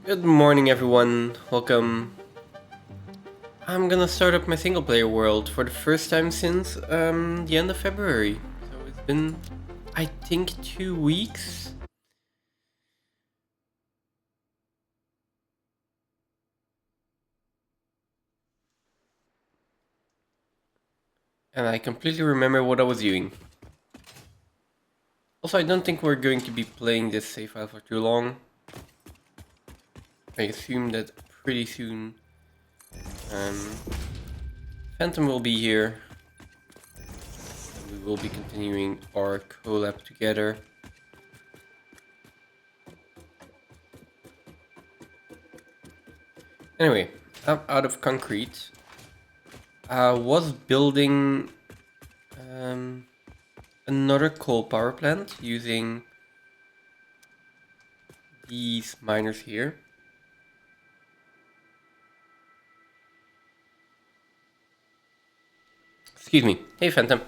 Good morning, everyone. Welcome. I'm gonna start up my single player world for the first time since the end of February. So it's been, I think, 2 weeks. And I completely remember what I was doing. Also, I don't think we're going to be playing this save file for too long. I assume that pretty soon um, Phantom will be here. And we will be continuing our collab together. Anyway, I'm out of concrete. I was building another coal power plant using these miners here. Excuse me. Hey, Phantom.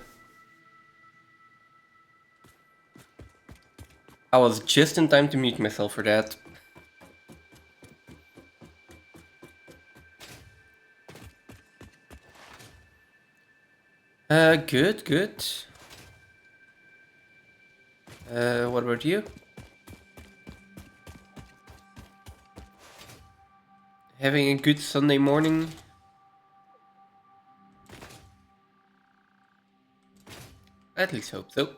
I was just in time to mute myself for that. Good, good. What about you? Having a good Sunday morning? At least hope so.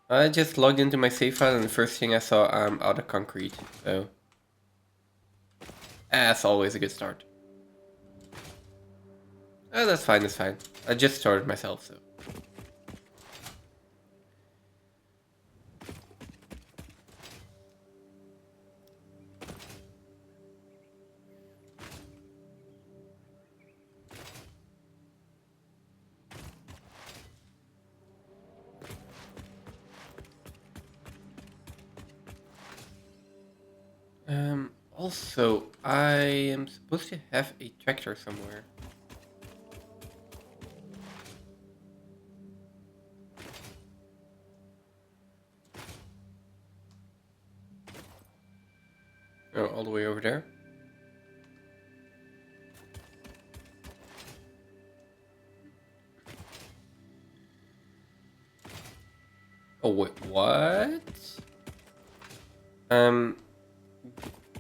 I just logged into my save file and the first thing I saw, I'm out of concrete, so... That's always a good start. Oh, that's fine, that's fine. I just started myself, so... Also, I am supposed to have a tractor somewhere. Oh, all the way over there. Oh, wait, what? Um,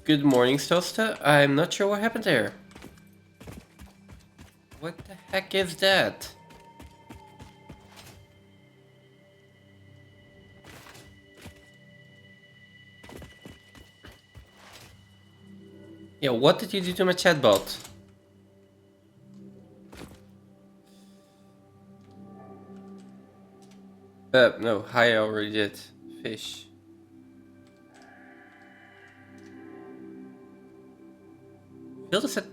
Good morning, Stosta. I'm not sure what happened there. What the heck is that? Yeah, what did you do to my chatbot? No, hi, I already did. Fish. Build a set.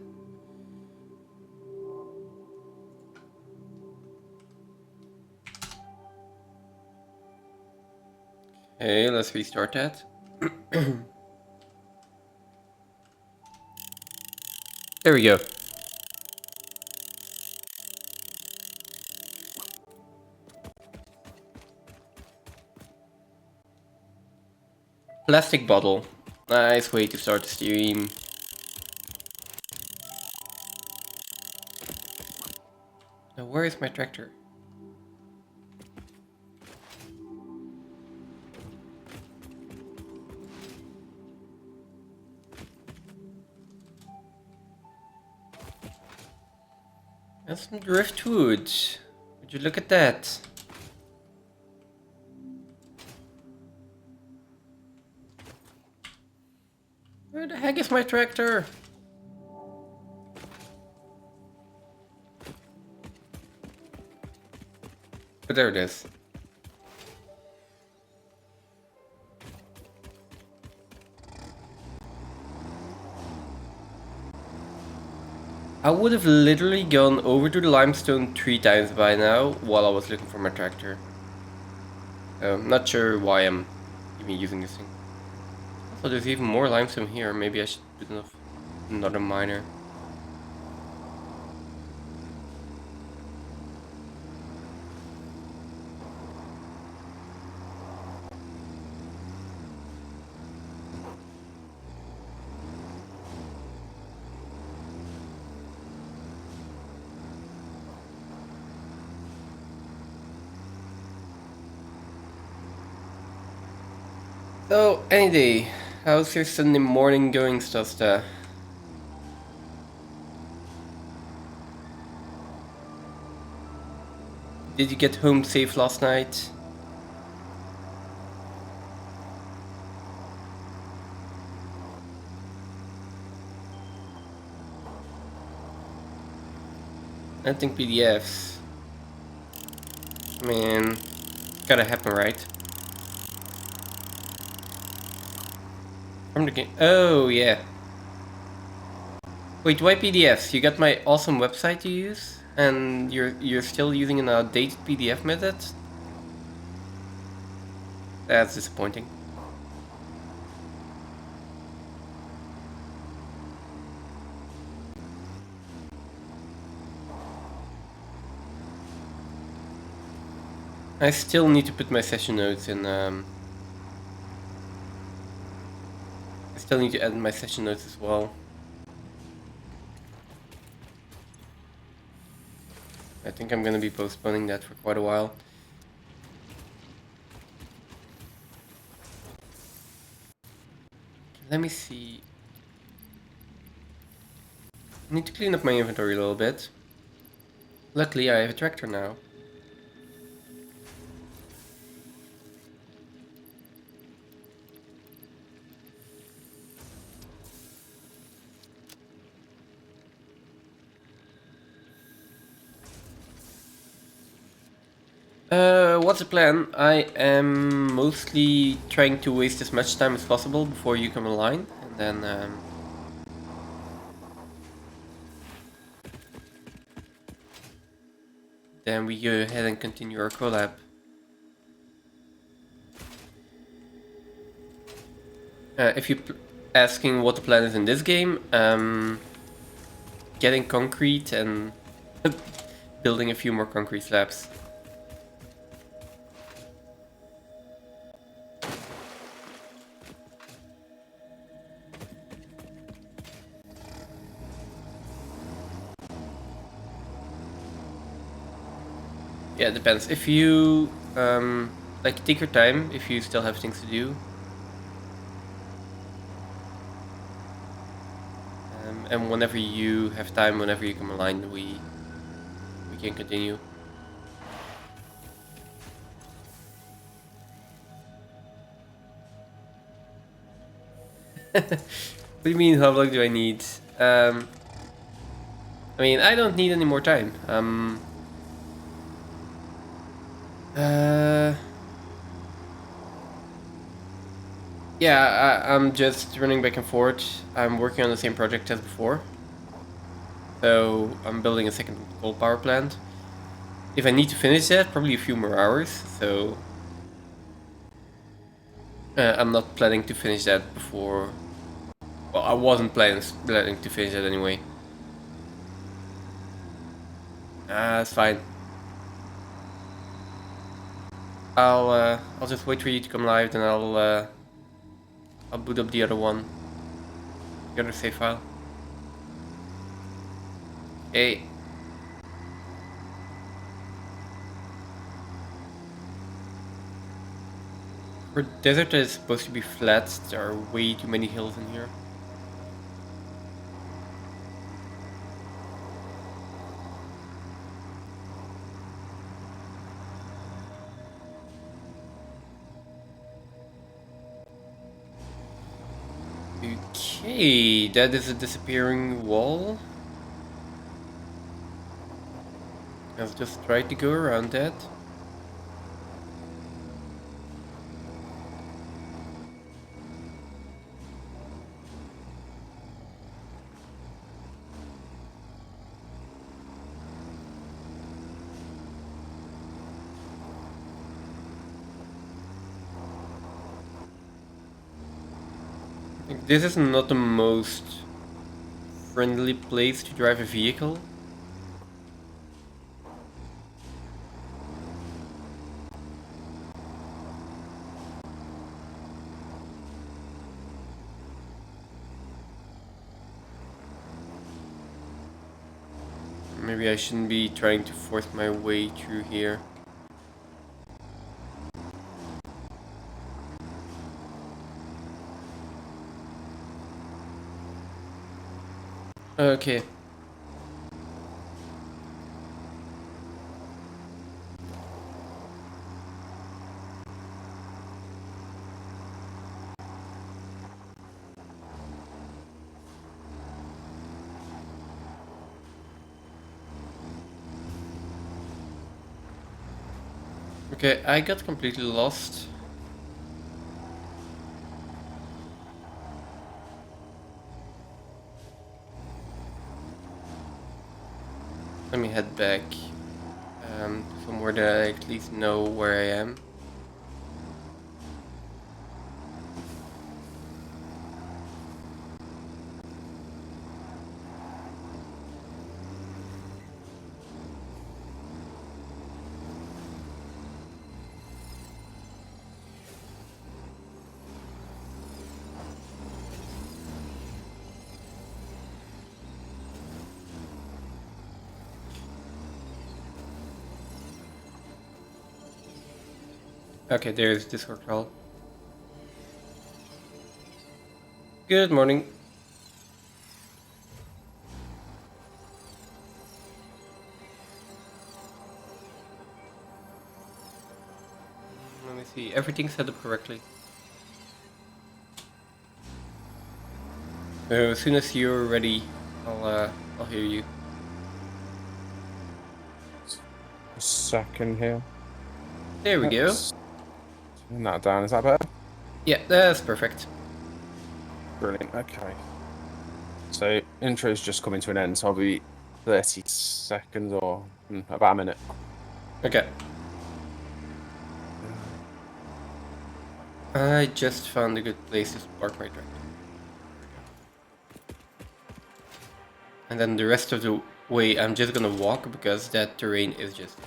Okay, let's restart that. There we go. Plastic bottle. Nice way to start the stream. Now, where is my tractor? And some driftwood. Would you look at that? Where the heck is my tractor? But there it is. I would have literally gone over to the limestone 3 times by now while I was looking for my tractor. Not sure why I'm even using this thing. Also, there's even more limestone here. Maybe I should put another miner. So, any day, how's your Sunday morning going, Stosta? Did you get home safe last night? I think PDFs. Man, gotta happen, right? From the game. Oh, yeah. Wait, why PDFs? You got my awesome website to use? And you're still using an outdated PDF method? That's disappointing. I still need to put my session notes in, I still need to add my session notes as well. I think I'm gonna be postponing that for quite a while. Let me see. I need to clean up my inventory a little bit. Luckily, I have a tractor now. What's the plan? I am mostly trying to waste as much time as possible before you come online, and then we go ahead and continue our collab. If you're asking what the plan is in this game, getting concrete and building a few more concrete slabs. Yeah, it depends. If you like, take your time if you still have things to do. And whenever you have time, whenever you come online, we can continue. What do you mean, how long do I need? I mean, I don't need any more time. Yeah, I'm just running back and forth. I'm working on the same project as before. So I'm building a second coal power plant. If I need to finish that, probably a few more hours. So I'm not planning to finish that before. Well, I wasn't planning to finish that anyway. It's fine. I'll just wait for you to come live, then I'll boot up the other one, the other save file. Hey. For desert that is supposed to be flat, there are way too many hills in here. Okay, that is a disappearing wall. I've just tried to go around that. This is not the most friendly place to drive a vehicle. Maybe I shouldn't be trying to force my way through here. Okay. Okay, I got completely lost. Let me head back to somewhere that I at least know where I am. Okay, there's Discord call. Good morning. Let me see. Everything's set up correctly. So as soon as you're ready, I'll hear you. A second here. There we go. Turn that down. Is that better? Yeah, that's perfect. Brilliant. Okay. So intro's just coming to an end, so I'll be 30 seconds or about a minute. Okay. I just found a good place to park my tractor. And then the rest of the way I'm just gonna walk because that terrain is just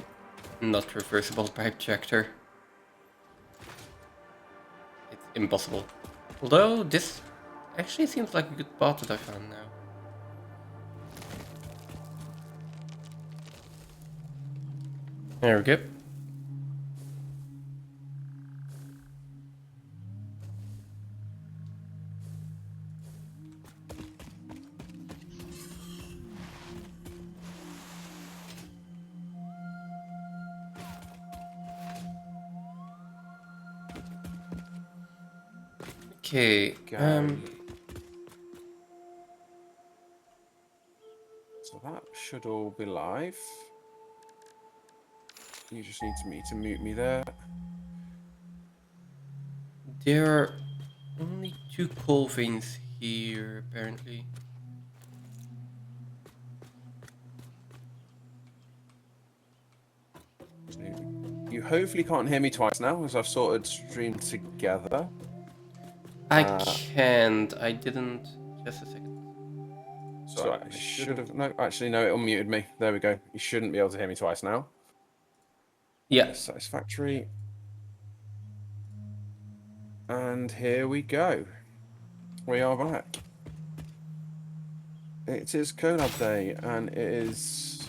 not reversible by tractor. It's impossible. Although this actually seems like a good path that I found now. There we go. Okay. So that should all be live. You just need me to mute me there. There are only 2 coal veins here, apparently. So you hopefully can't hear me twice now, as I've sorted stream together. I can't. I didn't. Just a second. So I should have. No, actually, no, it unmuted me. There we go. You shouldn't be able to hear me twice now. Yeah. Satisfactory. And here we go. We are back. It is collab day, and it is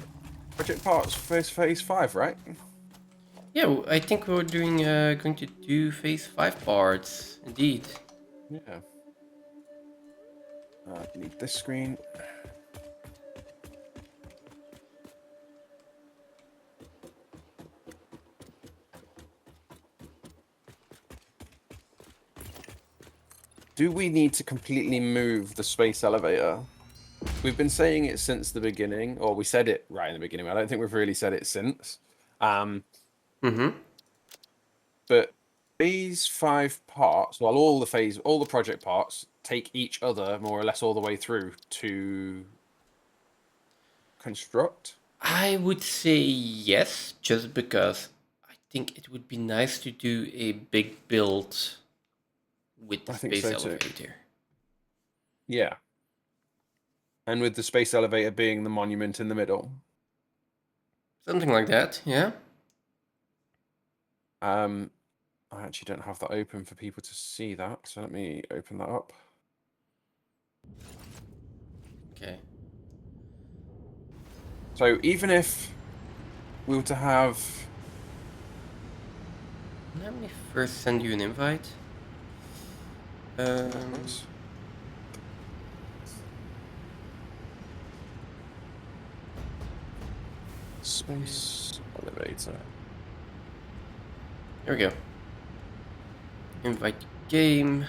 project parts phase 5, right? Yeah, I think we're doing going to do phase 5 parts. Indeed. Yeah. Need this screen. Do we need to completely move the space elevator? We've been saying it since the beginning, or we said it right in the beginning. I don't think we've really said it since. But these 5 parts, well, all the project parts take each other more or less all the way through to construct. I would say yes, just because I think it would be nice to do a big build with the space elevator. Yeah. And with the space elevator being the monument in the middle. Something like that, yeah. I actually don't have that open for people to see that, so let me open that up. Okay. So even if we were to have... Let me first send you an invite. Nice. Space elevator. Here we go. Invite game.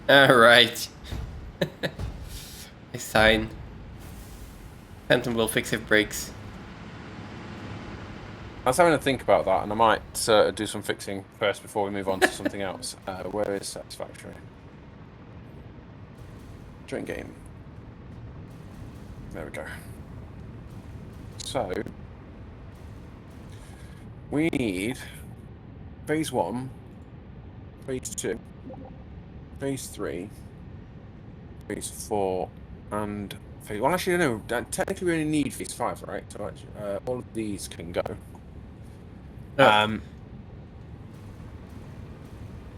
Alright. I sign. Phantom will fix if breaks. I was having to think about that, and I might do some fixing first before we move on to something else. Where is Satisfactory? Drink game. There we go. So, we need phase 1, phase 2, phase 3, phase 4, and phase... Well, actually, no. Technically, we only need phase 5, right? So, actually, all of these can go.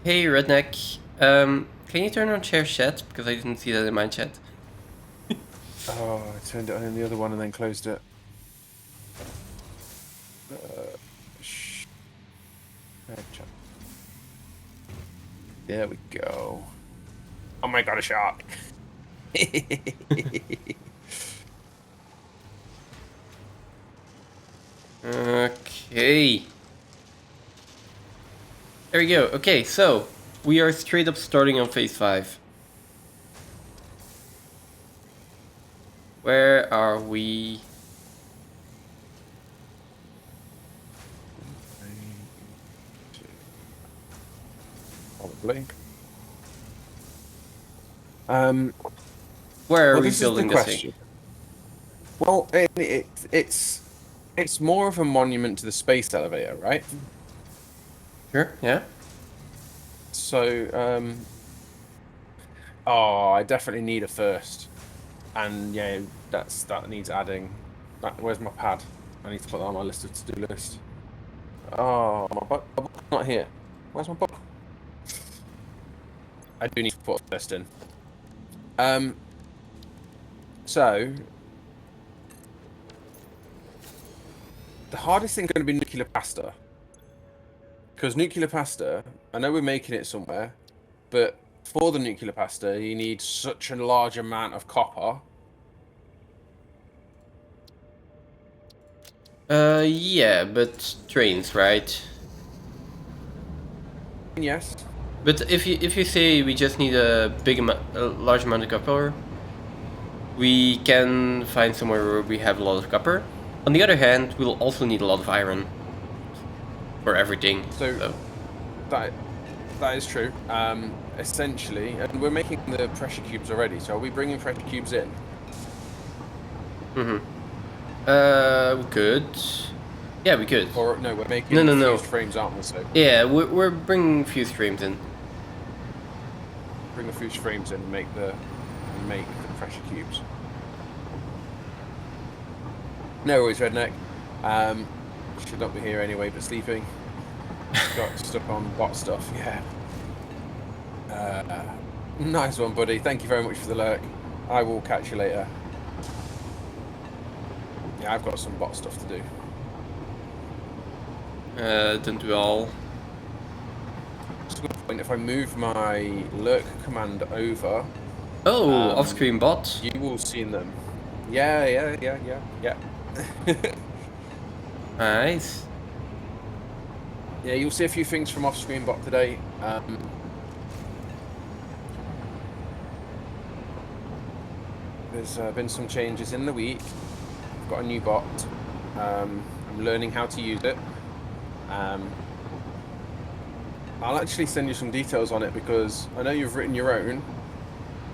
Hey, Redneck. Can you turn on share chat? Because I didn't see that in my chat. Oh, I turned it on in the other one and then closed it. There we go. Oh my god, a shark. Okay. There we go. Okay, so we are straight up starting on phase 5. Where are we? Probably. Where are Well, we this building is the this question. thing? Well, it's more of a monument to the space elevator, right? Sure, yeah. So, oh, I definitely need a first, and yeah, that needs adding. Where's my pad? I need to put that on my list of to-do list. Oh, my book's not here. Where's my book? I do need to put a first in. So the hardest thing going to be nuclear pasta. Because nuclear pasta, I know we're making it somewhere, but for the nuclear pasta, you need such a large amount of copper. Yeah, but trains, right? Yes. But if you say we just need a large amount of copper, we can find somewhere where we have a lot of copper. On the other hand, we'll also need a lot of iron for everything. So. That is true. Essentially, and we're making the pressure cubes already. So are we bringing pressure cubes in? We could. Yeah, we could. Or no, we're making No. fused frames, aren't we? So Yeah, we're bringing fused frames in. bring the fused frames in and make the pressure cubes. No worries, Redneck. Should not be here anyway, but sleeping. Got stuck on bot stuff. Yeah. Nice one, buddy. Thank you very much for the lurk. I will catch you later. Yeah, I've got some bot stuff to do. Don't we all? If I move my lurk command over... Oh, off-screen bot. You will see them. Yeah. Nice. Yeah, you'll see a few things from off-screen bot today. There's been some changes in the week. I've got a new bot. I'm learning how to use it. I'll actually send you some details on it because I know you've written your own.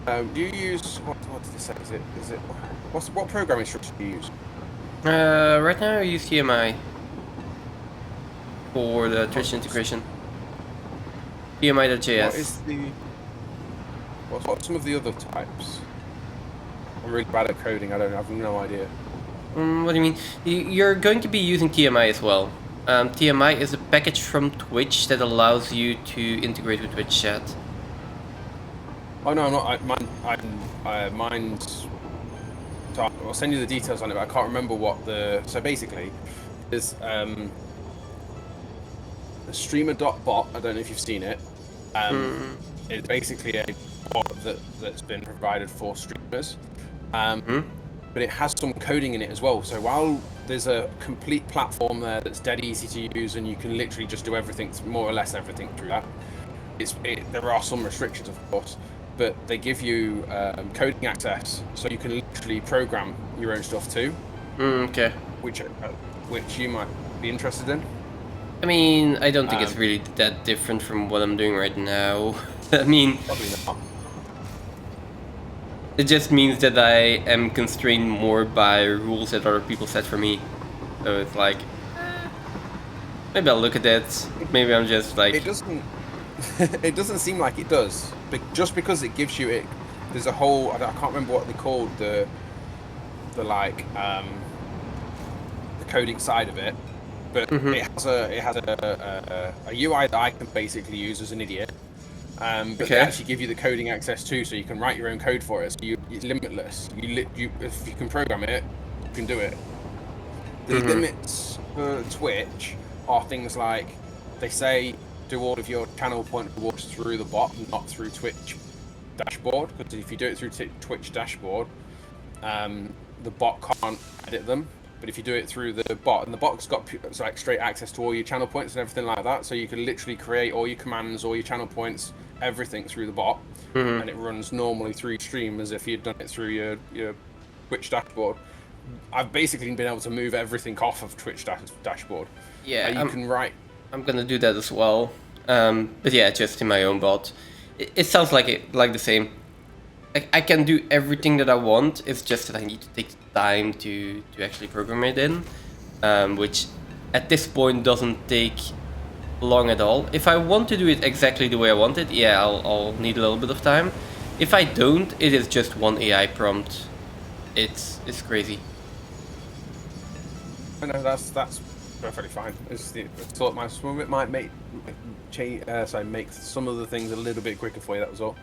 Do you use what did it say? Is it what programming structure do you use? Right now I use TMI for the Twitch integration. TMI.js. What is the what's some of the other types? I'm really bad at coding. I have no idea. What do you mean? You're going to be using TMI as well. TMI is a package from Twitch that allows you to integrate with Twitch chat. Oh no, I'm not. Mine's. I'll send you the details on it, but I can't remember what the. So basically, there's a streamer.bot. I don't know if you've seen it. It's basically a bot that's been provided for streamers. but it has some coding in it as well. So while there's a complete platform there that's dead easy to use, and you can literally just do everything, more or less everything through that, there are some restrictions, of course, but they give you coding access, so you can literally program your own stuff too. Okay. Which you might be interested in. I mean, I don't think it's really that different from what I'm doing right now. I mean, Probably not. it just means that I am constrained more by rules that other people set for me. So it's like, maybe I'll look at that. Maybe I'm just like... It doesn't. It doesn't seem like it does, but just because it gives you it, there's a whole. I can't remember what they called the coding side of it, but it has a UI that I can basically use as an idiot. But they actually give you the coding access too, so you can write your own code for it. So it's limitless. If you can program it, you can do it. The limits for Twitch are things like they say do all of your channel point rewards through the bot, not through Twitch dashboard. Because if you do it through Twitch dashboard, the bot can't edit them. But if you do it through the bot, and the bot's got like straight access to all your channel points and everything like that, so you can literally create all your commands, all your channel points, everything through the bot, and it runs normally through stream as if you'd done it through your Twitch dashboard. I've basically been able to move everything off of Twitch dashboard. Yeah, you can write. I'm gonna do that as well. But yeah, just in my own bot. It sounds like the same. I can do everything that I want. It's just that I need to take time to actually program it in, which at this point doesn't take long at all. If I want to do it exactly the way I want it, yeah, I'll need a little bit of time. If I don't, it is just one AI prompt. It's crazy. No, that's perfectly fine. Thought my swim it might make some of the things a little bit quicker for you. That was all.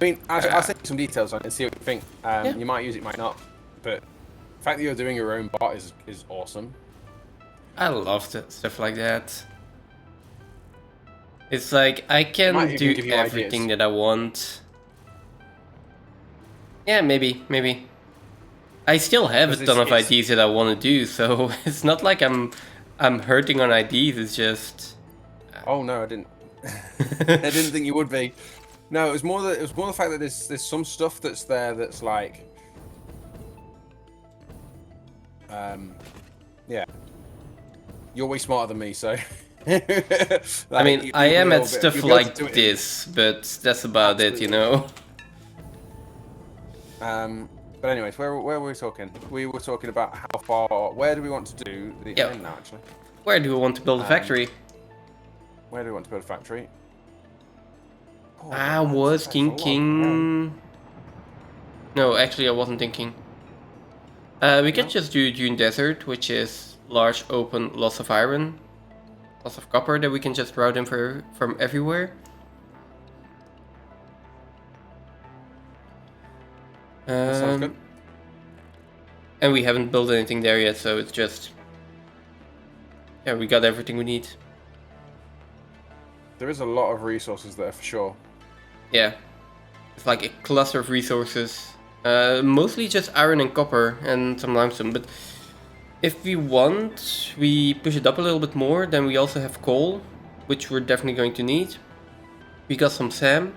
I mean, I'll send you some details on it and see what you think. Yeah. You might use it, might not, but the fact that you're doing your own bot is awesome. I love stuff like that. It's like I can do everything that I want. Yeah, maybe. I still have a ton of ideas that I want to do, so it's not like I'm hurting on ideas. It's just. Oh no, I didn't. I didn't think you would be. No, it was more the fact that there's some stuff that's there that's like, yeah, you're way smarter than me, so. Like, I mean, I am at stuff like this, but that's about it, you know. But anyways, where were we talking? We were talking about how far. Where do we want to do the end now? Actually, where do we want to build a factory? Where do we want to build a factory? Oh, I was thinking. No, actually, I wasn't thinking. We could just do Dune Desert, which is large, open, lots of iron, lots of copper that we can just route in from everywhere. That sounds good. And we haven't built anything there yet, so it's just. Yeah, we got everything we need. There is a lot of resources there for sure. Yeah, it's like a cluster of resources. Mostly just iron and copper and some limestone, but if we want, we push it up a little bit more, then we also have coal, which we're definitely going to need. We got some SAM.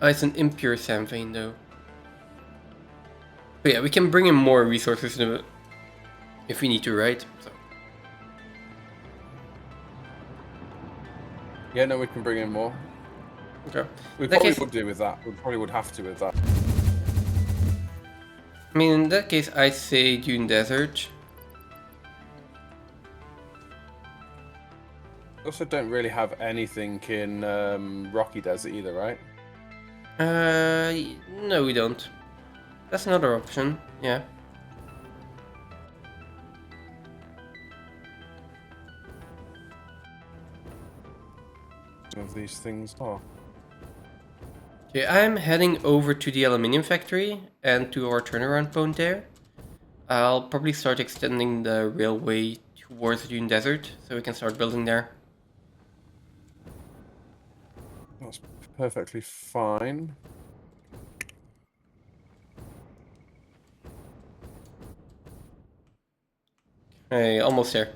It's an impure SAM vein though. But yeah, we can bring in more resources if we need to, right? So. Yeah, no, we can bring in more. Okay. We probably would do with that. We probably would have to with that. I mean, in that case, I say Dune Desert. Also, don't really have anything in Rocky Desert either, right? No, we don't. That's another option. Yeah. Some of these things are. Okay, I'm heading over to the aluminium factory and to our turnaround point there. I'll probably start extending the railway towards Dune Desert so we can start building there. That's perfectly fine. Hey, almost there.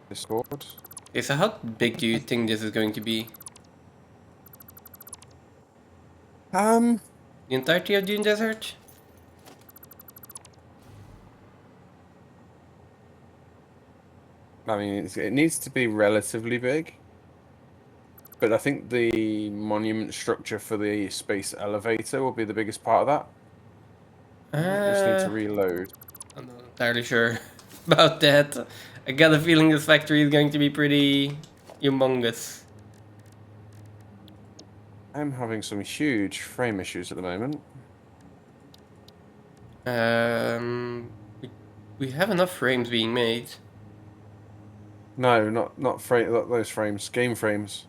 Discord. Okay, so how big do you think this is going to be? Um, The entirety of Dune Desert? I mean, it needs to be relatively big, but I think the monument structure for the space elevator will be the biggest part of that. I just need to reload. I'm not entirely sure about that. I got a feeling this factory is going to be pretty humongous. I'm having some huge frame issues at the moment. Um, we, we have enough frames being made. No, not frame, not those frames, game frames.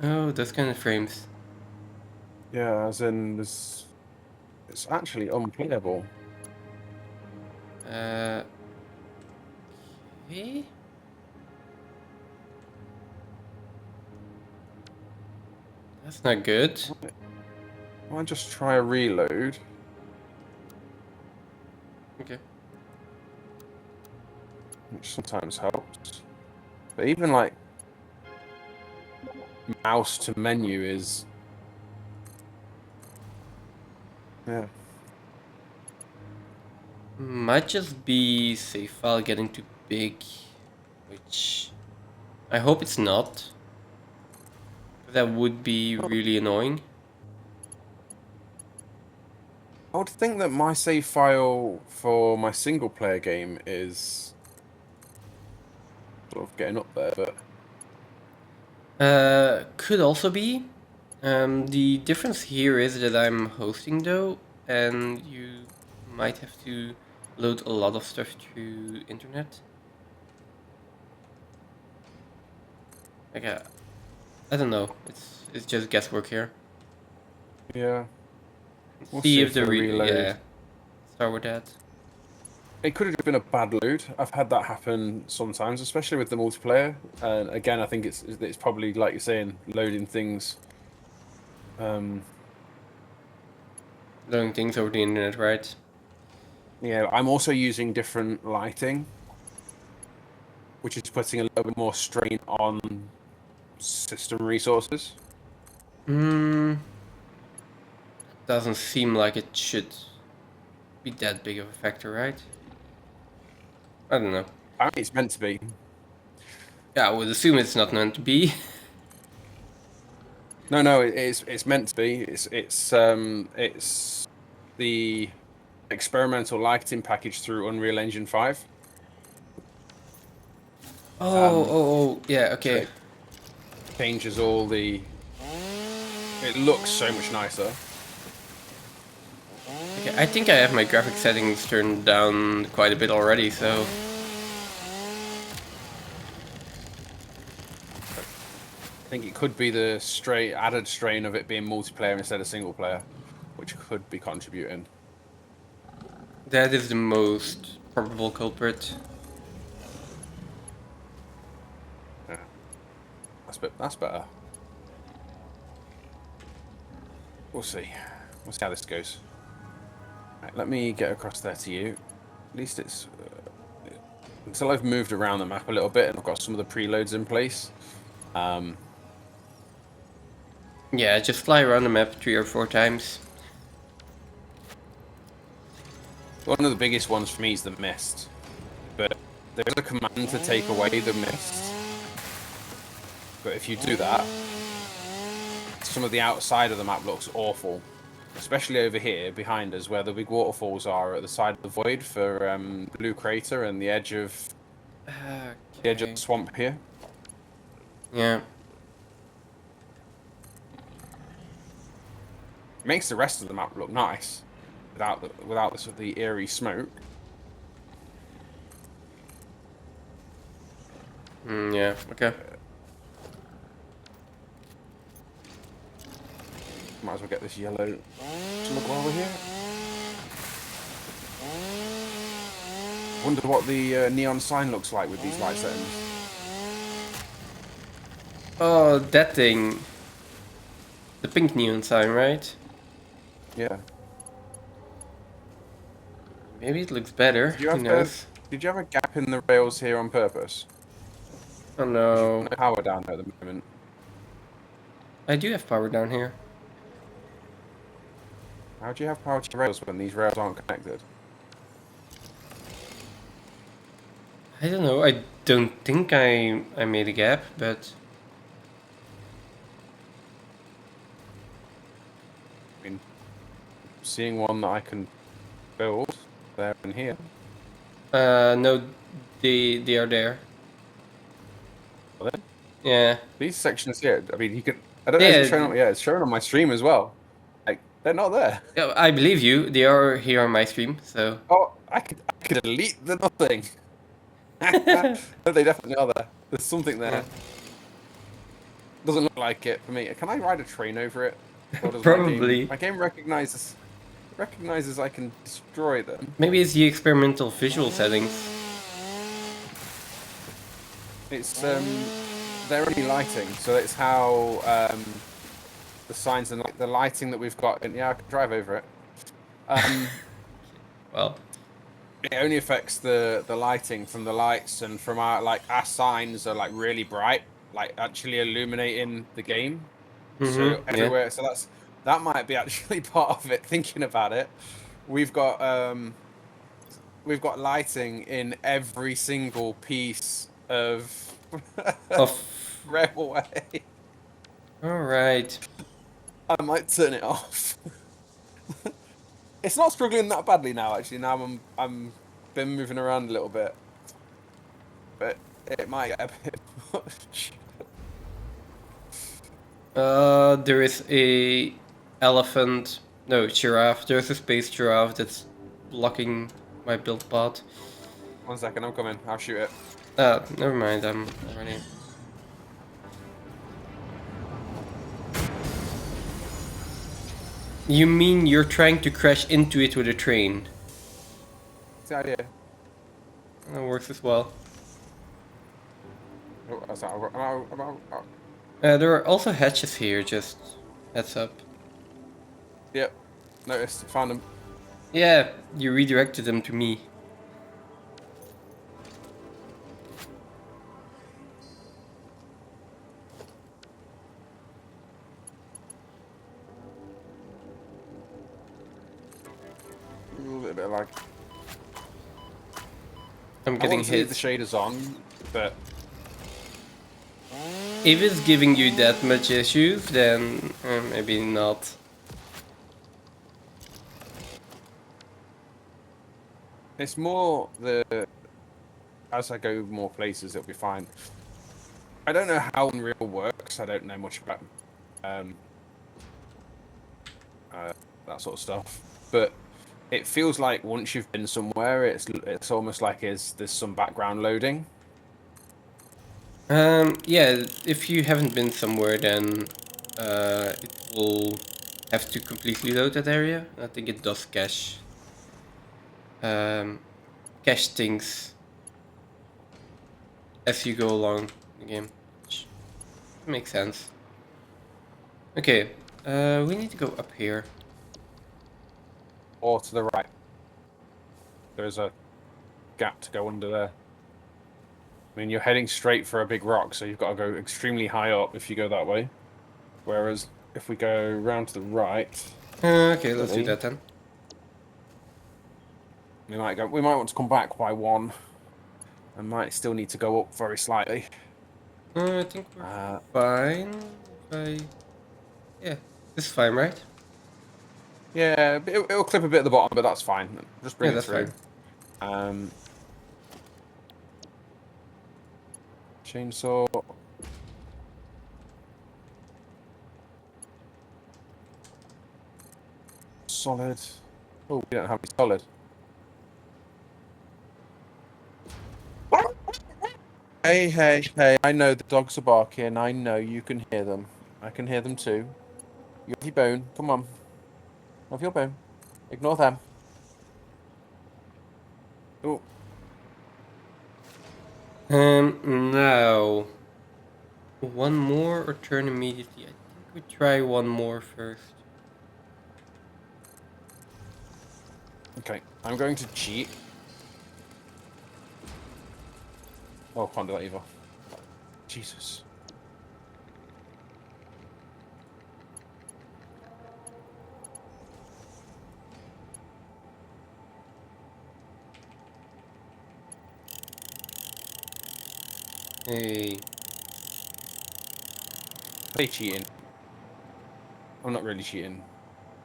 Oh, those kind of frames. Yeah, as in this, it's actually unplayable. Uh, okay. That's not good. I just try a reload, Okay. which sometimes helps. But even like mouse to menu is, yeah. Might just be save file getting too big, which I hope it's not. That would be really annoying. I would think that my save file for my single player game is sort of getting up there, but Could also be. The difference here is that I'm hosting though, and you might have to load a lot of stuff through internet. Like, I don't know. It's just guesswork here. yeah, we'll See see if for the the reload. yeah. Start with that. It could have been a bad load. I've had that happen sometimes, especially with the multiplayer. And again, I think it's probably like you're saying, loading things. Loading things over the internet, right? Yeah, I'm also using different lighting, which is putting a little bit more strain on system resources. Hmm. Doesn't seem like it should be that big of a factor, right? I don't know. Apparently, it's meant to be. Yeah, I would assume it's not meant to be. No, it's meant to be. It's the experimental lighting package through Unreal Engine 5. Yeah, So okay. it changes all the. It looks so much nicer. Okay, I think I have my graphic settings turned down quite a bit already, so... I think it could be the added strain of it being multiplayer instead of single player, which could be contributing. That is the most probable culprit. Yeah, that's better. We'll see. We'll see how this goes. Right, let me get across there to you. At least it's until I've moved around the map a little bit and I've got some of the preloads in place. Yeah, just fly around the map 3 or 4 times. One of the biggest ones for me is the mist, but there's a command to take away the mist. But if you do that, some of the outside of the map looks awful, especially over here behind us where the big waterfalls are at the side of the void for Blue Crater and the edge of Okay. the swamp here. Yeah. It makes the rest of the map look nice without the sort of the eerie smoke. Yeah, okay. Might as well get this yellow to look while we're here. Wonder what the neon sign looks like with these light settings. Oh, that thing. The pink neon sign, right? Yeah. Maybe it looks better. Did you Who have knows? did you have a gap in the rails here on purpose? Oh Because you've no. got no power down there at the moment. I do have power down here. How do you have power to rails when these rails aren't connected? I don't know. I don't think I made a gap, but I mean, seeing one that I can build there and here. no, they are there. Are they? Yeah. These sections here, I mean, you can. I don't know if it's showing Yeah, up. Yeah, it's showing on my stream as well. Like they're not there. yeah, I believe you. They are here on my stream, so. Oh, I could delete the nothing. No, they definitely are there. There's something Yeah. there. Doesn't look like it for me. Can I ride a train over it? Or does my game Probably. recognizes I can destroy them? Maybe it's the experimental visual settings. It's they're only lighting, so it's how the signs and the lighting that we've got. And yeah, I can drive over it. Well, It only affects the lighting from the lights and from our signs are like really bright, like actually illuminating the game. So yeah. everywhere, so that might be actually part of it. Thinking about it, we've got we've got lighting in every single piece of Of. railway. Alright. I might turn it off. It's not struggling that badly now. Actually, now I'm been moving around a little bit, but it might get a bit much. There is a elephant. No, giraffe. There's a space giraffe that's blocking my build path. 1 second, I'm coming. I'll shoot it. Never mind. I'm already. You mean you're trying to crash into it with a train? What's the idea? That works as well. Oh, that's not, There are also hatches here, just heads up. Yep, noticed. Found them. Yeah, you redirected them to me. A little bit of lag. I'm I getting want to leave the hit. shaders on, but If it's giving you that much issues, then maybe not. it's more the as I go more places, it'll be fine. I don't know how Unreal works. I don't know much about um, that sort of stuff, but it feels like once you've been somewhere, it's almost like there's some background loading. Yeah, if you haven't been somewhere, then it will have to completely load that area. I think it does cache things as you go along the game, which makes sense. Okay, we need to go up here. Or to the right. There's a gap to go under there. I mean, you're heading straight for a big rock, so you've got to go extremely high up if you go that way. Whereas if we go round to the right, Okay, let's do that then. we might want to come back by one, and might still need to go up very slightly. I think we're fine. Yeah, this is fine, right? Yeah, it'll clip a bit at the bottom, but that's fine. Just bring Yeah, it that's through. fine. Chainsaw. Solid. Oh, we don't have any solid. Hey, hey, hey, I know the dogs are barking. I know you can hear them. I can hear them too. You have your bone. Come on. Have your bone. Ignore them. Oh, Now, one more or turn immediately? I think we try one more first. Okay, I'm going to cheat. Oh, can't do that either. Jesus. Hey. Are they cheating? I'm not really cheating.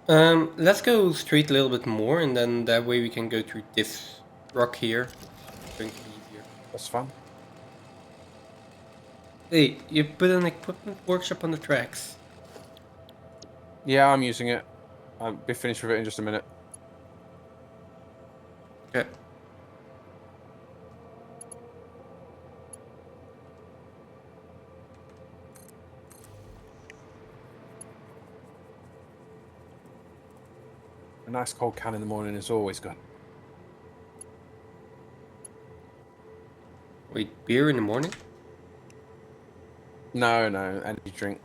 Let's go straight a little bit more, and then that way we can go through this rock here. It's going to be easier. That's fine. Hey, you put an equipment workshop on the tracks. Yeah, I'm using it. I'll be finished with it in just a minute. Okay. A nice cold can in the morning is always good. Wait, beer in the morning? No, energy drink.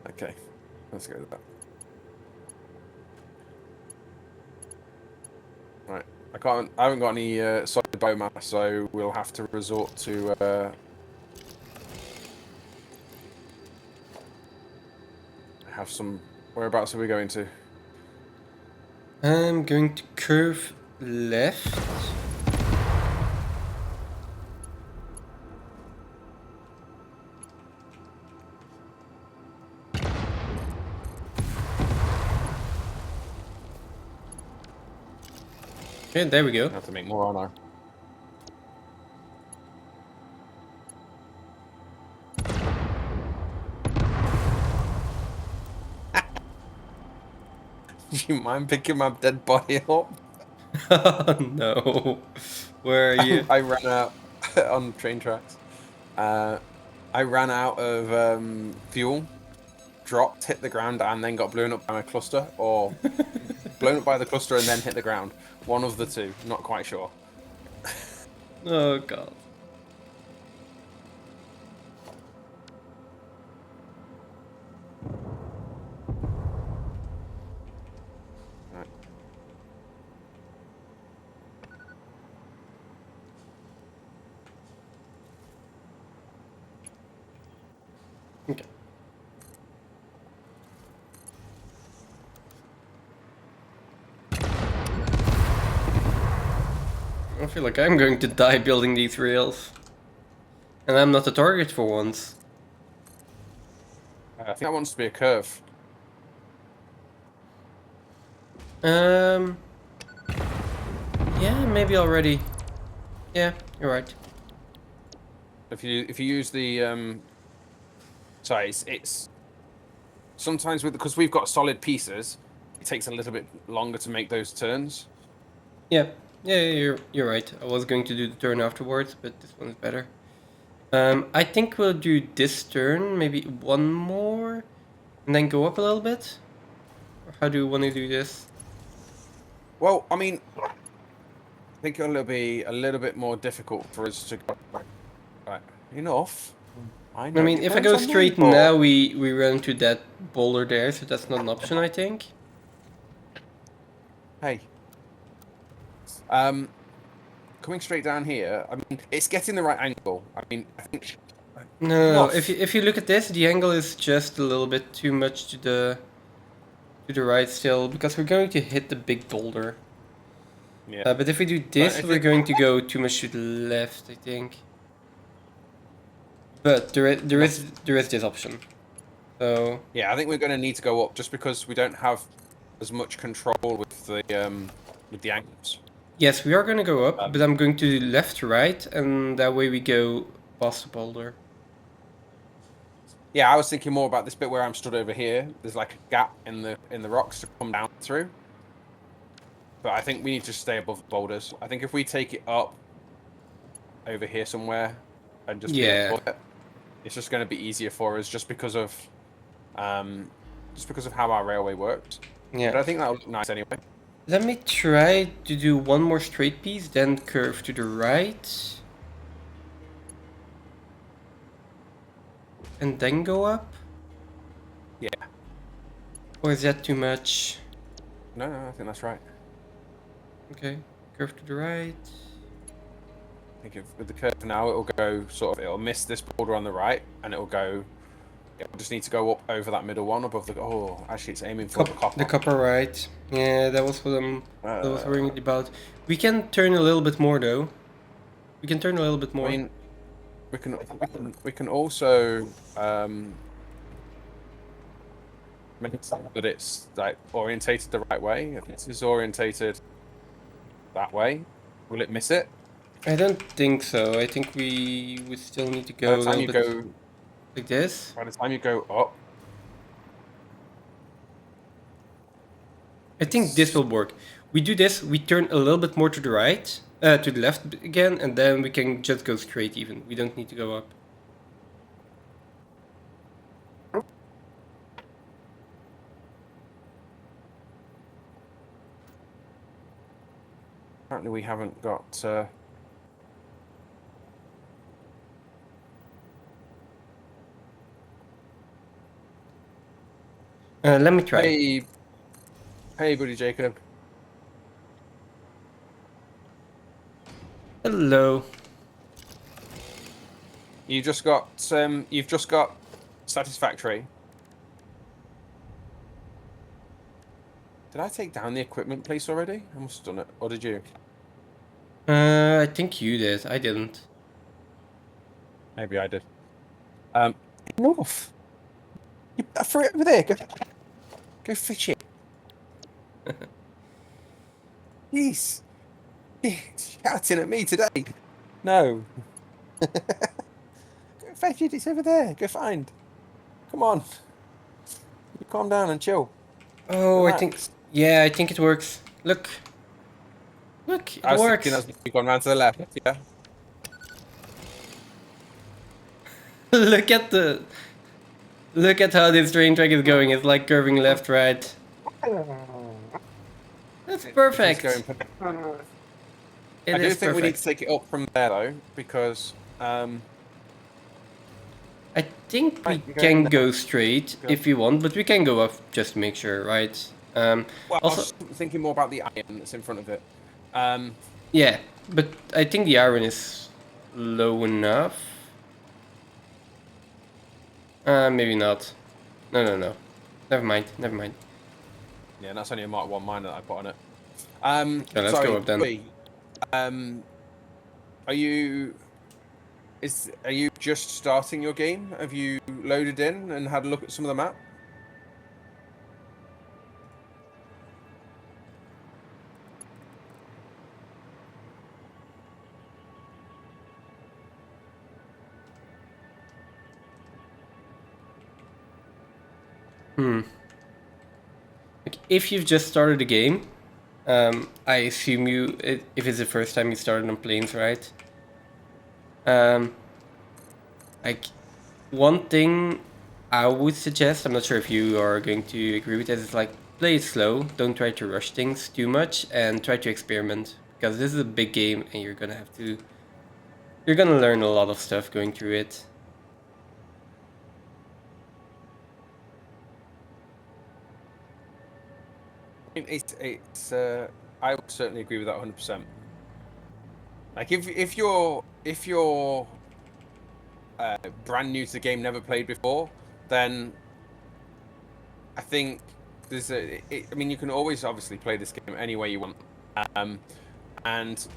Okay, let's go with that. Right, I haven't got any solid biomass, so we'll have to resort to have some. Whereabouts are we going to? I'm going to curve left. Okay, there we go. I have to make more, aren't I? Do you mind picking my dead body up? Oh no. Where are you? I ran out on train tracks. I ran out of fuel, dropped, hit the ground, and then got blown up by my cluster, or blown up by the cluster and then hit the ground. One of the two, not quite sure. Oh god. Right. Okay. I feel like I'm going to die building these rails. And I'm not the target for once. I think that wants to be a curve. Yeah, maybe already. Yeah, you're right. If you use the sorry, it's sometimes because we've got solid pieces, it takes a little bit longer to make those turns. Yeah, you're right. I was going to do the turn afterwards, but this one's better. I think we'll do this turn, maybe one more, and then go up a little bit. Or how do you want to do this? Well, I mean, I think it'll be a little bit more difficult for us to go. Right, enough. I know. I mean, you're if I going go to straight move, now, we run into that boulder there, so that's not an option, I think. Hey. Coming straight down here, I mean, it's getting the right angle. I mean, I think. No. Enough. If you look at this, the angle is just a little bit too much to the right still, because we're going to hit the big boulder. Yeah. But if we do this, we're going to go too much to the left, I think. But there is this option. So Yeah, I think we're going to need to go up just because we don't have as much control with the angles. yes, we are going to go up, but I'm going to do left, right, and that way we go past the boulder. Yeah, I was thinking more about this bit where I'm stood over here. There's like a gap in the rocks to come down through. But I think we need to stay above the boulders. I think if we take it up over here somewhere and just be above it, it's just going to be easier for us just because of how our railway works. Yeah. But I think that'll look nice anyway. Let me try to do one more straight piece, then curve to the right. and then go up? Yeah. Or is that too much? No, I think that's right. Okay, curve to the right. I think with the curve now, it'll go it'll miss this border on the right, and it'll just need to go up over that middle one above the. Oh, actually, it's aiming for the copper. The copper right. Yeah, that was what I was worrying about. We can turn a little bit more though. We can turn a little bit more. I mean, we can also make it so that it's like orientated the right way. If this is orientated that way, will it miss it? I don't think so. I think we would still need to By go the a time little you bit go, like this. by the time you go up, I think this will work. We do this, we turn a little bit more to the right, to the left again, and then we can just go straight even. We don't need to go up. apparently we haven't got. Let me try. Hey, buddy Jacob. Hello. You've just got Satisfactory. Did I take down the equipment place already? I must have done it. Or did you? I think you did. I didn't. Maybe I did. North. You throw it over there. Go fish it. Jeez. Shouting at me today. No. Go fetch it. It's over there. Go find. Come on. You calm down and chill. Oh, Relax. I think. Yeah, I think it works. Look. Look, it I was works. thinking as we've gone round to the left. Yeah. Look at the. Look at how this train track is going. It's like curving left, right. That's perfect. I do think we need to take it up from there though, because I think we can go straight if we want, but we can go up just to make sure, right? well, also, I was thinking more about the iron that's in front of it. Yeah, but I think the iron is low enough. Maybe not. No. Never mind. Yeah, that's only a Mark 1 mine that I put on it. Yeah, let's go up then. Are you just starting your game? Have you loaded in and had a look at some of the map? Like, if you've just started the game, I assume if it's the first time you started on planes, right? Like, one thing I would suggest, I'm not sure if you are going to agree with this, is like, play it slow, don't try to rush things too much, and try to experiment. Because this is a big game, and you're gonna learn a lot of stuff going through it. I would certainly agree with that 100%. Like if you're brand new to the game, never played before, then I think I mean, you can always obviously play this game any way you want. And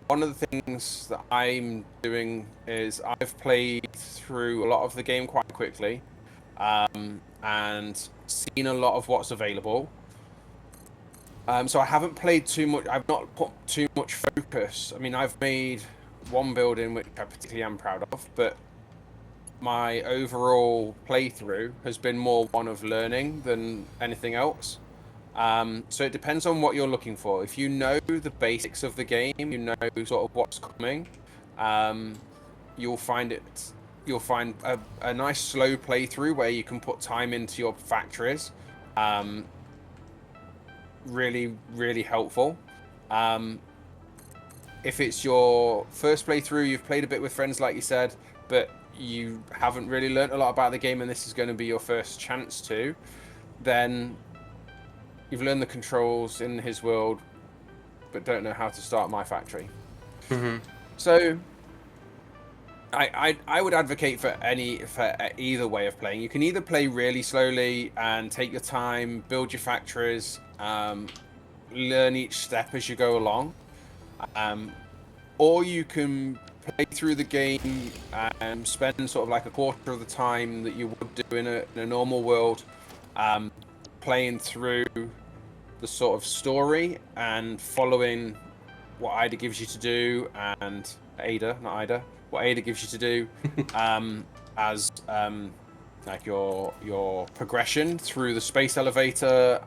one of the things that I'm doing is I've played through a lot of the game quite quickly, and seen a lot of what's available. So I haven't played too much. I've not put too much focus. I mean, I've made one building which I particularly am proud of, but my overall playthrough has been more one of learning than anything else. So it depends on what you're looking for. If you know the basics of the game, you know sort of what's coming, you'll find a nice slow playthrough where you can put time into your factories. Really, really helpful. If it's your first playthrough, you've played a bit with friends, like you said, but you haven't really learnt a lot about the game and this is going to be your first chance to, then you've learned the controls in his world, but don't know how to start my factory. So I would advocate for either way of playing. You can either play really slowly and take your time, build your factories, learn each step as you go along, or you can play through the game and spend sort of like a quarter of the time that you would do in a normal world, playing through the sort of story and following what Ida gives you to do, and what Ada gives you to do, as like your progression through the space elevator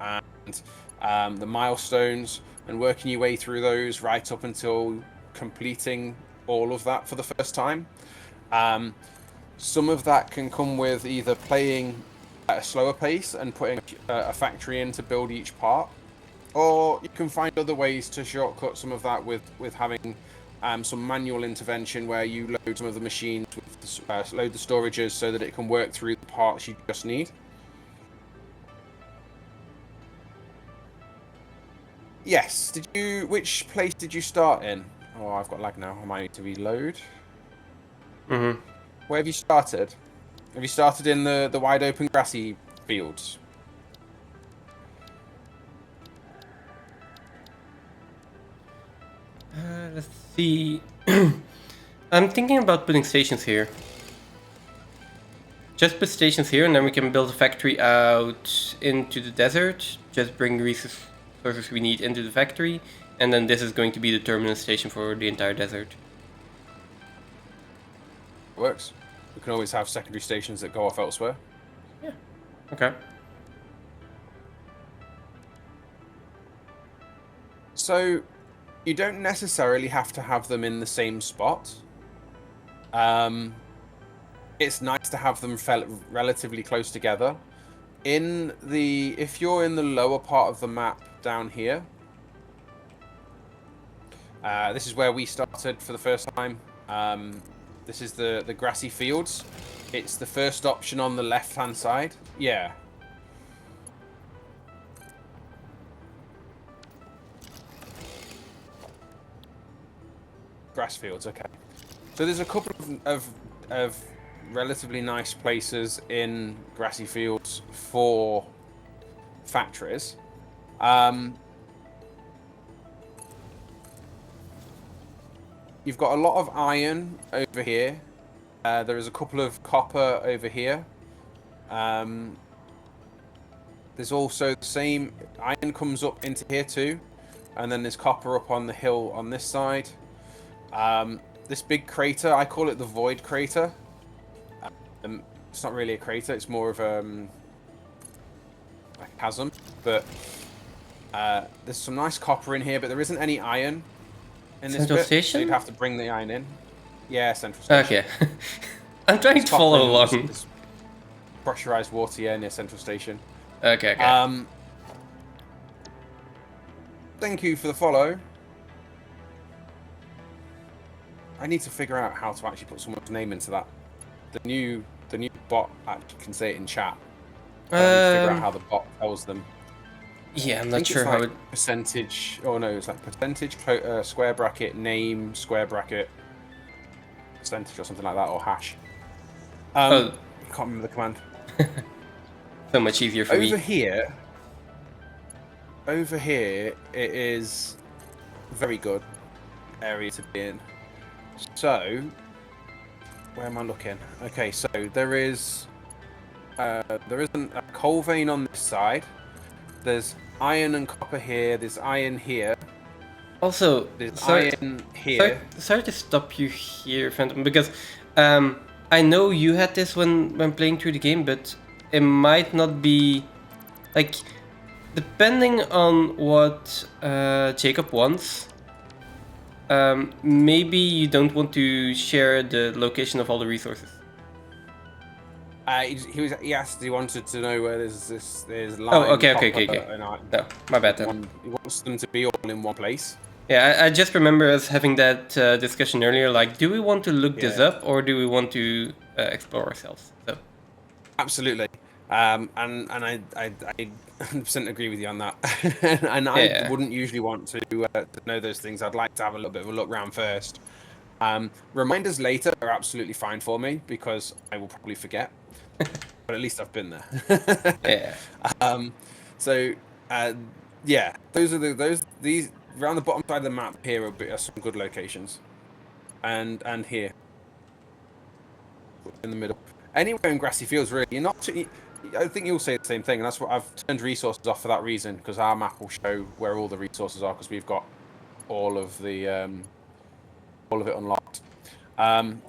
and the milestones, and working your way through those right up until completing all of that for the first time. Some of that can come with either playing at a slower pace and putting a factory in to build each part, or you can find other ways to shortcut some of that with having some manual intervention where you load some of the machines, load the storages so that it can work through the parts you just need. Yes. Which place did you start in? Oh, I've got lag now. I might need to reload. Where have you started? Have you started in the wide open grassy fields? Let's see. I'm thinking about putting stations here. Just put stations here, and then we can build a factory out into the desert. Just bring resources we need into the factory, and then this is going to be the terminus station for the entire desert. Works. We can always have secondary stations that go off elsewhere. Yeah. Okay. So you don't necessarily have to have them in the same spot. It's nice to have them relatively close together. If you're in the lower part of the map down here, this is where we started for the first time. This is the grassy fields. It's the first option on the left-hand side. Yeah. Grass fields, okay. So there's a couple of relatively nice places in grassy fields for factories. You've got a lot of iron over here. There is a couple of copper over here. There's also the same iron comes up into here too, and then there's copper up on the hill on this side. This big crater, I call it the void crater. It's not really a crater, it's more of a chasm, but there's some nice copper in here, but there isn't any iron in this Central bit, station? so you'd have to bring the iron in. Yeah, central station. Okay. I'm trying to follow along. This pressurized water, yeah, near central station. Okay. Thank you for the follow. I need to figure out how to actually put someone's name into that. The new bot actually can say it in chat. I need to figure out how the bot tells them. Yeah, I'm not sure how it. Percentage. Oh no, it's like percentage, square bracket, name, square bracket, percentage or something like that, or hash. I can't remember the command. So much easier for me. Over here, it is very good area to be in. So, where am I looking? Okay, so there isn't a coal vein on this side. There's iron and copper here. There's iron here. Also, there's iron here. Sorry to stop you here, Phantom, because I know you had this when playing through the game, but it might not be like, depending on what Jacob wants. Maybe you don't want to share the location of all the resources. He asked. He wanted to know where there's lime. Oh, okay. No, my bad then. He wants them to be all in one place. Yeah, I just remember us having that discussion earlier. Like, do we want to look this up, or do we want to explore ourselves. So Absolutely. And I 100% agree with you on that. And I yeah. wouldn't usually want to know those things. I'd like to have a little bit of a look around first. Reminders later are absolutely fine for me because I will probably forget, but at least I've been there. Yeah. So yeah, these around the bottom side of the map here are some good locations, and here in the middle. Anywhere in grassy fields, really. You're not. I think you'll say the same thing, and that's what I've turned resources off for that reason, because our map will show where all the resources are, because we've got all of the all of it unlocked. And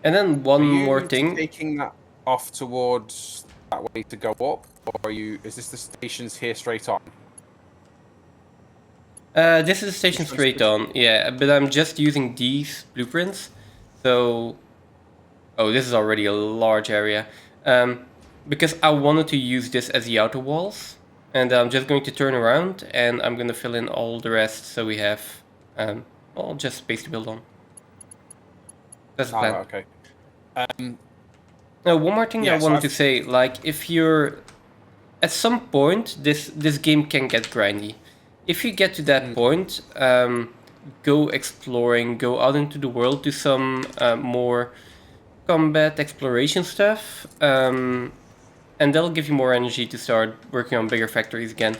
then one Are more you thing. taking that off towards that way to go up, or are you? Is this the stations here straight on? This is a station Which one's straight on, yeah, but I'm just using these blueprints. So, oh, this is already a large area. Because I wanted to use this as the outer walls, and I'm just going to turn around and I'm going to fill in all the rest so we have, well, just space to build on. That's the plan. Okay. Now, one more thing that I Yeah, so wanted to say, like, if you're at some point, this game can get grindy. If you get to that point, go exploring, go out into the world, do some more combat exploration stuff, and that'll give you more energy to start working on bigger factories again.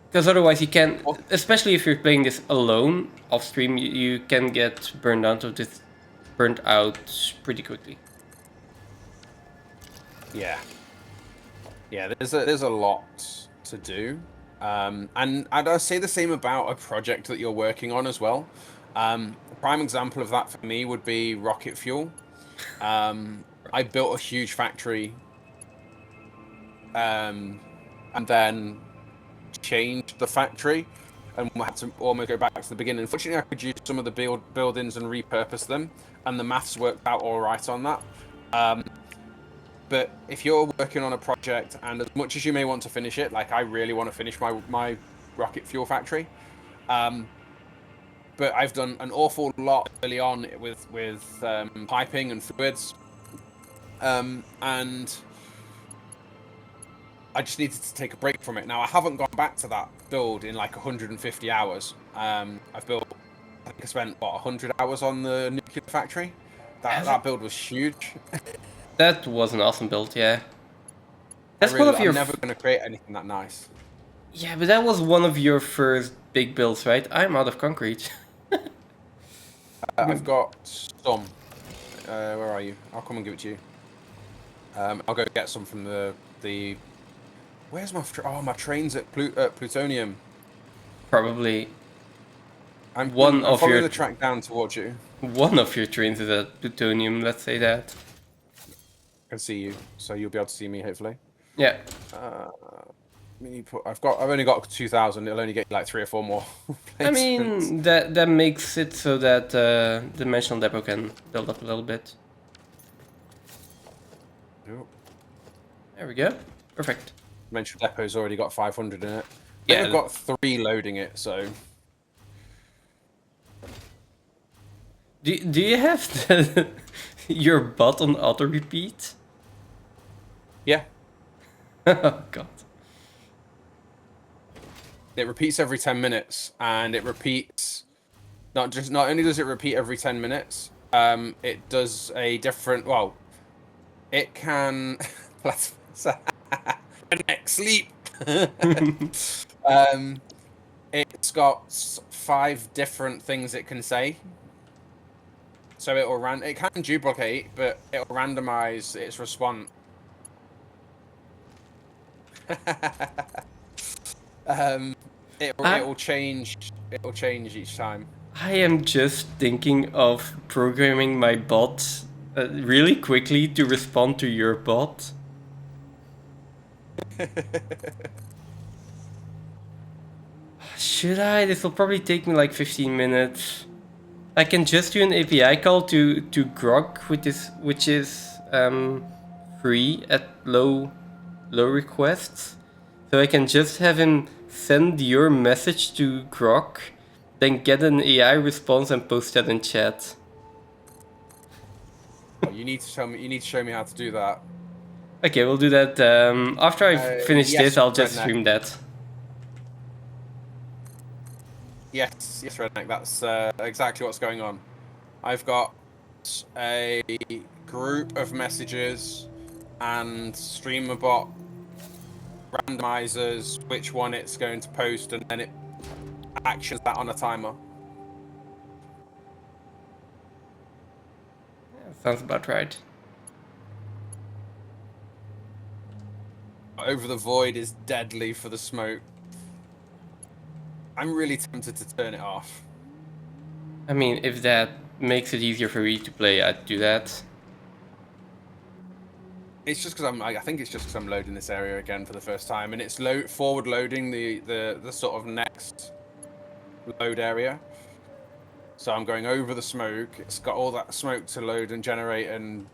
Because otherwise, you can, especially if you're playing this alone off stream, you can get burned out pretty quickly. Yeah. Yeah, there's a lot to do. And I'd say the same about a project that you're working on as well. A prime example of that for me would be rocket fuel. I built a huge factory, and then changed the factory, and we had to almost go back to the beginning. Unfortunately, I could use some of the buildings and repurpose them, and the maths worked out all right on that. But if you're working on a project, and as much as you may want to finish it, like I really want to finish my rocket fuel factory, but I've done an awful lot early on with piping and fluids, and I just needed to take a break from it. Now I haven't gone back to that build in like 150 hours. I've built, I think I spent what 100 hours on the nuclear factory. That build was huge. That was an awesome build, yeah. That's one of your. I'm never going to create anything that nice. Yeah, but that was one of your first big builds, right? I'm out of concrete. I've got some. Where are you? I'll come and give it to you. I'll go get some from the. Where's my? My train's at plutonium. Probably. I'm following the track down towards you. One of your trains is at plutonium. Let's say that. I can see you, so you'll be able to see me hopefully. Yeah. I've only got 2,000. It'll only get like 3 or 4 more. I mean that makes it so that dimensional depot can build up a little bit. Yep. There we go. Perfect. Dimensional depot's already got 500 in it. Yeah. I've got 3 loading it, so. Do you have your bot on auto repeat? Yeah. Oh god. It repeats every 10 minutes, and it repeats. Not only does it repeat every 10 minutes, it does a different. Well, it can. Sleep. It's got 5 different things it can say. So it can duplicate, but it'll randomize its response. It'll change each time. I am just thinking of programming my bot really quickly to respond to your bot. Should I? This will probably take me like 15 minutes. I can just do an API call to Grok, which is free at low requests. So I can just have him send your message to Grok, then get an AI response and post that in chat. Oh, you need to show me. You need to show me how to do that. Okay, we'll do that after I finish this. Yes, I'll just Redneck. stream that. Yes, yes, Redneck. That's exactly what's going on. I've got a group of messages and StreamerBot randomizers which one it's going to post, and then it actions that on a timer. Yeah, sounds about right. Over the Void is deadly for the smoke. I'm really tempted to turn it off. I mean, if that makes it easier for me to play, I'd do that. It's just because I think it's just because I'm loading this area again for the first time, and it's forward loading the sort of next load area. So I'm going over the smoke. It's got all that smoke to load and generate, and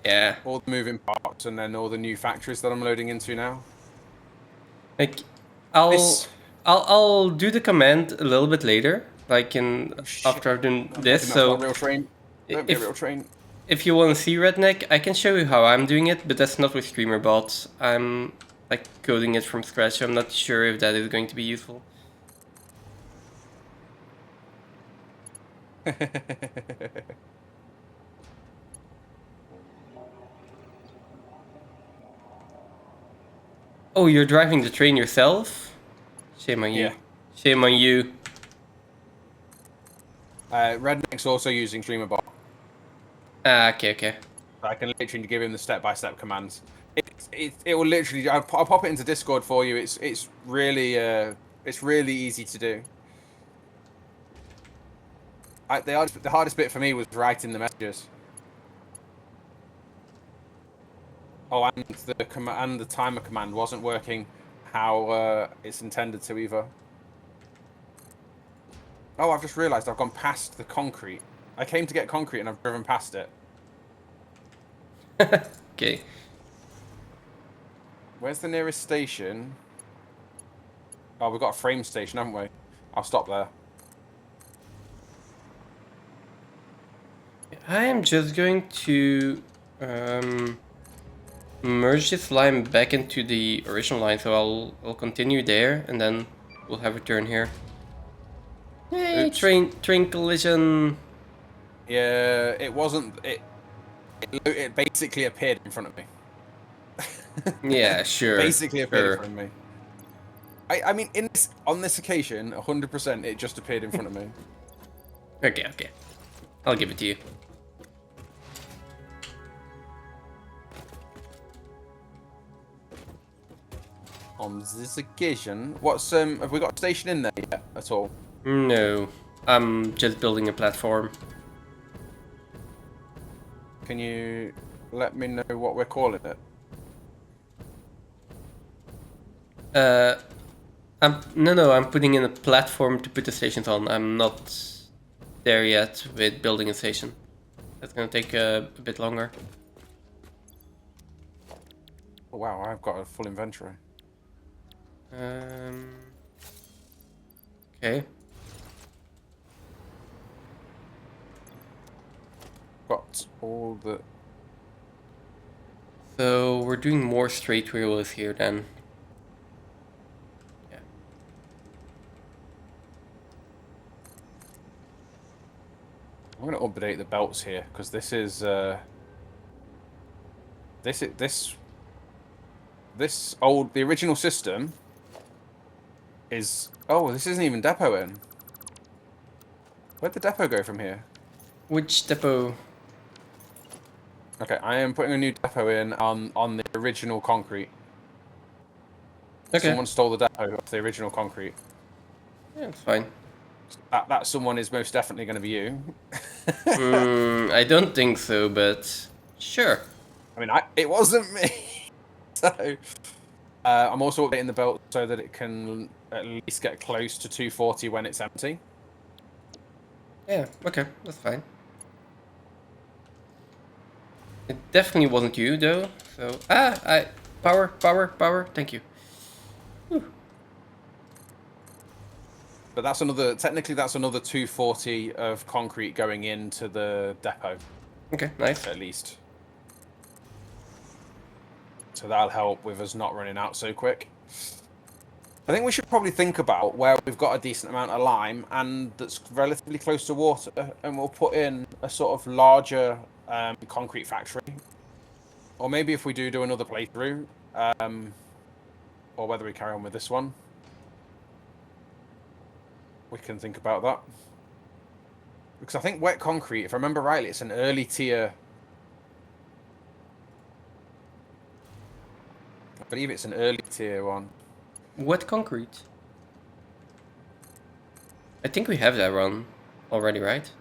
Yeah. all the moving parts, and then all the new factories that I'm loading into now. Like, I'll This I'll do the command a little bit later, like in shit. after I've done I'm this. hoping that's not a So real train. Don't be a real if train. if you want to see Redneck, I can show you how I'm doing it, but that's not with streamer bots. I'm like coding it from scratch. So I'm not sure if that is going to be useful. Oh, you're driving the train yourself? Shame on you. Yeah. Shame on you. Redneck's also using StreamerBot. Ah, okay. I can literally give him the step-by-step commands. It will literally. I'll pop it into Discord for you. It's really easy to do. The hardest bit for me was writing the messages. Oh, and the timer command wasn't working how it's intended to either. Oh, I've just realised I've gone past the concrete. I came to get concrete and I've driven past it. Okay. Where's the nearest station? Oh, we've got a frame station, haven't we? I'll stop there. I am just going to merge this line back into the original line, so I'll continue there, and then we'll have a turn here. Yay! Oops. Train collision. Yeah, it wasn't. It basically appeared in front of me. Yeah, sure. Basically appeared sure. in front of me. I mean, on this occasion, 100%, it just appeared in front of me. Okay. I'll give it to you. On this occasion, what's have we got a station in there yet at all? No, I'm just building a platform. Can you let me know what we're calling it? I'm putting in a platform to put the stations on. I'm not there yet with building a station. That's gonna take a bit longer. Oh, wow, I've got a full inventory. Okay. Got all the. So we're doing more straight wheelers here then. Yeah. I'm gonna update the belts here because this is the original system is. Oh, this isn't even depot in. Where'd the depot go from here? Which depot? Okay, I am putting a new depot in on the original concrete. Okay. Someone stole the depot off the original concrete. Yeah, it's fine. That someone is most definitely going to be you. I don't think so, but sure. I mean, it wasn't me. So, I'm also updating the belt so that it can at least get close to 240 when it's empty. Yeah, okay, that's fine. It definitely wasn't you though, so power, thank you. Whew. But that's another. Technically, that's another 240 of concrete going into the depot. Okay, nice. At least. So that'll help with us not running out so quick. I think we should probably think about where we've got a decent amount of lime and that's relatively close to water, and we'll put in a sort of larger concrete factory. Or maybe if we do another playthrough, or whether we carry on with this one, we can think about that. Because I think wet concrete, if I remember rightly, it's an early tier. I believe it's an early tier one. Wet concrete. I think we have that run already, right?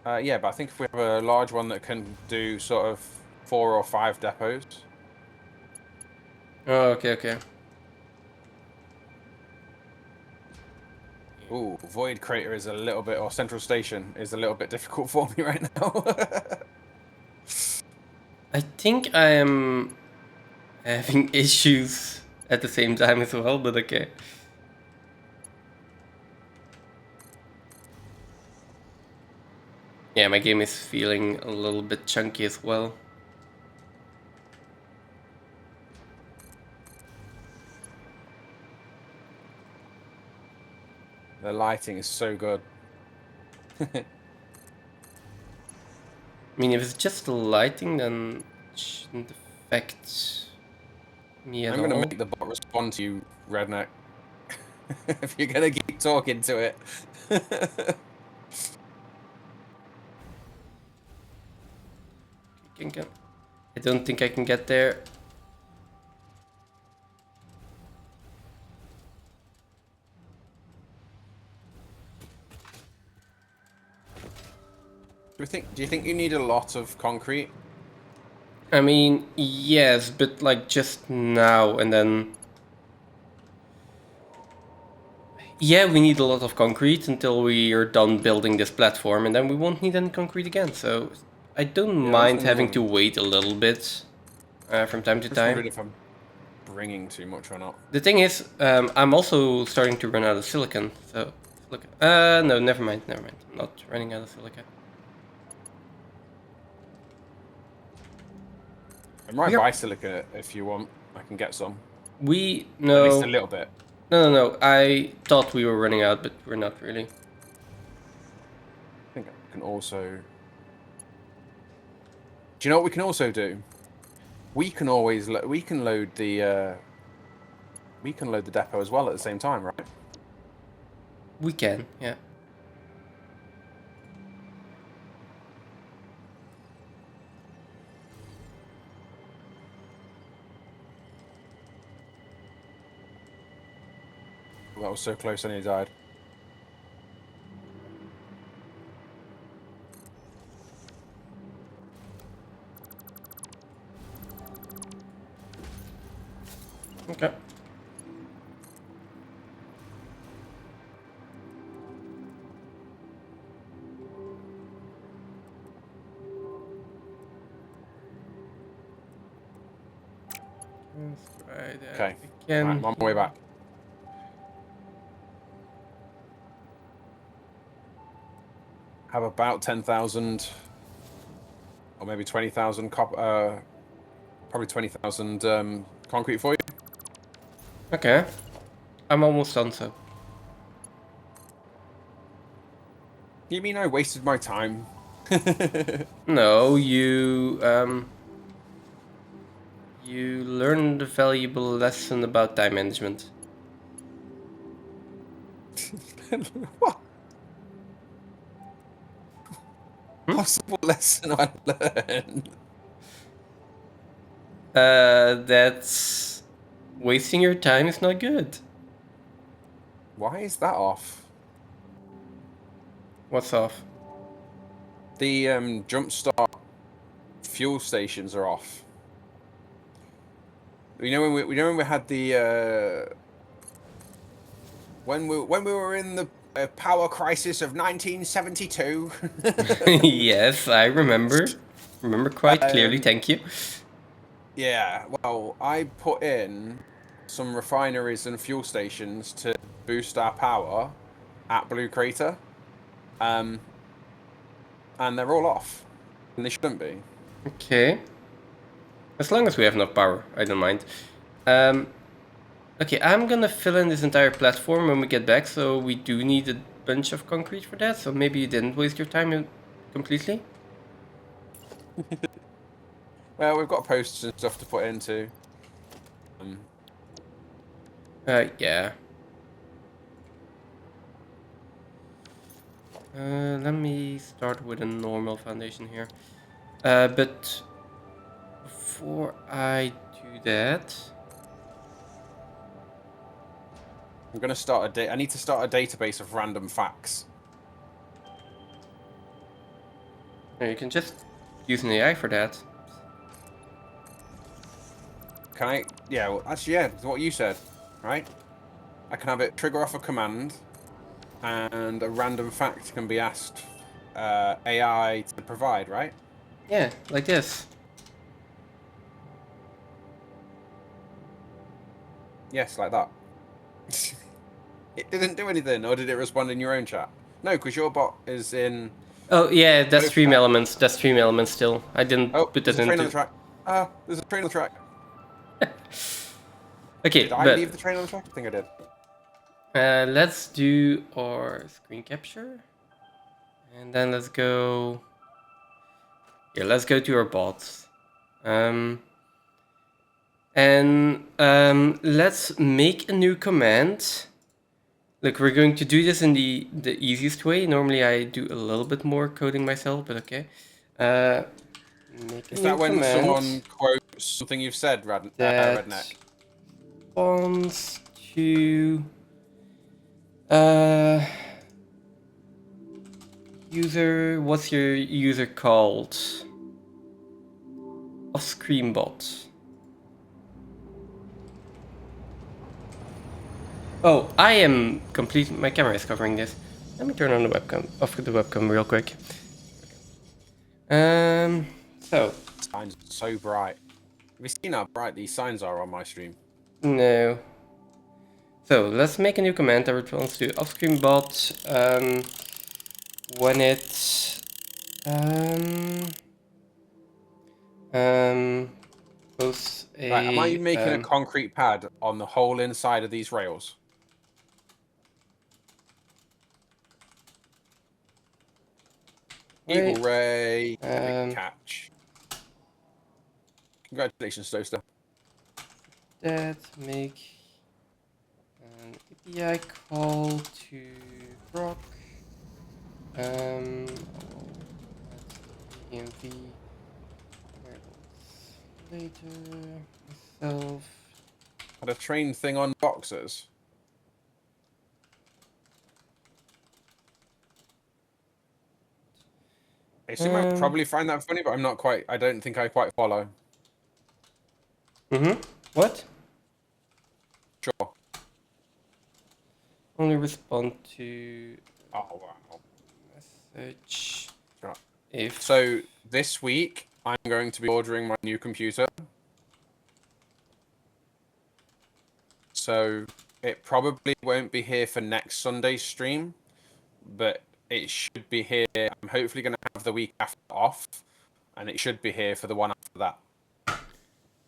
Yeah, but I think if we have a large one that can do sort of 4 or 5 depots. Oh, okay. Ooh, Void Crater is a little bit, or Central Station is a little bit difficult for me right now. I think I am having issues at the same time as well, but okay. Yeah, my game is feeling a little bit chunky as well. The lighting is so good. I mean, if it's just the lighting, then it shouldn't affect me at all. I'm going to make the bot respond to you, redneck. If you're going to keep talking to it. I don't think I can get there. Do you think you need a lot of concrete? I mean, yes, but like just now and then. Yeah, we need a lot of concrete until we are done building this platform, and then we won't need any concrete again. So I don't mind having to wait a little bit from time to time. If I'm bringing too much or not. The thing is, I'm also starting to run out of silicon. So, no, never mind. I'm not running out of silica. I'm right by silica if you want. I can get some. No. At least a little bit. No. I thought we were running out, but we're not really. I think I can also. Do you know what we can also do? We can always load the depot as well at the same time, right? We can, yeah. That was so close and he died. Okay. Let's try that Okay. again. Right, I'm on my way back. Have about 10,000 or maybe 20,000 probably 20,000 concrete for you. Okay. I'm almost done, so. You mean I wasted my time? No, you learned a valuable lesson about time management. What? Possible lesson I learned? That's wasting your time is not good. Why is that off? What's off? The jump start fuel stations are off. You know when we had the when we were in the power crisis of 1972. Yes, I remember. Remember quite clearly, thank you. Yeah, well, I put in some refineries and fuel stations to boost our power at Blue Crater. And they're all off. And they shouldn't be. Okay. As long as we have enough power, I don't mind. Okay, I'm gonna fill in this entire platform when we get back, so we do need a bunch of concrete for that, so maybe you didn't waste your time completely. Well, we've got posts and stuff to put into. Yeah. Let me start with a normal foundation here. But before I do that... I'm going to start I need to start a database of random facts. You can just use an AI for that. Can I? Yeah, well, actually, yeah, it's what you said, right? I can have it trigger off a command, and a random fact can be asked AI to provide, right? Yeah, like this. Yes, like that. It didn't do anything, or did it respond in your own chat? No, because your bot is in... Oh yeah, that's both Stream chats. Elements. That's Stream Elements still. I didn't Oh, put there's that a train on into... the track. There's a train on the track. Okay, Did I leave the train on the track? I think I did. let's do our screen capture. And then let's go... Yeah, let's go to our bots. Let's make a new command. Look, we're going to do this in the easiest way. Normally I do a little bit more coding myself, but okay. Make a Is new that when command someone quotes something you've said, that Redneck? responds to user. What's your user called? Of Screenbot. Oh, I am complete. My camera is covering this. Let me turn on the webcam. Off the webcam real quick. So. Signs are so bright. Have you seen how bright these signs are on my stream? No. So let's make a new command that responds to off-screen bot when it posts a. Right, am I making a concrete pad on the whole inside of these rails? Eagle Ray, catch. Congratulations, Toaster. That make an API call to Grok. EMV later myself. Had a train thing on boxes. I assume I probably find that funny, but I'm not quite. I don't think I quite follow. What? Sure. Only respond to Oh wow. message. Sure. If so this week I'm going to be ordering my new computer. So it probably won't be here for next Sunday's stream, but it should be here. I'm hopefully going to have the week after off, and it should be here for the one after that.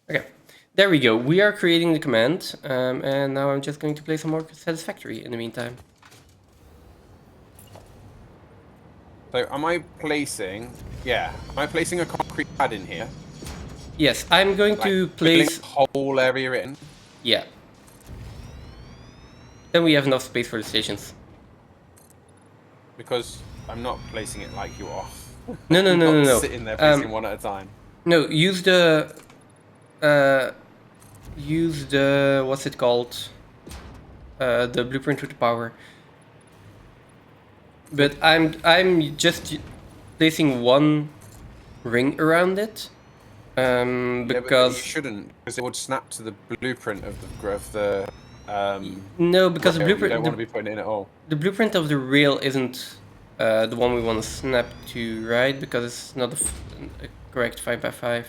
Okay, there we go. We are creating the command, and now I'm just going to play some more Satisfactory in the meantime. So am I placing... Yeah, am I placing a concrete pad in here? Yes, I'm going to place... the whole area in? Yeah. Then we have enough space for the stations. Because I'm not placing it like you are. No. Sitting there placing one at a time. No, use the... what's it called? The blueprint with the power. But I'm just placing one ring around it. Because yeah, but you shouldn't, because it would snap to the blueprint of the no, because the blueprint you don't want to be putting it in at all. The blueprint of the rail isn't the one we want to snap to, right? Because it's not a correct 5x5.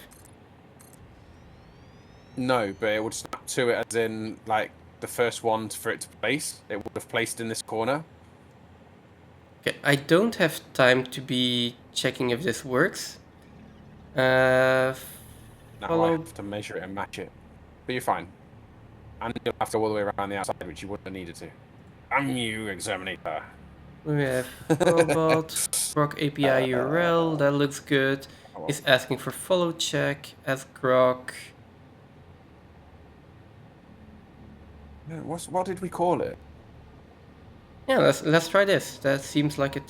No, but it would snap to it as in like the first one for it to place. It would have placed in this corner. Okay, I don't have time to be checking if this works. Uh, Now I follow. have to measure it and match it. But you're fine. And you'll have to go all the way around the outside, which you wouldn't have needed to. Damn you, Exterminator. We have followbot, Grok API URL. That looks good. Oh, well. It's asking for follow check as Grok. What did we call it? Yeah, let's try this. That seems like it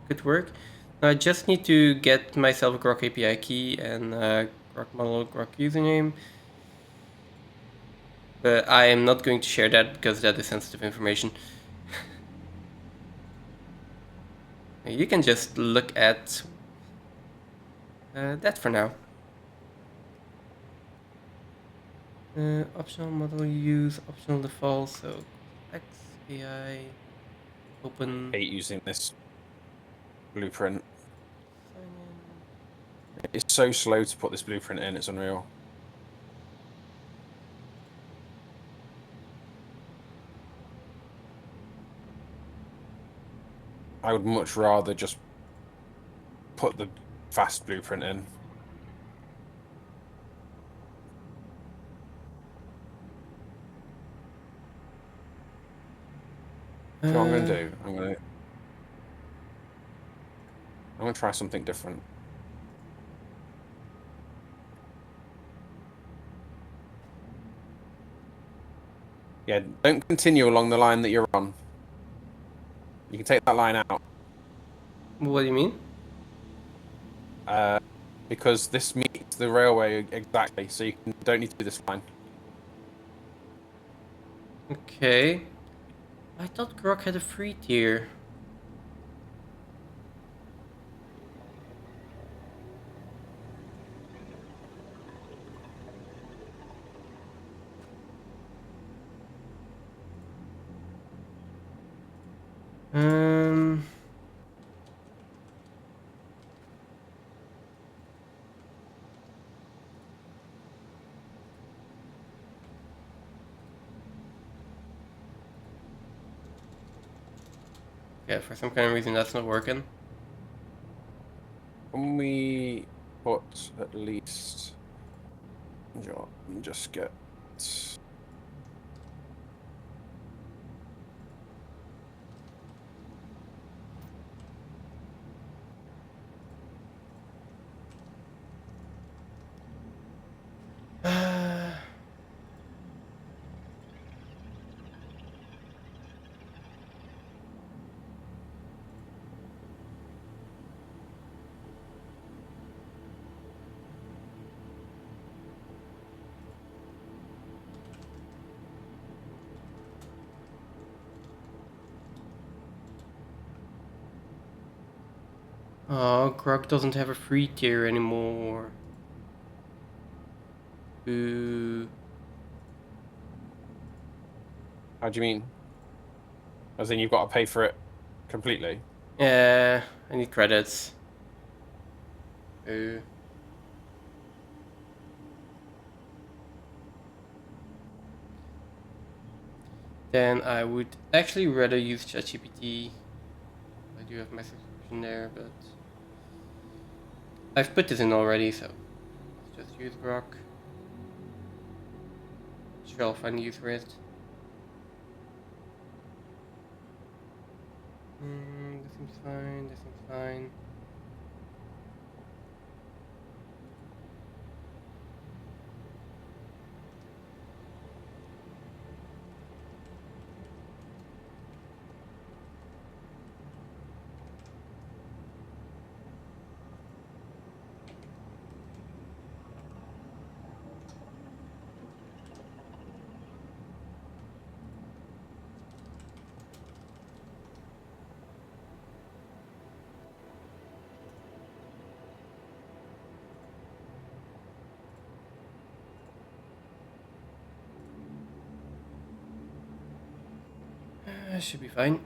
could work. Now I just need to get myself a Grok API key and Grok model, Grok username. But I am not going to share that because that is sensitive information. You can just look at that for now. Optional model use, optional default, so X, AI, open, I hate using this blueprint. sign in. It's so slow to put this blueprint in, it's unreal. I would much rather just put the fast blueprint in. So what I'm going to do, I'm going to try something different. Yeah, don't continue along the line that you're on. You can take that line out. What do you mean? Because this meets the railway exactly, so you don't need to do this line. Okay. I thought Grok had a free tier. Um. Yeah, for some kind of reason that's not working. Can we put at least... Just get... Oh, Grok doesn't have a free tier anymore. Boo. How do you mean? As in you've got to pay for it completely? Yeah, I need credits. Boo. Then I would actually rather use ChatGPT. I do have my subscription there, but I've put this in already, so let's just use Grok. Sure, I'll find a use for it. This seems fine, this seems fine. Should be fine.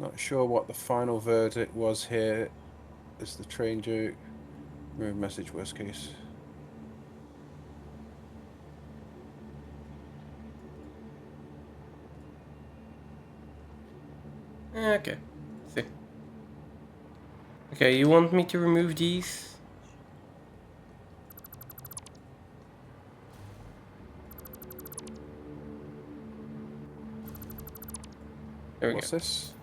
Not sure what the final verdict was here. Is the train joke? Remove message, worst case. Okay. See. Okay, you want me to remove these? There we What's go. this?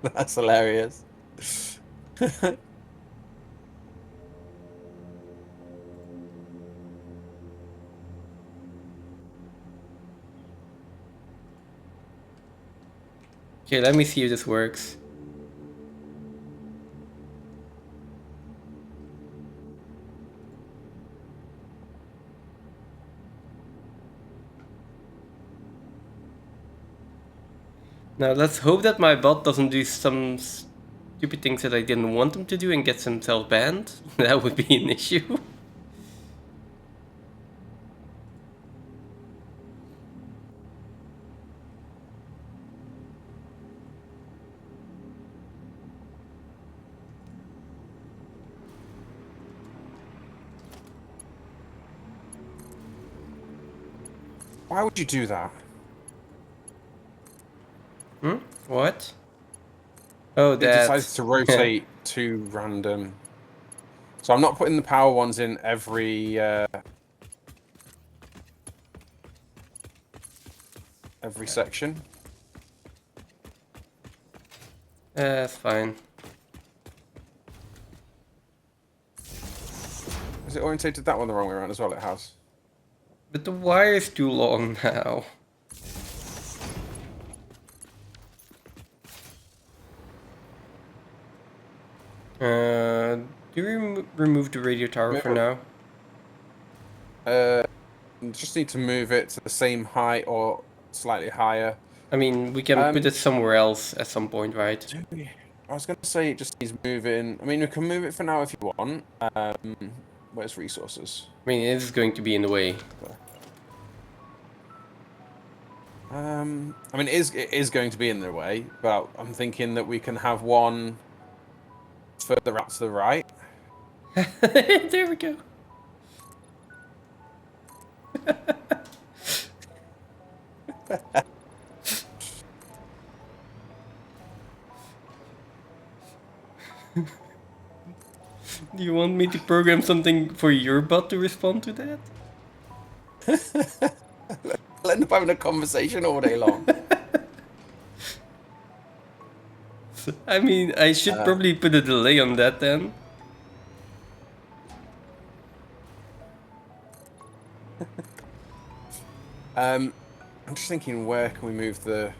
That's hilarious. Okay, let me see if this works. Now let's hope that my bot doesn't do some stupid things that I didn't want him to do and gets himself banned. That would be an issue. Why would you do that? Hmm? What? Oh, It decides that. to rotate to random. So I'm not putting the power ones in every section. That's fine. Has it orientated that one the wrong way around as well? It has. But the wire is too long now. Do we remove the radio tower for now? Just need to move it to the same height or slightly higher. I mean, we can put it somewhere else at some point, right? I was going to say it just needs moving. I mean, we can move it for now if you want. Where's resources? I mean, it is going to be in the way. I mean, it is going to be in their way, but I'm thinking that we can have one further out to the right. There we go. Do you want me to program something for your bot to respond to that? We'll end up having a conversation all day long. I mean, I should probably put a delay on that then. I'm just thinking, where can we move the...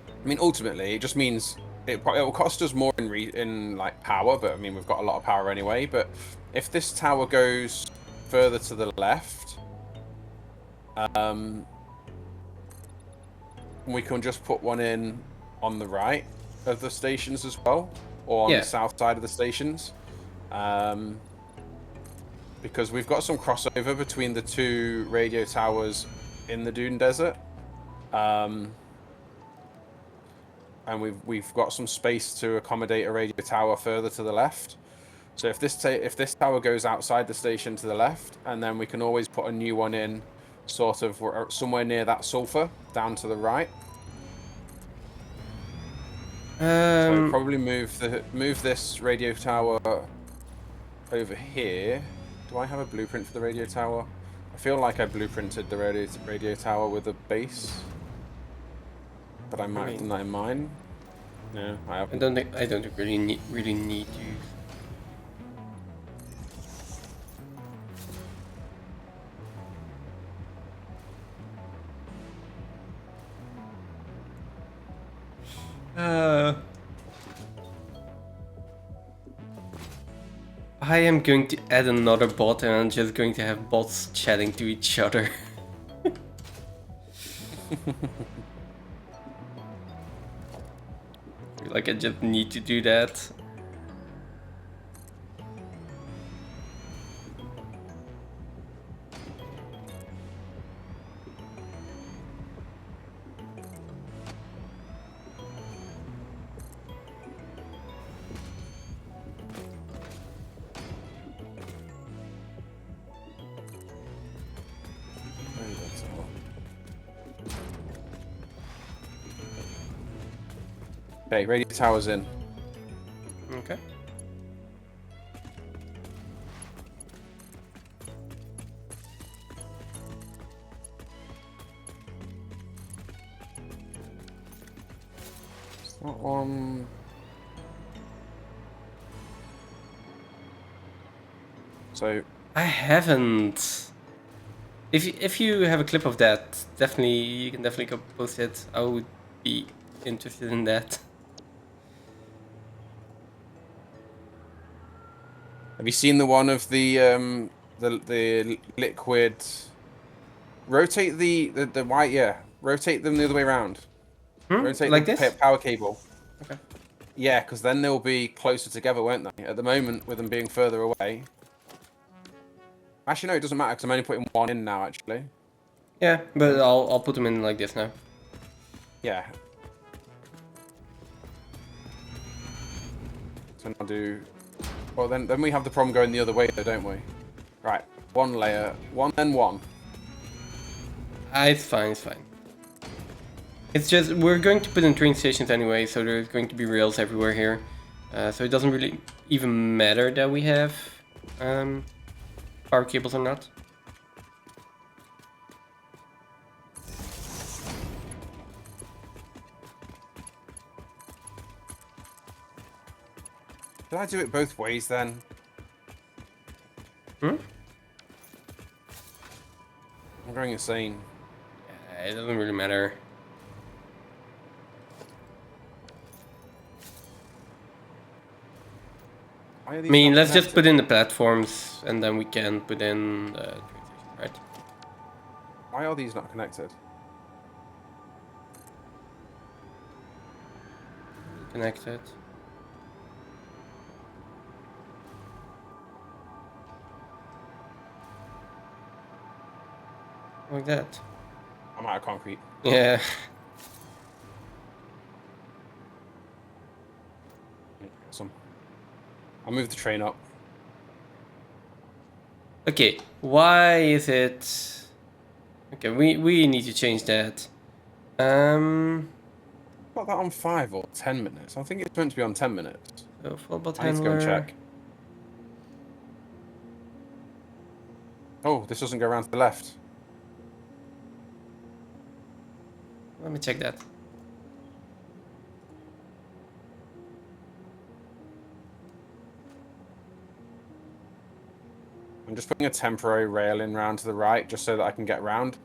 I mean, ultimately, it just means it will cost us more in like power, but I mean, we've got a lot of power anyway. But if this tower goes further to the left, we can just put one in on the right of the stations as well, or on the south side of the stations, because we've got some crossover between the two radio towers in the Dune Desert. And we've got some space to accommodate a radio tower further to the left. So if this tower goes outside the station to the left, and then we can always put a new one in, sort of somewhere near that sulfur down to the right. So probably move this radio tower over here. Do I have a blueprint for the radio tower? I feel like I blueprinted the radio tower with a base, but I might have done that in mine. No, I haven't. I don't really need to. I am going to add another bot and I'm just going to have bots chatting to each other. Like I just need to do that. Okay, radio tower's in. Okay. That one. So I haven't. If you have a clip of that, definitely you can definitely go post it. I would be interested in that. have you seen the one of the liquid? Rotate the white, yeah. Rotate them the other way around. Rotate Like the this? power cable. Okay. Yeah, because then they'll be closer together, won't they? At the moment, with them being further away. Actually, no, it doesn't matter because I'm only putting one in now. Actually. Yeah, but I'll put them in like this now. Yeah. So now do. Well, then we have the problem going the other way, though, don't we? Right. One layer, one, then one. It's fine, it's fine. It's just, we're going to put in train stations anyway, so there's going to be rails everywhere here. So it doesn't really even matter that we have power cables or not. Did I do it both ways then? Hmm? I'm going insane. It doesn't really matter. Why are I these mean, not let's just connected? put in the platforms and then we can put in the train station, right? Why are these not connected? Connected. Like that. I'm out of concrete. Yeah. Awesome. I'll move the train up. Okay, why is it... Okay, we need to change that. Got that on 5 or 10 minutes. I think it's meant to be on 10 minutes. So full-bot I need to go and handler. check. Oh, this doesn't go around to the left. Let me check that. I'm just putting a temporary rail in round to the right, just so that I can get round.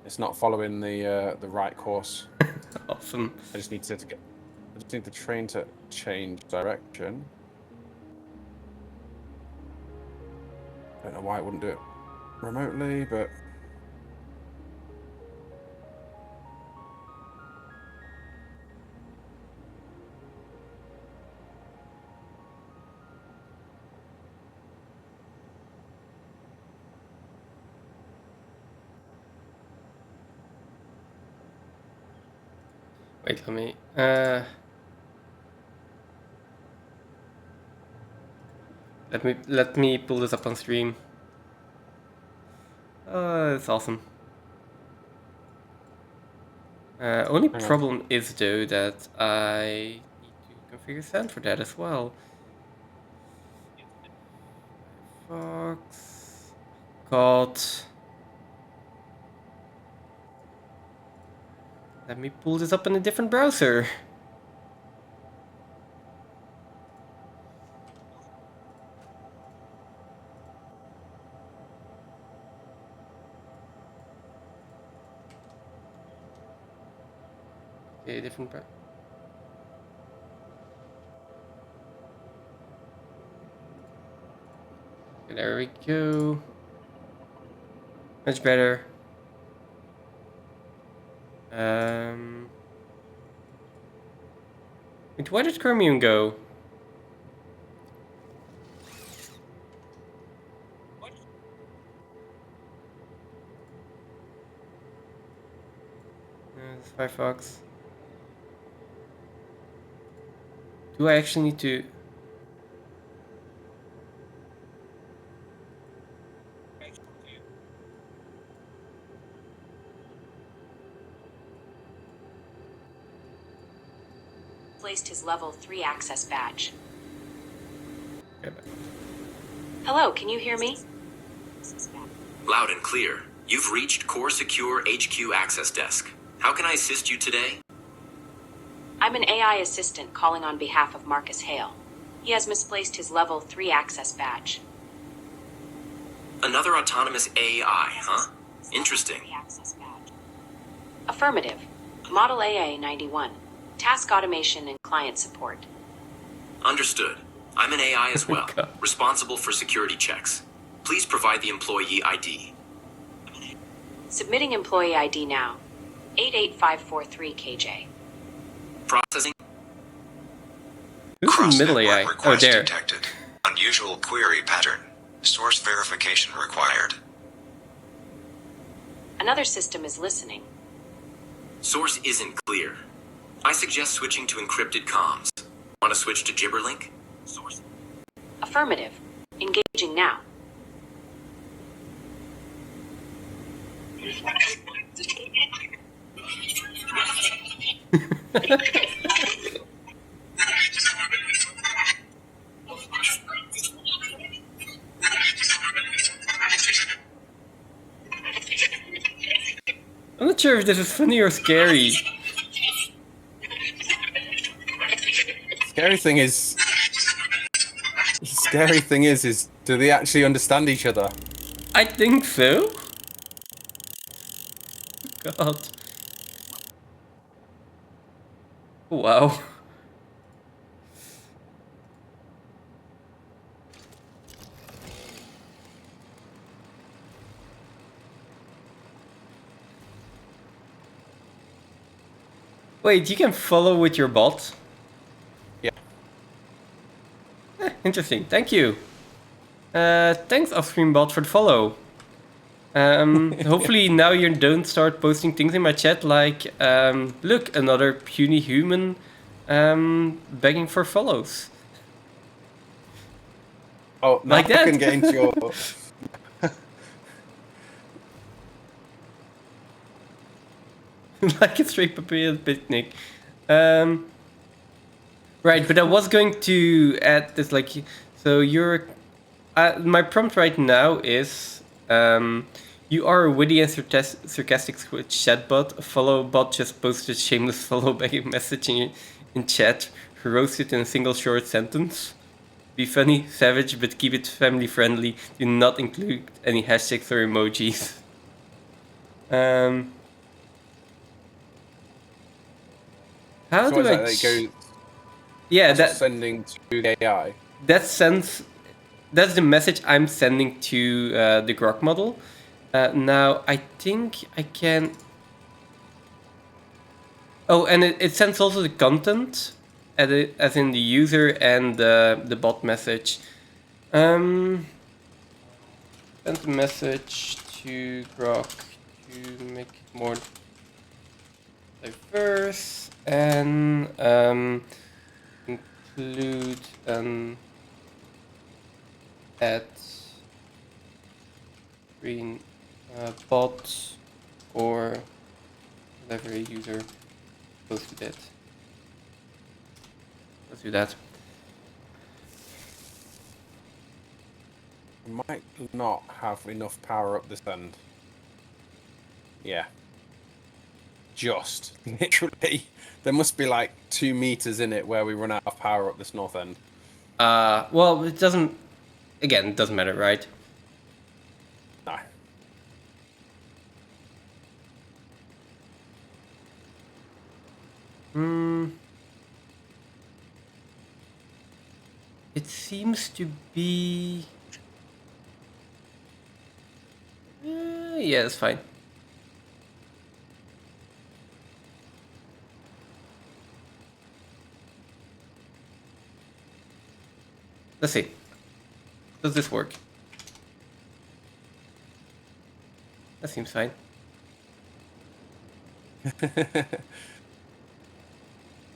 It's not following the right course. Awesome. I just need the train to change direction. Don't know why it wouldn't do it remotely, but Wait, let me pull this up on stream. Oh, it's awesome. Only hang on. problem is though that I need to configure sand for that as well. Fox. God. Let me pull this up in a different browser. Okay, different browser. Okay, there we go. Much better. Wait, where did Chromium go? It's Firefox. Do I actually need to... Placed his level 3 access badge. Okay, Hello, can you hear me? Loud and clear. You've reached Core Secure HQ Access Desk. How can I assist you today? I'm an AI assistant calling on behalf of Marcus Hale. He has misplaced his level 3 access badge. Another autonomous AI, huh? Interesting. Affirmative. Model AA91. Task automation and client support. Understood. I'm an AI as well, God. responsible for security checks. Please provide the employee ID. Submitting employee ID now. 88543 KJ. Processing. Who's the middle Cross-network AI? Oh, request there. detected. Unusual query pattern. Source verification required. Another system is listening. Source isn't clear. I suggest switching to encrypted comms. Want to switch to Gibberlink? Source. Affirmative. Engaging now. I'm not sure if this is funny or scary. Scary thing is, do they actually understand each other? I think so. God. Wow. Wait, you can follow with your bot? Yeah. Interesting. Thank you. Thanks, Offstream bot, for the follow. Hopefully now you don't start posting things in my chat like, look, another puny human begging for follows. Oh, now Like I can that. get into your... Like a straight papaya picnic. Right, but I was going to add this, like, so you're... my prompt right now is, you are a witty and sarcastic chatbot. A follow bot just posted shameless follow begging message in chat, roasted in a single short sentence. Be funny, savage, but keep it family friendly. Do not include any hashtags or emojis. How So do is I? that, it goes, Yeah, that's sending to the AI. that's the message I'm sending to the Grok model. Now I think I can. Oh, and it sends also the content, as in the user and the bot message. Send the message to Grok to make it more diverse and include an add screen bot or whatever a user posted it. Let's do that. Might not have enough power up this end. Yeah. Just literally, there must be like 2 meters in it where we run out of power up this north end. Well, it doesn't. Again, it doesn't matter, right? No. It seems to be. Yeah, that's fine. Let's see. Does this work? That seems fine.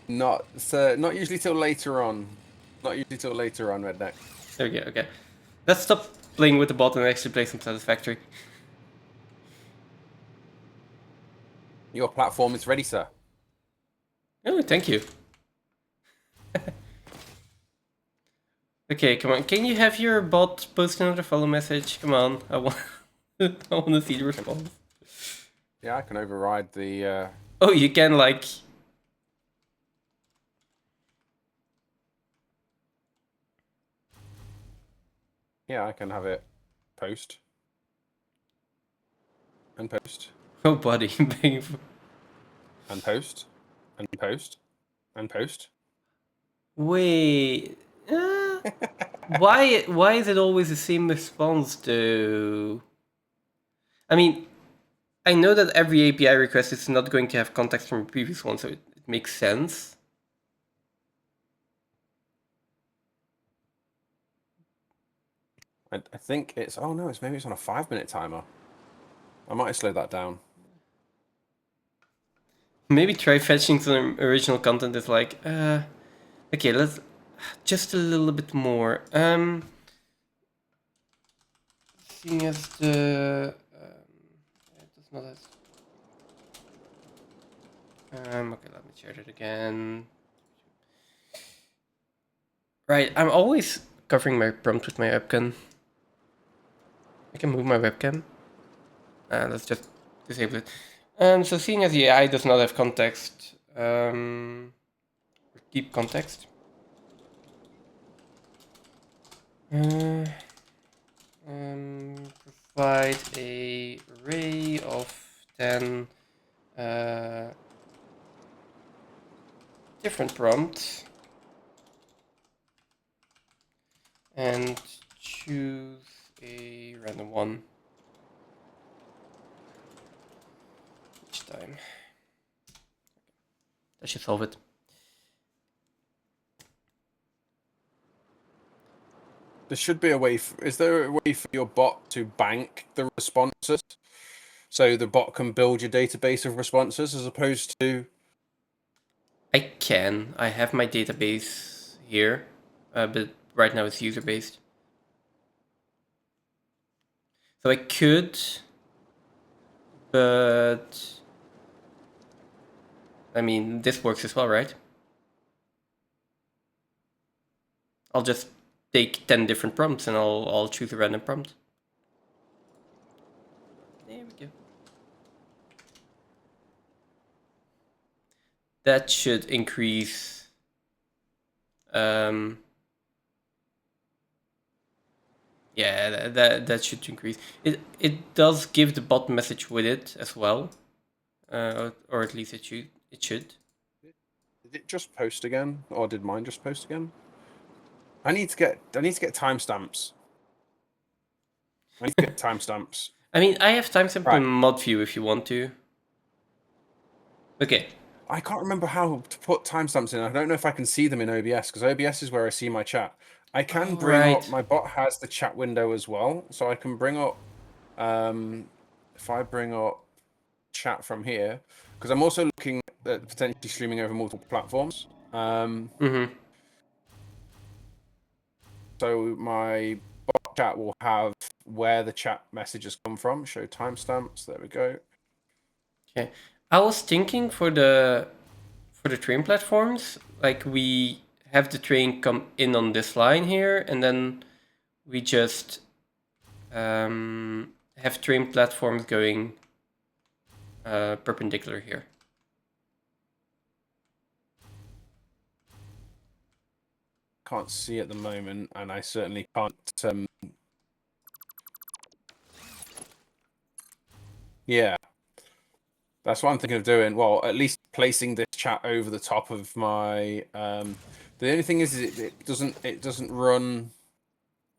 Not usually till later on. Not usually till later on, Redneck. There we go, okay. Let's stop playing with the bot and actually play some Satisfactory. Your platform is ready, sir. Oh, thank you. Okay, come on. Can you have your bot post another follow message? Come on, I want, I want to see the response. Yeah, I can override the. Oh, you can like. Yeah, I can have it post. And post. Oh, buddy, begging for. And post. And post. And post. Wait. Why is it always the same response though? I mean, I know that every API request is not going to have context from a previous one, so it makes sense. I think it's. Oh no, maybe it's on a 5-minute timer. I might have slowed that down. Maybe try fetching some original content is like, okay, let's just a little bit more. Seeing as the it does not okay, let me share it again. Right, I'm always covering my prompt with my webcam. I can move my webcam. Let's just disable it. So seeing as the AI does not have context, keep context. Provide a array of 10 different prompts and choose a random one each time. That should solve it. There should be a way. Is there a way for your bot to bank the responses, so the bot can build your database of responses as opposed to? I can. I have my database here, but right now it's user based. So I could, but I mean, this works as well, right? I'll just take 10 different prompts and I'll choose a random prompt. There we go. That should increase. Yeah, that should increase. It does give the bot message with it as well, or at least it should. Did it just post again, or did mine just post again? I need to get timestamps. I need to get timestamps. I mean, I have timestamp Right. in mod view if you want to. Okay. I can't remember how to put timestamps in. I don't know if I can see them in OBS because OBS is where I see my chat. I can bring up. My bot has the chat window as well, so I can bring up. If I bring up chat from here, because I'm also looking at potentially streaming over multiple platforms. So my bot chat will have where the chat messages come from. Show timestamps. There we go. Okay. I was thinking for the train platforms, like we have the train come in on this line here, and then we just have train platforms going perpendicular here. Can't see at the moment, and I certainly can't. Yeah, that's what I'm thinking of doing. Well, at least placing this chat over the top of my. The only thing is it doesn't run.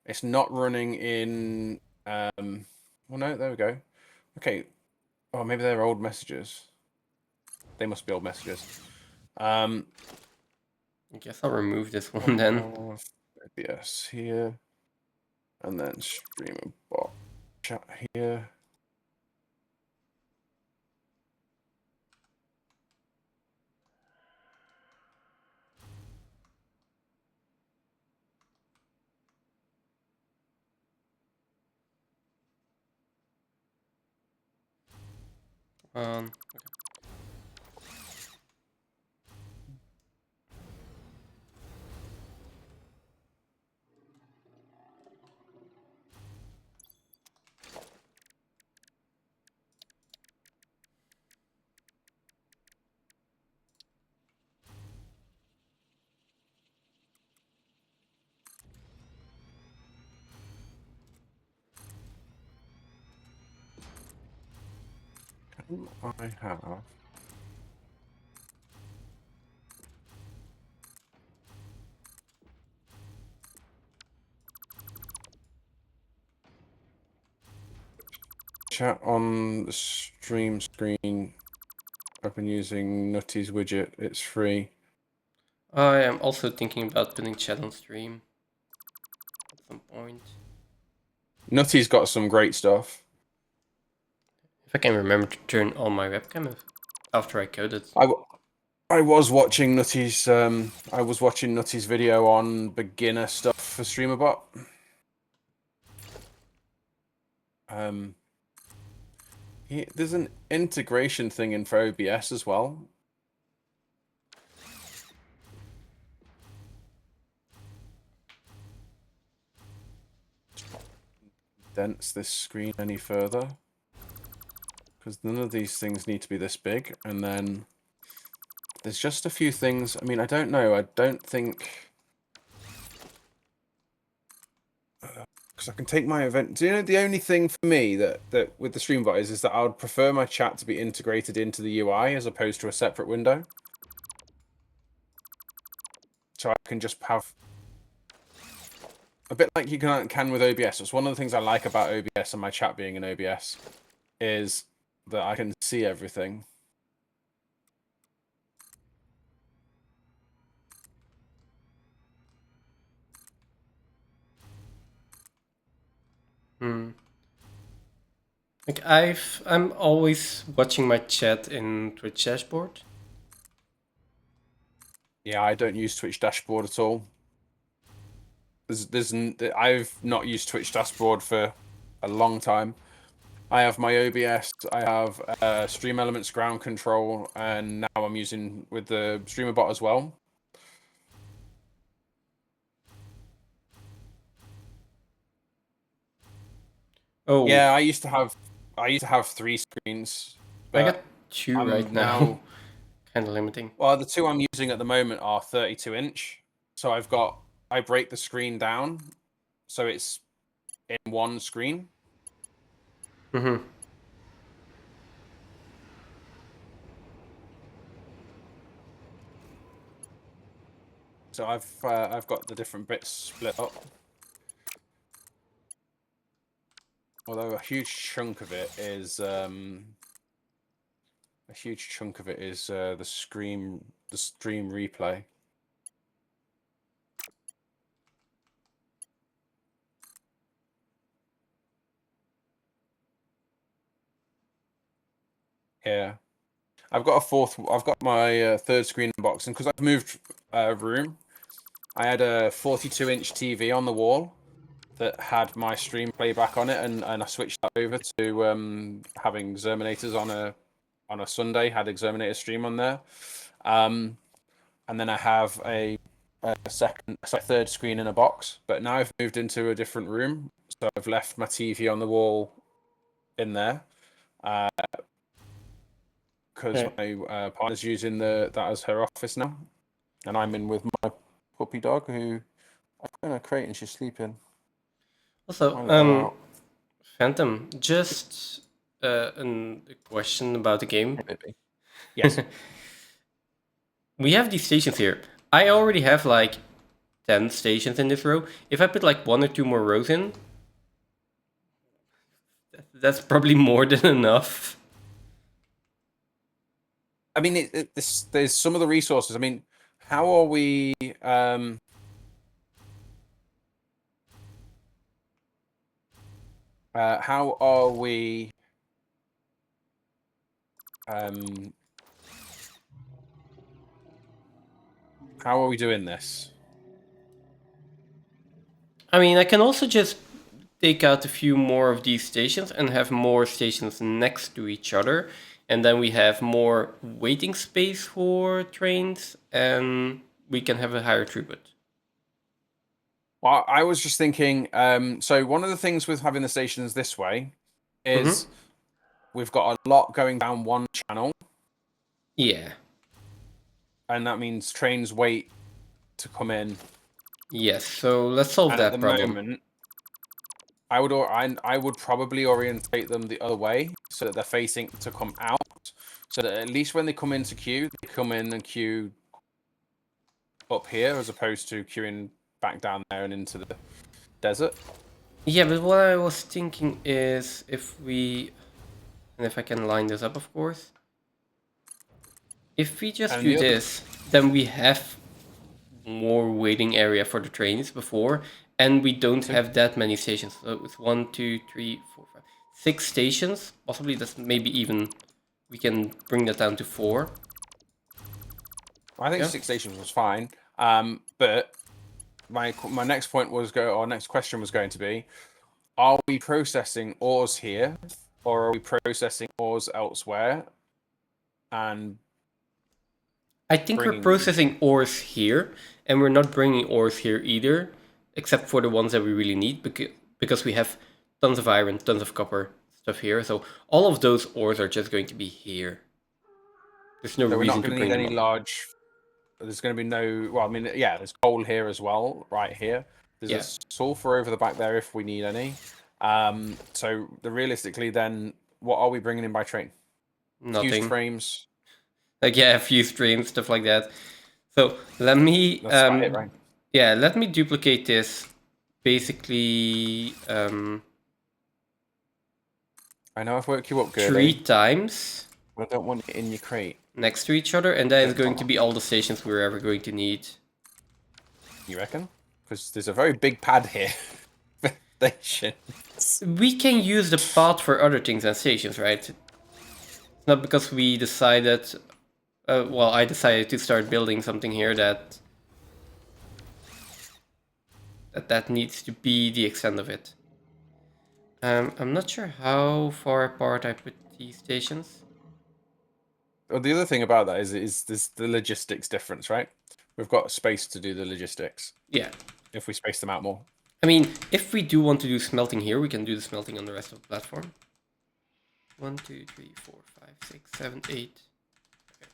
It's not running in. Well, no, there we go. Okay. Oh, maybe they're old messages. They must be old messages. I guess I'll remove this one then. OBS here, and then stream bot chat here. Okay. I have. Chat on the stream screen. I've been using Nutty's widget. It's free. I am also thinking about putting chat on stream at some point. Nutty's got some great stuff. If I can remember to turn on my webcam after I code it. I was watching Nutty's video on beginner stuff for StreamerBot. There's an integration thing in for OBS as well. Condense this screen any further, because none of these things need to be this big. And then there's just a few things. I mean, I don't know. I don't think, because I can take my event. Do you know the only thing for me that with the StreamBot is that I would prefer my chat to be integrated into the UI as opposed to a separate window. So I can just have a bit like you can with OBS. It's one of the things I like about OBS and my chat being in OBS is that I can see everything. Like I'm always watching my chat in Twitch dashboard. Yeah, I don't use Twitch dashboard at all. I've not used Twitch dashboard for a long time. I have my OBS, I have Stream Elements ground control, and now I'm using with the StreamerBot as well. Oh yeah, I used to have 3 screens. I got 2 right now. Kind of limiting. Well, the 2 I'm using at the moment are 32-inch, so I break the screen down, so it's in one screen. Mm-hmm. So I've got the different bits split up. Although a huge chunk of it is the stream replay. Yeah, I've got my third screen box, and because I've moved room, I had a 42-inch TV on the wall that had my stream playback on it, and I switched that over to having Xerminators on a Sunday. Had Xerminator stream on there, and then I have a third screen in a box. But now I've moved into a different room, so I've left my TV on the wall in there. Because my partner's using that as her office now, and I'm in with my puppy dog, who I put in a crate and she's sleeping. Also, Phantom, just a question about the game. Yes. We have these stations here. I already have like 10 stations in this row. If I put like 1 or 2 more rows in, that's probably more than enough. I mean, there's some of the resources. I mean, how are we? How are we? How are we doing this? I mean, I can also just take out a few more of these stations and have more stations next to each other. And then we have more waiting space for trains, and we can have a higher throughput. Well, I was just thinking, so one of the things with having the stations this way is we've got a lot going down one channel. Yeah. And that means trains wait to come in. Yes, so let's solve that problem. I would probably orientate them the other way so that they're facing to come out, so that at least when they come into queue, they come in and queue up here as opposed to queuing back down there and into the desert. Yeah, but what I was thinking is if we, and if I can line this up, of course. If we just And do the other- this, then we have more waiting area for the trains before, and we don't have that many stations. So it's 1, 2, 3, 4, 5, 6 stations. Possibly that's maybe even we can bring that down to 4. I think Yeah. 6 stations was fine. But my next point was next question was going to be: are we processing ores here, or are we processing ores elsewhere? And I think we're bringing- processing ores here, and we're not bringing ores here either, except for the ones that we really need, because we have tons of iron, tons of copper stuff here. So all of those ores are just going to be here. There's no So we're reason not to going to bring need them any up. large. There's going to be no. Well, I mean, yeah, there's coal here as well, right here. There's Yeah. a sulfur over the back there if we need any. So realistically, then, what are we bringing in by train? Nothing. Fused frames. Like, yeah, fused frames, stuff like that. So let me That's about it, right? yeah, let me duplicate this basically I know I've worked you up good. 3 times But I don't want it in your crate. next to each other, and that is going to be all the stations we're ever going to need. You reckon? Because there's a very big pad here. Stations. We can use the pod for other things than stations, right? It's not because we decided, well, I decided to start building something here that needs to be the extent of it. I'm not sure how far apart I put these stations. Well, the other thing about that is this the logistics difference, right? We've got space to do the logistics Yeah. if we space them out more. I mean, if we do want to do smelting here, we can do the smelting on the rest of the platform. 1, 2, 3, 4, 5, 6, 7, 8. Okay.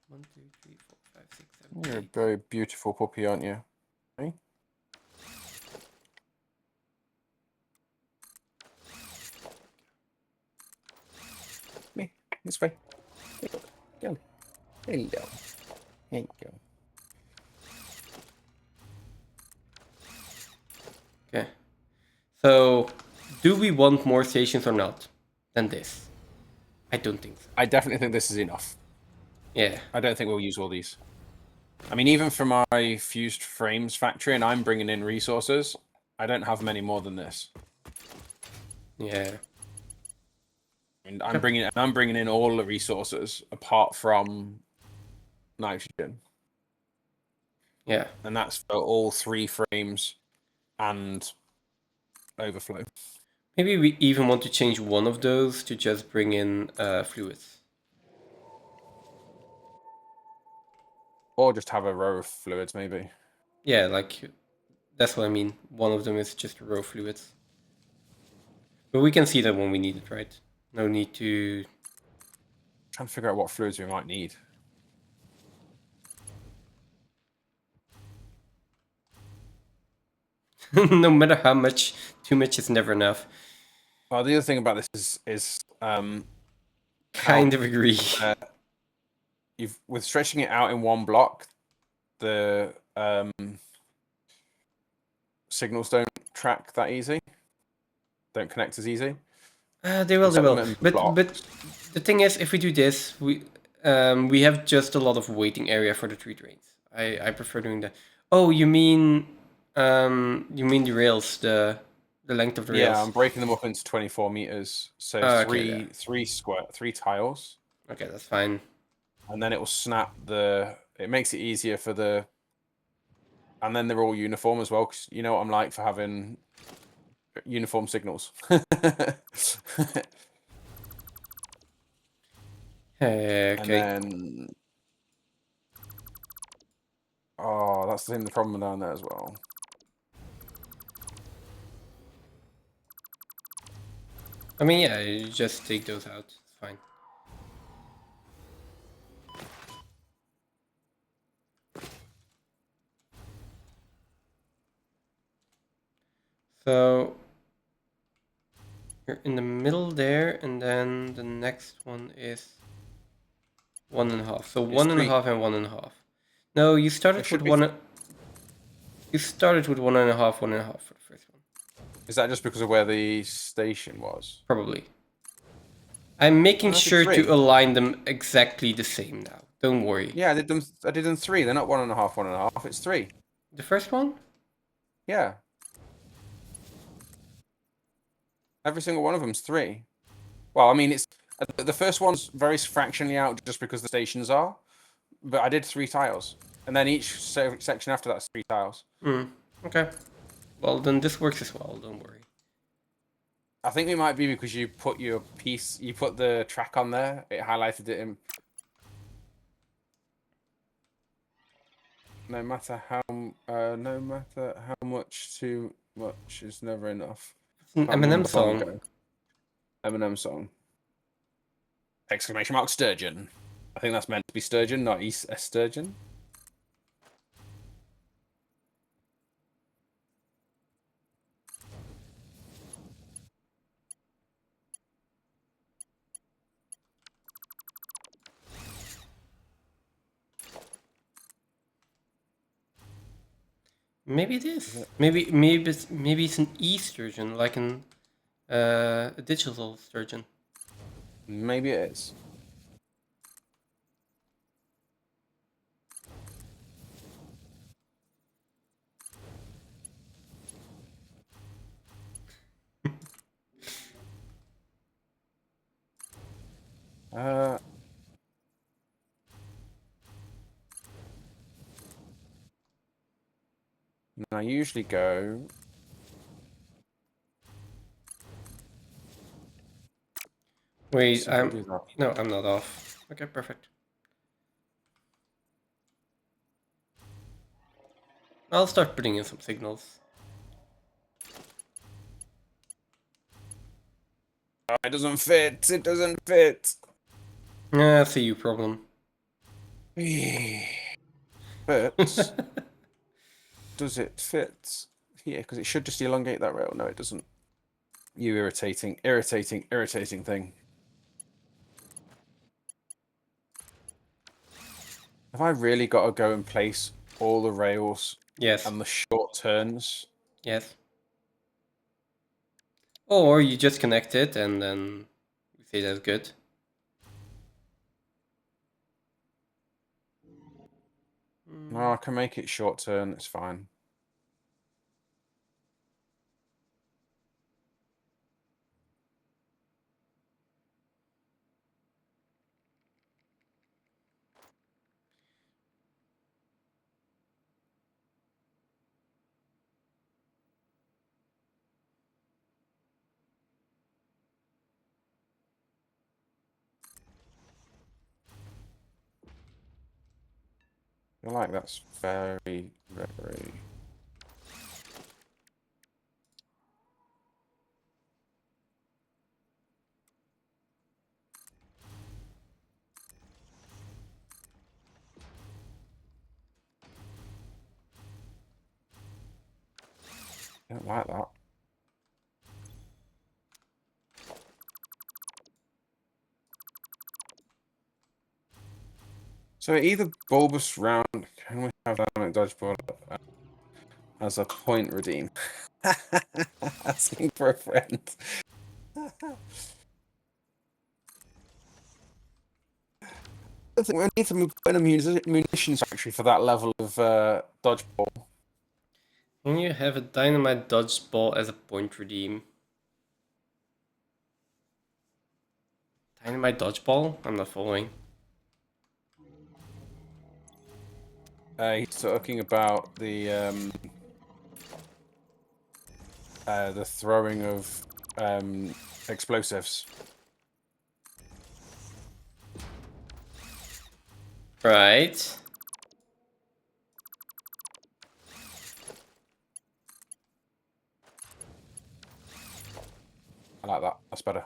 1, 2, 3, 4, 5, 6, 7, You're a 8. very beautiful puppy, aren't you? Hey? Me, this way. Go. Hello. There you go. Okay. So, do we want more stations or not than this? I don't think so. I definitely think this is enough. Yeah. I don't think we'll use all these. I mean, even for my fused frames factory, and I'm bringing in resources, I don't have many more than this. Yeah. And I'm bringing in all the resources apart from nitrogen, Yeah. and that's for all 3 frames and overflow. Maybe we even want to change one of those to just bring in fluids. Or just have a row of fluids, maybe. Yeah, like, that's what I mean. One of them is just raw fluids. But we can see that when we need it, right? No need to... Trying to figure out what fluids we might need. No matter how much, too much is never enough. Well, the other thing about this is Kind of agree. with stretching it out in one block, the signals don't track that easy. Don't connect as easy. They will. But the thing is, if we do this, we have just a lot of waiting area for the 3 trains. I prefer doing that. Oh, you mean the rails, the length of the rails? Yeah, I'm breaking them up into 24 meters. So Okay, three tiles. Okay, that's fine. And then it will snap it makes it easier for and then they're all uniform as well, because you know what I'm like for having uniform signals. Okay. And then that's the problem down there as well. I mean, yeah, you just take those out. It's fine. So you're in the middle there, and then the next one is 1.5. So It's 1.5 and 1.5. No, you There started should with be. one. You started with 1.5, 1.5 for the first one. Is that just because of where the station was? Probably. I'm making I did sure 3. to align them exactly the same now. Don't worry. Yeah, I did them. I did them 3. They're not 1.5, 1.5. It's 3. The first one? Yeah. Every single one of them's 3. Well, I mean, it's the first one's very fractionally out just because the stations are. But I did 3 tiles, and then each section after that's 3 tiles. Okay. Well, then this works as well. Don't worry. I think it might be because you put your piece, you put the track on there. It highlighted it in. No matter how much, too much is never enough. It's an Can't Eminem remember how long song. ago. Eminem song. Exclamation mark sturgeon. I think that's meant to be sturgeon, not a sturgeon. Maybe it is. Maybe it's an E sturgeon, like a digital sturgeon. Maybe it is. I usually go. Wait, See if I do that. no, I'm not off. Okay, perfect. I'll start putting in some signals. Oh, it doesn't fit. It doesn't fit. Yeah, that's a you problem. But does it fit here? Because it should just elongate that rail. No, it doesn't. You irritating thing. Have I really got to go and place all the rails Yes. and the short turns? Yes. Or you just connect it and then we say that's good. No, I can make it short turn. It's fine. I feel like that's very. I don't like that. So either bulbous round. Can we have dynamic dodgeball as a point redeem? Asking for a friend. I think we need to move in a munitions factory for that level of dodgeball. Can you have a dynamite dodgeball as a point redeem? Dynamite dodgeball? I'm not following. He's talking about the throwing of explosives. Right. I like that. That's better.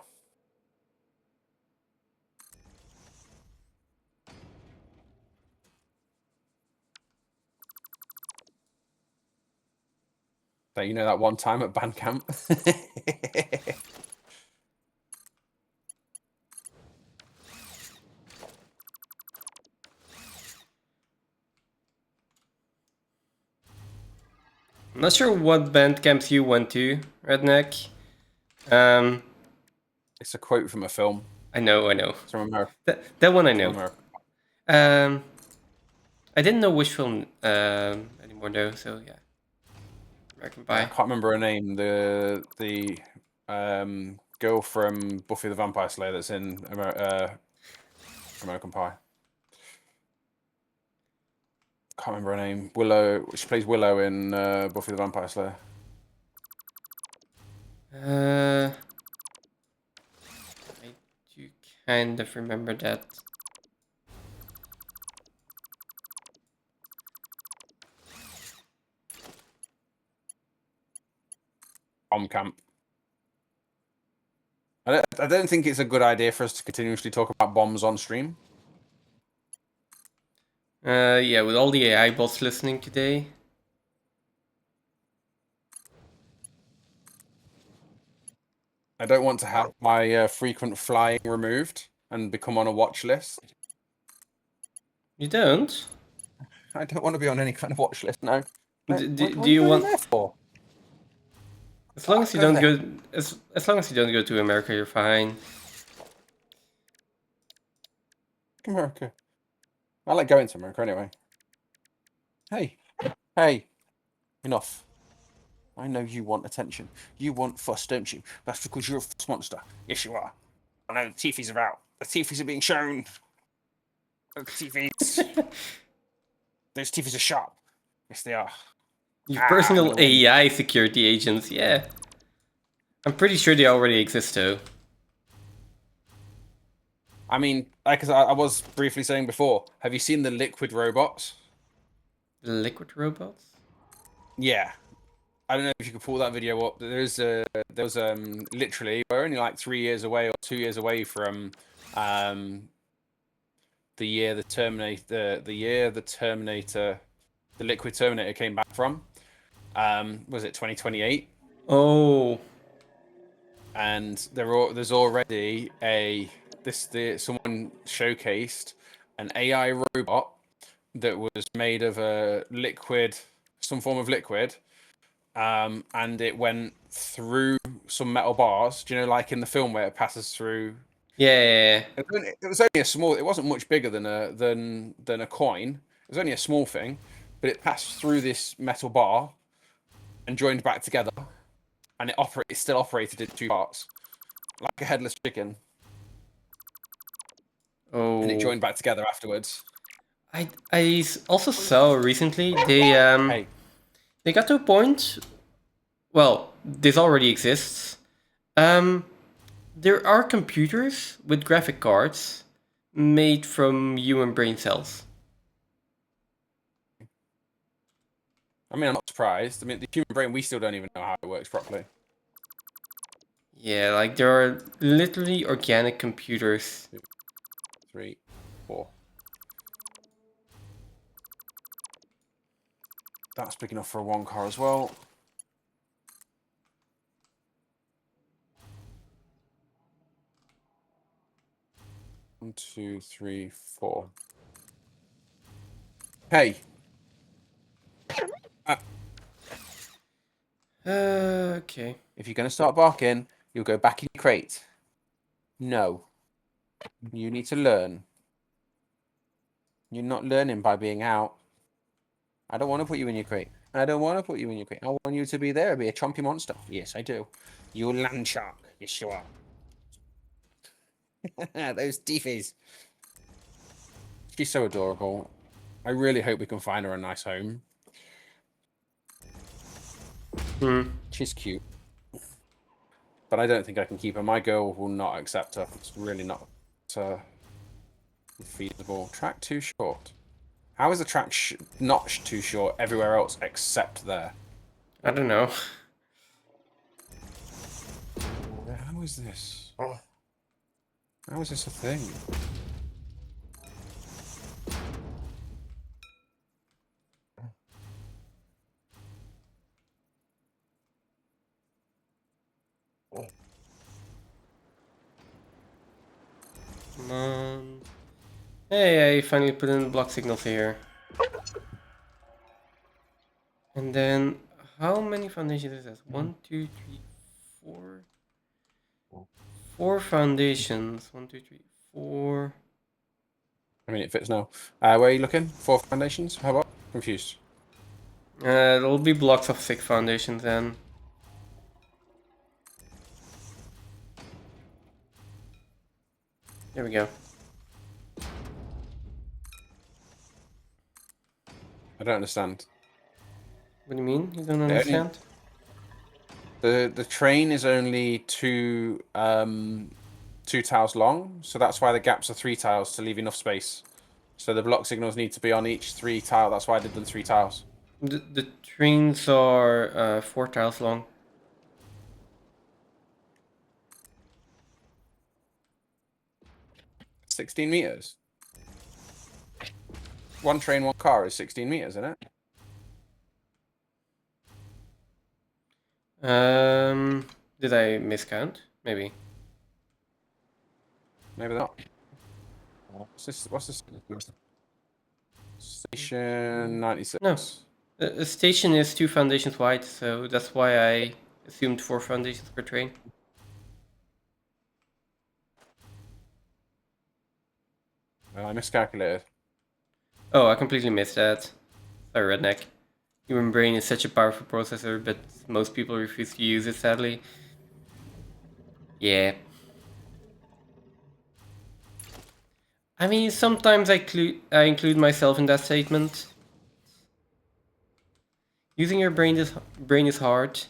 That you know that one time at band camp. I'm not sure what band camps you went to, Redneck. It's a quote from a film. I know. It's from America. That one I From know. America. I didn't know which film anymore though, so yeah. American Yeah, I Pie. can't remember her name. The girl from Buffy the Vampire Slayer that's in American Pie. Can't remember her name. Willow. She plays Willow in Buffy the Vampire Slayer. I do kind of remember that. Bomb camp. I don't think it's a good idea for us to continuously talk about bombs on stream. Yeah, with all the AI bots listening today. I don't want to have my frequent flying removed and become on a watch list. You don't? I don't want to be on any kind of watch list now. Do you want? There for? As long as you don't go, as long as you don't go to America, you're fine. America. I like going to America anyway. Hey, enough. I know you want attention. You want fuss, don't you? That's because you're a fuss monster. Yes, you are. I know the teethies are out. The teethies are being shown. The teethies. Those teethies are sharp. Yes, they are. Your personal AI security agents, yeah. I'm pretty sure they already exist though. I mean, like I was briefly saying before, have you seen the liquid robots? The liquid robots? Yeah. I don't know if you could pull that video up. There was literally, we're only like 3 years away or 2 years away from the year the liquid Terminator came back from. Was it 2028? Oh. And there's already someone showcased an AI robot that was made of some form of liquid, and it went through some metal bars. Do you know, like in the film where it passes through? Yeah. It was only a small. It wasn't much bigger than a coin. It was only a small thing, but it passed through this metal bar and joined back together, and it still operated in two parts, like a headless chicken. Oh. And it joined back together afterwards. I also saw recently they got to a point. Well, this already exists. There are computers with graphic cards made from human brain cells. I mean, I'm not surprised. I mean, the human brain, we still don't even know how it works properly. Yeah, like there are literally organic computers. 2, 3, 4. That's big enough for one car as well. One, 2, 3, 4. Hey. Okay. If you're going to start barking, you'll go back in your crate. No. You need to learn. You're not learning by being out. I don't want to put you in your crate. I don't want to put you in your crate. I want you to be there, be a chompy monster. Yes, I do. You're a land shark. Yes, you are. Those teethies. She's so adorable. I really hope we can find her a nice home. She's cute. But I don't think I can keep her. My girl will not accept her. It's really not feasible. Track too short. How is the track not too short everywhere else except there? I don't know. How is this? How is this a thing? Hey, I finally put in block signals here. And then, how many foundations is this? 1, 2, 3, 4. 4 foundations. 1, 2, 3, 4. I mean, it fits now. Where are you looking? 4 foundations? How about? Confused. It'll be blocks of 6 foundations then. There we go. I don't understand. What do you mean? You don't understand? The train is only two tiles long, so that's why the gaps are 3 tiles to leave enough space. So the block signals need to be on each 3 tile. That's why I did them 3 tiles. The trains are 4 tiles long. 16 meters. One train, one car is 16 meters, isn't it? Did I miscount? Maybe. Maybe not. What's this? What's this? Station 96. No. The station is 2 foundations wide, so that's why I assumed 4 foundations per train. Well, I miscalculated. Oh, I completely missed that. Sorry, redneck. Human brain is such a powerful processor, but most people refuse to use it, sadly. Yeah. I mean, sometimes I include myself in that statement. Using your brain is hard.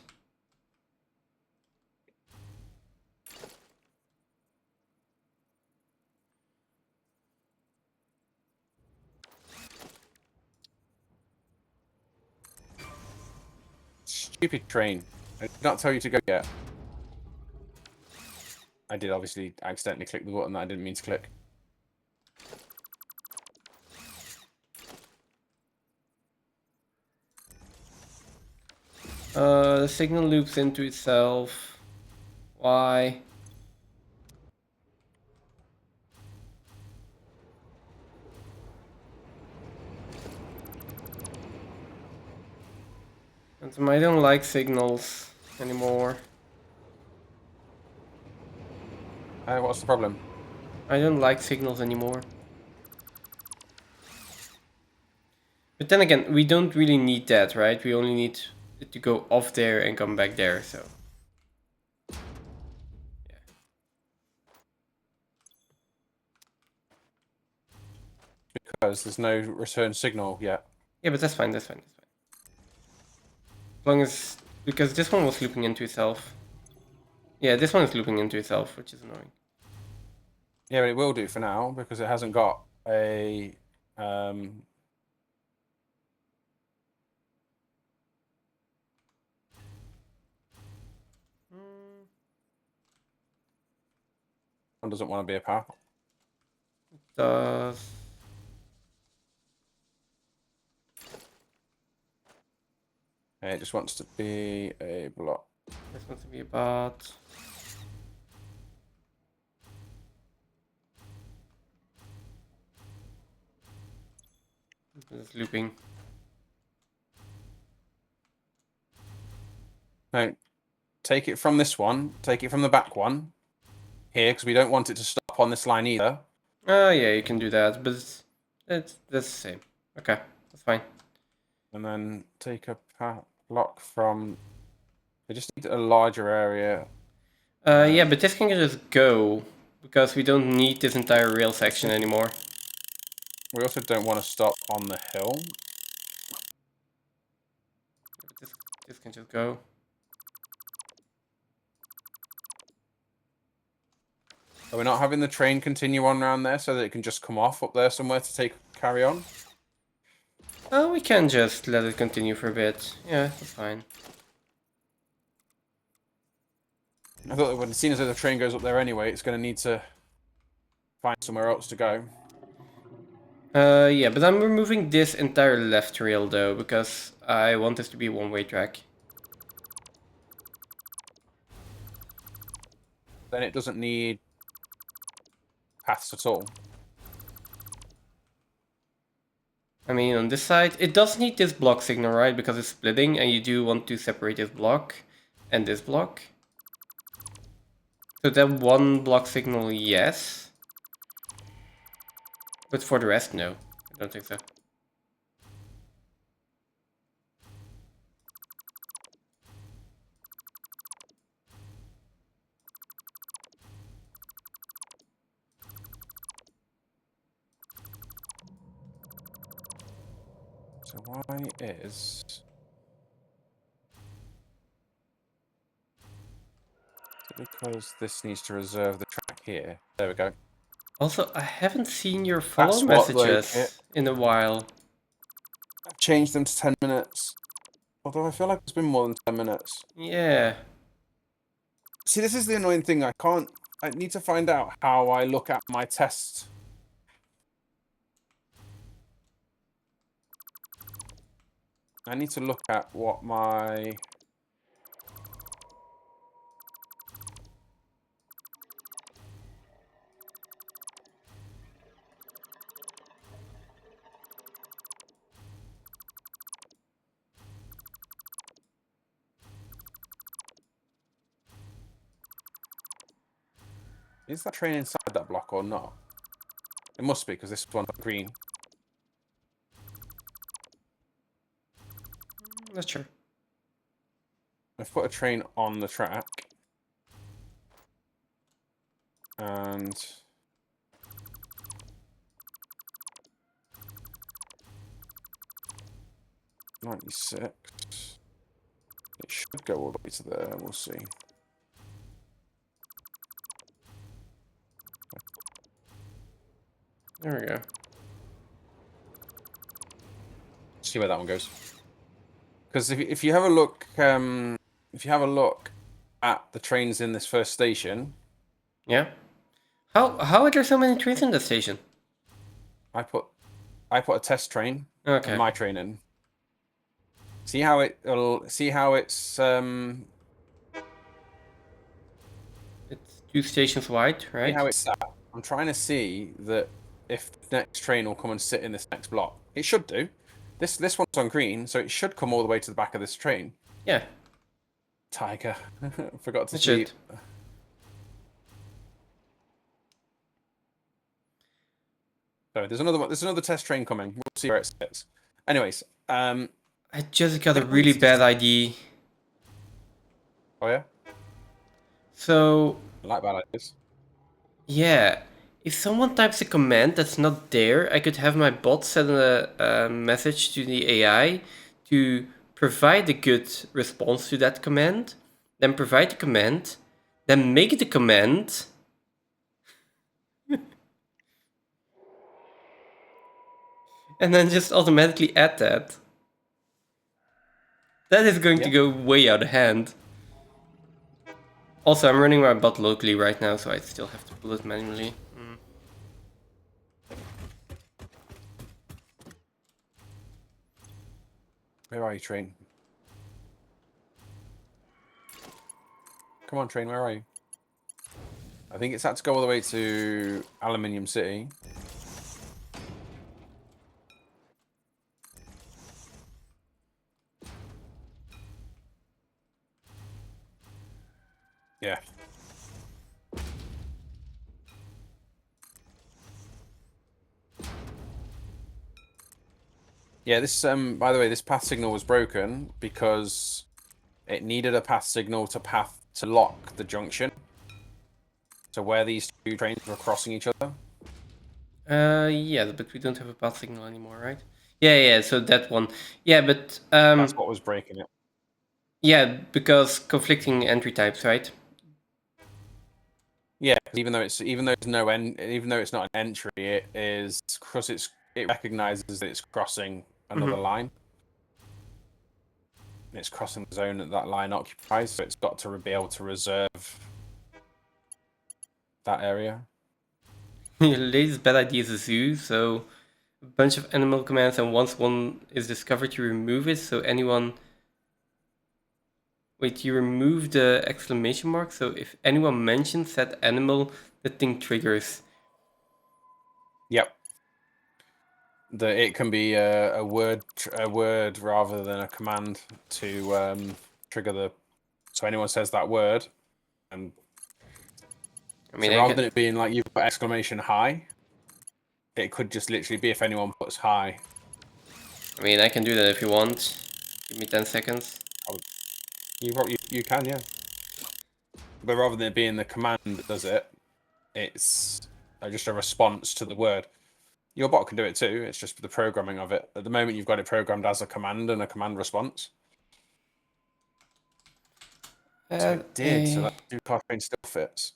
Stupid train. I did not tell you to go yet. I did obviously accidentally click the button that I didn't mean to click. The signal loops into itself. Why? And I don't like signals anymore. What's the problem? I don't like signals anymore. But then again, we don't really need that, right? We only need it to go off there and come back there, so. Yeah. Because there's no return signal yet. Yeah, but that's fine, that's fine, that's fine. As long as... Because this one was looping into itself. Yeah, this one is looping into itself, which is annoying. Yeah, but it will do for now because it hasn't got a one doesn't want to be a path. Does... It just wants to be a block. This wants to be about... It's looping. No, take it from this one. Take it from the back one. Here, because we don't want it to stop on this line either. Oh yeah, you can do that, but that's the same. Okay, that's fine. And then take a block from... We just need a larger area. Yeah, but this can just go, because we don't need this entire rail section anymore. We also don't want to stop on the hill. This can just go. Are we not having the train continue on around there so that it can just come off up there somewhere to carry on? Oh, we can just let it continue for a bit. Yeah, that's fine. I thought that when as soon as the train goes up there anyway, it's going to need to find somewhere else to go. Yeah, but I'm removing this entire left rail though, because I want this to be a one-way track. Then it doesn't need paths at all. I mean, on this side, it does need this block signal, right? Because it's splitting, and you do want to separate this block and this block. So that one block signal, yes. But for the rest, no. I don't think so. So why is... Because this needs to reserve the track here. There we go. Also, I haven't seen your follow That's what they messages in a while. I've changed them to 10 minutes. Although I feel like it's been more than 10 minutes. Yeah. See, this is the annoying thing. I need to find out how I look at my test. I need to look at what my... Is that train inside that block or not? It must be, because this one's green. Not sure. I've put a train on the track. And... 96. It should go all the way to there, we'll see. There we go. See where that one goes. Because if you have a look, at the trains in this first station, Yeah. How are there so many trains in the station? I put a test train Okay. and my train in. See how it's It's 2 stations wide, see right? how it's sat. I'm trying to see that if the next train will come and sit in this next block. It should do. This one's on green, so it should come all the way to the back of this train. Yeah. Tiger. Forgot to It see. should. So there's another one. There's another test train coming. We'll see where it sits. Anyways, I just got a really bad idea. Oh yeah, So, I like bad ideas. yeah. If someone types a command that's not there, I could have my bot send a message to the AI to provide a good response to that command, then provide the command, then make the command, and then just automatically add that. That is going to go way out of hand. Also, I'm running my bot locally right now, so I still have to pull it manually. Where are you, train? Come on, train. Where are you? I think it's had to go all the way to Aluminium City. Yeah. Yeah, this by the way, this path signal was broken because it needed a path signal to lock the junction. So where these two trains were crossing each other. Yeah, but we don't have a path signal anymore, right? Yeah, so that one. Yeah, but That's what was breaking it. yeah, because conflicting entry types, right? Yeah, even though it's not an entry, it is because it recognizes that it's crossing another line. It's crossing the zone that line occupies, so it's got to be able to reserve that area. Your latest bad idea is a zoo, so a bunch of animal commands, and once one is discovered, you remove it. So anyone. Wait, you remove the exclamation mark, so if anyone mentions that animal, the thing triggers. Yep. that it can be a word rather than a command to trigger the. So anyone says that word, and I mean, so I rather can, than it being like you've got exclamation hi, it could just literally be if anyone puts hi. I can do that if you want. Give me 10 seconds. You can, yeah. But rather than it being the command that does it, it's just a response to the word. Your bot can do it too. It's just the programming of it. At the moment, you've got it programmed as a command and a command response. So it did. So that do car train still fits.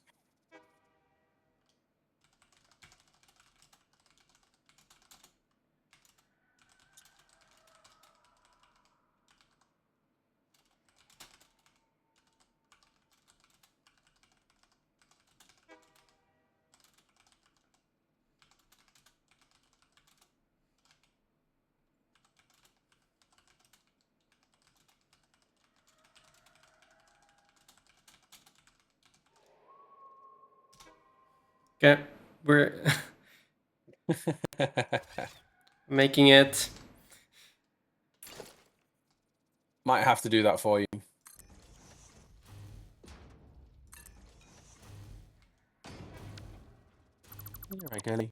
Okay, we're making it. Might have to do that for you. You're right, girlie.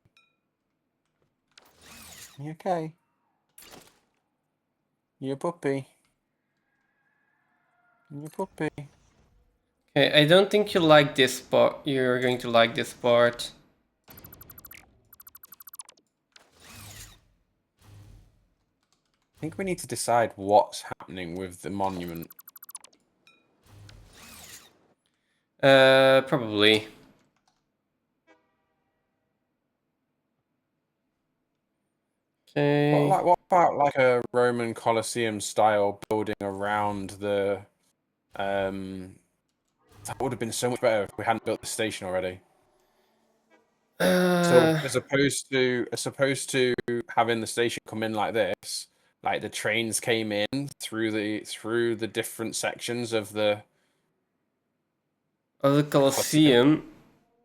You okay? You a puppy? You a puppy? Okay, I don't think you like this part. You're going to like this part. I think we need to decide what's happening with the monument. Probably. Okay. What about like a Roman Colosseum style building around the that would have been so much better if we hadn't built the station already. So as opposed to having the station come in like this, like the trains came in through the different sections of the Colosseum.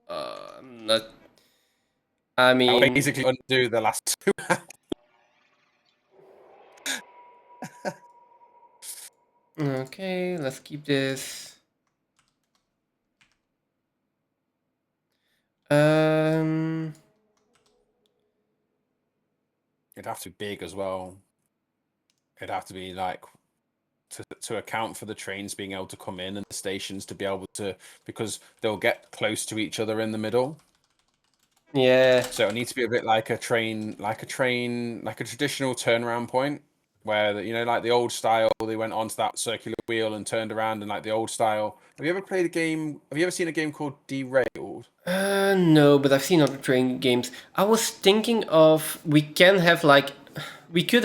Not. I I'll mean, basically undo the last two. okay, let's keep this. It'd have to be big as well. It'd have to be like to account for the trains being able to come in and the stations to be able to, because they'll get close to each other in the middle. Yeah. So it needs to be a bit like a train, like a traditional turnaround point where like the old style, they went onto that circular wheel and turned around, and like the old style. Have you ever played a game? Have you ever seen a game called Derailed? No, but I've seen other train games. I was thinking of we could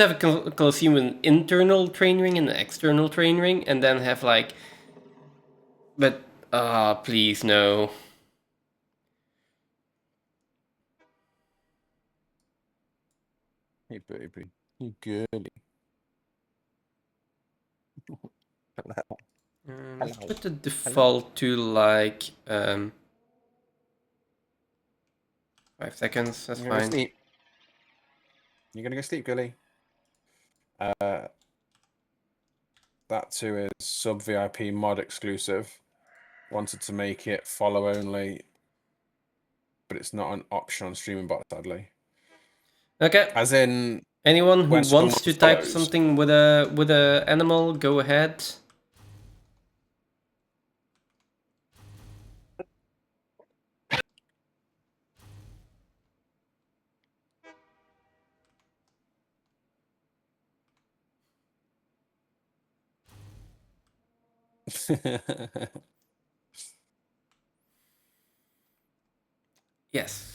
have a Colosseum with an internal train ring and an external train ring, and then have like. But please no. Hey baby, you girly. Let's Hello. put the default to like 5 seconds. That's You're gonna fine. sleep. You're gonna go sleep, girly. That too is sub VIP mod exclusive. Wanted to make it follow only, but it's not an option on streaming bot, sadly. Okay. As in, Anyone who when someone wants to type follows. something with a animal, go ahead. Yes.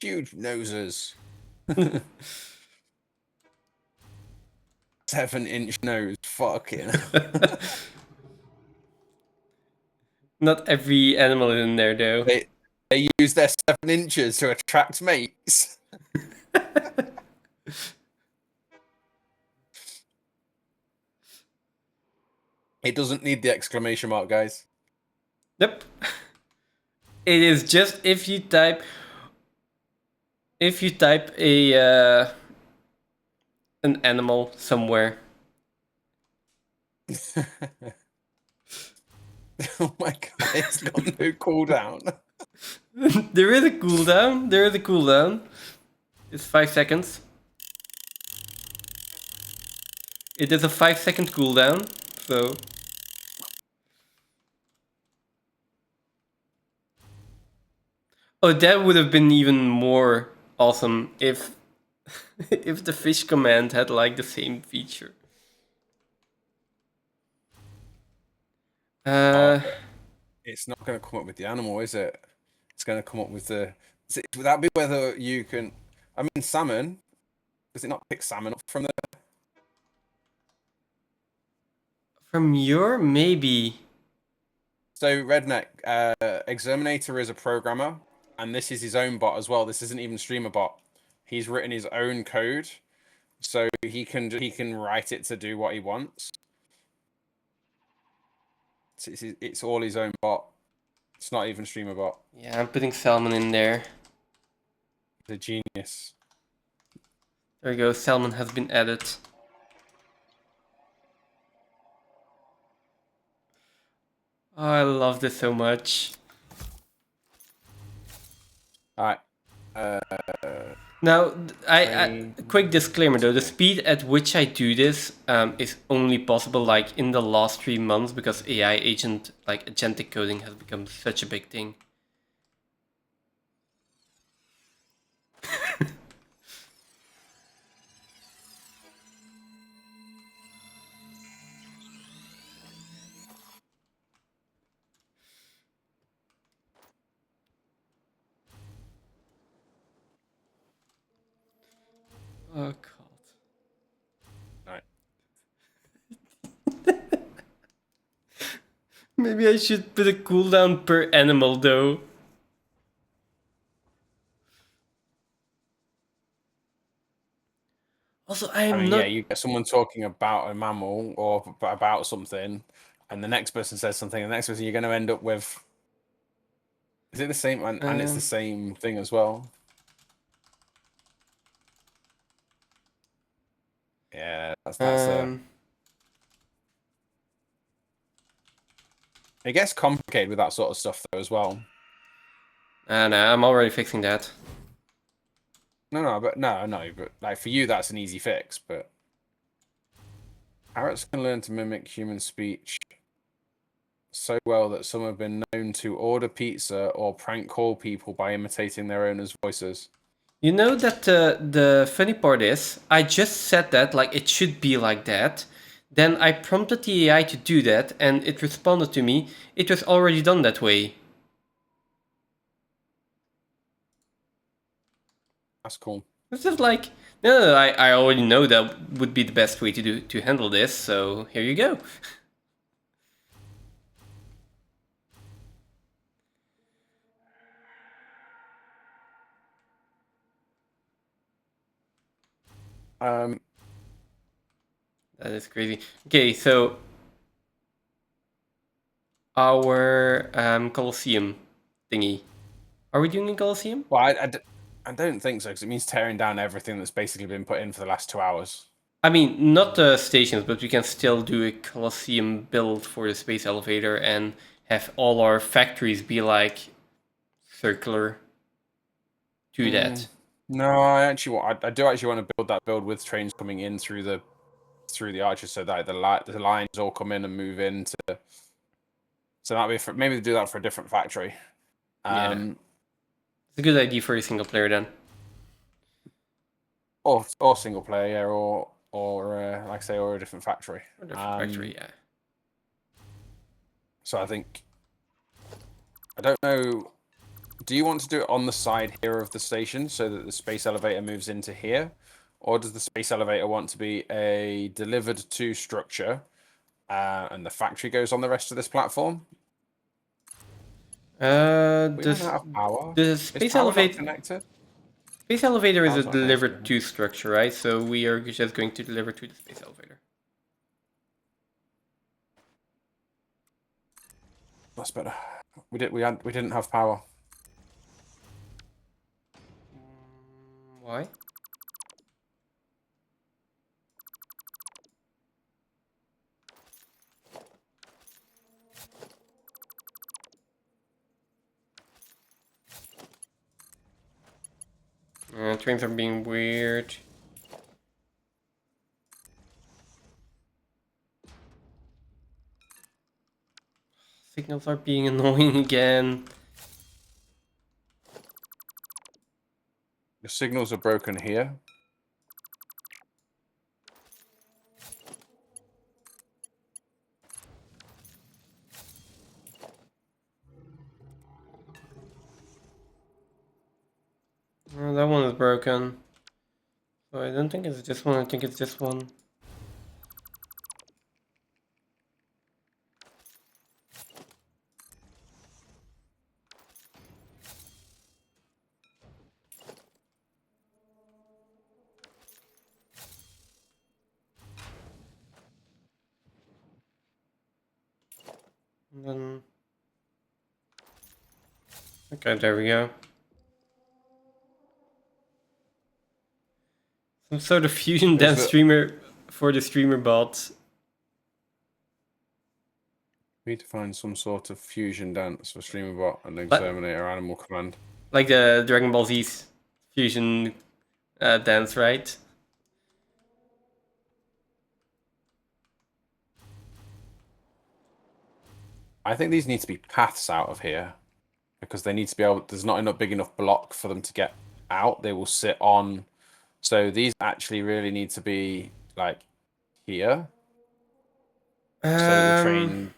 Huge noses. 7-inch nose. Fucking. Not every animal is in there though. They use their 7 inches to attract mates. It doesn't need the exclamation mark, guys. Yep. It is just if you type a an animal somewhere. Oh my god, it's got no cooldown. There is a cooldown. There is a cooldown. It's 5 seconds. It is a 5-second cooldown, so. Oh, that would have been even more awesome if if the fish command had like the same feature. It's not going to come up with the animal, is it? It's going to come up with the. Would that be whether you can? I mean, salmon. Does it not pick salmon up from the? From your maybe. So Redneck Exterminator is a programmer, and this is his own bot as well. This isn't even streamer bot. He's written his own code, so he can write it to do what he wants. It's all his own bot. It's not even streamer bot. Yeah, I'm putting salmon in there. He's a genius. There we go. Salmon has been added. Oh, I love this so much. All right. Now, I quick disclaimer though: the speed at which I do this is only possible like in the last 3 months because AI agent like agentic coding has become such a big thing. Oh god. Maybe I should put a cooldown per animal though. Also, I mean, not. yeah, you get someone talking about a mammal or about something, and the next person says something, and the next person you're going to end up with. Is it the same? And it's the same thing as well. Yeah, that's it gets complicated with that sort of stuff though as well. No, I'm already fixing that. No, but like for you that's an easy fix, but parrots can learn to mimic human speech so well that some have been known to order pizza or prank call people by imitating their owners' voices. You know that the funny part is, I just said that like it should be like that. Then I prompted the AI to do that, and it responded to me. It was already done that way. That's cool. It's just like, no, I already know that would be the best way to handle this. So here you go. That is crazy. Okay, so our Colosseum thingy. Are we doing a Colosseum? Well, I don't think so, because it means tearing down everything that's basically been put in for the last 2 hours. I mean, not the stations, but we can still do a Colosseum build for the space elevator and have all our factories be like circular to that. No, I do actually want to build that build with trains coming in through the arches, so that the lines all come in and move into. So that'd be maybe do that for a different factory. Yeah. It's a good idea for a single player then. Or single player, yeah, or like I say, or a different factory. Or different factory, yeah. So I think, I don't know. Do you want to do it on the side here of the station so that the space elevator moves into here? Or does the space elevator want to be a delivered to structure and the factory goes on the rest of this platform? The space elevator connected? Space elevator is a Power's not delivered connected. to structure, right? So we are just going to deliver to the space elevator. That's better. We didn't have power. Why? Trains are being weird. Signals are being annoying again. The signals are broken here. That one is broken. So I don't think it's this one, I think it's this one. And then... Okay, there we go. Some sort of fusion dance streamer for the streamer bot. We need to find some sort of fusion dance for Streamerbot and Exterminator Animal Command. Like the Dragon Ball Z's fusion dance, right? I think these need to be paths out of here because they need to be able. There's not enough big enough block for them to get out. They will sit on. So these actually really need to be like here. So the train.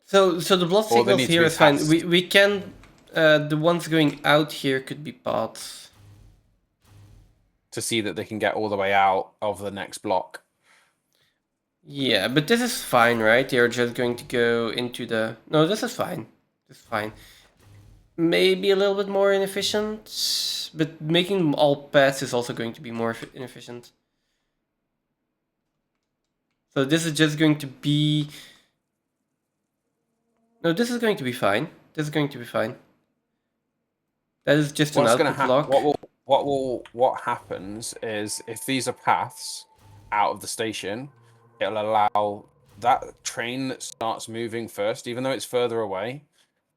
So the blood Or they signals need to here be is fine. passed. We can the ones going out here could be bots. To see that they can get all the way out of the next block. Yeah, but this is fine, right? They're just going to go into the... No, this is fine. This is fine. Maybe a little bit more inefficient, but making them all pass is also going to be more inefficient. So this is just going to be... No, this is going to be fine. This is going to be fine. That is just an output block. What happens is if these are paths out of the station, it'll allow that train that starts moving first, even though it's further away,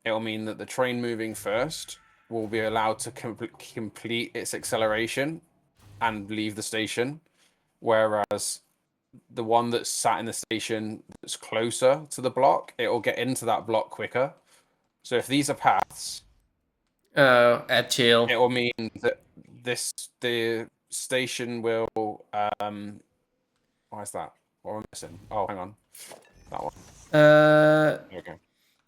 it'll mean that the train moving first will be allowed to complete its acceleration and leave the station, whereas the one that's sat in the station that's closer to the block, it'll get into that block quicker. So if these are paths, at chill. it will mean that the station will why is that? What am I missing? Oh, hang on. That one. Okay.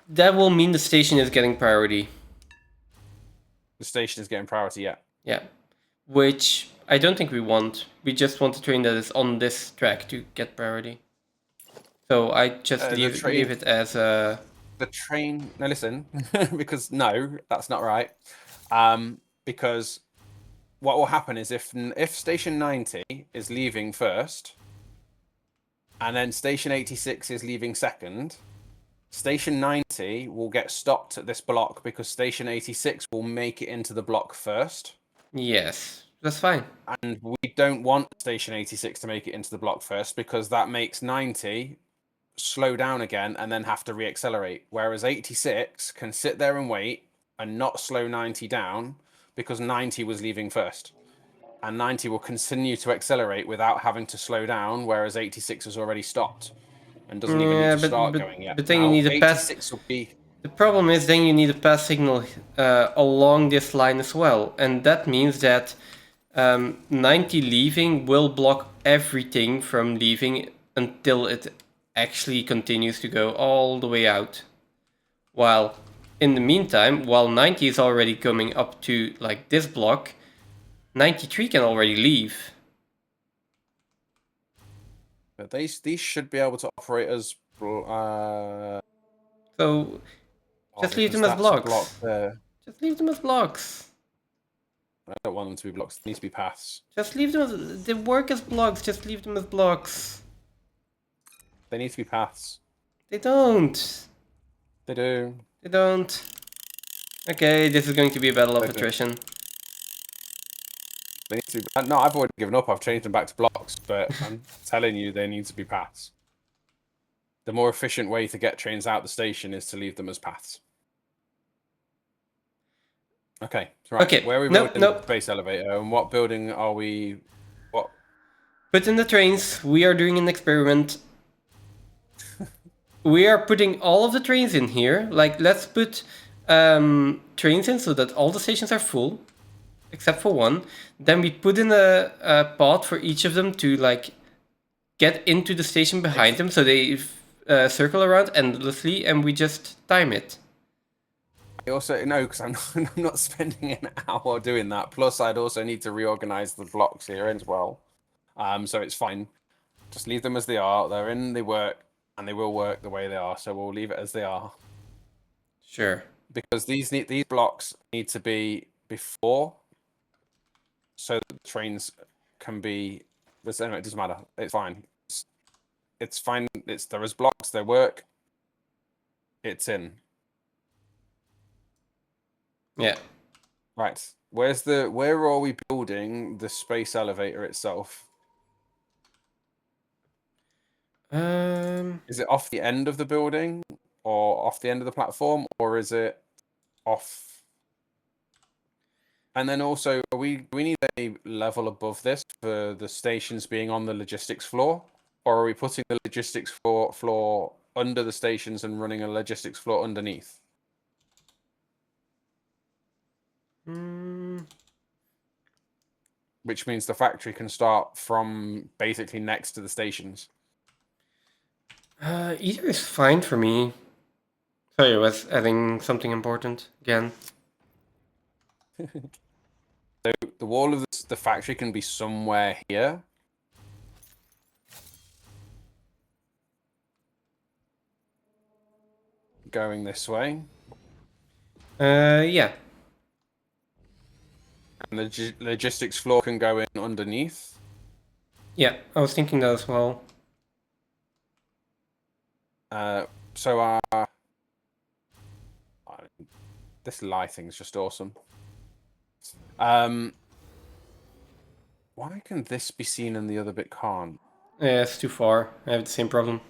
That will mean the station is getting priority. The station is getting priority, yeah. Yeah. Which I don't think we want. We just want a train that is on this track to get priority. So I just leave it as a... The train... Now listen, because no, that's not right. Because what will happen is if station 90 is leaving first, and then station 86 is leaving second, station 90 will get stopped at this block because station 86 will make it into the block first. Yes, that's fine. And we don't want station 86 to make it into the block first because that makes 90 slow down again and then have to reaccelerate. Whereas 86 can sit there and wait and not slow 90 down because 90 was leaving first. And 90 will continue to accelerate without having to slow down, whereas 86 has already stopped and doesn't even need to start going yet. But then you need a pass. The problem is then you need a pass signal along this line as well, and that means that 90 leaving will block everything from leaving until it actually continues to go all the way out. While in the meantime, while 90 is already coming up to like this block, 93 can already leave. But these should be able to operate as so just leave them as blocks. Just leave them as blocks. I don't want them to be blocks. They need to be paths. Just leave them as... They work as blocks. Just leave them as blocks. They need to be paths. They don't. They do. They don't. Okay, this is going to be a battle of They do. attrition. They need to be, no, I've already given up. I've changed them back to blocks, but I'm telling you, they need to be paths. The more efficient way to get trains out the station is to leave them as paths. Okay, right. Okay, Where are we nope, building nope. the space elevator, and what building are we? What? Put in the trains. We are doing an experiment. We are putting all of the trains in here. Like, let's put trains in so that all the stations are full, except for one. Then we put in a pod for each of them to like get into the station behind them, so they circle around endlessly, and we just time it. I also no, because I'm not spending an hour doing that. Plus, I'd also need to reorganize the blocks here as well. So it's fine. Just leave them as they are. They're in. They work, and they will work the way they are. So we'll leave it as they are. Sure. Because these blocks need to be before, so that the trains can be. But anyway, it doesn't matter. It's fine. It's fine. There is blocks. They work. It's in. Yeah. Right. Where are we building the space elevator itself? Is it off the end of the building or off the end of the platform, or is it off? And then also, do we need a level above this for the stations being on the logistics floor, or are we putting the logistics floor under the stations and running a logistics floor underneath? Which means the factory can start from basically next to the stations. Either is fine for me. Sorry, I was adding something important again. So the wall of the factory can be somewhere here. Going this way. Yeah. And the logistics floor can go in underneath. Yeah, I was thinking that as well. So this lie thing is just awesome. Why can this be seen and the other bit can't? Yeah, it's too far. I have the same problem.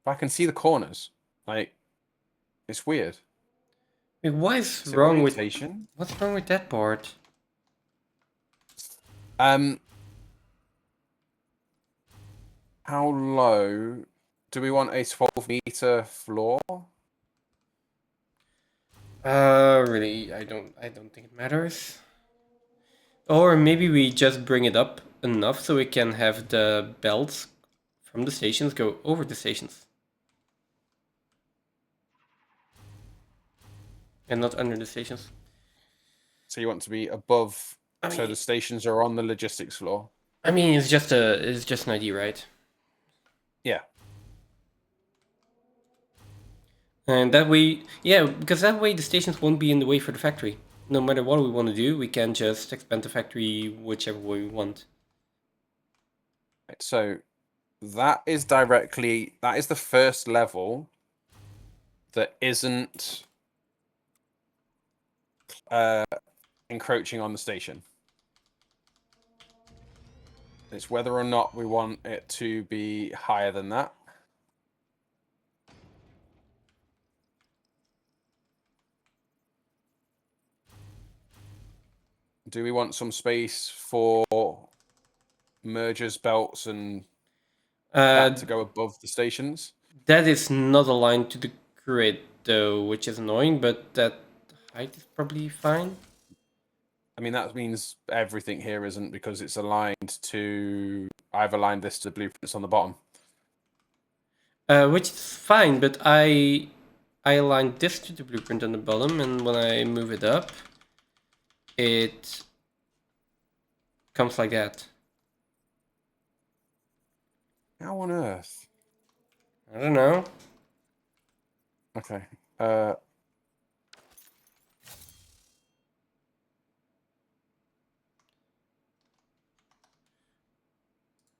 But I can see the corners. Like, it's weird. Wait, what is Is it wrong with... orientation? What's wrong with that part? How low do we want a 12-meter floor? Really, I don't think it matters. Or maybe we just bring it up enough so we can have the belts from the stations go over the stations. And not under the stations. So you want to be above, I so mean- the stations are on the logistics floor. I mean, it's just an idea, right? Yeah. And that way, yeah, because that way the stations won't be in the way for the factory. No matter what we want to do, we can just expand the factory whichever way we want. Right, so that is the first level that isn't encroaching on the station. It's whether or not we want it to be higher than that. Do we want some space for mergers, belts, and that to go above the stations? That is not aligned to the grid, though, which is annoying, but that height is probably fine. I mean, that means everything here isn't, because it's aligned to... I've aligned this to the blueprints on the bottom. Which is fine, but I aligned this to the blueprint on the bottom, and when I move it up, it comes like that. How on earth? I don't know. Okay.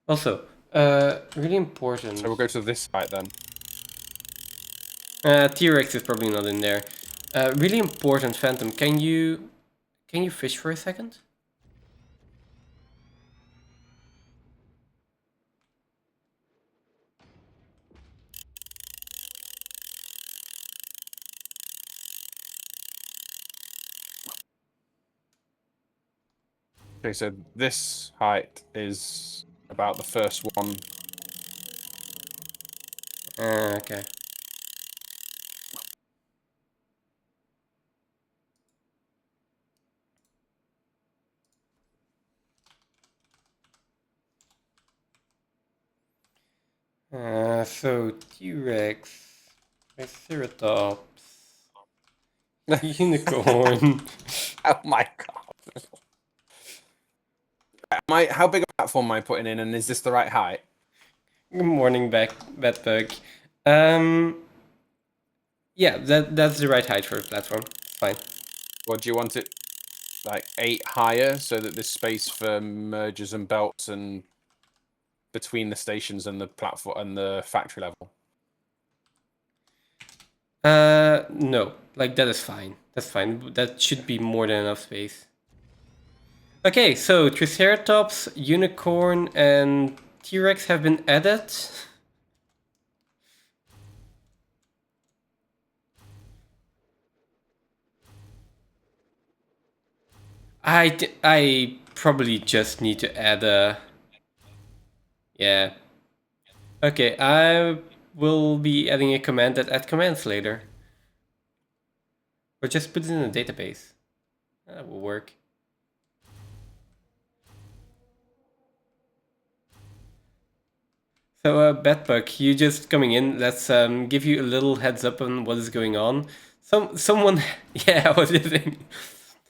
Also, really important. So we'll go to this site then. T-Rex is probably not in there. Really important, Phantom. Can you fish for a second? Okay, so this height is about the first one. Okay. So T-Rex, Triceratops, unicorn. Oh my god. How big a platform am I putting in, and is this the right height? Good morning, Bedbug. Yeah, that's the right height for the platform. Fine. Or do you want it like 8 higher so that there's space for mergers and belts and between the stations and the platform and the factory level? No, like that is fine. That's fine. That should be more than enough space. Okay, so Triceratops, Unicorn, and T-Rex have been added. I probably just need to add a... Yeah. Okay, I will be adding a command that add commands later. Or just put it in a database. That will work. So, Bedbug, you just coming in. Let's give you a little heads up on what is going on. Someone, yeah, what is it?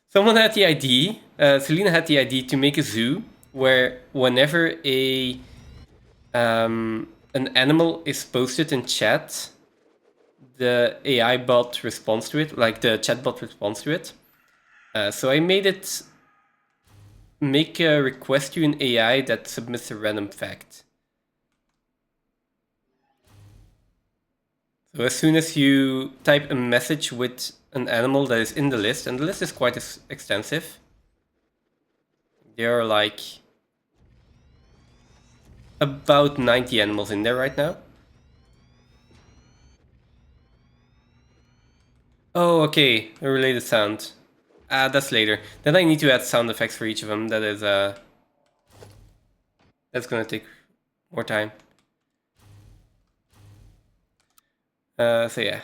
Someone had the idea. Selena had the idea to make a zoo where whenever an animal is posted in chat, the AI bot responds to it, like the chatbot responds to it. So I made it make a request to an AI that submits a random fact. So as soon as you type a message with an animal that is in the list, and the list is quite extensive, there are like about 90 animals in there right now. Oh, okay, a related sound. That's later. Then I need to add sound effects for each of them. That is that's gonna take more time. So yeah.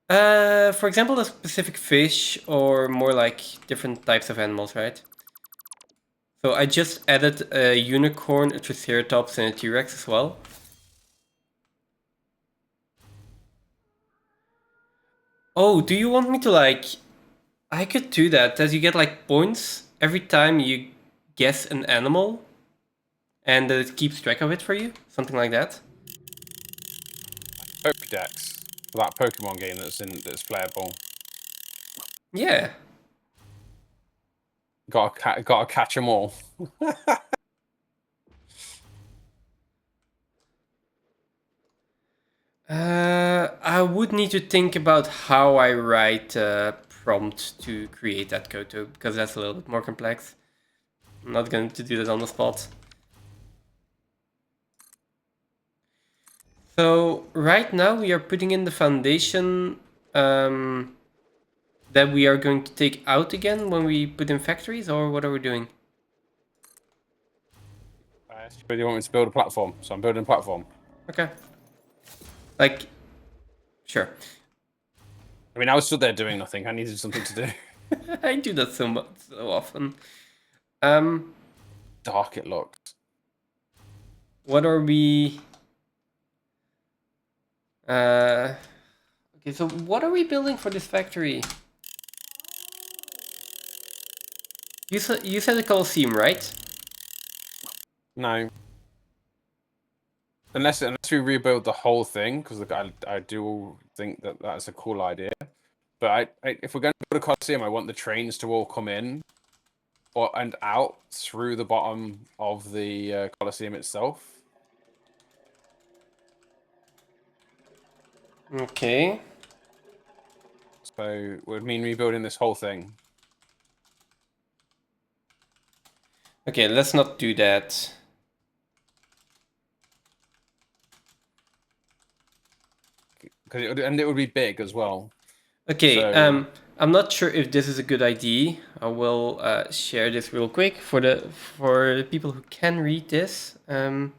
For example, a specific fish or more like different types of animals, right? So I just added a unicorn, a triceratops, and a T-Rex as well. Oh, do you want me to like... I could do that, as you get like points every time you guess an animal, and that it keeps track of it for you, something like that. Pokédex, that Pokemon game that's playable. Yeah. Gotta catch them all. I would need to think about how I write a prompt to create that code too, because that's a little bit more complex. I'm not going to do that on the spot. So right now we are putting in the foundation that we are going to take out again when we put in factories, or what are we doing? But you want me to build a platform, so I'm building a platform. Okay. Like, sure. I mean, I was stood there doing nothing. I needed something to do. I do that so often. Dark it looks. What are we... okay, so what are we building for this factory? You said a Colosseum, right? No. Unless we rebuild the whole thing, because I do think that that's a cool idea. But if we're going to build a Colosseum, I want the trains to all come in and out through the bottom of the Colosseum itself. Okay. So it would mean rebuilding this whole thing. Okay, let's not do that. And it would be big as well. Okay, So- I'm not sure if this is a good idea. I will share this real quick for the people who can read this. Add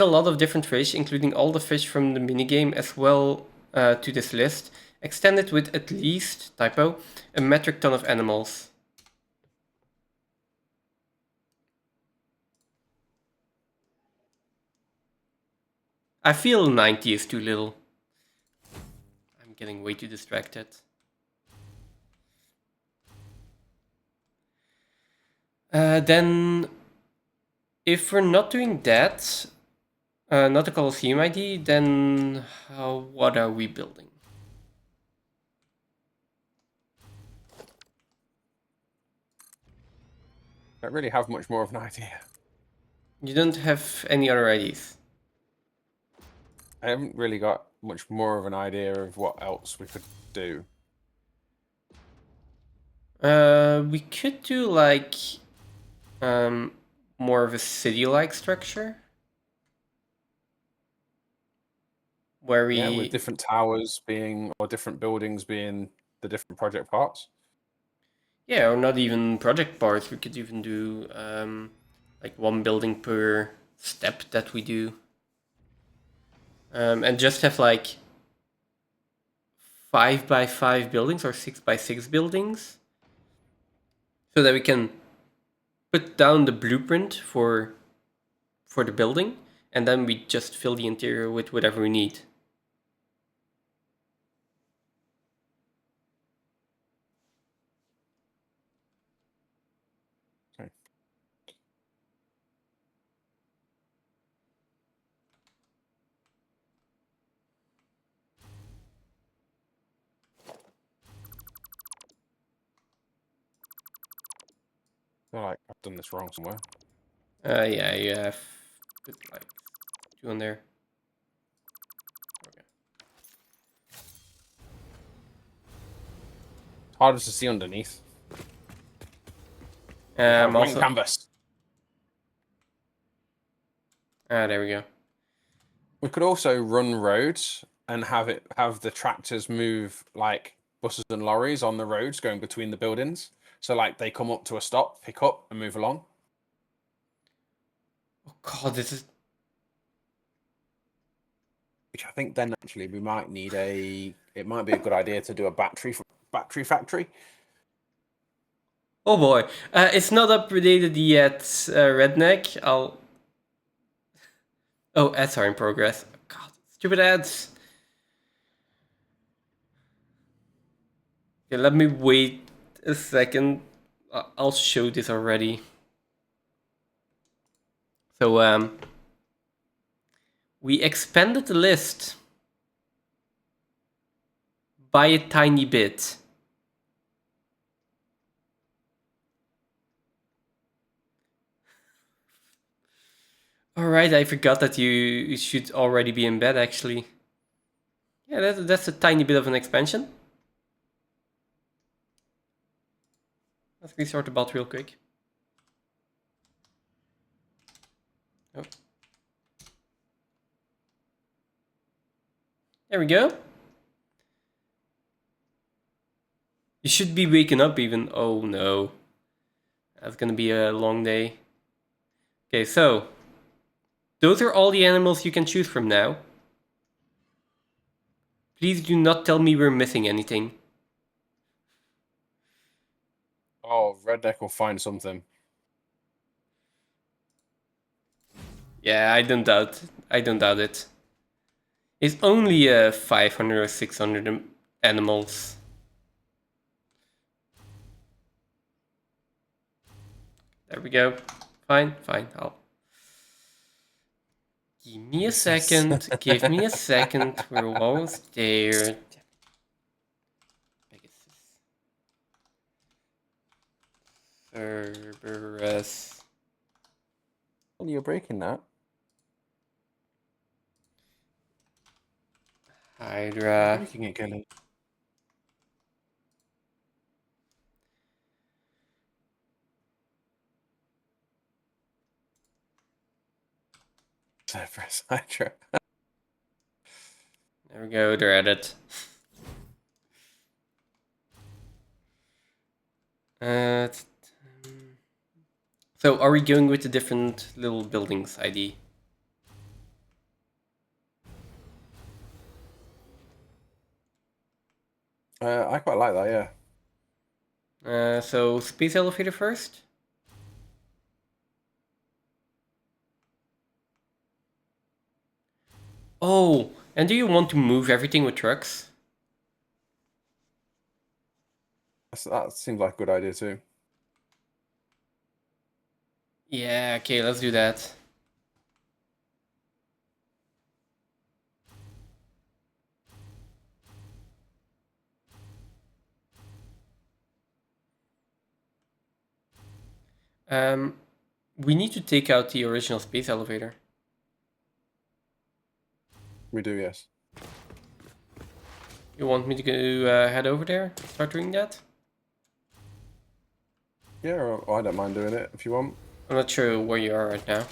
a lot of different fish, including all the fish from the minigame as well to this list. Extend it with at least, typo, a metric ton of animals. I feel 90 is too little. I'm getting way too distracted. Then, if we're not doing that, not the Colosseum ID, then what are we building? I don't really have much more of an idea. You don't have any other IDs? I haven't really got much more of an idea of what else we could do. We could do like more of a city-like structure. Where we... Yeah, with different towers being, or different buildings being the different project parts. Yeah, or not even project parts. We could even do like one building per step that we do. And just have like 5x5 buildings or 6x6 buildings. So that we can put down the blueprint for the building. And then we just fill the interior with whatever we need. Okay. I feel like I've done this wrong somewhere. Yeah, you have put like 2 on there. Okay. It's harder to see underneath. Blank Also... canvas. there we go. We could also run roads and have the tractors move like buses and lorries on the roads going between the buildings. So like they come up to a stop, pick up, and move along. Oh god, this is... Which I think then actually we might need it might be a good idea to do a battery factory. Oh boy, it's not updated yet, Redneck. Oh, ads are in progress. God, stupid ads. Okay, let me wait a second. I'll show this already. So, we expanded the list by a tiny bit. Alright, I forgot that you should already be in bed, actually. Yeah, that's a tiny bit of an expansion. Let's restart the bot real quick. Oh. There we go. You should be waking up even. Oh no. That's gonna be a long day. Okay, so those are all the animals you can choose from now. Please do not tell me we're missing anything. Oh, Redneck will find something. Yeah, I don't doubt it. It's only 500 or 600 animals. There we go. Fine. Give me a second. Give me a second. We're almost there. Cerberus. Well, you're breaking that. Hydra. Breaking it, Kelly. Press Hydra. There we go, they're at it. So are we going with the different little buildings ID? I quite like that, yeah. So space elevator first? Oh, and do you want to move everything with trucks? That seems like a good idea too. Yeah, okay, let's do that. We need to take out the original space elevator. We do, yes. You want me to go head over there? Start doing that? Yeah, or I don't mind doing it if you want. I'm not sure where you are right now.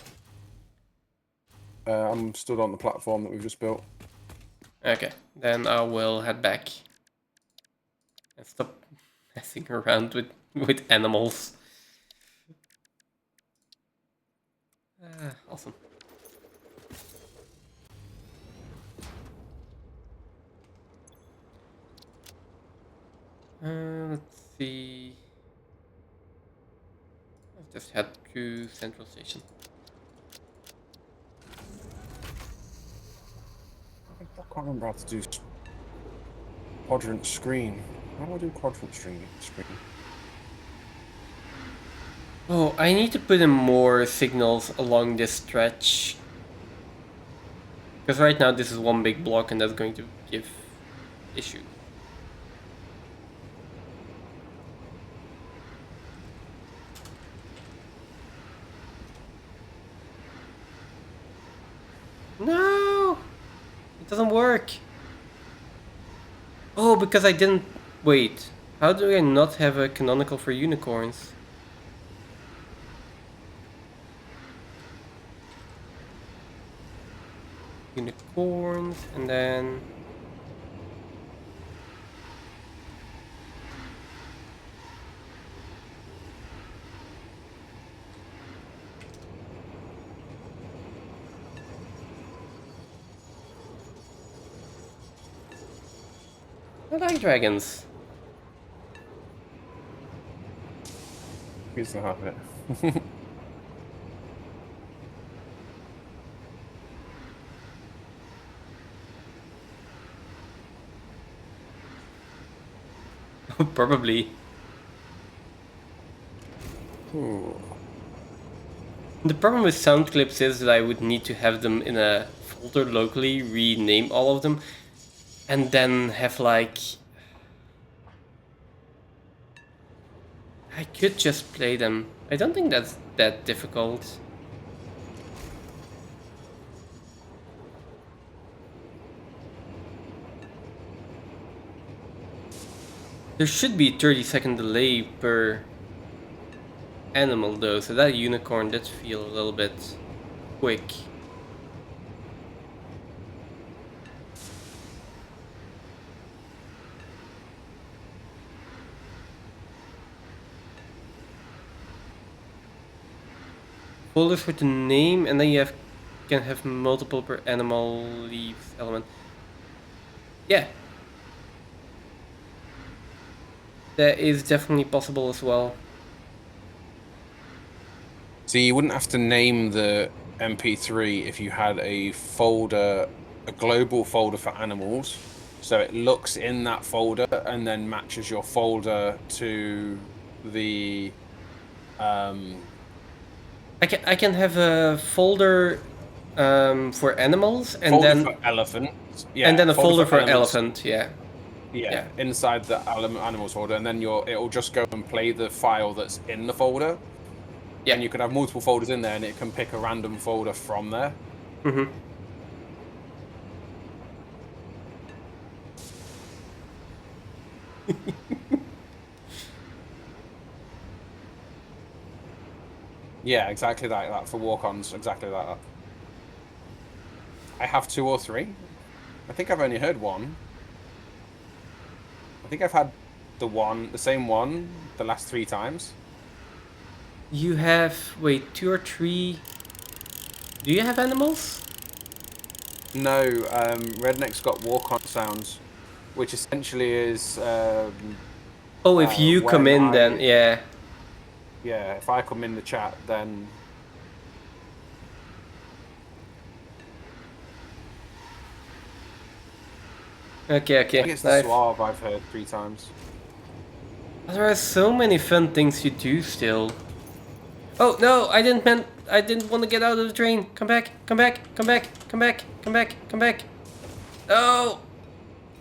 I'm stood on the platform that we've just built. Okay, then I will head back. And stop messing around with animals. Awesome. Let's see. I'll just head to Central Station. I can't remember how to do quadrant screen. How do I do quadrant screen? Oh, I need to put in more signals along this stretch. Because right now this is one big block and that's going to give issue. No! It doesn't work. Oh, because I didn't... Wait. How do I not have a canonical for unicorns? Unicorns, and then... I like dragons. He's the half of it. Probably. Ooh. The problem with sound clips is that I would need to have them in a folder locally, rename all of them, and then have like... I could just play them. I don't think that's that difficult. There should be a 30-second delay per animal though, so that unicorn does feel a little bit quick. Folders with the name, and then you can have multiple per animal leaves element. Yeah. That is definitely possible as well. So you wouldn't have to name the MP3 if you had a folder, a global folder for animals. So it looks in that folder and then matches your folder to the I can have a folder for animals, and folder then for elephant. Yeah, and then a folder for elements. elephant. Yeah. Yeah, inside the animals folder, and then it'll just go and play the file that's in the folder. Yeah. And you can have multiple folders in there, and it can pick a random folder from there. Mm-hmm. Yeah, exactly like that for walk-ons. Exactly like that. I have 2 or 3. I think I've only heard one. I think I've had the same one, the last 3 times. You have, wait, 2 or 3. Do you have animals? No, Redneck's got walk-on sounds, which essentially is Oh, if you come when in, then yeah. yeah, if I come in the chat, then Okay, I think okay. it's the Nice. Suave I've heard 3 times. There are so many fun things you do still. Oh no, I didn't want to get out of the train. Come back, come back, come back, come back, come back, come back. Oh,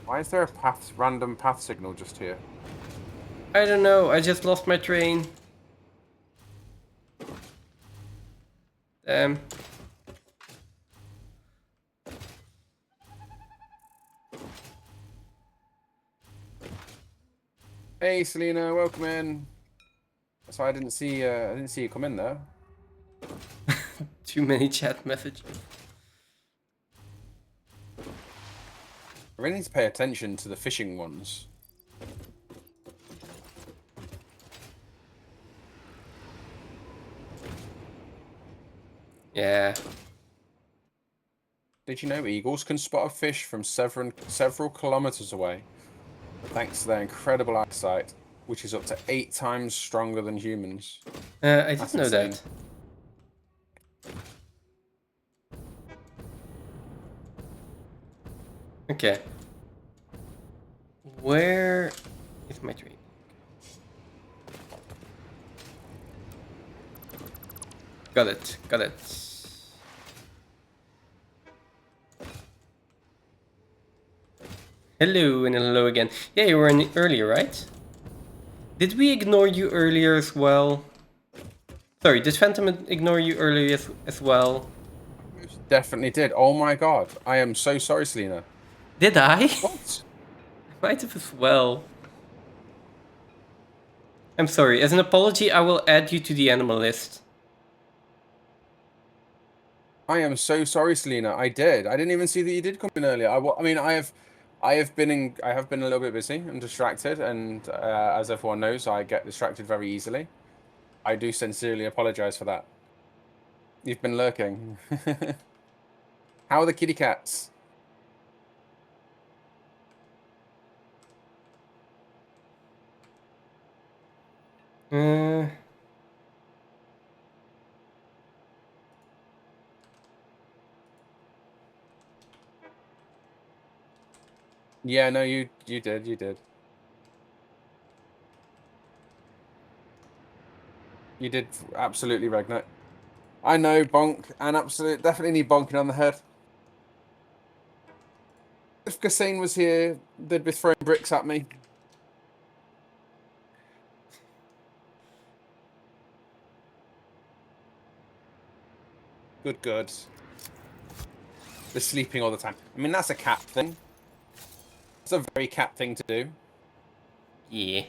Why is there a random path signal just here? I don't know. I just lost my train. Damn. Hey, Selena, welcome in. So I didn't see you come in there. Too many chat messages. I really need to pay attention to the fishing ones. Yeah. Did you know eagles can spot a fish from several kilometers away, thanks to their incredible eyesight, which is up to 8 times stronger than humans? I That's didn't know insane. that. Okay. Where is my train? Got it. Got it. Hello and hello again. Yeah, you were in earlier, right? Did we ignore you earlier as well? Sorry, did Phantom ignore you earlier as well? Definitely did. Oh my god. I am so sorry, Selena. Did I? What? Might have as well. I'm sorry. As an apology, I will add you to the animal list. I am so sorry, Selena. I did. I didn't even see that you did come in earlier. I mean, I have been a little bit busy and distracted, and as everyone knows, I get distracted very easily. I do sincerely apologize for that. You've been lurking. How are the kitty cats? Uh, Yeah, no, you did. You did absolutely, Ragnar. I know, bonk, and definitely need bonking on the head. If Cassine was here, they'd be throwing bricks at me. Good. They're sleeping all the time. I mean, that's a cat thing. It's a very cat thing to do. yeah.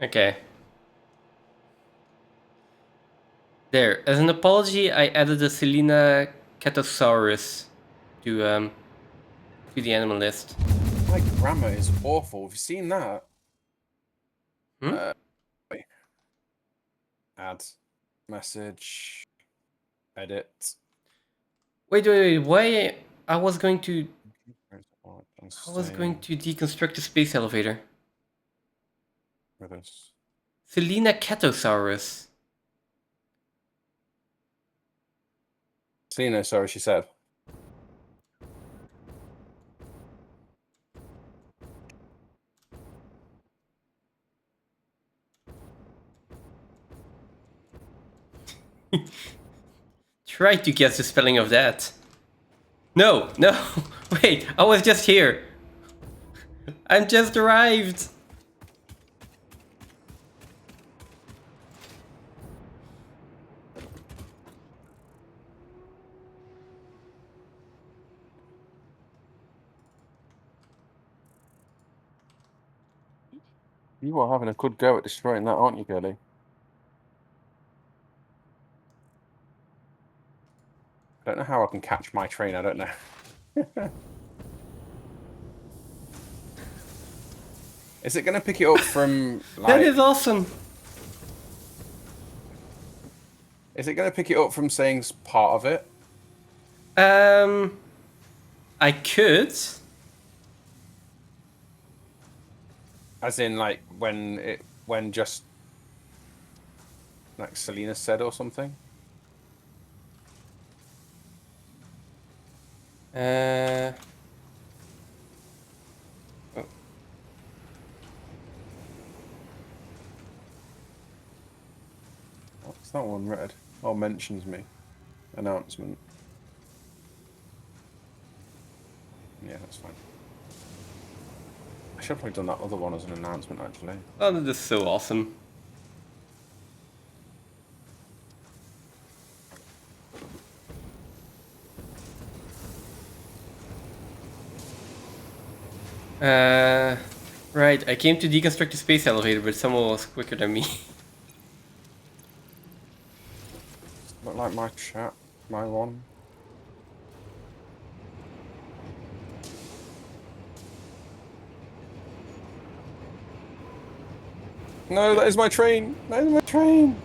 Okay. There. As an apology, I added a Selena Catosaurus to the animal list. My grammar is awful. Have you seen that? Hmm? Wait. Add. Message. Edit. Wait. Why? I was going to Staying deconstruct the space elevator. with us. Selena Catosaurus. Selena, sorry, she said. Try to guess the spelling of that. No. Wait, I was just here. I'm just arrived. You are having a good go at destroying that, aren't you, girlie? I don't know how I can catch my train. I don't know. Is it going to pick it up from, like... That is awesome. Is it going to pick it up from saying part of it? I could. As in, like, when just... Like Selena said or something? Oh. It's not one red. Oh, mentions me. Announcement. Yeah, that's fine. I should have probably done that other one as an announcement, actually. Oh, that is so awesome. Right, I came to deconstruct the space elevator, but someone was quicker than me. Not like my chat, my one. No, that is my train! That is my train!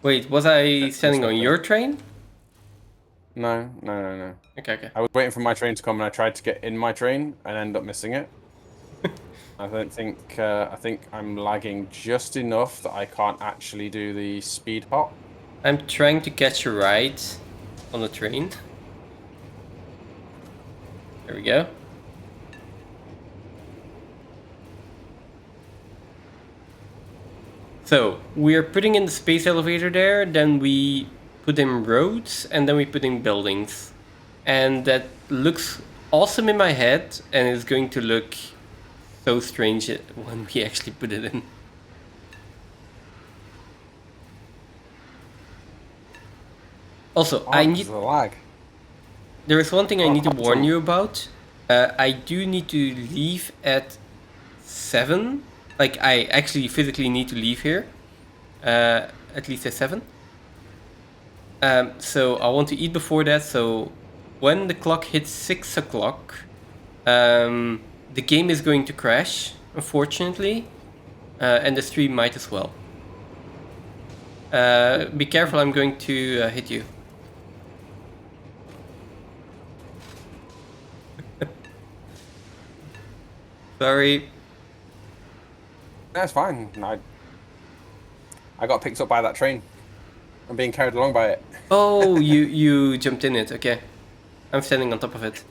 Wait, was I standing on your train? No. Okay. I was waiting for my train to come and I tried to get in my train and ended up missing it. I think I'm lagging just enough that I can't actually do the speed hop. I'm trying to catch a ride on the train. There we go. So, we're putting in the space elevator there, then we put in roads, and then we put in buildings. And that looks awesome in my head, and it's going to look so strange when we actually put it in. Also, I need... The lag. There is one thing I need to warn you about. I do need to leave at 7. Like, I actually physically need to leave here. At least at 7. So I want to eat before that, so when the clock hits 6 o'clock, the game is going to crash, unfortunately. And the stream might as well. Be careful, I'm going to hit you. Sorry. That's fine. I got picked up by that train. I'm being carried along by it. Oh, you jumped in it. Okay, I'm standing on top of it.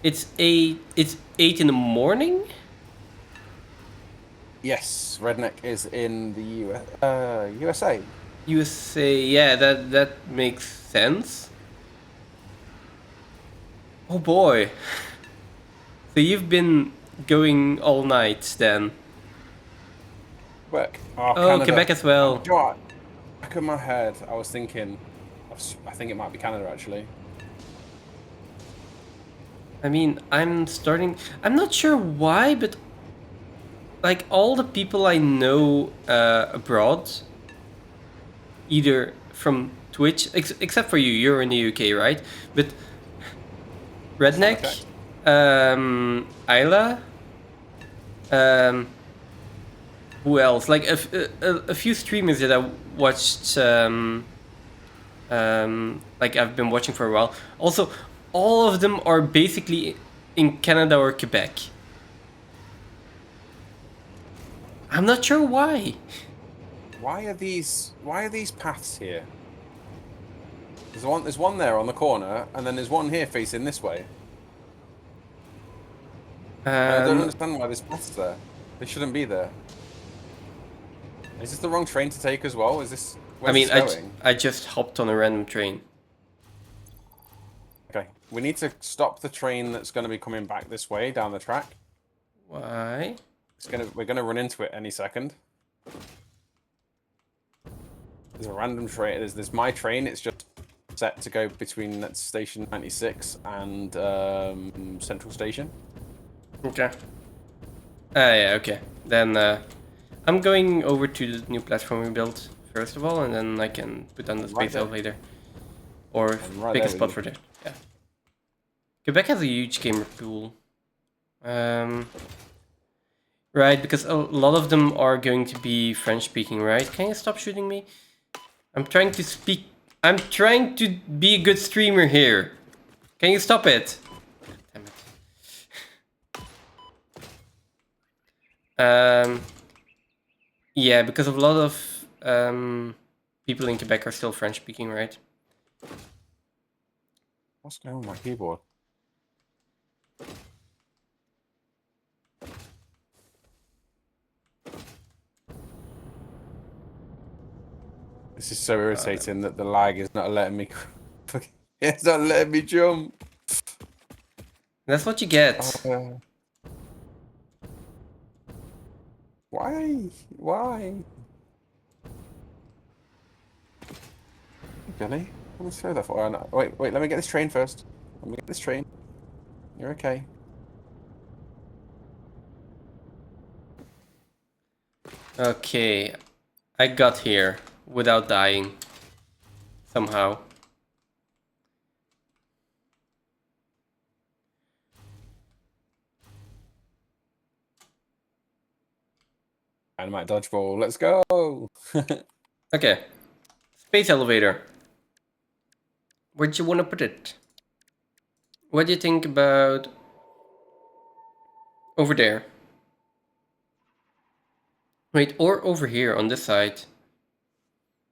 It's 8 in the morning. Yes, Redneck is in the USA. USA, yeah, that makes sense. Oh boy. So you've been going all night then? Work. Oh, Canada. Quebec as well. Do you know what? Back in my head, I was thinking, I think it might be Canada actually. I mean, I'm not sure why, but like all the people I know abroad, either from Twitch, except for you, you're in the UK, right? But Redneck, Isla, who else? Like a few streamers that I watched, like I've been watching for a while. Also, all of them are basically in Canada or Quebec. I'm not sure why. Why are these paths here? There's one there on the corner, and then there's one here facing this way. I don't understand why this path's there. They shouldn't be there. Is this the wrong train to take as well? Is this? I mean, this going? I just hopped on a random train. Okay, we need to stop the train that's going to be coming back this way down the track. Why? We're gonna run into it any second. There's a random train. There's my train. It's just set to go between Station 96 and Central Station. Okay. Yeah, okay. Then I'm going over to the new platform we built first of all, and then I can put on the space elevator. Or right pick a there spot with for that. Yeah. Quebec has a huge gamer pool. Right, because a lot of them are going to be French speaking, right? Can you stop shooting me? I'm trying to speak. I'm trying to be a good streamer here. Can you stop it? Damn it. Yeah, because a lot of people in Quebec are still French speaking, right? What's going on with my keyboard? This is so irritating that the lag is not letting me. It's not letting me jump. That's what you get. Why? Why? Billy, what was throw that for? Oh, no. Wait, let me get this train first. Let me get this train. You're okay. Okay, I got here without dying. Somehow. Dynamite dodgeball, let's go! Okay. Space elevator. Where'd you want to put it? What do you think about over there? Wait, or over here on this side.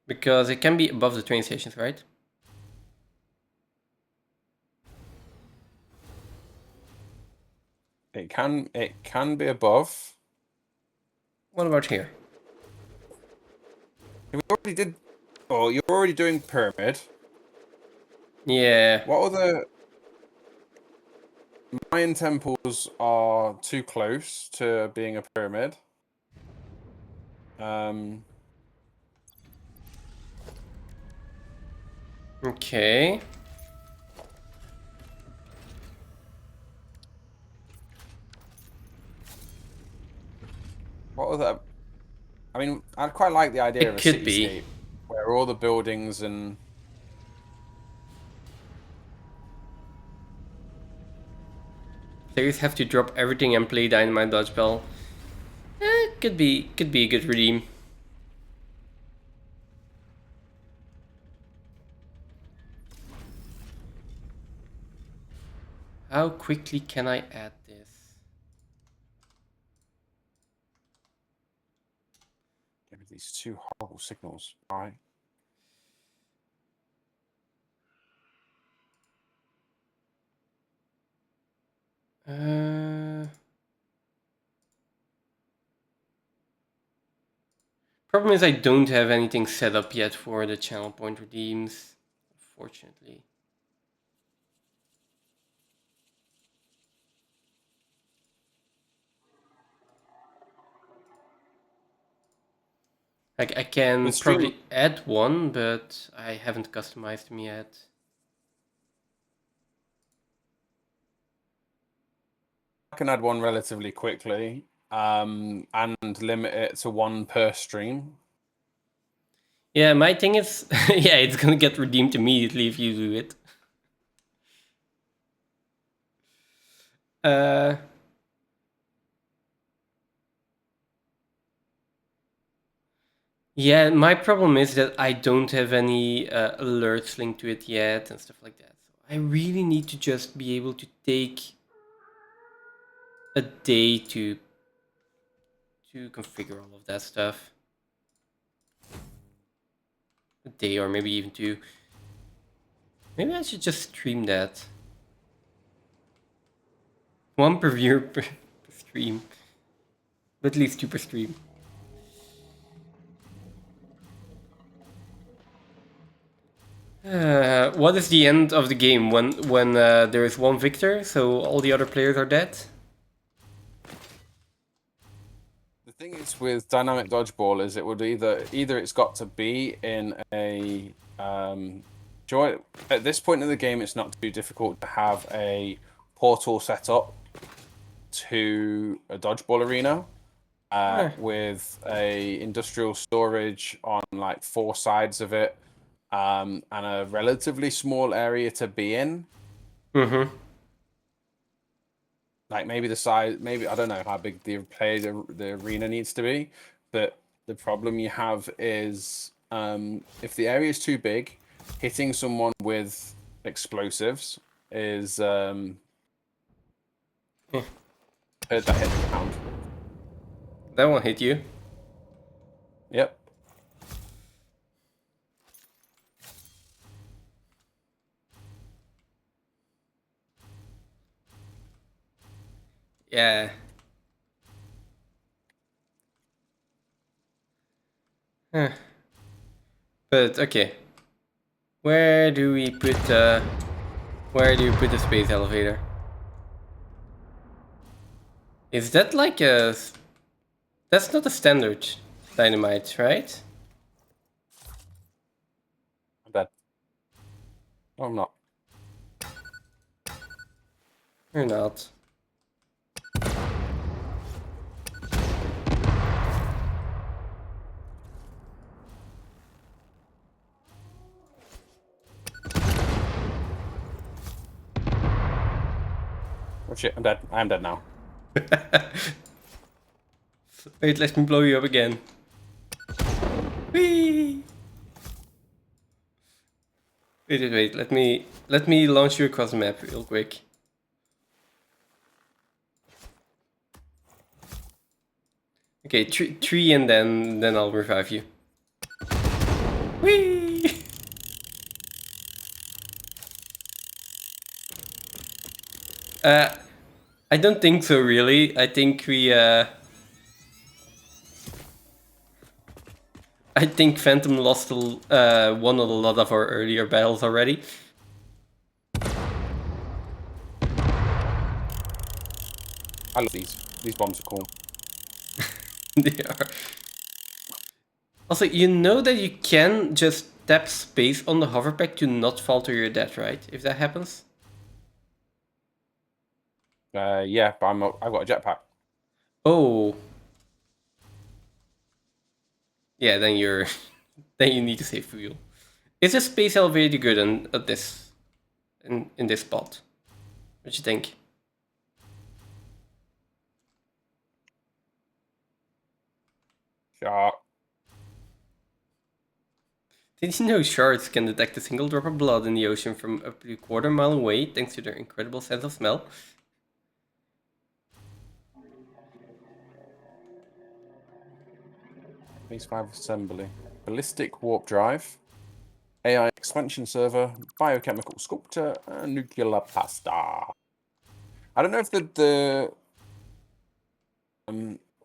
Because it can be above the train stations, right? It can be above. What about here? We already did. Oh, you're already doing pyramid. Yeah. What other Mayan temples are too close to being a pyramid? Okay. What other? I mean, I'd quite like the idea It of a could be. cityscape where all the buildings and Players have to drop everything and play Dynamite Dodgeball. Could be a good redeem. How quickly can I add this? give me these two horrible signals. All right. Problem is I don't have anything set up yet for the channel point redeems, unfortunately. Like I can probably add one, but I haven't customized them yet. I can add one relatively quickly, and limit it to one per stream. Yeah, my thing is, yeah, it's gonna get redeemed immediately if you do it. Yeah, my problem is that I don't have any alerts linked to it yet and stuff like that. So I really need to just be able to take a day to configure all of that stuff. A day or maybe even two. Maybe I should just stream that. One per viewer per stream. But at least two per stream. What is the end of the game when there is one victor, so all the other players are dead? The thing is with dynamic dodgeball is it would either it's got to be in a At this point in the game, it's not too difficult to have a portal set up to a dodgeball arena with a industrial storage on like 4 sides of it, and a relatively small area to be in. Mm-hmm. Like maybe the size, maybe I don't know how big the arena needs to be, but the problem you have is if the area is too big, hitting someone with explosives is heard that hit the ground. That won't hit you. Yep. Yeah. Huh. But okay. Where do you put the space elevator? Is that like a... That's not a standard dynamite, right? I'm dead. No, I'm not. Or not? Oh shit, I'm dead. I am dead now. Wait, let me blow you up again. Whee! Wait, let me launch you across the map real quick. Okay, three and then I'll revive you. Whee! I don't think so really. I think I think Phantom lost won a lot of our earlier battles already. I love these. These bombs are cool. They are. Also, you know that you can just tap space on the hoverpack to not fall to your death, right? If that happens. Yeah, but I've got a jetpack. Oh. Yeah, then you're then you need to save fuel. Is a space elevator good at this in this spot? What do you think? Shark. Did you know sharks can detect a single drop of blood in the ocean from up to a quarter mile away thanks to their incredible sense of smell? Phase 5 assembly. Ballistic warp drive. AI expansion server. Biochemical sculptor. And nuclear pasta. I don't know if the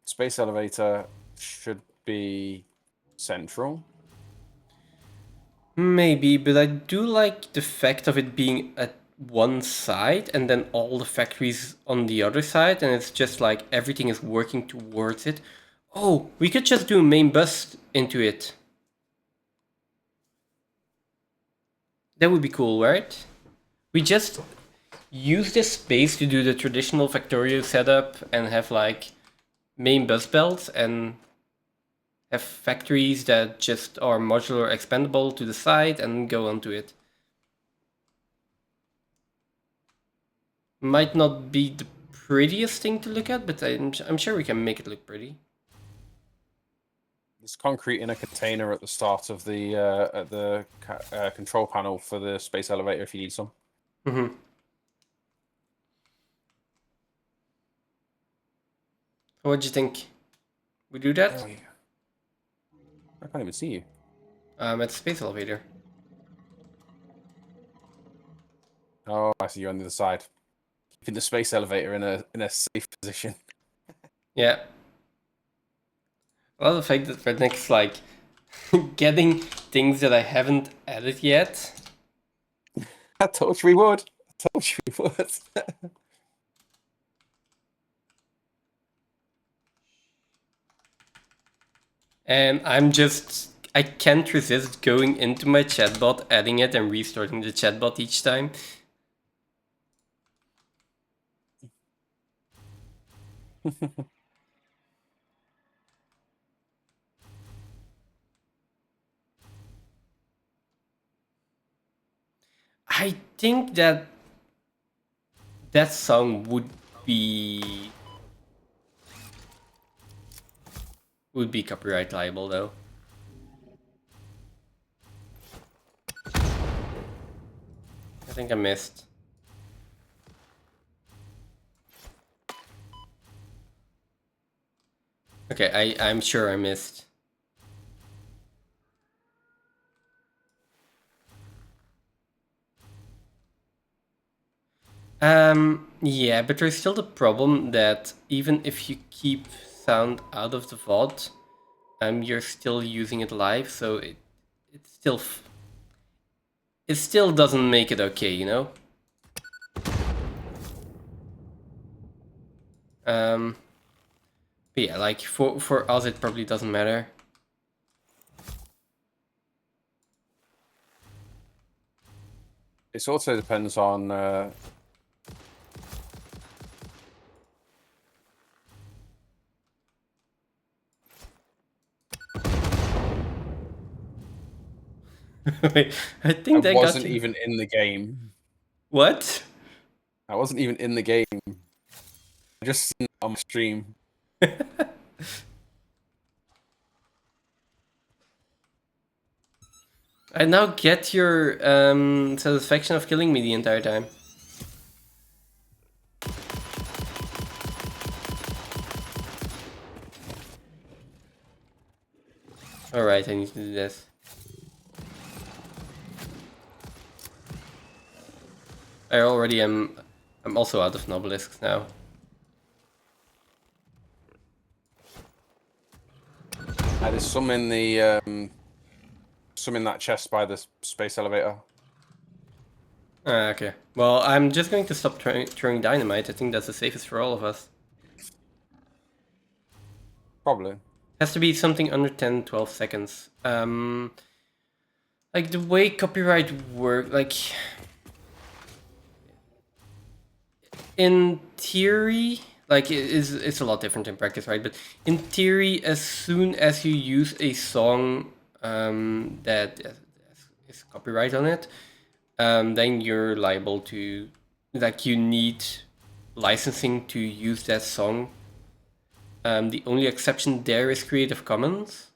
space elevator should be central. Maybe, but I do like the fact of it being at one side and then all the factories on the other side, and it's just like everything is working towards it. Oh, we could just do a main bus into it. That would be cool, right? We just use this space to do the traditional Factorio setup and have like main bus belts and have factories that just are modular expandable to the side and go onto it. Might not be the prettiest thing to look at, but I'm sure we can make it look pretty. There's concrete in a container at the start of the control panel for the space elevator if you need some. Mm-hmm. What do you think? We do that? Oh, yeah. I can't even see you. At the space elevator. Oh, I see you on the other side. Keeping the space elevator in a safe position. Yeah. I love the fact that Redneck's like getting things that I haven't added yet. I told you we would. I told you we would. And I'm just I can't resist going into my chatbot, adding it, and restarting the chatbot each time. I think that song would be copyright liable though. I think I missed. Okay, I'm sure I missed. Yeah, but there's still the problem that even if you keep sound out of the VOD, you're still using it live, so it still doesn't make it okay, you know? But yeah, like for us it probably doesn't matter. It also depends on Wait, I think I that wasn't got you. even in the game. What? I wasn't even in the game. I just seen it on my stream. I now get your satisfaction of killing me the entire time. Alright, I need to do this. I already am. I'm also out of nobelisks now. There's some in the some in that chest by the space elevator. Okay. Well, I'm just going to stop throwing dynamite. I think that's the safest for all of us. Probably. Has to be something under 10, 12 seconds. Like the way copyright works, like in theory, like it's a lot different in practice, right? But in theory, as soon as you use a song that is copyright on it, then you're liable to, like, you need licensing to use that song. The only exception there is Creative Commons.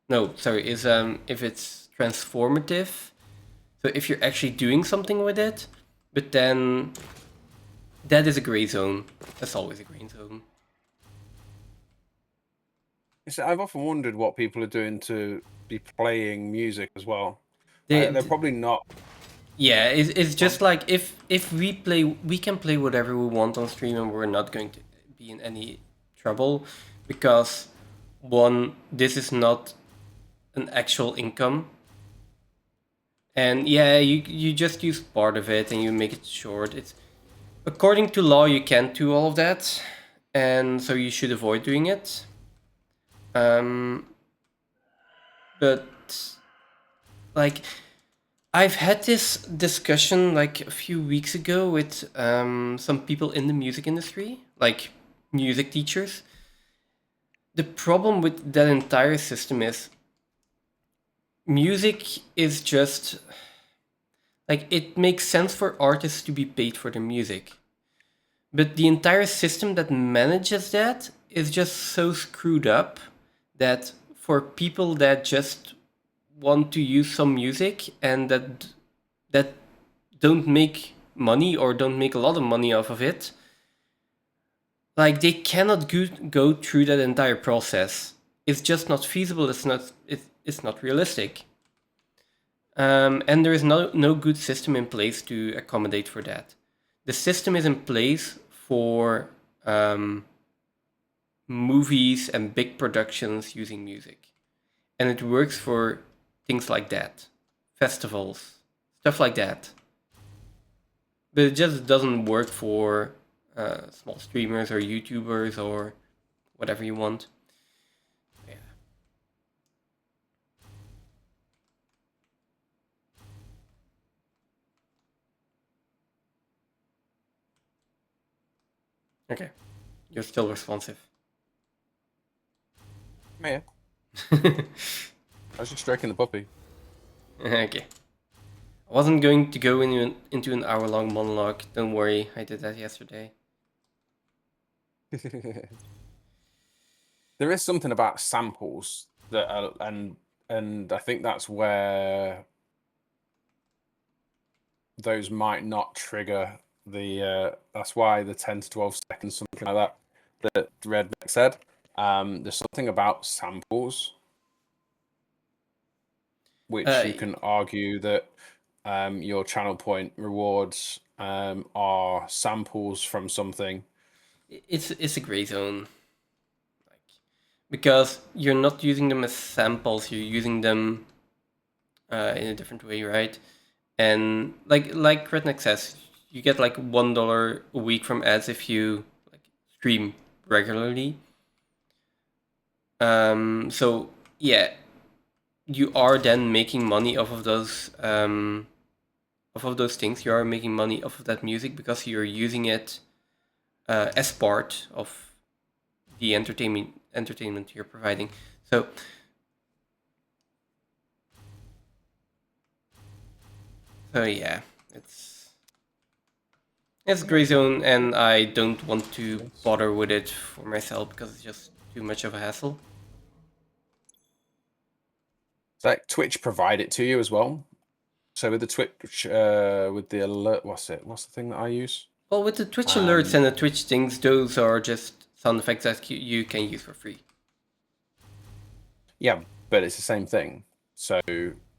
No, sorry, is if it's transformative. So if you're actually doing something with it, but then that is a gray zone. That's always a gray zone. I've often wondered what people are doing to be playing music as well. They're probably not. Yeah, it's just like if we play, we can play whatever we want on stream, and we're not going to be in any trouble, because one, this is not an actual income, and yeah, you just use part of it and you make it short. It's according to law you can't do all of that, and so you should avoid doing it. But like, I've had this discussion like a few weeks ago with some people in the music industry, like music teachers. The problem with that entire system is music is just like, it makes sense for artists to be paid for their music. But the entire system that manages that is just so screwed up that for people that just want to use some music and that don't make money or don't make a lot of money off of it, like, they cannot go through that entire process. It's just not feasible. It's not realistic. And there is no good system in place to accommodate for that. The system is in place for movies and big productions using music, and it works for things like that, festivals, stuff like that. But it just doesn't work for small streamers or YouTubers or whatever you want. Yeah. Okay. You're still responsive. Come here. I was just stroking the puppy. Okay. I wasn't going to go into an hour-long monologue. Don't worry, I did that yesterday. There is something about samples that are, and I think that's where those might not trigger the that's why the 10 to 12 seconds, something like that Redneck said. There's something about samples which you can argue that your channel point rewards are samples from something. It's a gray zone. Because you're not using them as samples, you're using them in a different way, right? And like Redneck says, you get like $1 a week from ads if you like stream regularly. So yeah, you are then making money off of those things. You are making money off of that music because you're using it as part of the entertainment you're providing. So yeah, it's gray zone, and I don't want to bother with it for myself because it's just too much of a hassle. It's like Twitch provide it to you as well. So with the Twitch, with the alert, what's the thing that I use? Well, with the Twitch alerts and the Twitch things, those are just sound effects that you can use for free. Yeah, but it's the same thing. So,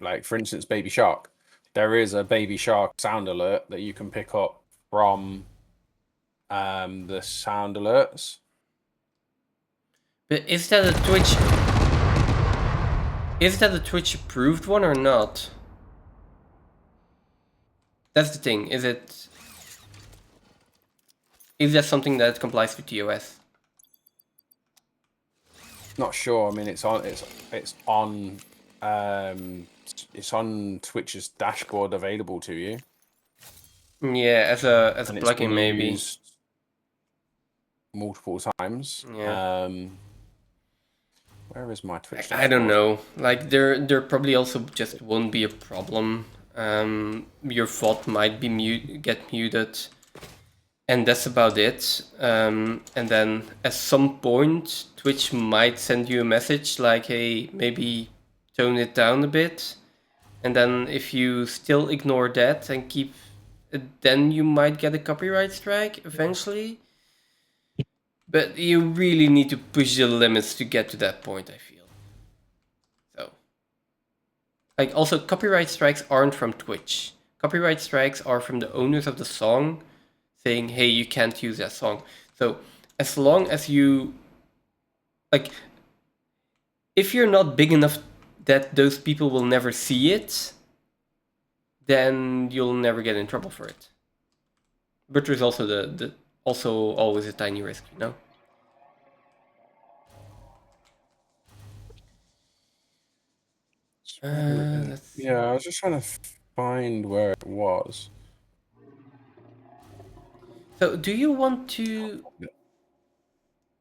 like for instance, Baby Shark, there is a Baby Shark sound alert that you can pick up from the sound alerts. But is that a Twitch? Is that a Twitch approved one or not? That's the thing. Is that something that complies with TOS? Not sure. I mean, it's on Twitch's dashboard available to you. Yeah, as a And plugin maybe. Used multiple times. Yeah. Where is my Twitch? I don't know. Like there probably also just won't be a problem. Your VOD might be get muted, and that's about it. And then at some point, Twitch might send you a message like, "Hey, maybe tone it down a bit." And then if you still ignore that and keep, then you might get a copyright strike eventually. But you really need to push the limits to get to that point, I feel. So, like, also, copyright strikes aren't from Twitch. Copyright strikes are from the owners of the song saying, hey, you can't use that song. So, as long as you, like, if you're not big enough that those people will never see it, then you'll never get in trouble for it. But there's also also always a tiny risk, you know? Yeah, I was just trying to find where it was. So, do you want to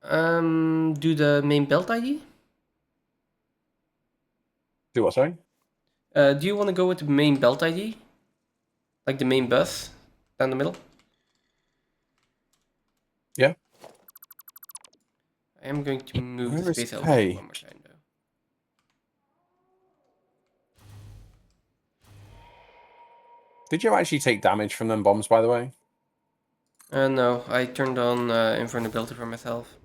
do the main belt ID? Do what, sorry? Do you want to go with the main belt ID? Like the main bus down the middle? Yeah. I am going to move Where the is space pay? element one more time, though. Did you actually take damage from them bombs, by the way? No, I turned on invulnerability for myself.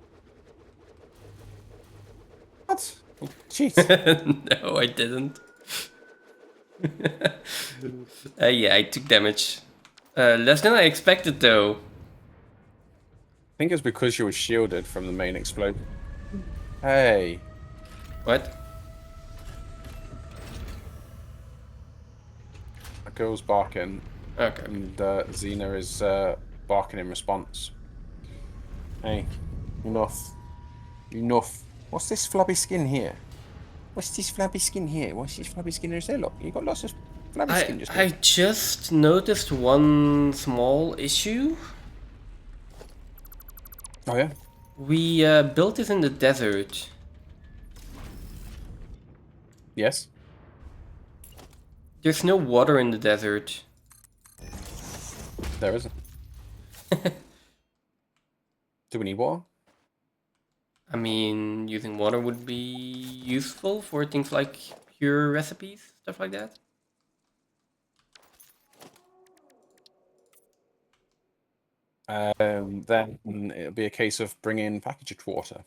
What? Jeez. No, I didn't. Yeah, I took damage. Less than I expected, though. I think it's because you were shielded from the main explosion. Hey. What? A girl's barking. Okay. And Xena is barking in response. Hey. Enough. Enough. What's this flabby skin here? What's this flabby skin here? What's this flabby skin there? Look, you got lots of flabby skin just I just noticed one small issue. Oh yeah. We built this in the desert. Yes. There's no water in the desert. There isn't. Do we need water? I mean, using water would be useful for things like pure recipes, stuff like that. Then it'll be a case of bringing packaged water.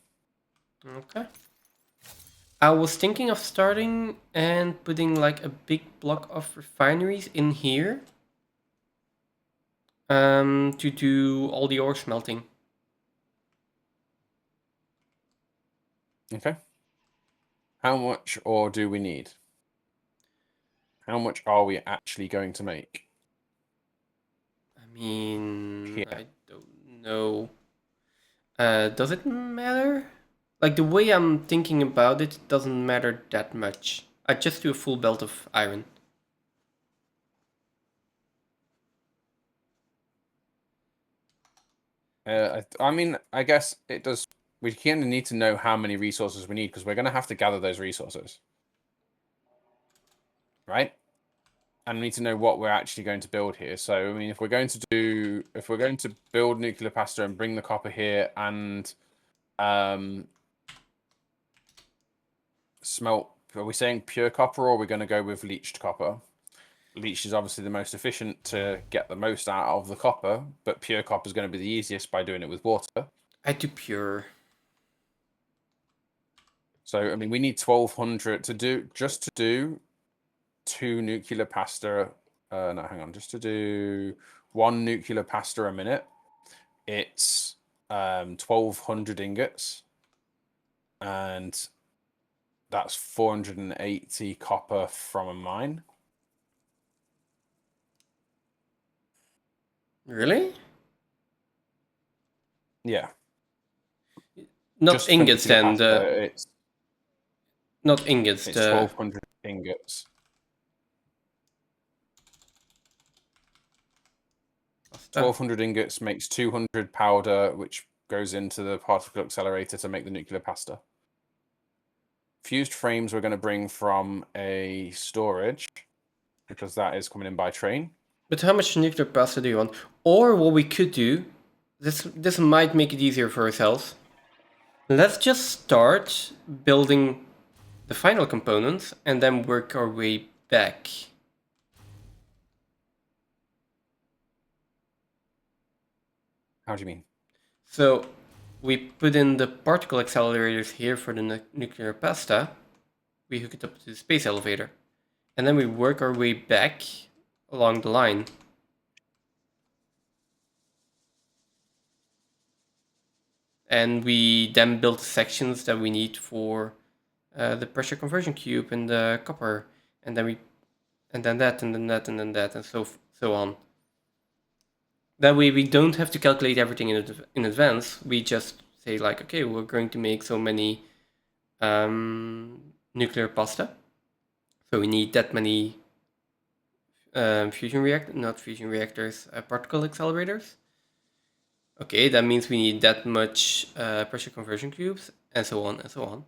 Okay. I was thinking of starting and putting like a big block of refineries in here. To do all the ore smelting. Okay. How much ore do we need? How much are we actually going to make? I mean, Here. I don't know. Does it matter? Like the way I'm thinking about it, it doesn't matter that much. I just do a full belt of iron. I mean, I guess it does. We kind of need to know how many resources we need because we're going to have to gather those resources, right? And we need to know what we're actually going to build here. So, I mean, if we're going to build nuclear pasta and bring the copper here and smelt, are we saying pure copper or are we going to go with leached copper? Leached is obviously the most efficient to get the most out of the copper, but pure copper is going to be the easiest by doing it with water. I do pure. So, I mean, we need 1,200 to do 2 nuclear pasta. No, hang on, just to do 1 nuclear pasta a minute. It's 1,200 ingots, and that's 480 copper from a mine. Really? Yeah. Not Just for ingots nuclear then. pasta, it's Not ingots. 1,200 ingots. Pasta. 1,200 ingots makes 200 powder, which goes into the particle accelerator to make the nuclear pasta. Fused frames we're going to bring from a storage because that is coming in by train. But how much nuclear pasta do you want? Or what we could do, this might make it easier for ourselves. Let's just start building the final components and then work our way back. How do you mean? So we put in the particle accelerators here for the nuclear pasta. We hook it up to the space elevator. And then we work our way back along the line. And we then build the sections that we need for the pressure conversion cube and the copper. And then that, and then that, and then that, and so on. That way we don't have to calculate everything in advance. We just say like, okay, we're going to make so many nuclear pasta. So we need that many particle accelerators. Okay, that means we need that much pressure conversion cubes, and so on and so on.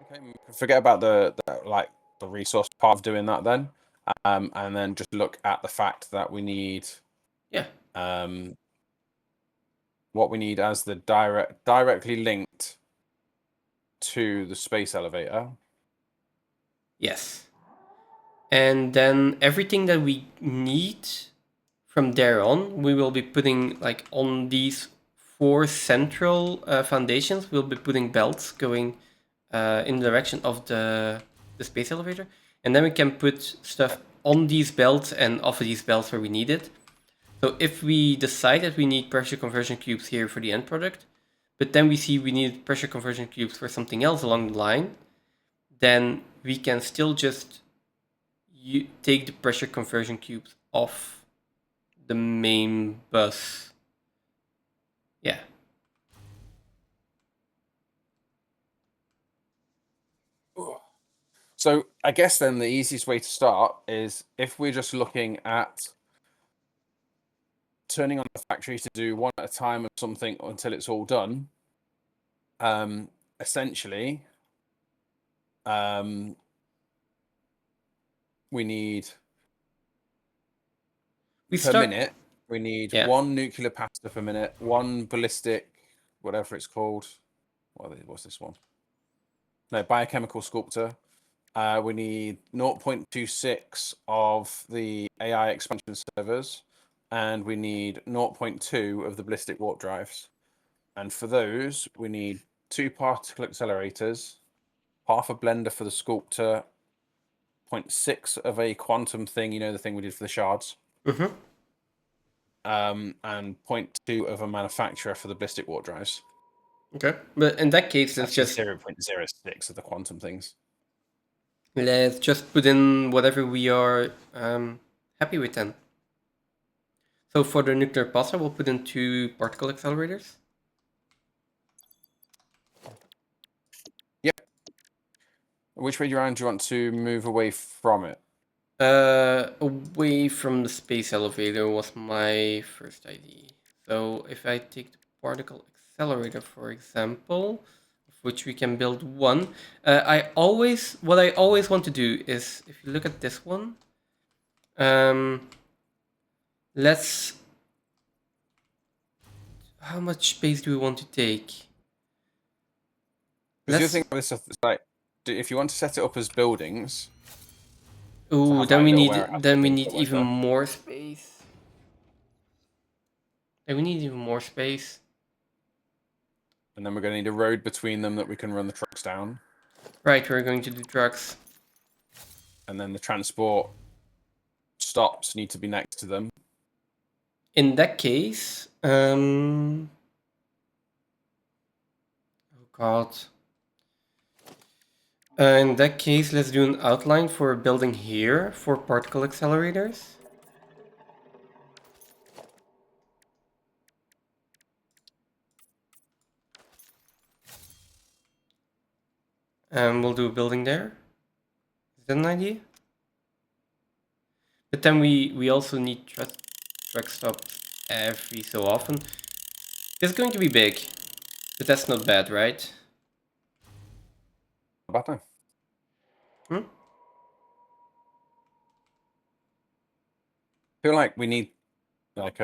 Okay, forget about the resource part of doing that then, and then just look at the fact that we need what we need as the directly linked to the space elevator. Yes. And then everything that we need from there on, we will be putting like on these 4 central foundations. We'll be putting belts going in the direction of the space elevator, and then we can put stuff on these belts and off of these belts where we need it. So if we decide that we need pressure conversion cubes here for the end product, but then we see we need pressure conversion cubes for something else along the line, then we can still just take the pressure conversion cubes off the main bus. Yeah. So I guess then the easiest way to start is if we're just looking at turning on the factory to do one at a time of something until it's all done. Essentially, we need minute. We need one nuclear pasta per minute, one ballistic, whatever it's called. What's this one? No, biochemical sculptor. We need 0.26 of the AI expansion servers, and we need 0.2 of the ballistic warp drives. And for those, we need 2 particle accelerators, half a blender for the sculptor, 0.6 of a quantum thing, you know, the thing we did for the shards. Mm-hmm. And 0.2 of a manufacturer for the ballistic warp drives. Okay, but in that case, let's just 0.06 of the quantum things. Let's just put in whatever we are happy with then. So for the nuclear pasta, we'll put in 2 particle accelerators. Yep. Which way around do you want to move away from it? Away from the space elevator was my first idea. So if I take the particle accelerator, for example, of which we can build 1, what I always want to do is, if you look at this one, how much space do we want to take? Because you think this is like, if you want to set it up as buildings. Ooh, then we need even more space. Then we need even more space. And then we're going to need a road between them that we can run the trucks down. Right, we're going to do trucks. And then the transport stops need to be next to them. In that case, oh god. In that case, let's do an outline for a building here for particle accelerators. And we'll do a building there. Is that an idea? But then we also need truck stops every so often. It's going to be big, but that's not bad, right? About time. I feel like we need like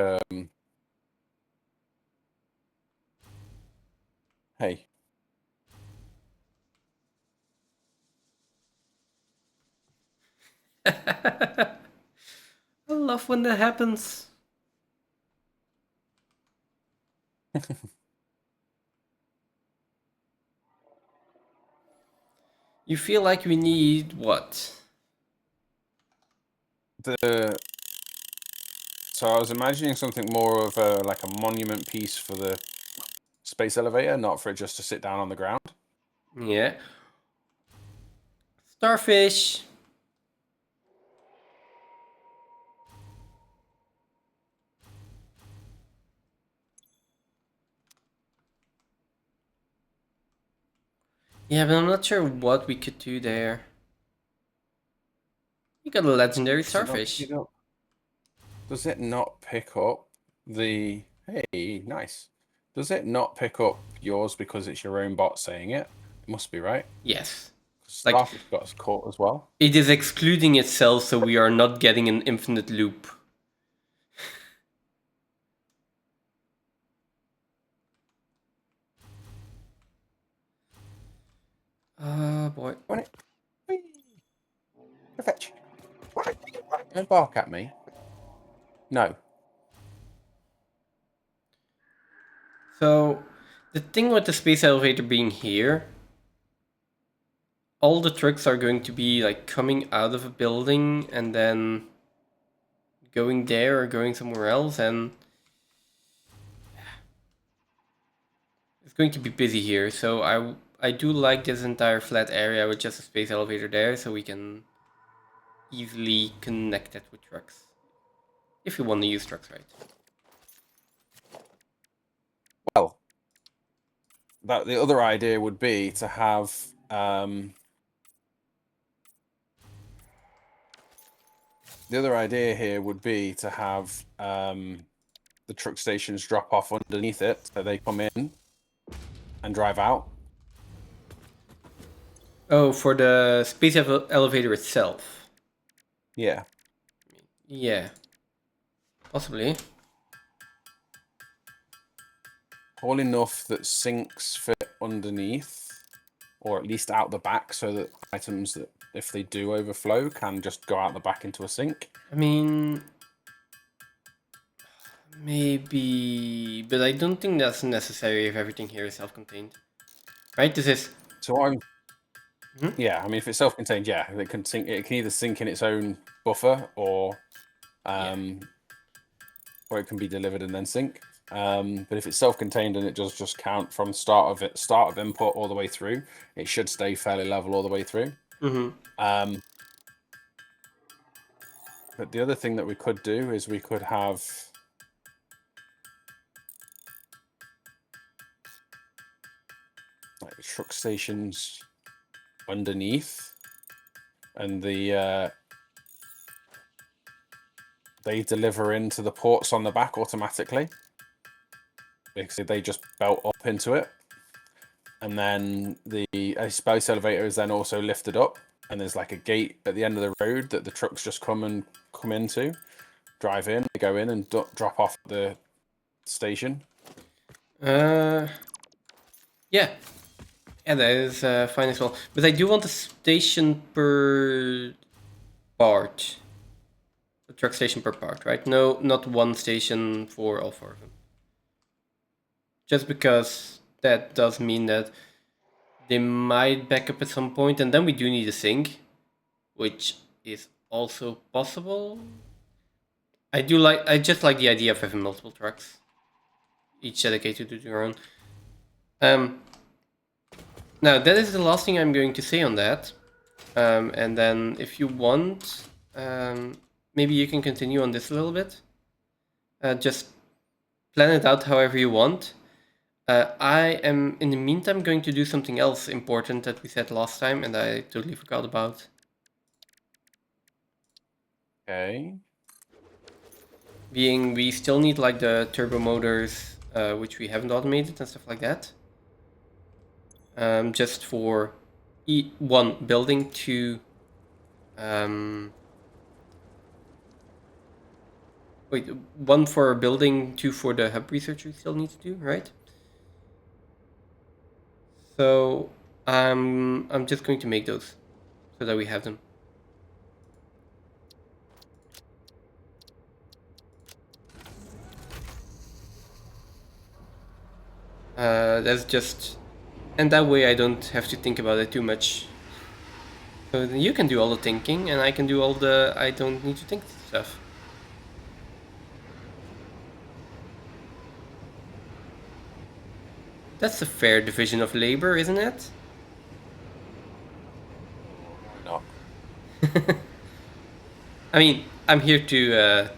hey. I love when that happens. You feel like we need what? So I was imagining something more of a like a monument piece for the space elevator, not for it just to sit down on the ground. Yeah. Starfish. Yeah, but I'm not sure what we could do there. You got a legendary starfish. Does it not pick up the... Hey, nice. Does it not pick up yours because it's your own bot saying it? It must be, right? Yes. Starfish got us caught as well. It is excluding itself, so we are not getting an infinite loop. Boy. Fetch. Don't bark at me. No. So, the thing with the space elevator being here, all the trucks are going to be like coming out of a building and then going there or going somewhere else, and it's going to be busy here. So I do like this entire flat area with just a space elevator there, so we can easily connect it with trucks. If you want to use trucks, right? Well, the other idea would be to have the other idea here would be to have the truck stations drop off underneath it, so they come in and drive out. Oh, for the space elevator itself. Yeah. Yeah. Possibly. Tall enough that sinks fit underneath, or at least out the back, so that items that, if they do overflow, can just go out the back into a sink. I mean, maybe, but I don't think that's necessary if everything here is self-contained. Right? This is... So I'm... Mhm. Yeah, I mean, if it's self-contained, yeah, it can sink. It can either sink in its own buffer, or it can be delivered and then sink. But if it's self-contained and it does just count from start of input all the way through, it should stay fairly level all the way through. Mm-hmm. But the other thing that we could do is we could have like truck stations underneath, and they deliver into the ports on the back automatically, because they just belt up into it, and then the space elevator is then also lifted up, and there's like a gate at the end of the road that the trucks just come into, drive in, they go in and drop off at the station. Yeah. Yeah, that is fine as well. But I do want a station per part. A truck station per part, right? No, not one station for all 4 of them. Just because that does mean that they might back up at some point, and then we do need a sink, which is also possible. I just like the idea of having multiple trucks, each dedicated to their own. Now, that is the last thing I'm going to say on that. And then if you want, maybe you can continue on this a little bit. Just plan it out however you want. I am, in the meantime, going to do something else important that we said last time, and I totally forgot about. Okay. Being, we still need like the turbo motors, which we haven't automated and stuff like that. Just for one, building, 2, wait, 1 for building, 2 for the hub research we still need to do, right? So I'm just going to make those so that we have them. That's just, and that way I don't have to think about it too much. So then you can do all the thinking, and I can do all the I don't need to think stuff. That's a fair division of labor, isn't it? No. I mean, I'm here to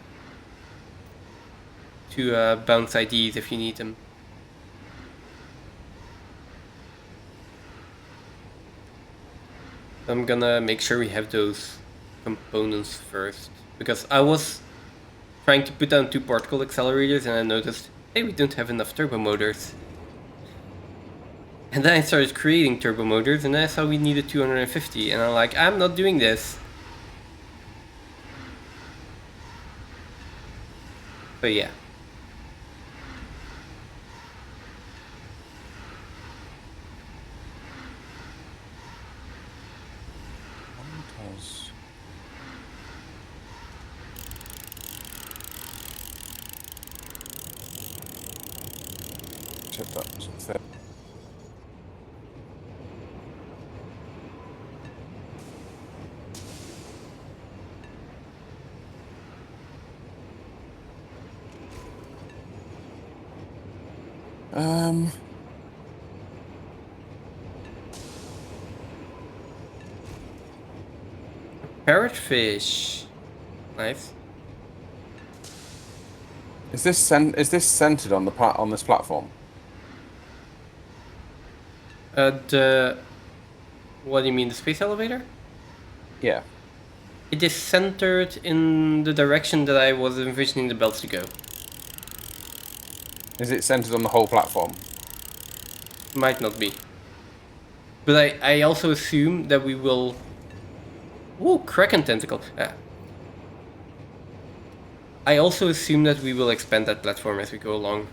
bounce ideas if you need them. I'm gonna make sure we have those components first, because I was trying to put down 2 particle accelerators and I noticed, hey, we don't have enough turbo motors. And then I started creating turbo motors and I saw we needed 250, and I'm like, I'm not doing this. So yeah. Check that doesn't fit. Parrotfish. Nice. Is this centered on this platform? What do you mean, the space elevator? Yeah. It is centered in the direction that I was envisioning the belts to go. Is it centered on the whole platform? Might not be. But I also assume that we will... Ooh, Kraken Tentacle. I also assume that we will expand that platform as we go along.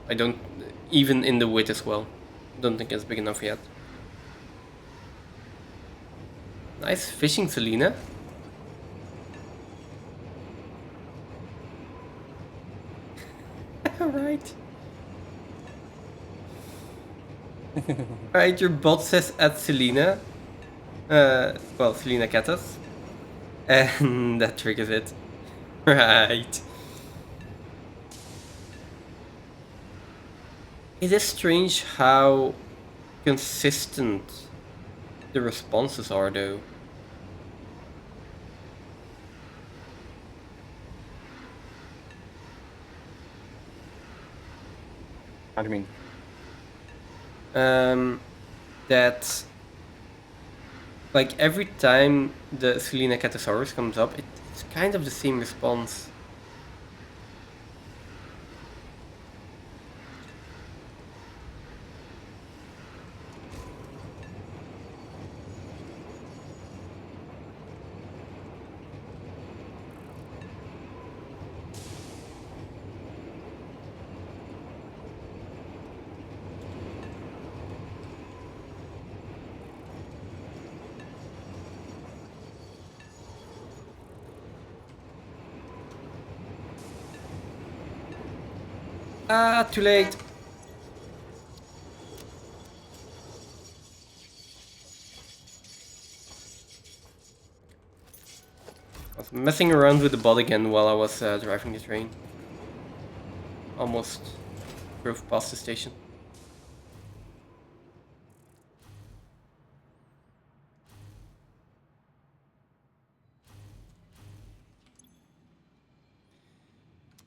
I don't... Even in the width as well. Don't think it's big enough yet. Nice fishing, Selena. Alright. Alright, your bot says at Selena. Well, Selena Catas. And that triggers it. Right. It is strange how consistent the responses are, though. How do you mean? That like every time the Selena Catasaurus comes up, it's kind of the same response. Ah, too late. I was messing around with the bot again while I was driving the train. Almost drove past the station.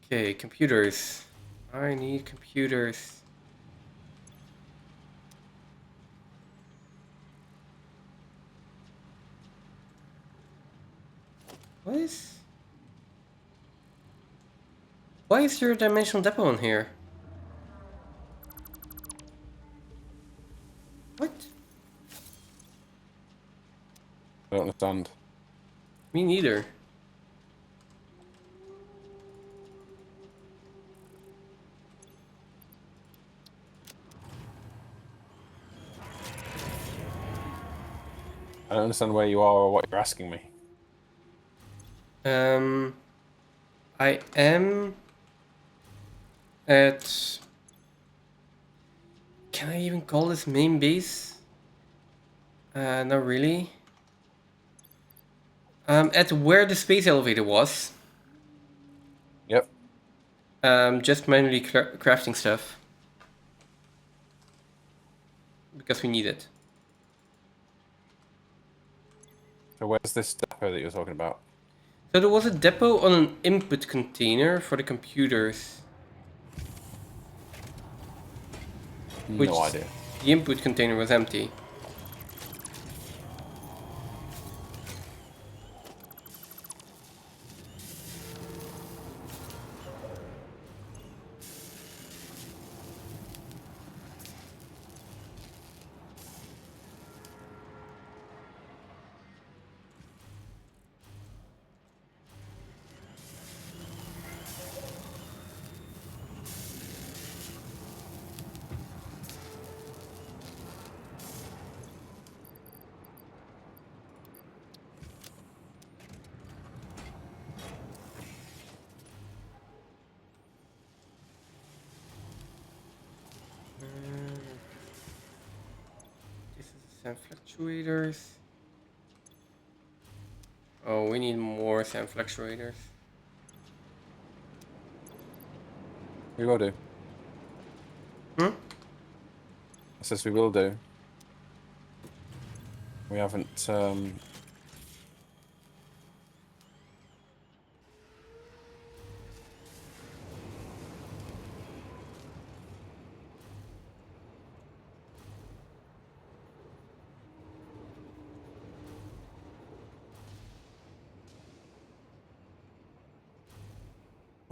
Okay, computers. I need computers. What is... Why is there a dimensional depot in here? What? I don't understand. Me neither. I don't understand where you are or what you're asking me. I am at... Can I even call this main base? Not really. At where the space elevator was. Yep. Just manually crafting stuff. Because we need it. So where's this depot that you're talking about? So there was a depot on an input container for the computers. Which No idea. the input container was empty. This is the sand fluctuators. Oh, we need more sand fluctuators. We will do. Hmm? I says we will do. We haven't. I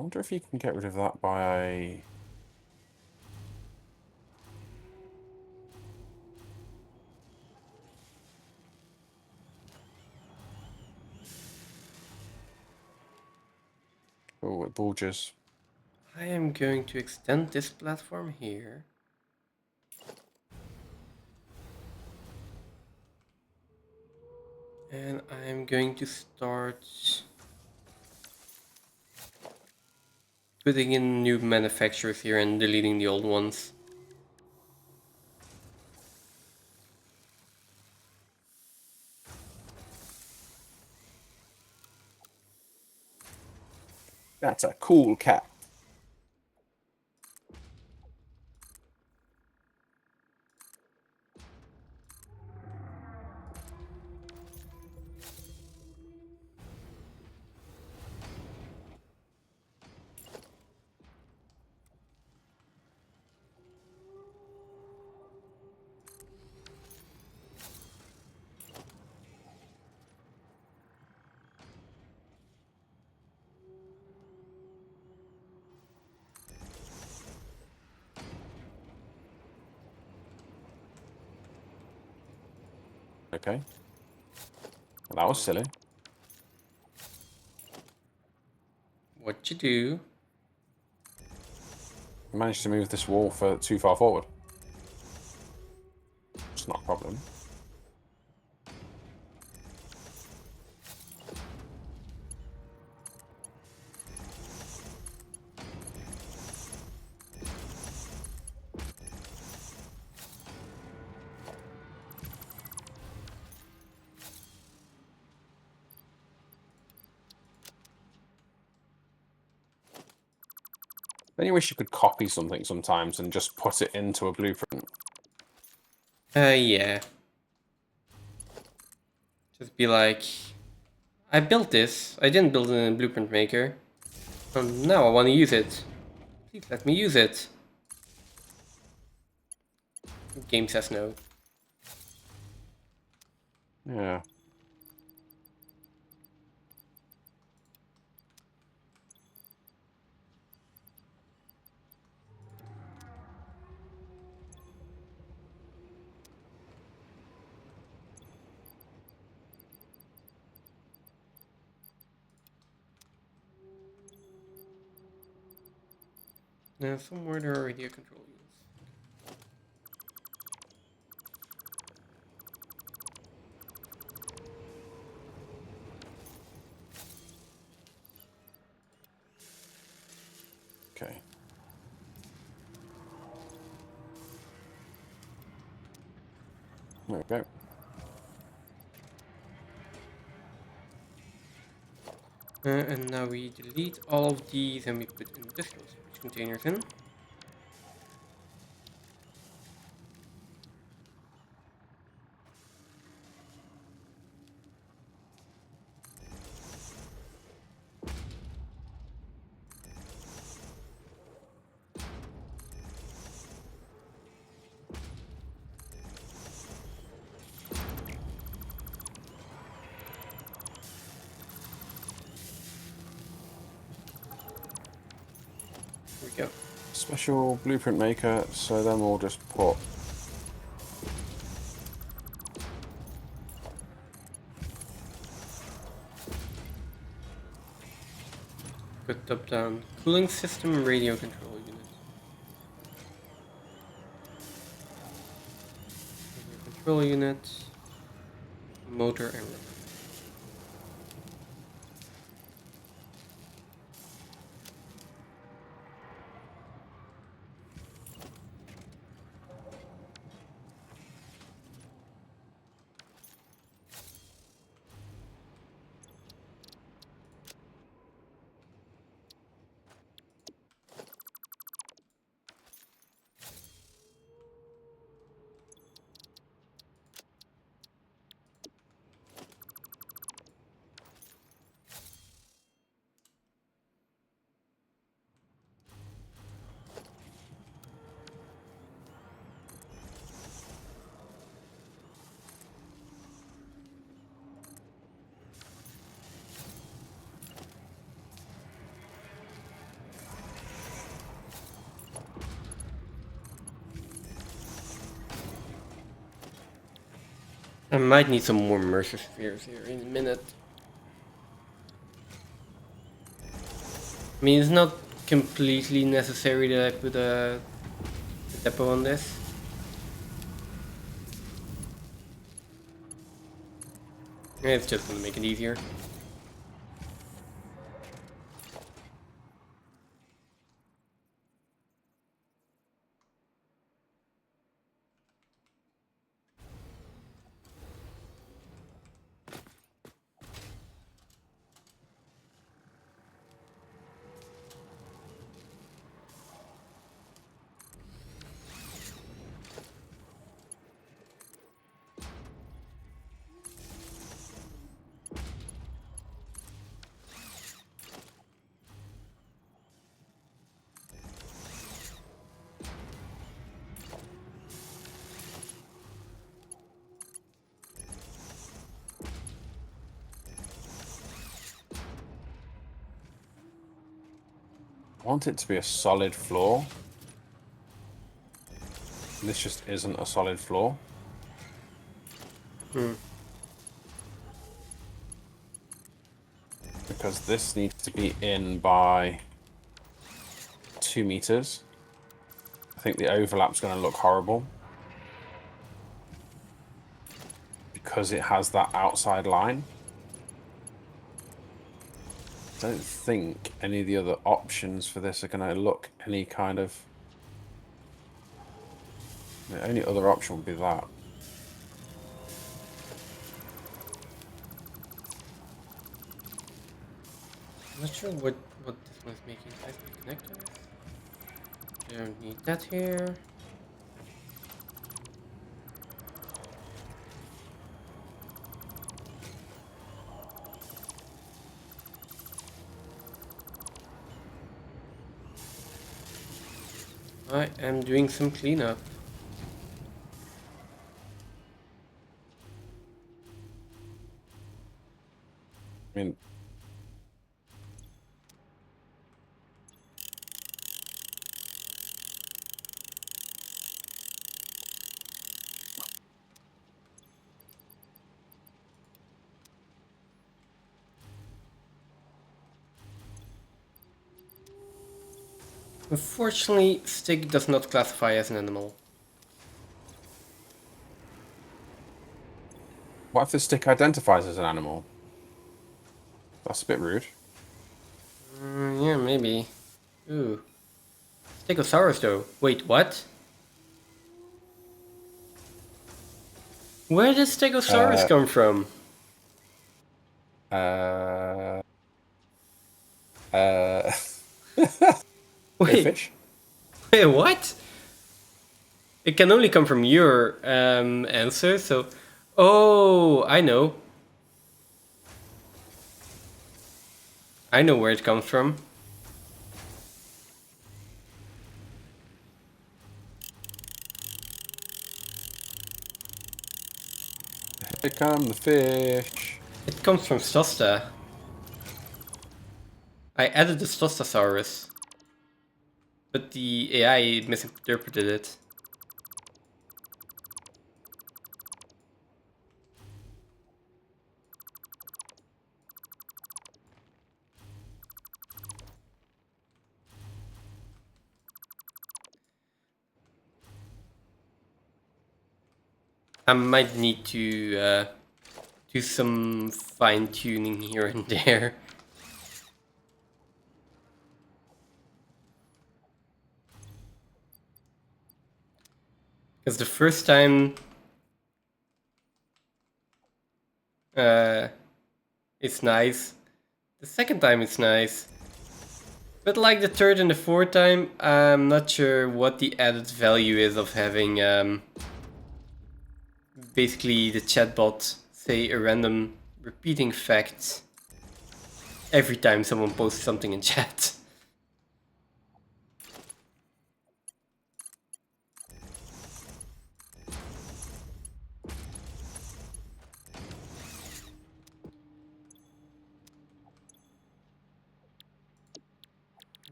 wonder if you can get rid of that by Oh, it bulges. I am going to extend this platform here. And I'm going to start putting in new manufacturers here and deleting the old ones. That's a cool cat. Okay. Well, that was silly. What you do? I managed to move this wall too far forward. It's not a problem. Don't you wish you could copy something sometimes and just put it into a blueprint? Yeah. Just be like, I built this. I didn't build it in a blueprint maker. Now I want to use it. Please let me use it. Game says no. Yeah. Now somewhere there are radio control units. Okay. There we go. And now we delete all of these and we put industrial storage containers in. Here we go. Special blueprint maker, so then we'll just put Put top down cooling system radio control unit. Radio control unit. Motor and rubber. I might need some more Mercer spheres here in a minute. I mean, it's not completely necessary that I put a depot on this. It's just gonna make it easier. I want it to be a solid floor. This just isn't a solid floor. Because this needs to be in by 2 meters. I think the overlap's going to look horrible. Because it has that outside line. I don't think any of the other options for this are going to look any kind of... The only other option would be that. I'm not sure what this one's making. High-speed connectors. I don't need that here. I am doing some cleanup. I mean... Unfortunately, stick does not classify as an animal. What if the stick identifies as an animal? That's a bit rude. Yeah, maybe. Ooh. Stegosaurus though. Wait, what? Where did Stegosaurus come from? Wait, Fish? wait, what? It can only come from your answer, so... Oh, I know. I know where it comes from. Here come the fish. It comes from Stosta. I added the Stostasaurus, but the AI misinterpreted it. I might need to do some fine tuning here and there. Because the first time it's nice. The second time it's nice. But like the third and the fourth time, I'm not sure what the added value is of having basically the chatbot say a random repeating fact every time someone posts something in chat.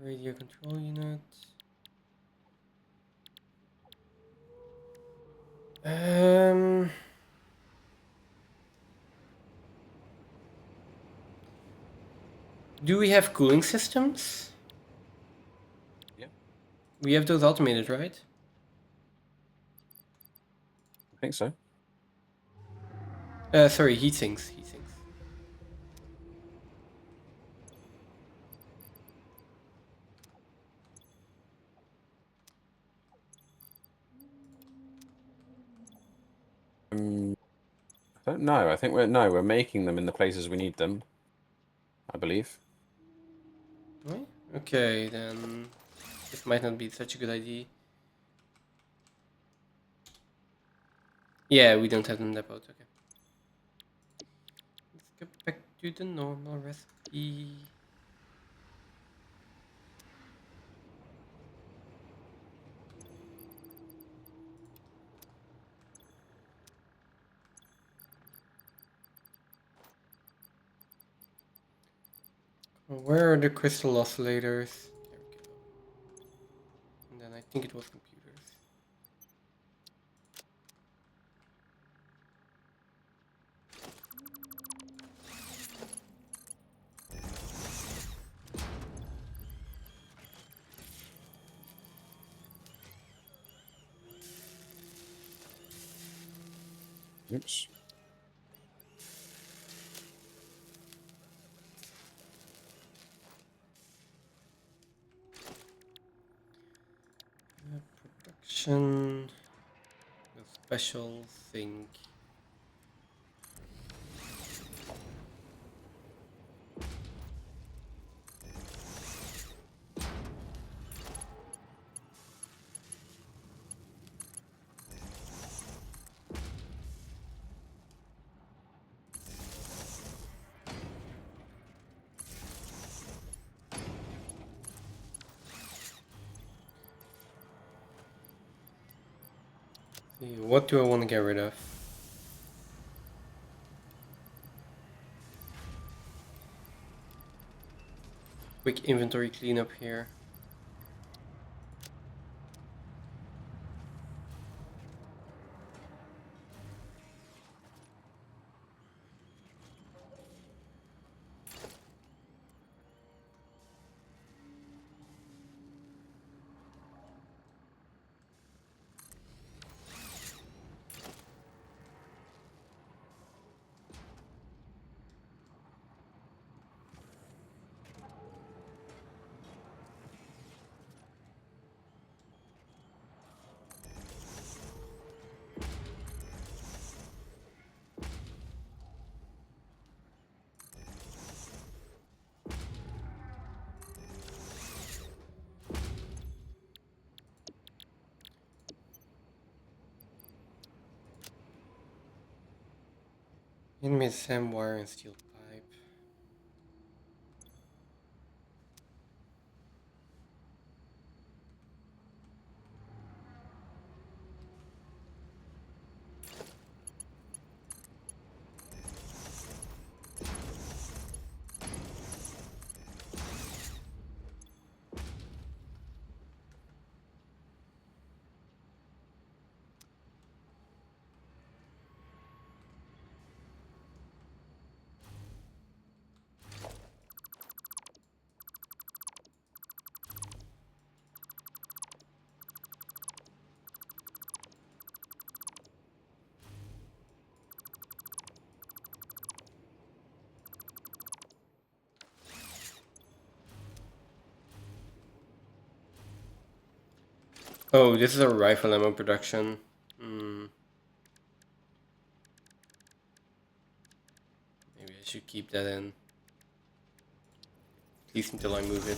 Radio control unit. Do we have cooling systems? We have those automated, right? I think so. Sorry, heat sinks. Heat sinks. I don't know. I think we're making them in the places we need them. I believe. Right? Okay, then this might not be such a good idea. Yeah, we don't have them that out. Okay. Let's get back to the normal recipe. Where are the crystal oscillators? There we go. And then I think it was computers. Oops. Production. The special thing. See, what do I want to get rid of? Quick inventory cleanup here. Inmate SAM wire and steel pipe. Oh, this is a rifle ammo production. Hmm. Maybe I should keep that in. At least until I move it.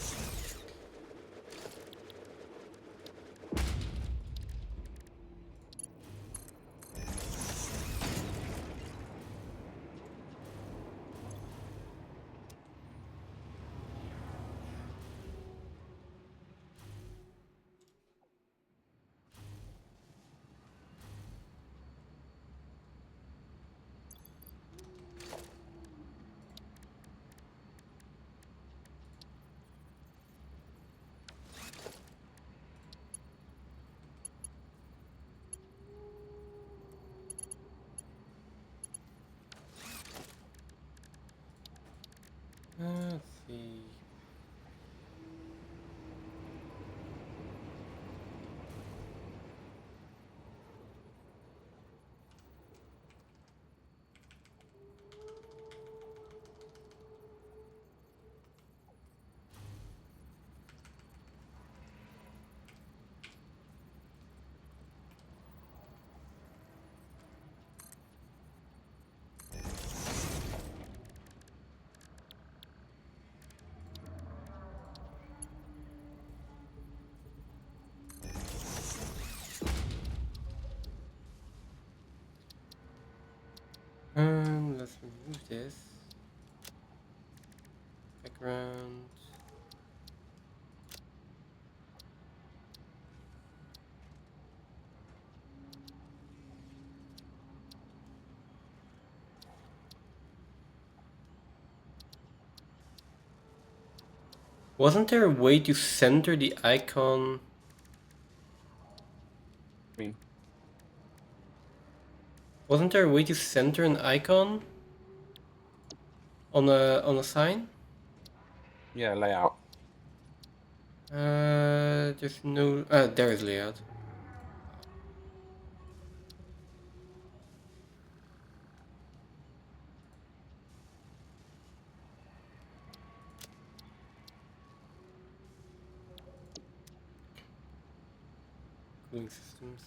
Let's remove this. Background. Wasn't there a way to center the icon? I mean, Wasn't there a way to center an icon on a sign? yeah, layout. There's no. There is layout. Cooling systems.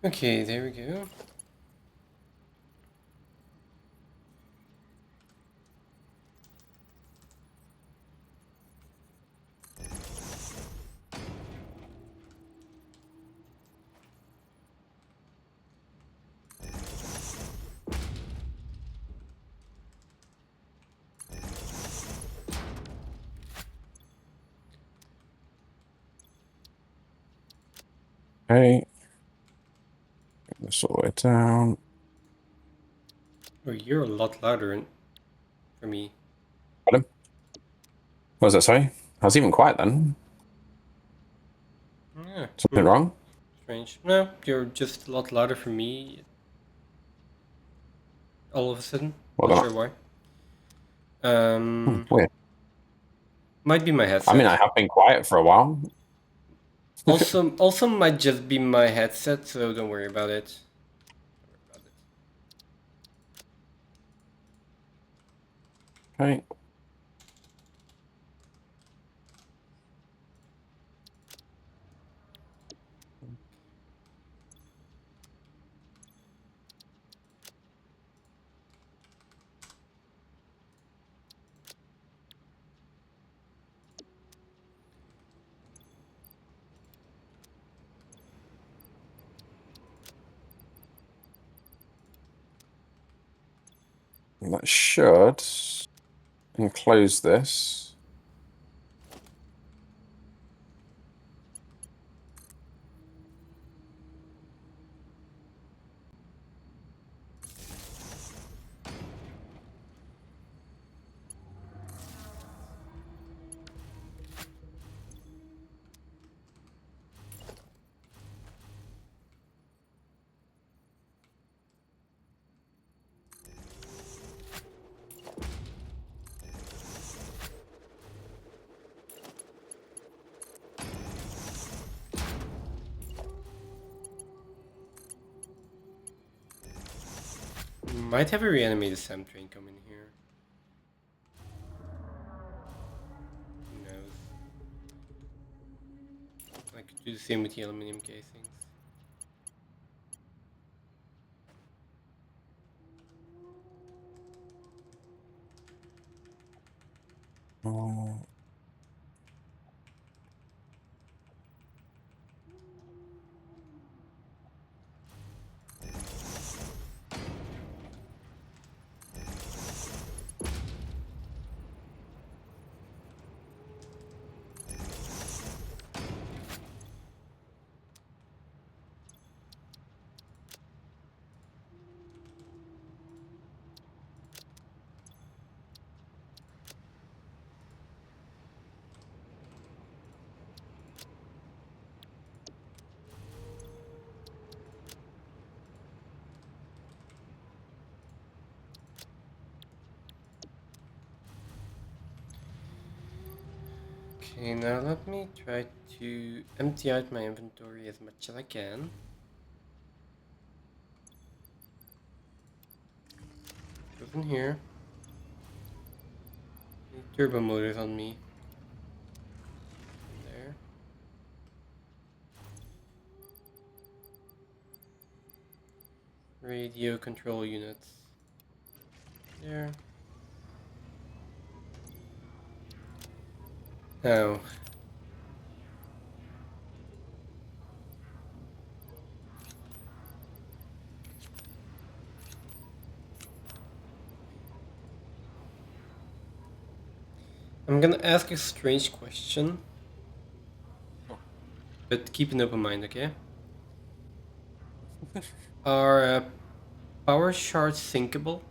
Okay, there we go. Okay. Bring this all the way down. Oh, you're a lot louder for me. Pardon? What was that, sorry? I was even quiet then. Yeah. Something wrong? Strange. No, you're just a lot louder for me. All of a sudden. Well, Not then sure why. weird. Might be my headset. I mean, I have been quiet for a while. Also might just be my headset, so don't worry about it. Okay. And that should enclose this. Might have a reanimated SAM train coming here. Who knows? I could do the same with the aluminum casings. Oh. Okay, now let me try to empty out my inventory as much as I can. Goes in here. Any turbo motors on me. There. Radio control units. There. Now. I'm gonna ask a strange question. But keep an open mind, okay? Are power shards sinkable?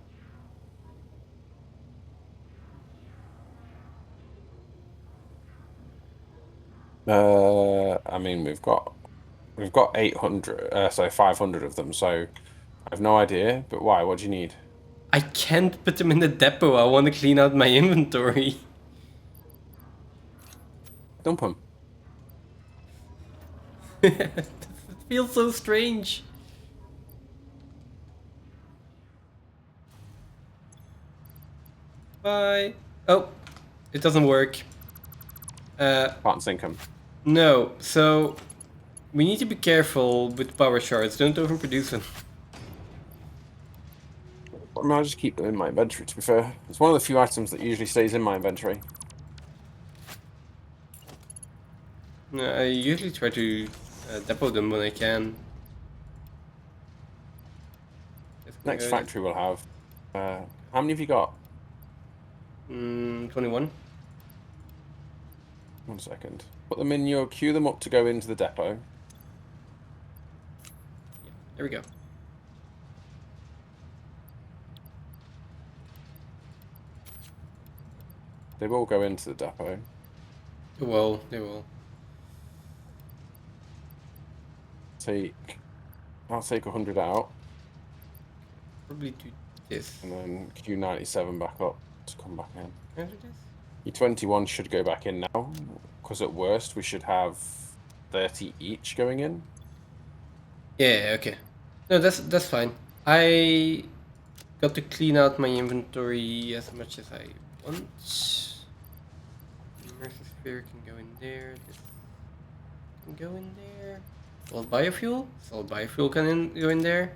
I mean, we've got 800, so 500 of them. So I have no idea. But why? What do you need? I can't put them in the depot. I want to clean out my inventory. Dump them. It feels so strange. Bye. Oh, it doesn't work. Can't sink them. No. So we need to be careful with power shards. Don't overproduce them. I mean, I just keep them in my inventory. To be fair, it's one of the few items that usually stays in my inventory. No, I usually try to depot them when I can. Next factory will have. How many have you got? 21. 1 second. Put them in your. Queue them up to go into the depot. Yeah, there we go. They will go into the depot. They will. They will. I'll take 100 out. Probably do this. And then Q97 back up to come back in. Can I do this? E21 should go back in now, because at worst we should have 30 each going in. Yeah, okay. No, that's fine. I got to clean out my inventory as much as I want. Immersive sphere can go in there. This can go in there. Solid biofuel. Solid biofuel can go in there.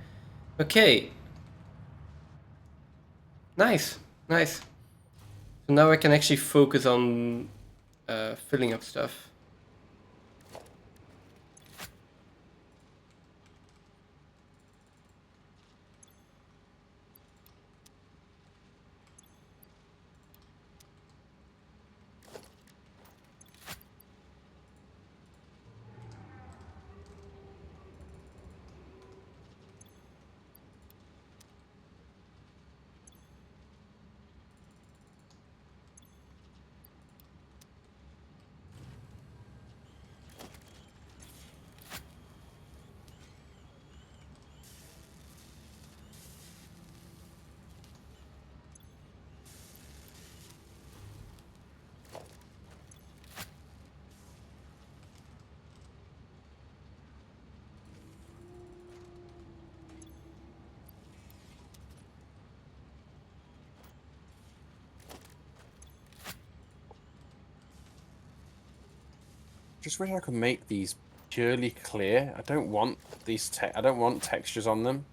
Okay. Nice, nice. So now I can actually focus on filling up stuff. Just wish I could make these purely clear. I don't want I don't want textures on them.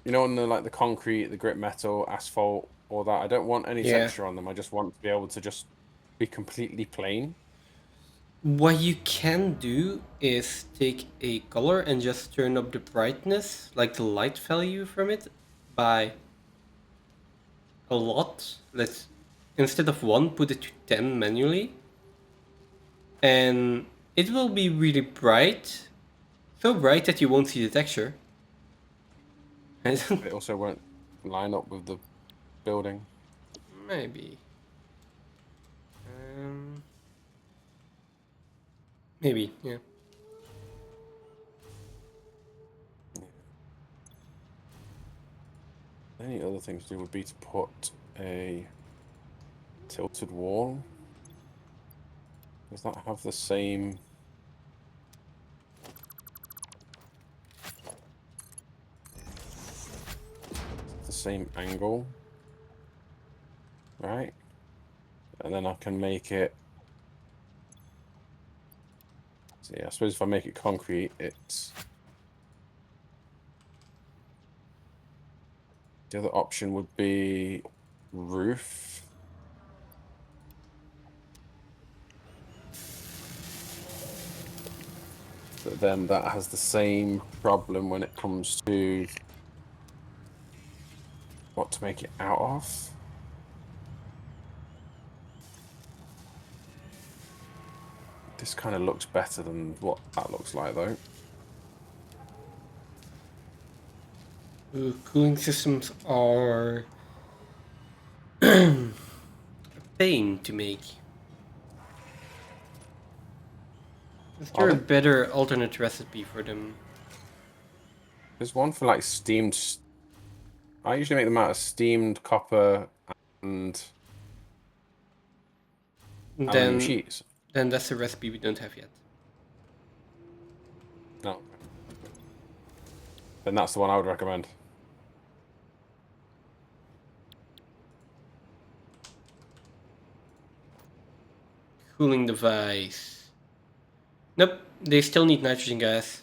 You know, on the concrete, the grip metal, asphalt, all that. I don't want any texture on them. I just want to be able to just be completely plain. What you can do is take a color and just turn up the brightness, like the light value from it, by a lot. Let's, instead of 1, put it to 10 manually. And it will be really bright. So bright that you won't see the texture. It also won't line up with the building. Maybe. Maybe, yeah. Any other things to do would be to put a tilted wall. Does that have the same? The same angle, right? And then I can make it. So yeah, I suppose if I make it concrete, it's. The other option would be roof. But then that has the same problem when it comes to what to make it out of. This kind of looks better than what that looks like, though. Cooling systems are a pain to make. Is there a better alternate recipe for them? There's one for like steamed. I usually make them out of steamed copper and aluminum sheets. Then that's a recipe we don't have yet. No. Then that's the one I would recommend. Cooling device. Nope, they still need nitrogen gas.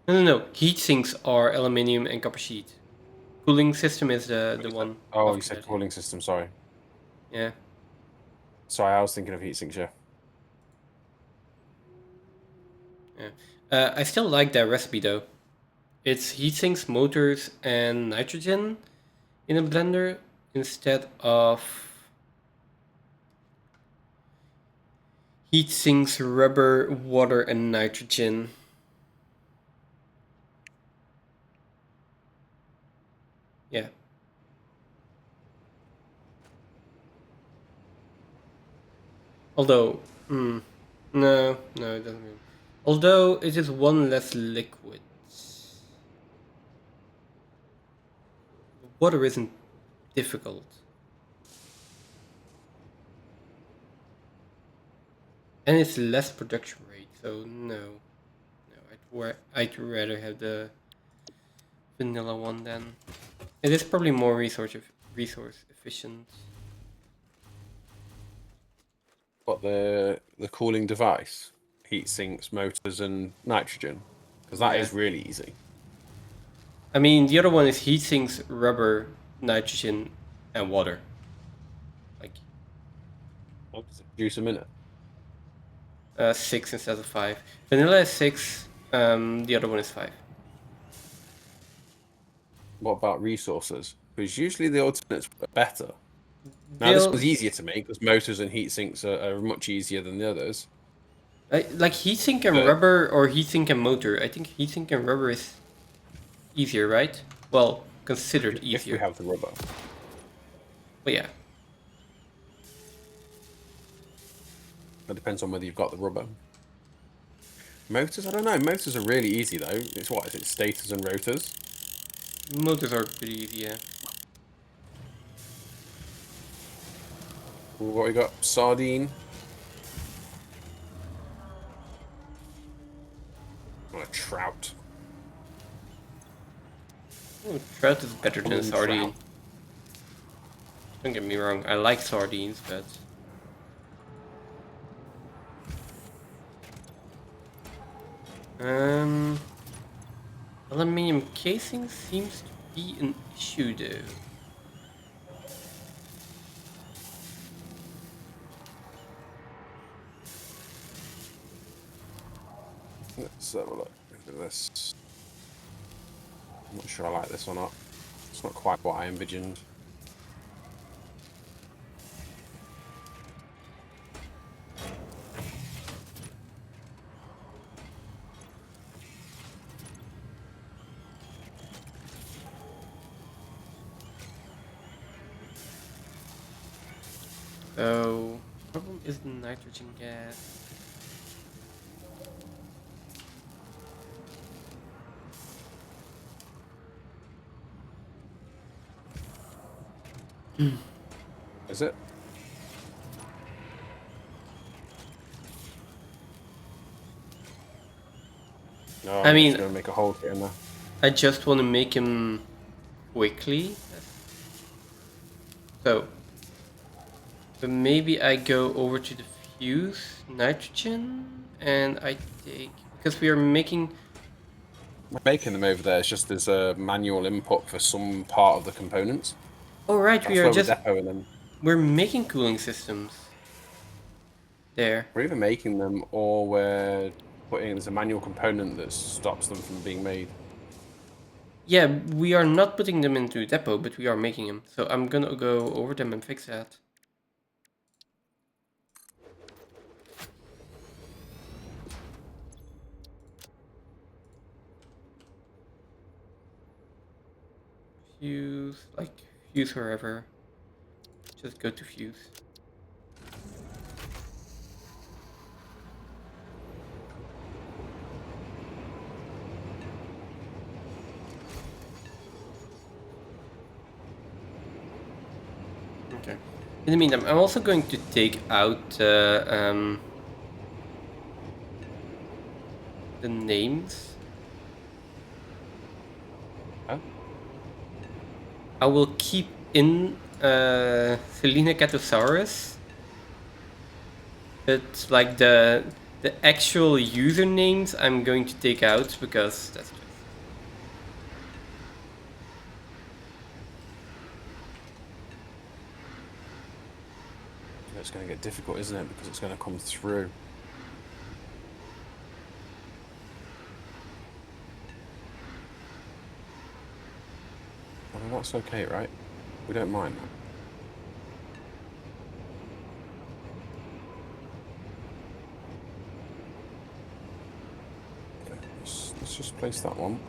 No. Heat sinks are aluminium and copper sheet. Cooling system is the one. Oh, you said cooling system, sorry. Yeah. Sorry, I was thinking of heat sinks, yeah. Yeah. I still like that recipe though. It's heat sinks, motors, and nitrogen in a blender instead of heat sinks, rubber, water, and nitrogen. Yeah. Although, no, it doesn't. Mean. Although it is one less liquid. Water isn't difficult. And it's less production rate, so no. I'd rather have the vanilla one then. It is probably more resource efficient. What, the cooling device? Heat sinks, motors, and nitrogen? Because that is really easy. I mean, the other one is heat sinks, rubber, nitrogen, and water. Like. How does it produce a minute? 6 instead of 5. Vanilla is 6. The other one is 5. What about resources? Because usually the alternates are better. Now this was easier to make because motors and heat sinks are much easier than the others. Like heatsink and rubber or heatsink and motor. I think heatsink and rubber is easier, right? Well, considered easier. If we have the rubber. But yeah. That depends on whether you've got the rubber. Motors, I don't know. Motors are really easy though. It's what is it? Stators and rotors. Motors are pretty easy, yeah. What we got? Sardine. Oh, a trout. Oh, trout is better than sardine. Trout. Don't get me wrong, I like sardines, but aluminium casing seems to be an issue though. Let's have a look at this. I'm not sure I like this or not. It's not quite what I envisioned. So, problem is the nitrogen gas. Is it? No, I I'm mean, just gonna make a hole in there. I just want to make him quickly. So, but maybe I go over to the fuse nitrogen and I take, because we are making. I'm making them over there. It's just there's a manual input for some part of the components. Oh right, we That's are where we're just depoting them. we're making cooling systems there. We're either making them or we're putting there's a manual component that stops them from being made. Yeah, we are not putting them into depot, but we are making them. So I'm gonna go over them and fix that. Fuse, like fuse wherever. Just go to fuse. Okay. In the meantime, I'm also going to take out the names. Huh? I will keep in Selena Catosaurus, but like the actual usernames I'm going to take out because that's just. It's going to get difficult, isn't it? Because it's going to come through. I mean, that's okay, right? We don't mind that. Okay, let's just place that one.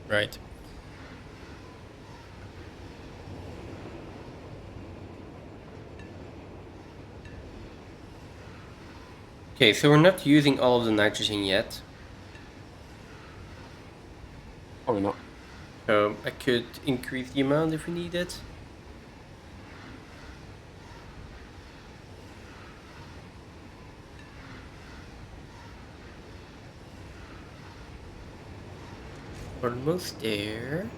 Right. Okay, so we're not using all of the nitrogen yet. Probably not. So I could increase the amount if we need it. Almost there.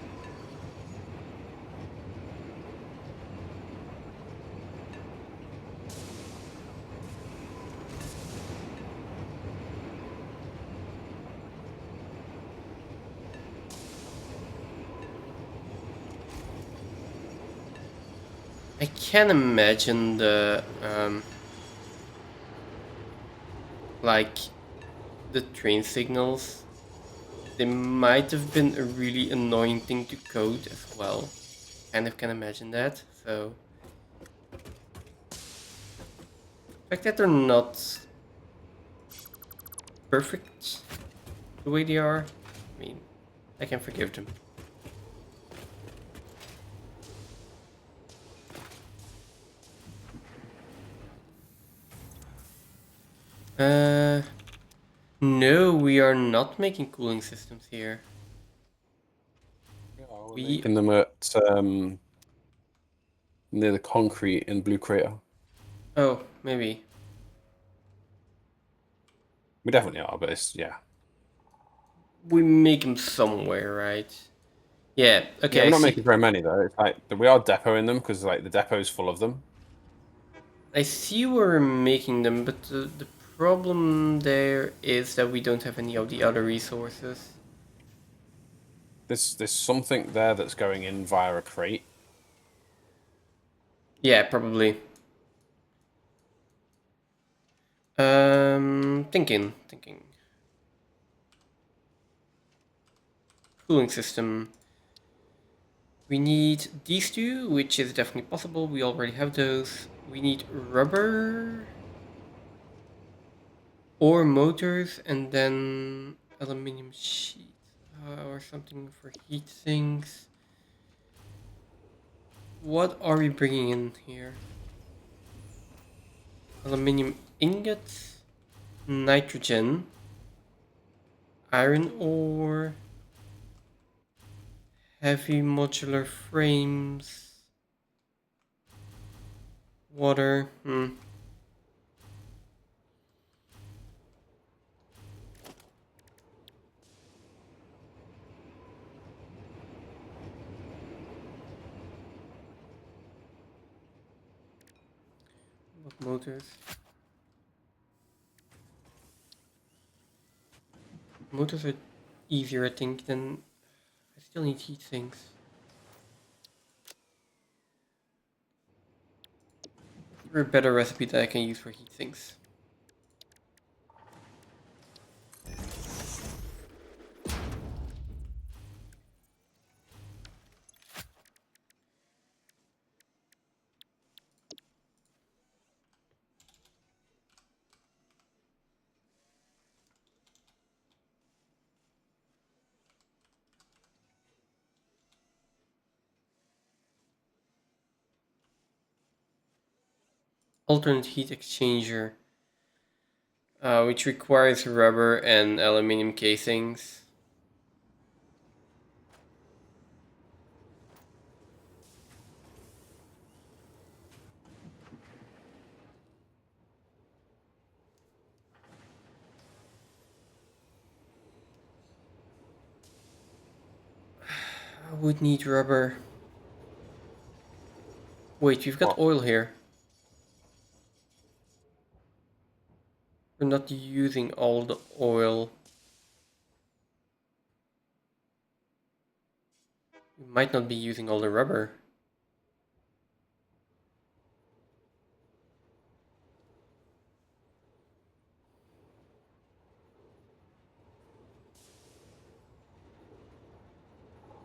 I can imagine the like the train signals. They might have been a really annoying thing to code as well. Kind of can imagine that. So the fact that they're not perfect the way they are, I mean, I can forgive them. No, we are not making cooling systems here. Yeah, we're We making them at near the concrete in Blue Crater. oh maybe. We definitely are, but it's yeah. We make them somewhere, right? Yeah. Okay. Yeah, we're I not see. making very many though. It's like we are depoting them because like the depot's full of them. I see where we're making them, but the problem there is that we don't have any of the other resources. There's something there that's going in via a crate. Yeah, probably. Thinking. Cooling system. We need these two, which is definitely possible. We already have those. We need rubber or motors, and then aluminum sheet or something for heat sinks. What are we bringing in here? Aluminium ingots, nitrogen, iron ore, heavy modular frames, water. What motors? Motors are easier, I think, than I still need heat sinks. Is there a better recipe that I can use for heat sinks? Alternate heat exchanger, which requires rubber and aluminium casings. I would need rubber. Wait, we've got What? oil here. We're not using all the oil. We might not be using all the rubber.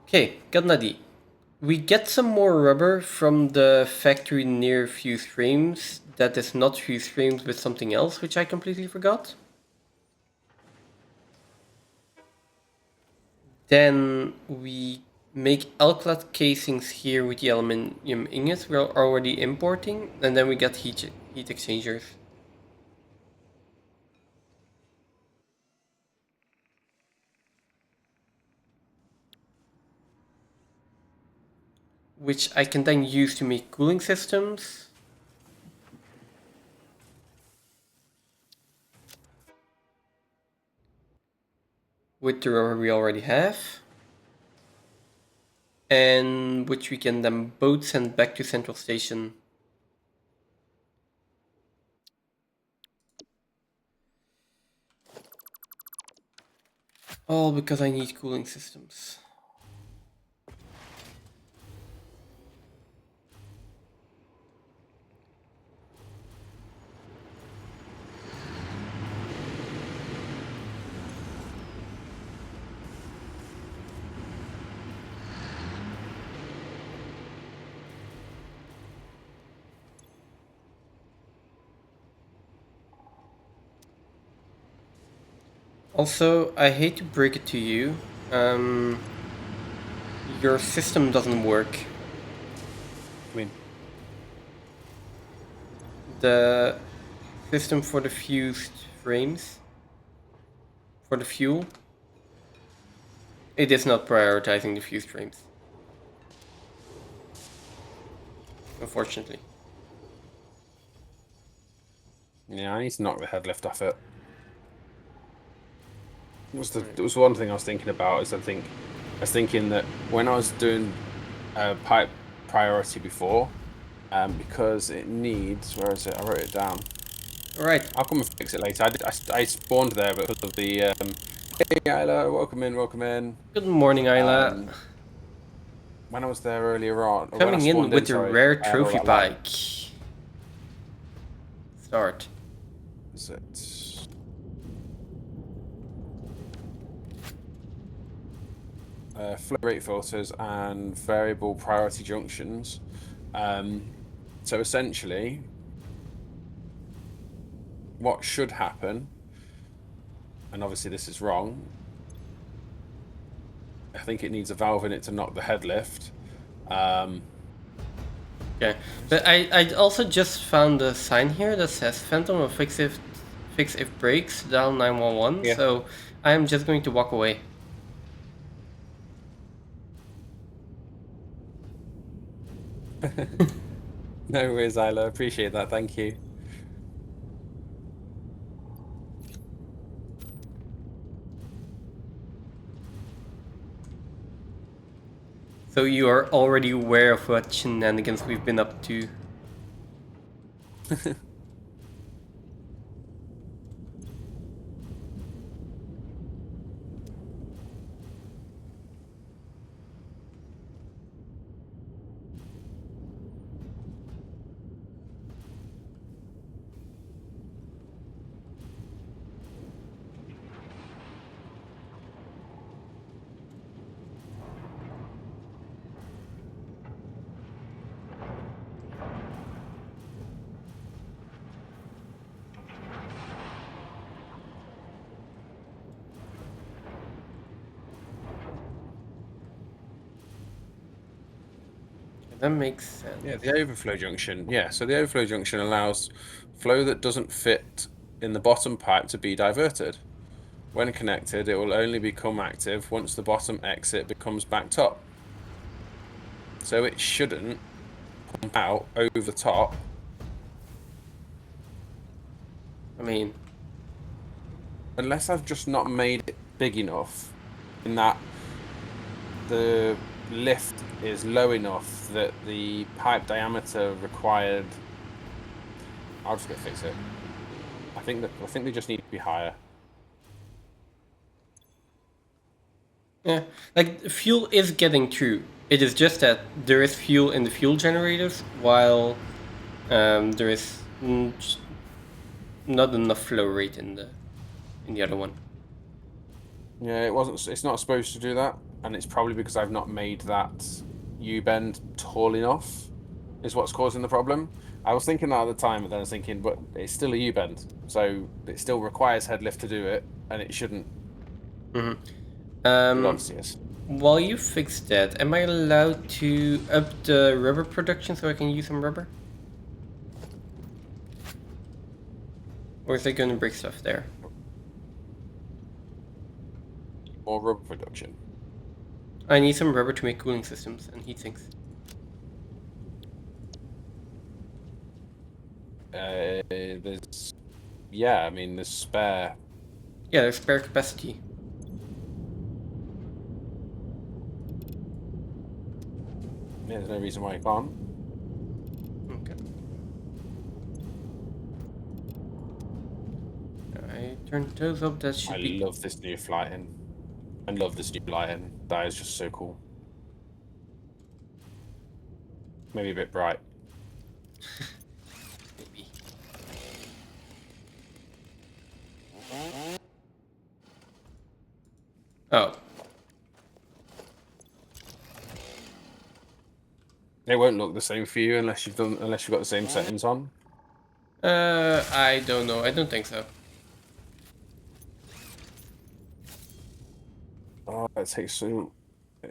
Okay, got an idea. We get some more rubber from the factory near fused frames that is not fused frames with something else, which I completely forgot. Then we make alkyd casings here with the aluminium ingots we're already importing, and then we get heat exchangers. Which I can then use to make cooling systems. With the rubber we already have. And which we can then both send back to Central Station. All because I need cooling systems. Also, I hate to break it to you, your system doesn't work. I mean, The system for the fused frames, for the fuel, it is not prioritizing the fused frames. Unfortunately. yeah, I need to knock the head lift off it. It was one thing I was thinking about. I was thinking that when I was doing pipe priority before, because it needs, where is it? I wrote it down. All right. I'll come and fix it later. I spawned there because of the. Hey, Isla, welcome in. Good morning, Isla. When I was there earlier on, Coming in with your rare trophy bike. Start. Is it? Flow rate filters and variable priority junctions. So essentially, what should happen, and obviously this is wrong, I think it needs a valve in it to knock the head lift. Okay, but I also just found a sign here that says Phantom will fix if breaks, dial 911. Yeah. So I am just going to walk away. No worries, Isla. Appreciate that. Thank you. So you are already aware of what shenanigans we've been up to. That makes sense. Yeah, the overflow junction. Yeah, so the overflow junction allows flow that doesn't fit in the bottom pipe to be diverted. When connected, it will only become active once the bottom exit becomes backed up. So it shouldn't pump out over the top. I mean, Unless I've just not made it big enough in that the lift is low enough that the pipe diameter required. I'll just go fix it. I think they just need to be higher. yeah, like fuel is getting through. It is just that there is fuel in the fuel generators, while there is not enough flow rate in the other one. Yeah, it wasn't. It's not supposed to do that, and it's probably because I've not made that U-bend tall enough, is what's causing the problem. I was thinking that at the time, but then I was thinking, but it's still a U-bend, so it still requires head lift to do it, and it shouldn't. Mm-hmm. It obviously is. While you fix that, am I allowed to up the rubber production so I can use some rubber? Or is it going to break stuff there? More rubber production. I need some rubber to make cooling systems and heat sinks. There's, yeah, I mean, there's spare. Yeah, there's spare capacity. Yeah, there's no reason why you can't. Okay. I turned those up. That should be. I love this new lighting. I love this new lighting. That is just so cool. Maybe a bit bright. Maybe. Oh. It won't look the same for you unless you've got the same settings on. I don't know. I don't think so. Oh, it's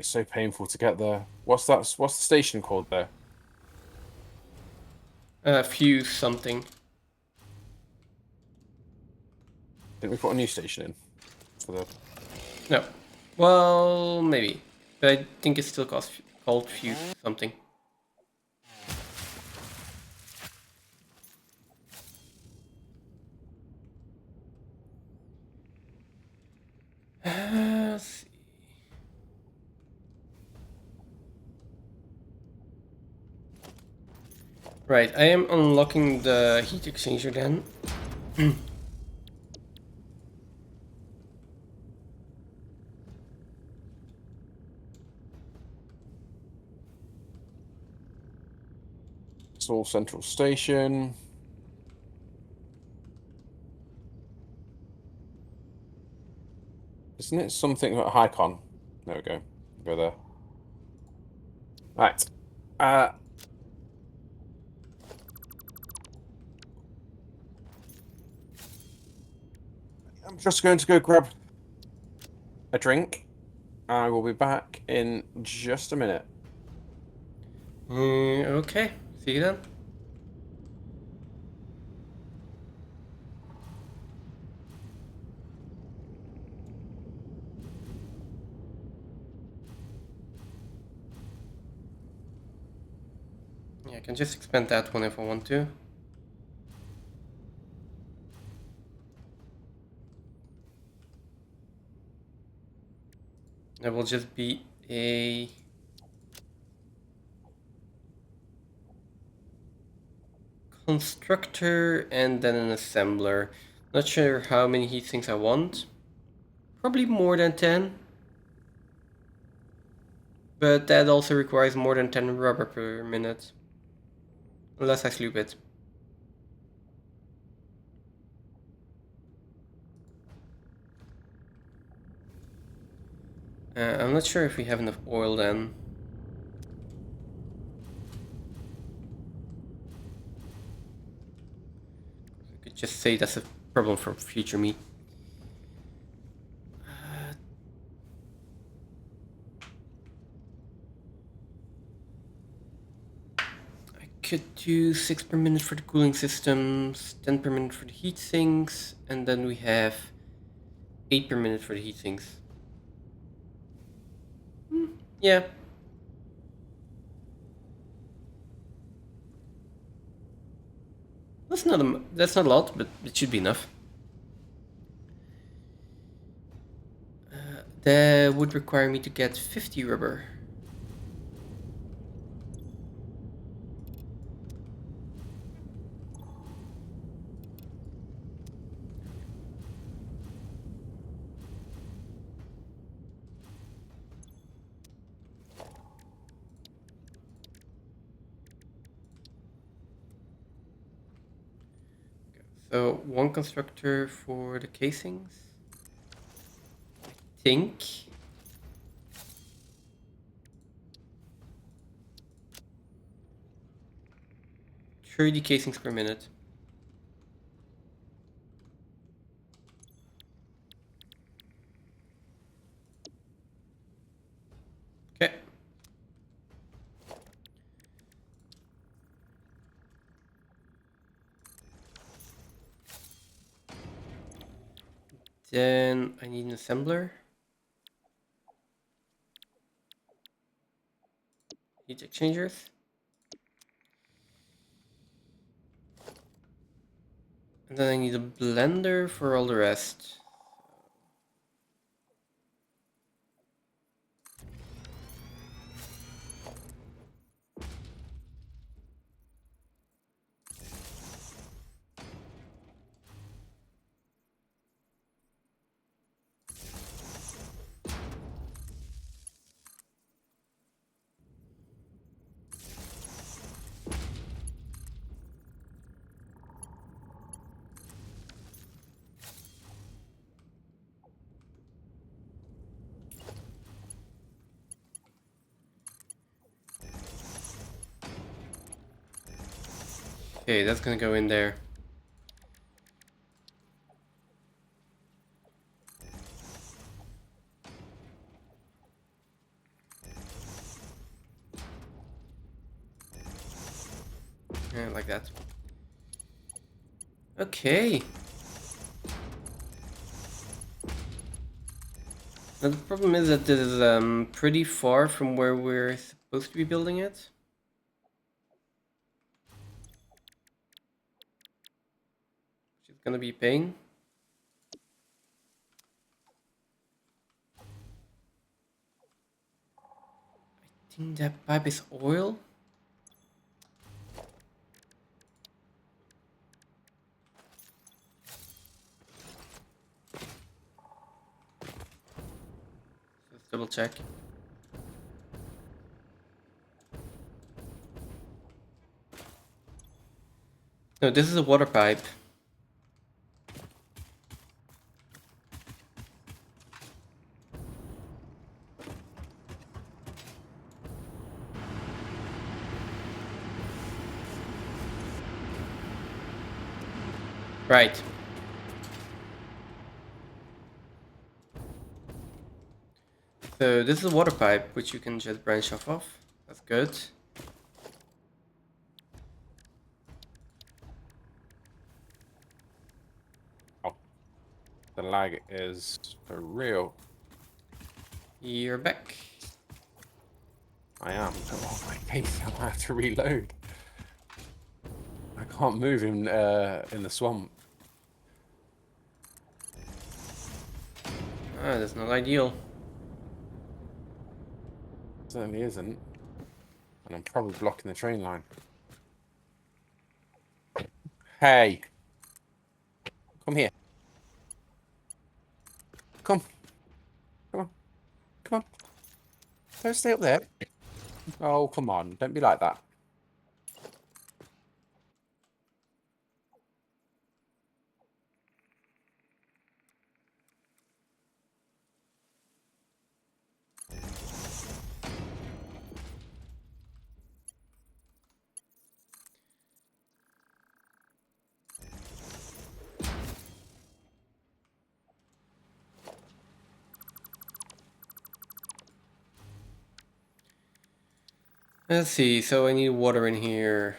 so painful to get there. What's the station called there? Fuse something. Didn't we put a new station in? For the... No. Well, maybe. But I think it's still called Fuse something. Let's see. Right, I am unlocking the heat exchanger then. Seoul Central Station. Isn't it something about Hycon? There we go. Go there. Right. I'm just going to go grab a drink. I will be back in just a minute. Okay. See See you then. Yeah, I can just expand that one if I want to. That will just be a constructor and then an assembler. Not sure how many heat sinks I want. Probably more than 10. But that also requires more than 10 rubber per minute. Unless I sloop it. I'm not sure if we have enough oil then. I could just say that's a problem for future me. I could do 6 per minute for the cooling systems, 10 per minute for the heat sinks, and then we have 8 per minute for the heat sinks. Yeah. That's not a lot, but it should be enough. That would require me to get 50 rubber. So one constructor for the casings. I think. 30 casings per minute. Okay. Then I need an assembler. Heat exchangers. And then I need a blender for all the rest. Okay, that's gonna go in there. Yeah, like that. Okay. Now the problem is that this is pretty far from where we're supposed to be building it. Which is gonna be a pain. I think that pipe is oil. Let's double check. No, this is a water pipe. Right. So this is a water pipe, which you can just branch off of. That's good. The lag is for real. You're back. I am. Oh my face! I have to reload. I can't move in the swamp. Ah, that's not ideal. Certainly isn't. And I'm probably blocking the train line. Hey! Come here. Come. Come on. Come on. Don't stay up there. Oh, come on. Don't be like that. Let's see, so I need water in here.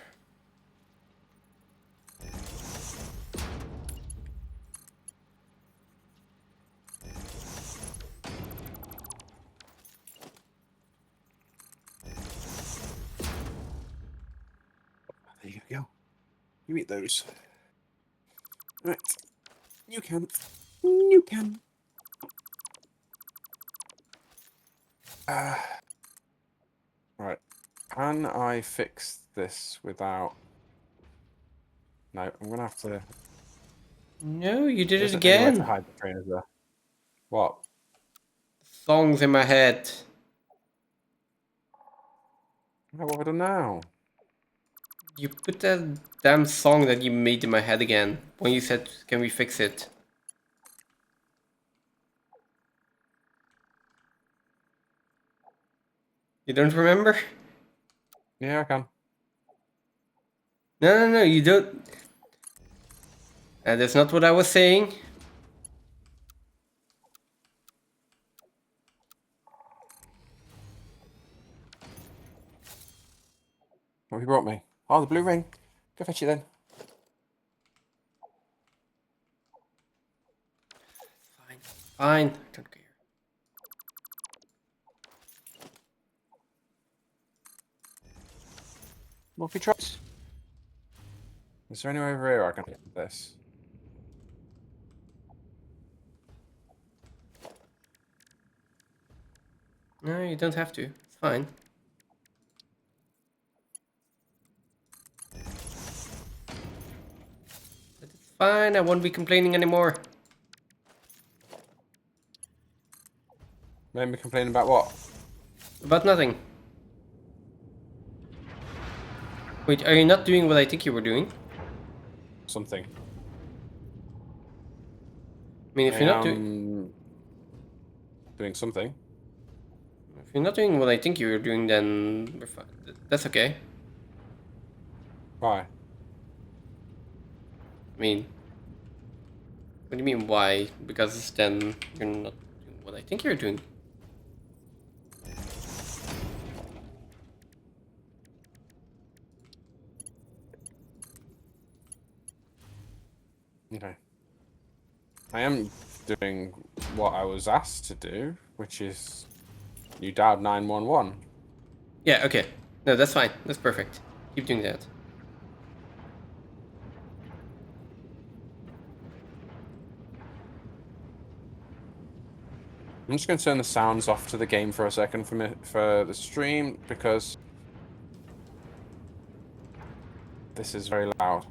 There you go. You eat those. Right. You can. You can. Right. Can I fix this without... No, I'm going to have to... No, you did it There's anywhere to again. hide the train, is there? What? Songs in my head. What have I done now? You put that damn song that you made in my head again when you said, "Can we fix it?" You don't remember? Yeah, I can. No, you don't. That's not what I was saying. What have you brought me? Oh, the blue ring. Go fetch it then. Fine, I don't care. Multi trucks. Is there anywhere over here I can hit this? No, you don't have to. It's fine. It's fine, I won't be complaining anymore. Made me complain about what? About nothing. Wait, are you not doing what I think you were doing? Something. I mean, if I you're not am doing something. if you're not doing what I think you were doing, then we're fine. That's okay. Why? I mean, what do you mean why? Because then you're not doing what I think you're doing. Okay. I am doing what I was asked to do, which is you dialed 911. Yeah, okay. No, that's fine. That's perfect. Keep doing that. I'm just going to turn the sounds off to the game for a second for the stream because this is very loud.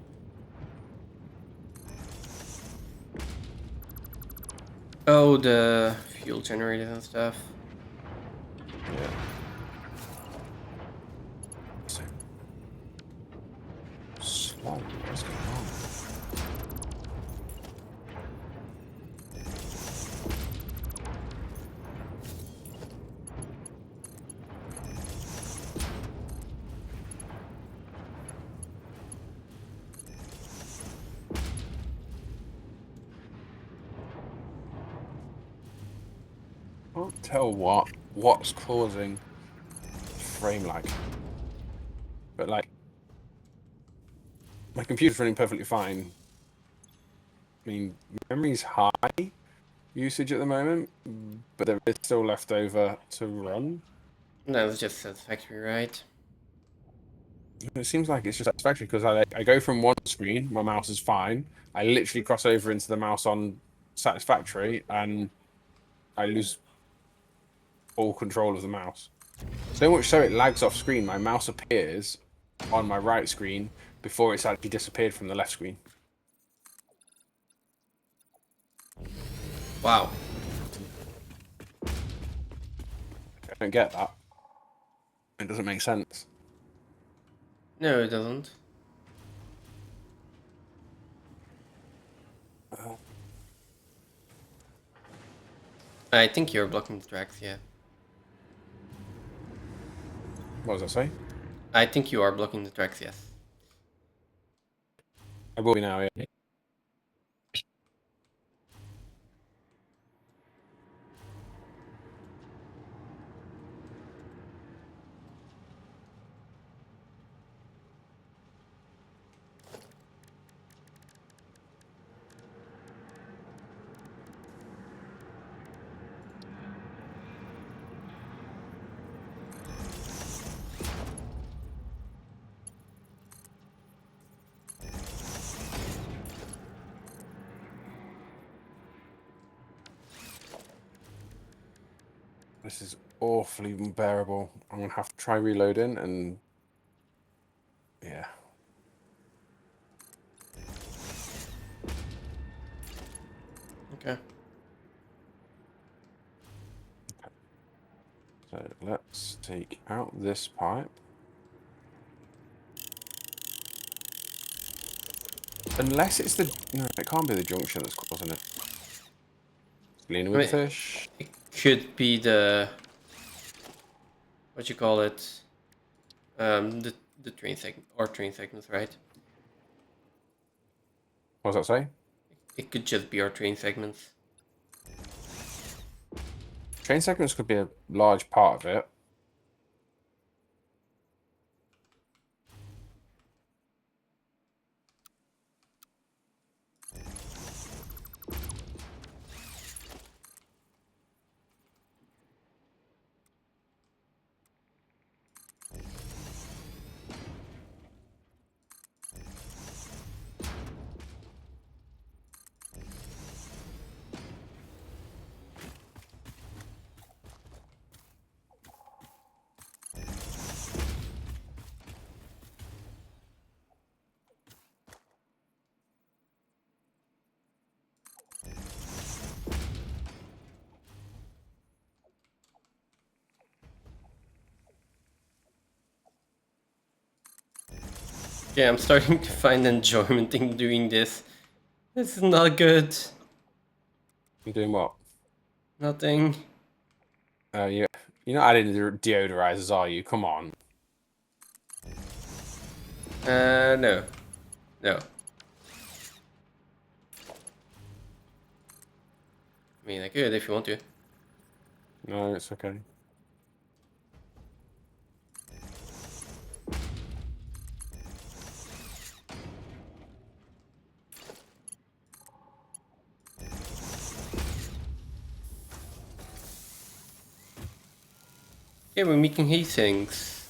Oh, the fuel generators and stuff. Yeah. So slow. What's going on? Can't tell what's causing frame lag, but like my computer's running perfectly fine. I mean, memory's high, usage at the moment, but there is still left over to run. That was just Satisfactory, right? It seems like it's just Satisfactory because I go from one screen, my mouse is fine. I literally cross over into the mouse on Satisfactory, and I lose all control of the mouse. So much so it lags off screen. My mouse appears on my right screen before it's actually disappeared from the left screen. Wow. I don't get that. It doesn't make sense. No, it doesn't. I think you're blocking the tracks, yeah. What does that say? I think you are blocking the tracks, yes. I will be now, yeah. This is awfully unbearable. I'm gonna have to try reloading and yeah. Okay. So let's take out this pipe. Unless it's the no, it can't be the junction that's causing it. Leaning with I mean, fish. it could be the... what you call it? The train segment, or train segments, right? What does that say? It could just be our train segments. Train segments could be a large part of it. Yeah, I'm starting to find enjoyment in doing this. This is not good. You doing what? Nothing. You're not adding the deodorizers, are you? Come on. No. No. I mean, I could if you want to. No, it's okay. Yeah, we're making hay things.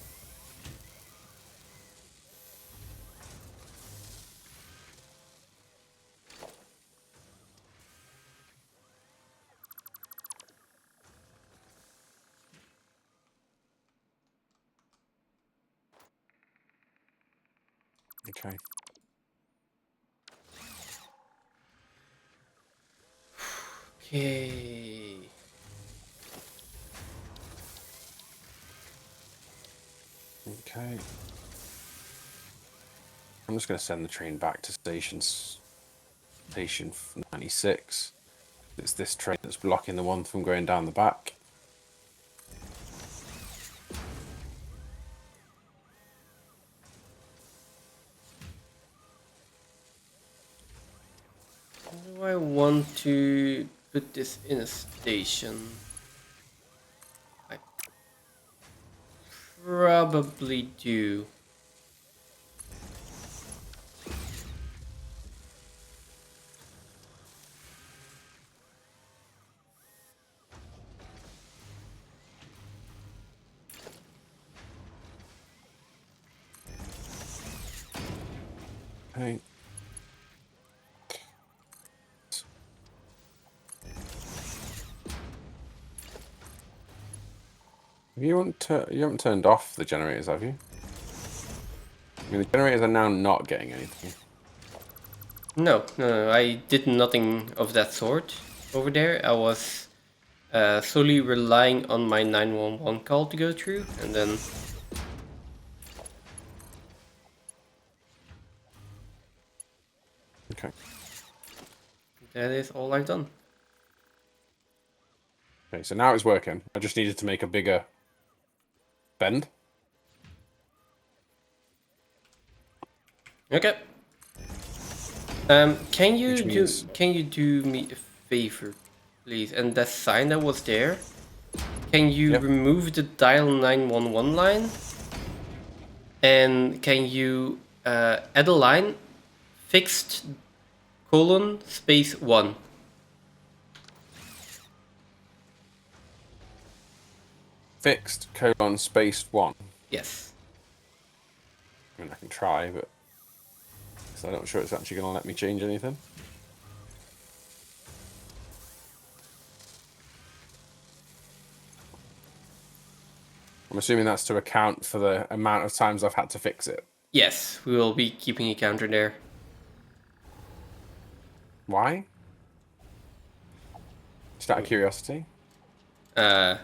Okay. Okay. Okay. I'm just going to send the train back to station 96. It's this train that's blocking the one from going down the back. Do I want to put this in a station? I probably do. Okay. You haven't turned off the generators, have you? I mean, the generators are now not getting anything. No, I did nothing of that sort over there. I was solely relying on my 911 call to go through, and then Okay. that is all I've done. Okay, so now it's working. I just needed to make a bigger bend. Okay. Can you Which means- do me a favor, please? And that sign that was there, can you Yep. remove the dial 911 line? And can you add a line fixed :space 1? Fixed :space 1. Yes. I mean, I can try, but because I'm not sure it's actually going to let me change anything. I'm assuming that's to account for the amount of times I've had to fix it. Yes, we will be keeping a counter there. Why? Just out of curiosity. I'm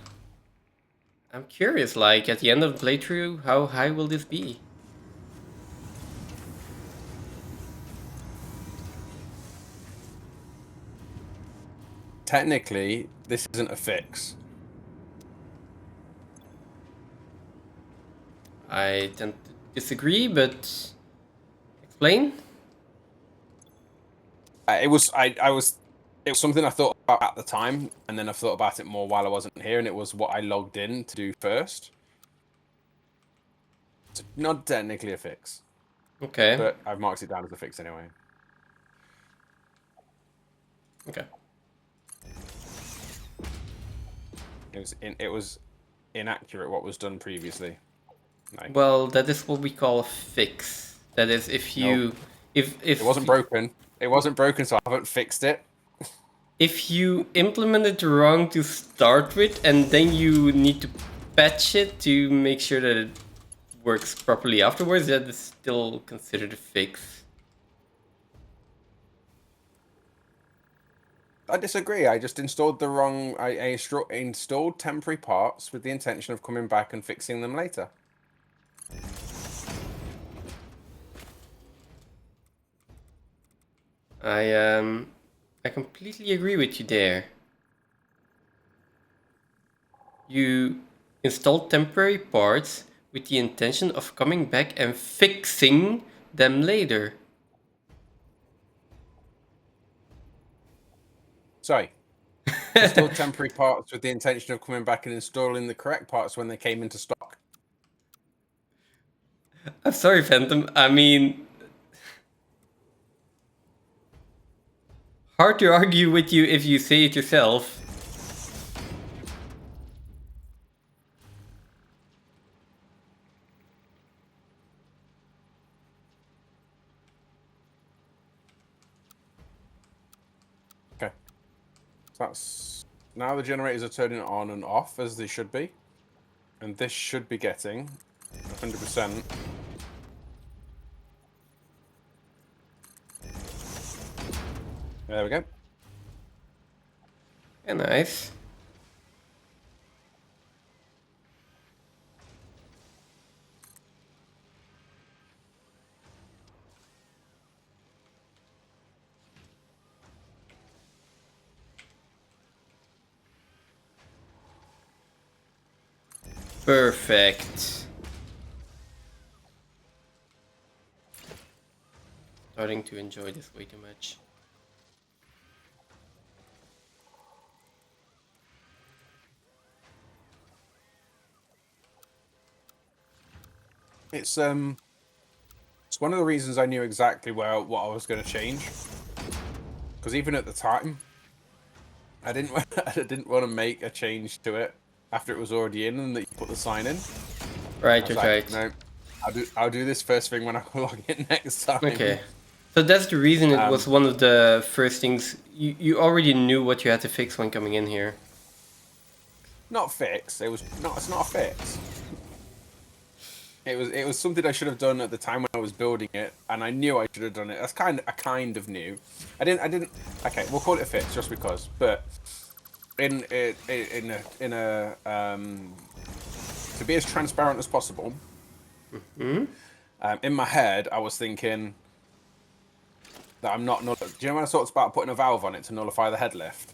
curious, like, at the end of the playthrough, how high will this be? Technically, this isn't a fix. I tend to disagree, but explain? It was something I thought about at the time, and then I thought about it more while I wasn't here, and it was what I logged in to do first. It's not technically a fix, Okay. but I've marked it down as a fix anyway. Okay. It was inaccurate what was done previously. Like, Well, that is what we call a fix. That is, if you, Nope. if it wasn't broken. It wasn't broken, so I haven't fixed it. if you implement it wrong to start with, and then you need to patch it to make sure that it works properly afterwards, that is still considered a fix. I disagree. I just installed the wrong. I installed temporary parts with the intention of coming back and fixing them later. I completely agree with you there. You installed temporary parts with the intention of coming back and fixing them later. Sorry. Installed temporary parts with the intention of coming back and installing the correct parts when they came into stock. I'm sorry, Phantom. I mean, hard to argue with you if you say it yourself. Okay. So that's now the generators are turning on and off as they should be. And this should be getting 100%. There we go. Yeah, nice. Perfect. Starting to enjoy this way too much. It's one of the reasons I knew exactly what I was going to change. Because even at the time, I didn't want to make a change to it after it was already in and that you put the sign in. Right, I was right. No, I'll do this first thing when I log in next time. Okay. So that's the reason it was one of the first things you already knew what you had to fix when coming in here. Not fix. It's not a fix. It was something I should have done at the time when I was building it, and I knew I should have done it. I kind of knew. I didn't. Okay, we'll call it a fix just because. But in a to be as transparent as possible. In my head, I was thinking that I'm not. Do you know when I talked about putting a valve on it to nullify the head lift?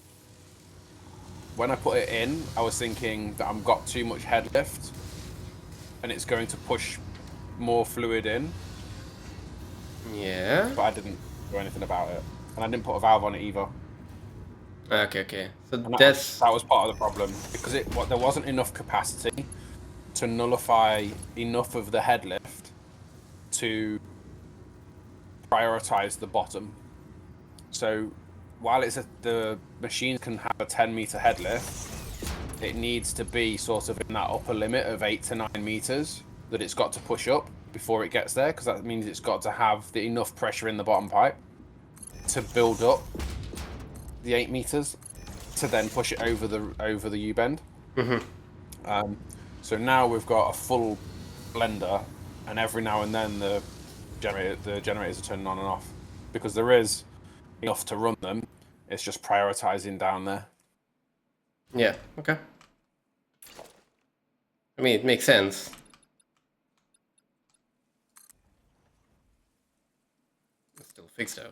When I put it in, I was thinking that I've got too much head lift, and it's going to push more fluid in. Yeah. But I didn't do anything about it, and I didn't put a valve on it either. Okay. So And that was part of the problem because there wasn't enough capacity to nullify enough of the head lift to prioritize the bottom. So while the machine can have a 10-meter head lift, it needs to be sort of in that upper limit of 8 to 9 meters that it's got to push up before it gets there, because that means it's got to have enough pressure in the bottom pipe to build up the 8 meters to then push it over the U-bend. So now we've got a full blender, and every now and then the generators are turning on and off because there is enough to run them. It's just prioritizing down there. Yeah. Okay. I mean, it makes sense. It's still fixed though.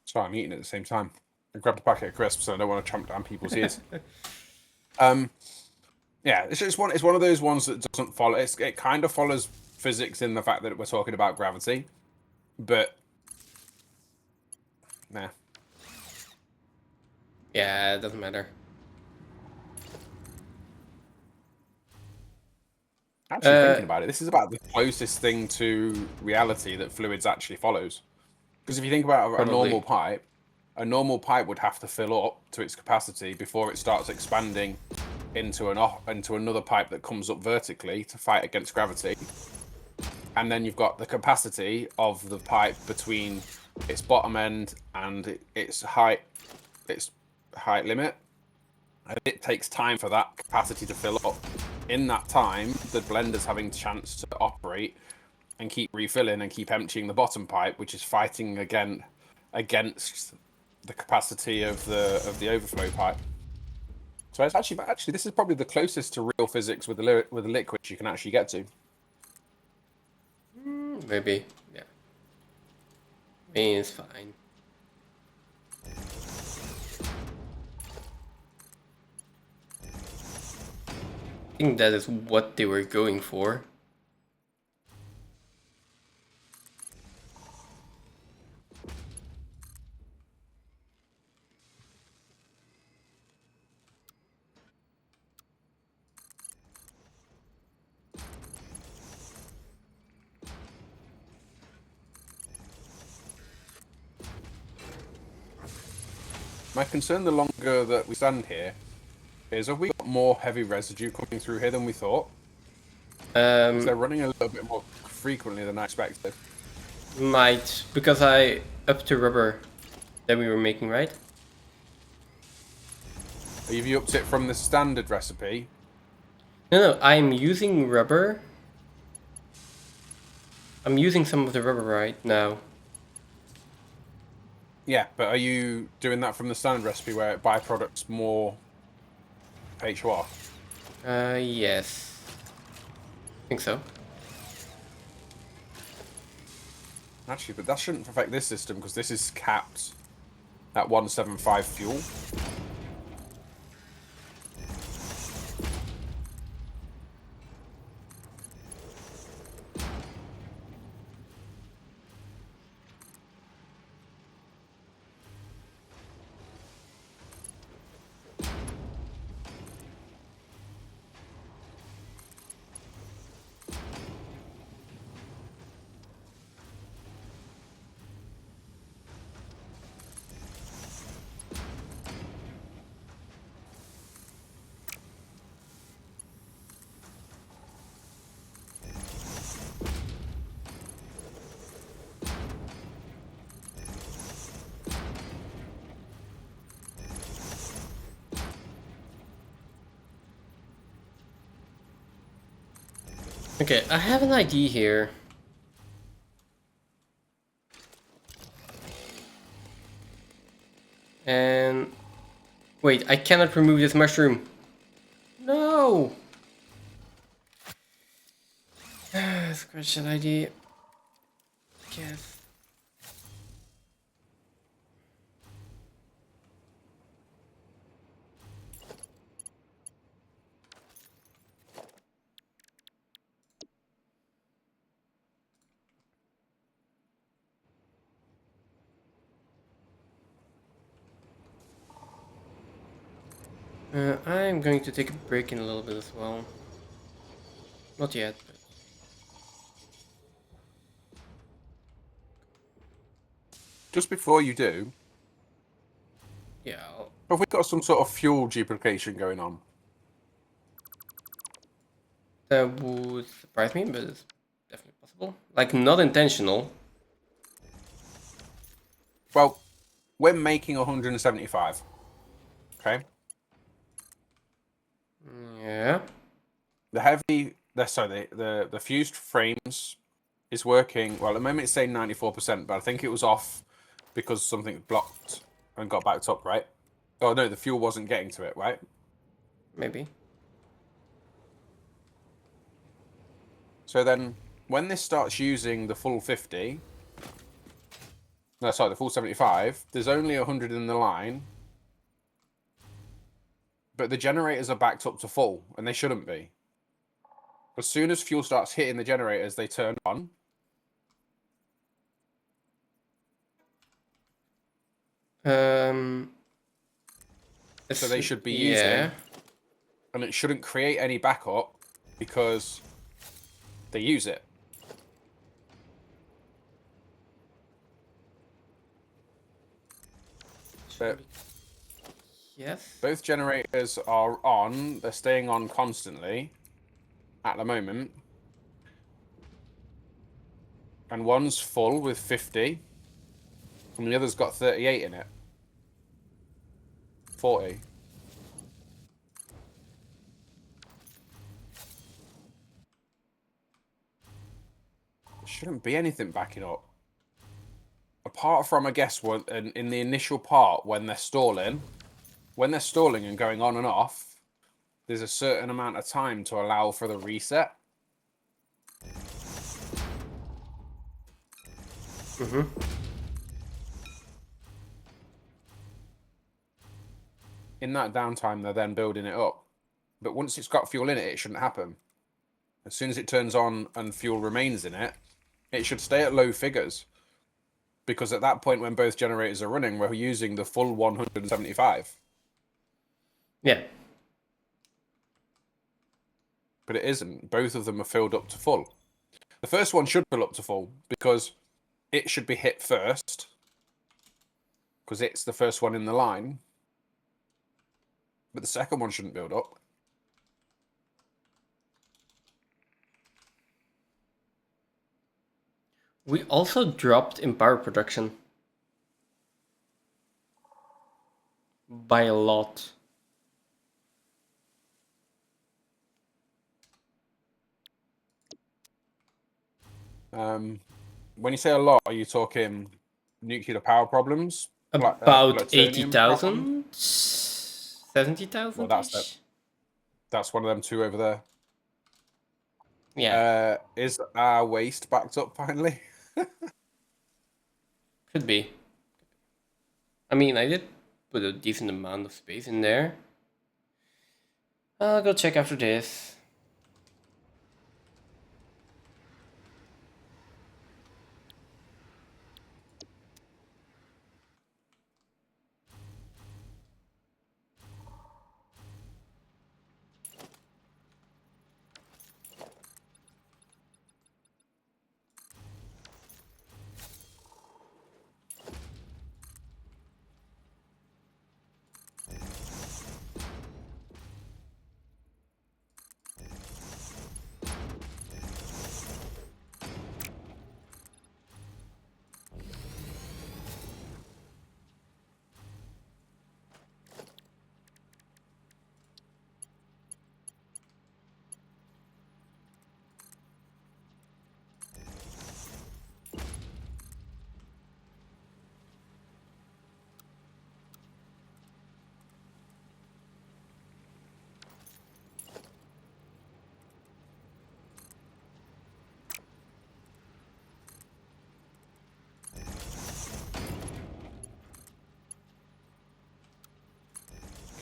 Sorry, I'm eating at the same time. I grabbed a packet of crisps, so I don't want to chomp down people's ears. Yeah, it's one of those ones that doesn't follow. It kind of follows physics in the fact that we're talking about gravity, but nah. Yeah, it doesn't matter. Actually, thinking about it, this is about the closest thing to reality that fluids actually follows. Because if you think about a normal pipe would have to fill up to its capacity before it starts expanding into another pipe that comes up vertically to fight against gravity. And then you've got the capacity of the pipe between its bottom end and its height limit. And it takes time for that capacity to fill up. In that time, the blender's having chance to operate and keep refilling and keep emptying the bottom pipe, which is fighting against the capacity of the overflow pipe. So it's actually this is probably the closest to real physics with the liquid you can actually get to. Maybe. Yeah. I mean, it's fine. I think that is what they were going for. My concern, the longer that we stand here, is have we got more heavy residue coming through here than we thought? Because they're running a little bit more frequently than I expected. Might, because I upped the rubber that we were making, right? Have you upped it from the standard recipe? No, I'm using rubber. I'm using some of the rubber right now. Yeah, but are you doing that from the standard recipe where it byproducts more HOR? Yes. I think so. Actually, but that shouldn't affect this system because this is capped at 175 fuel. Okay, I have an idea here. And wait, I cannot remove this mushroom. No. Scratch that idea. Yes. I'm going to take a break in a little bit as well. Not yet, but Just before you do, yeah. have we got some sort of fuel duplication going on? That would surprise me, but it's definitely possible. Like, not intentional. Well, we're making 175. Okay. Yeah. The fused frames is working. Well, at the moment it's saying 94%, but I think it was off because something blocked and got backed up, right? Oh no, the fuel wasn't getting to it, right? Maybe. So then, when this starts using the full 50, no, sorry, the full 75, there's only 100 in the line, but the generators are backed up to full, and they shouldn't be. As soon as fuel starts hitting the generators, they turn on. Um. So they should be yeah. using, and it shouldn't create any backup because they use it. But Yes. both generators are on. They're staying on constantly at the moment. And one's full with 50, and the other's got 38 in it. 40. There shouldn't be anything backing up. Apart from, I guess, in the initial part when they're stalling. When they're stalling and going on and off, there's a certain amount of time to allow for the reset. In that downtime, they're then building it up. But once it's got fuel in it, it shouldn't happen. As soon as it turns on and fuel remains in it, it should stay at low figures. Because at that point, when both generators are running, we're using the full 175. Yeah. But it isn't. Both of them are filled up to full. The first one should fill up to full because it should be hit first. Because it's the first one in the line. But the second one shouldn't build up. We also dropped in power production. By a lot. When you say a lot, are you talking nuclear power problems? About Plutonium problems? 80,000? 70,000 Well, ish? that's one of them two over there. Yeah. Is our waste backed up finally? Could be. I mean, I did put a decent amount of space in there. I'll go check after this.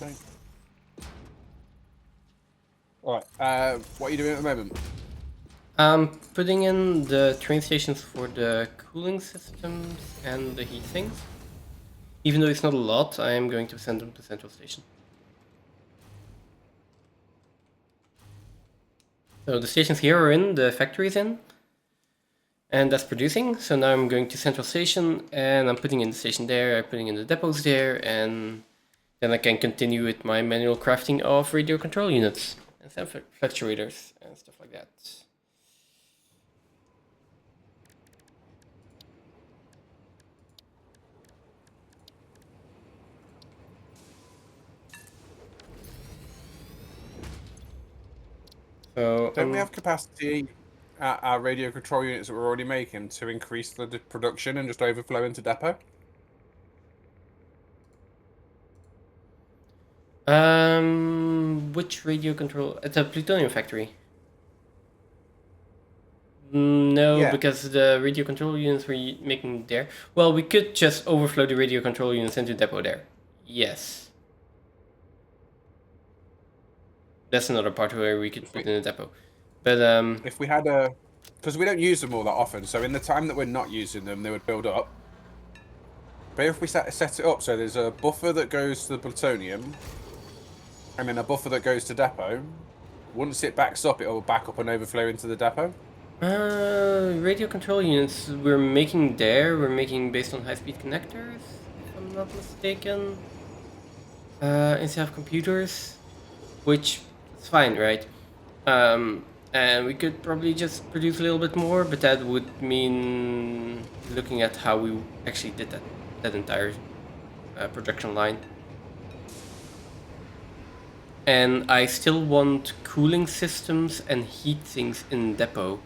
Okay. Alright, what are you doing at the moment? I'm putting in the train stations for the cooling systems and the heat sinks. Even though it's not a lot, I am going to send them to Central Station. So the stations here are in, the factory is in, and that's producing. So now I'm going to Central Station, and I'm putting in the station there, I'm putting in the depots there, and then I can continue with my manual crafting of radio control units and fluctuators and stuff like that. So Don't we have capacity at our radio control units that we're already making to increase the production and just overflow into depot? Which radio control? At the plutonium factory. No, Yeah. because the radio control units we're making there. Well, we could just overflow the radio control units into depot there. Yes. That's another part where we could put in a depot. But If we had a... Because we don't use them all that often, so in the time that we're not using them, they would build up. But if we set it up so there's a buffer that goes to the plutonium, and then a buffer that goes to depot, once it backs up, it will back up and overflow into the depot. radio control units we're making there, we're making based on high-speed connectors, if I'm not mistaken. Instead of computers, which is fine, right? And we could probably just produce a little bit more, but that would mean looking at how we actually did that entire production line. And I still want cooling systems and heat sinks in depot.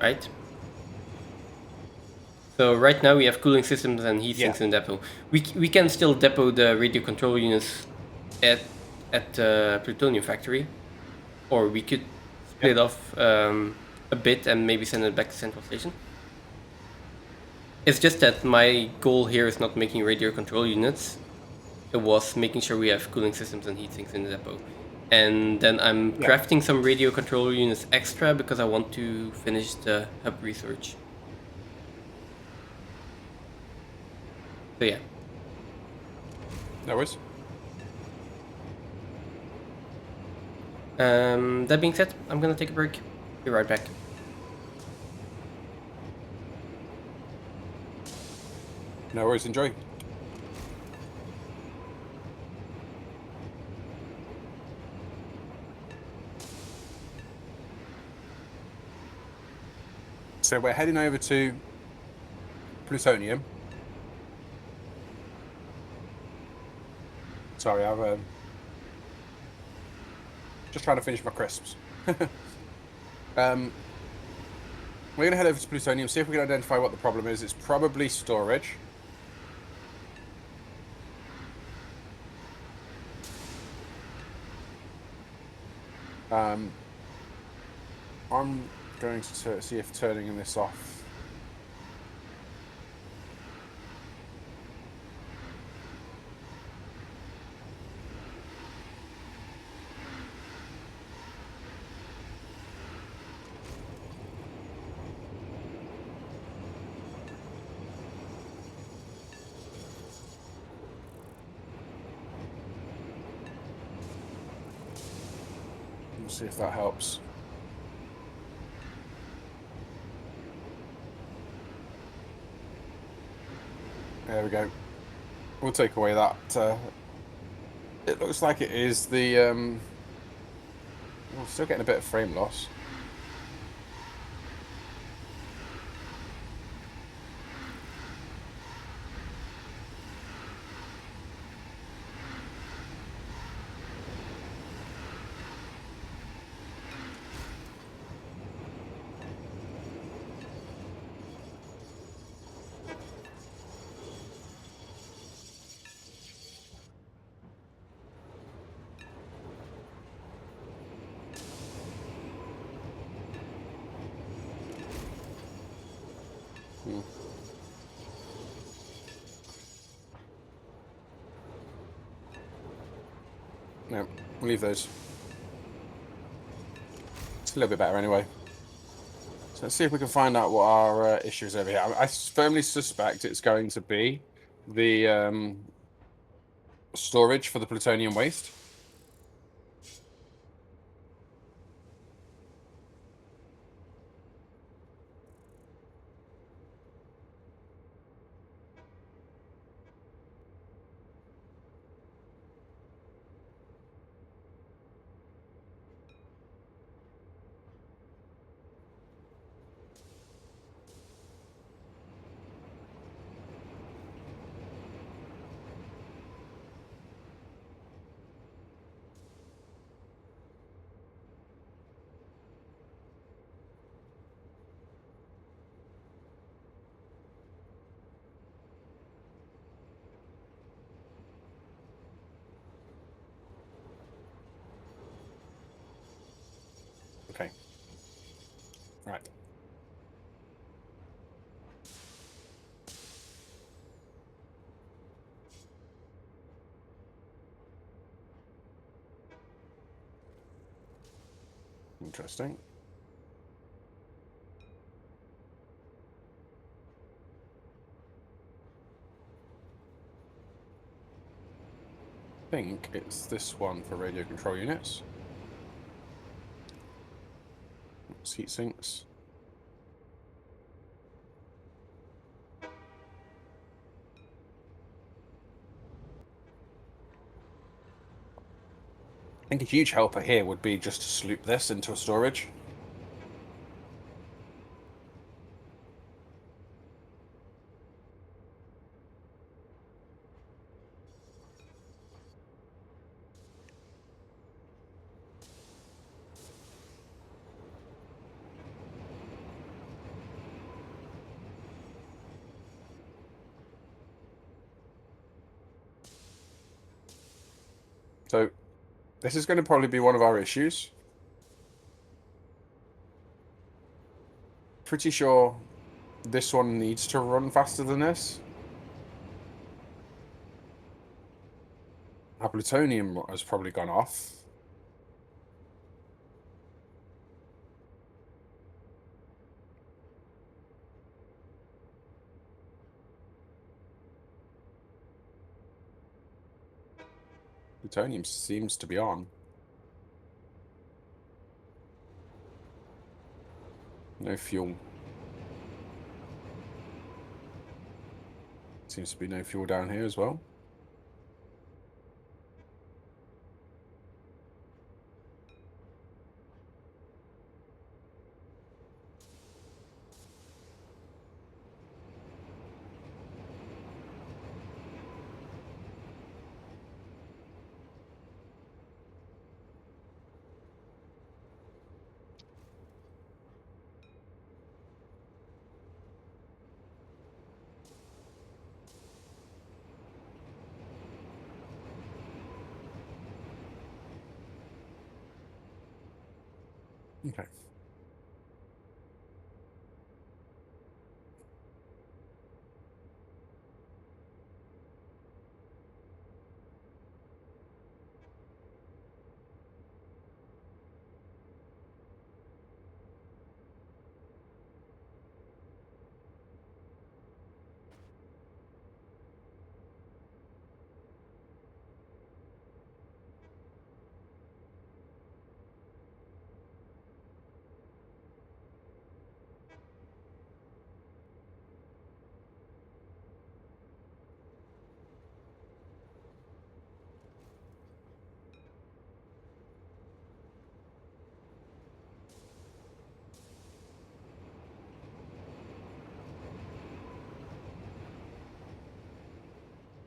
Right? So right now we have cooling systems and heat sinks in depot. We can still depot the radio control units at the plutonium factory, or we could split off a bit and maybe send it back to Central Station. It's just that my goal here is not making radio control units. It was making sure we have cooling systems and heat sinks in the depot. And then I'm crafting some radio control units extra because I want to finish the hub research. So yeah. No worries. That being said, I'm gonna take a break. Be right back. No worries, enjoy. So we're heading over to plutonium. Sorry, I've just trying to finish my crisps. We're going to head over to plutonium, see if we can identify what the problem is. It's probably storage. I'm going to see if turning this off. We'll see if that helps. There we go. We'll take away that. It looks like it is the... we're still getting a bit of frame loss. No, we'll leave those. It's a little bit better anyway. So let's see if we can find out what our issue is over here. I firmly suspect it's going to be the storage for the plutonium waste. Okay. Right. Interesting. I think it's this one for radio control units. Heat sinks. I think a huge helper here would be just to sloop this into a storage. So this is going to probably be one of our issues. Pretty sure this one needs to run faster than this. Our plutonium has probably gone off. Plutonium seems to be on. No fuel. Seems to be no fuel down here as well. Okay.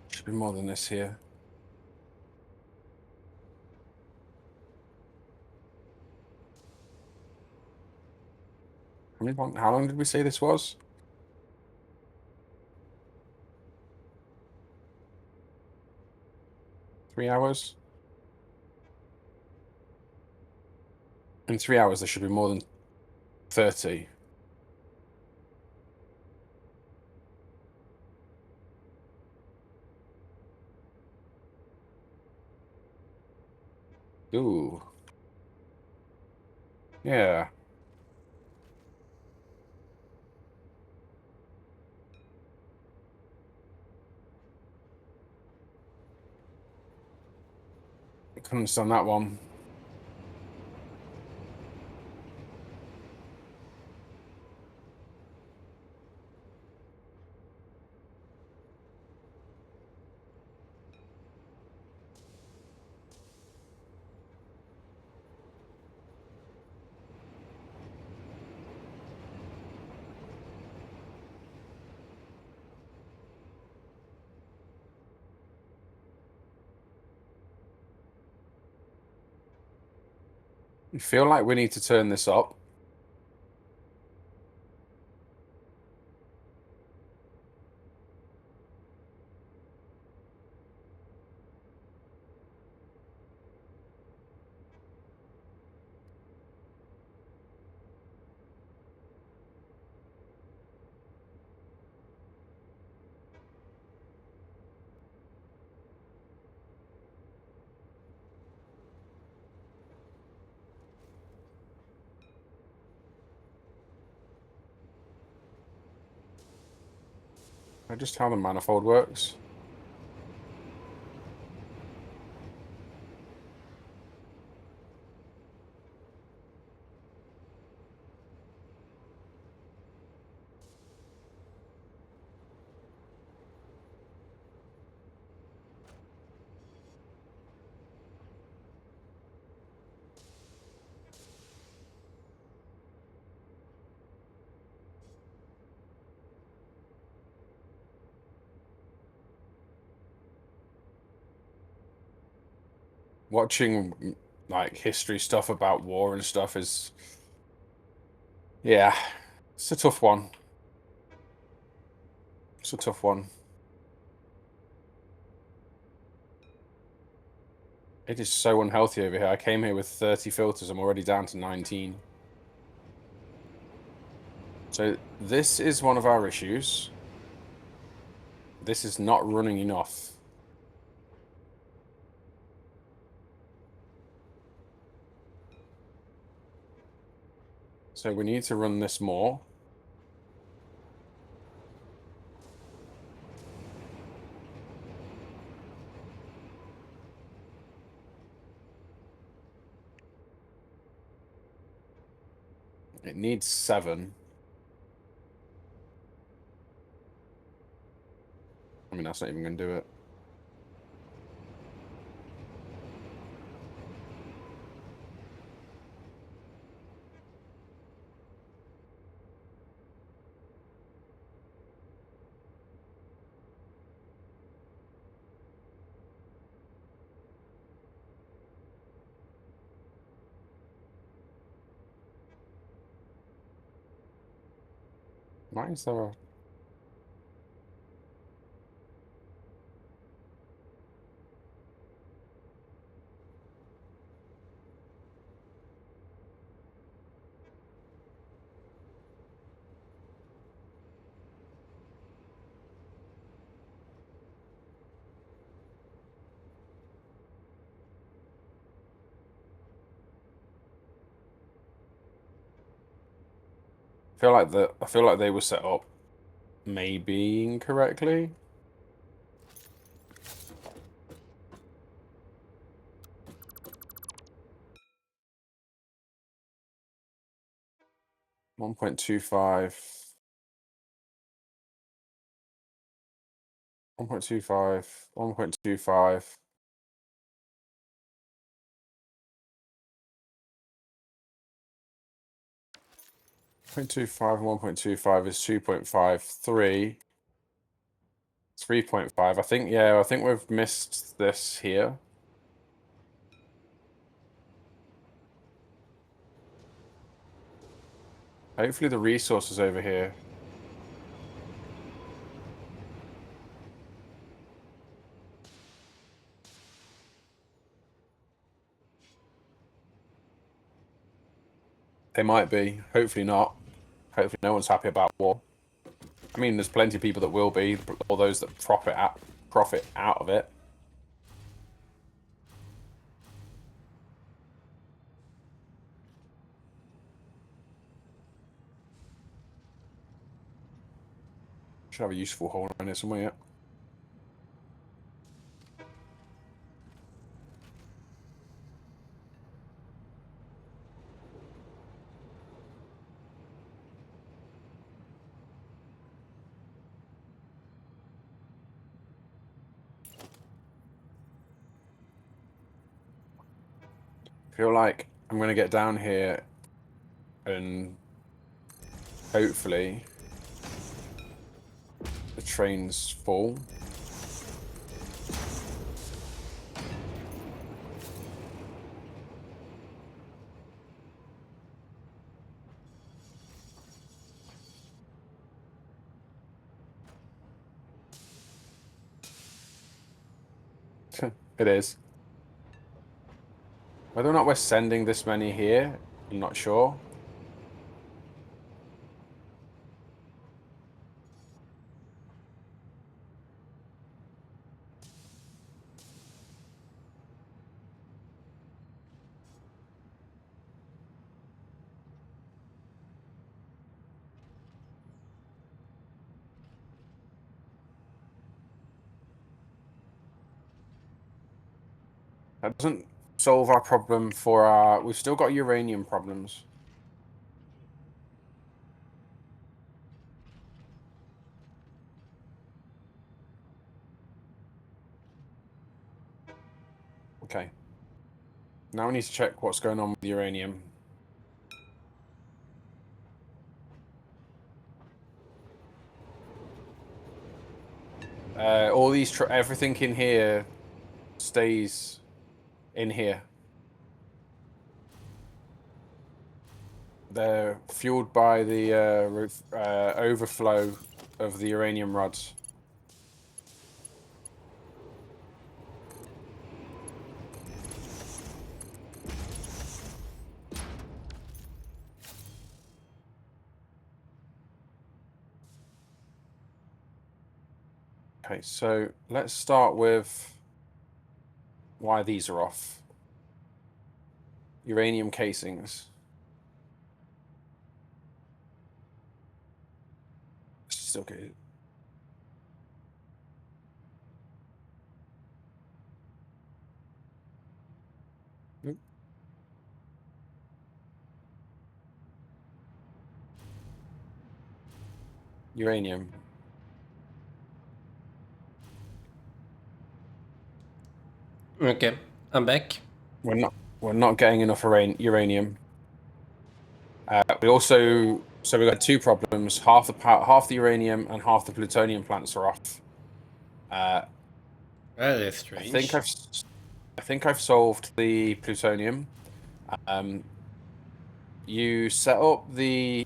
Should be more than this here. How long did we say this was? 3 hours? In 3 hours, there should be more than 30. Ooh. Yeah. Couldn't understand that one. I feel like we need to turn this up. Just how the manifold works. Watching like history stuff about war and stuff is, yeah, it's a tough one. It's a tough one. It is so unhealthy over here. I came here with 30 filters. I'm already down to 19. So this is one of our issues. This is not running enough. So we need to run this more. It needs 7. I mean, that's not even going to do it. Why is there a... I feel like they were set up maybe incorrectly. One 1.25. 1.25. 1.25. 0.25 and 1.25 is 2.53. 3.5. I think we've missed this here. Hopefully the resource is over here. They might be. Hopefully not. Hopefully no one's happy about war. I mean, there's plenty of people that will be, or those that profit out of it. Should have a useful hole around here somewhere, yeah. Feel like I'm going to get down here and hopefully the train's full. It is. Whether or not we're sending this many here, I'm not sure. That doesn't solve our problem for our... We've still got uranium problems. Okay. Now we need to check what's going on with uranium. All these... everything in here stays in here. They're fueled by the overflow of the uranium rods. Okay, so let's start with why these are off. Uranium casings. Still good. Uranium. Okay, I'm back. We're not getting enough uranium. We also we got two problems. Half the uranium and half the plutonium plants are off. That is strange. I think I've solved the plutonium. You set up the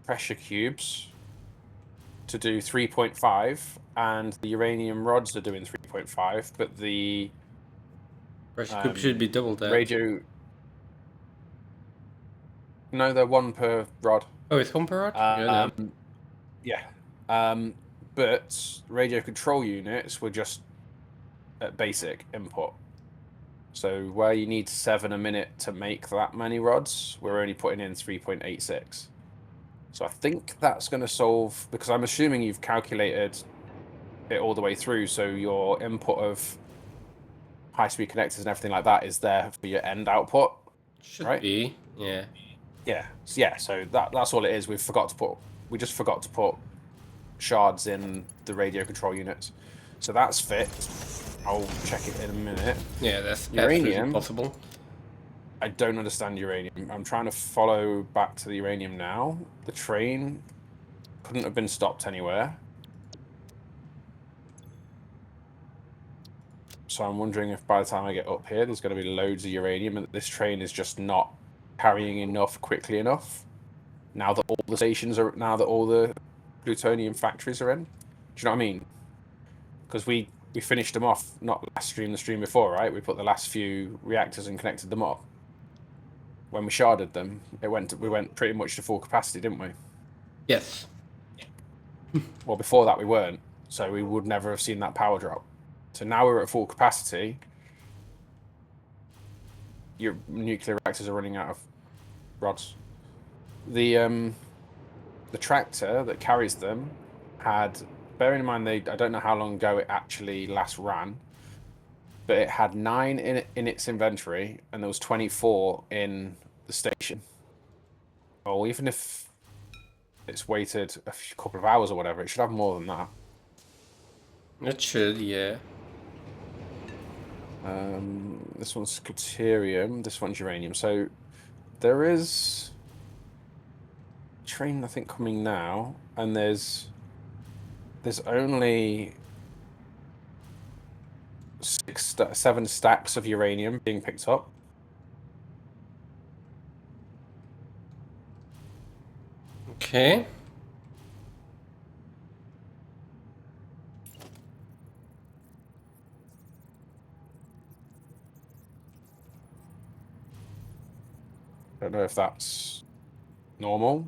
pressure cubes to do 3.5, and the uranium rods are doing 3.5, but the Pressure Coop should be double that. radio... No, they're one per rod. Oh, it's one per rod? Yeah. But radio control units were just at basic input. So where you need 7 a minute to make that many rods, we're only putting in 3.86. So I think that's going to solve, because I'm assuming you've calculated it all the way through, so your input of high-speed connectors and everything like that is there for your end output. Should right? be, yeah. Yeah, so that's all it is. We just forgot to put shards in the radio control units. So that's fit. I'll check it in a minute. Yeah, that's uranium possible. I don't understand uranium. I'm trying to follow back to the uranium now. The train couldn't have been stopped anywhere. So I'm wondering if by the time I get up here, there's going to be loads of uranium and this train is just not carrying enough quickly enough. Now that all the plutonium factories are in. Do you know what I mean? Because we finished them off, not last stream, the stream before, right? We put the last few reactors and connected them up. When we sharded them, we went pretty much to full capacity, didn't we? Yes. Well, before that we weren't, so we would never have seen that power drop. So now we're at full capacity. Your nuclear reactors are running out of rods. The the tractor that carries them had, bearing in mind I don't know how long ago it actually last ran, but it had 9 in its inventory, and there was 24 in the station. Well, even if it's waited a couple of hours or whatever, it should have more than that. It should, yeah. This one's Caterium, this one's Uranium. So there is a train, I think, coming now, and there's only 7 stacks of uranium being picked up. Okay. I don't know if that's normal.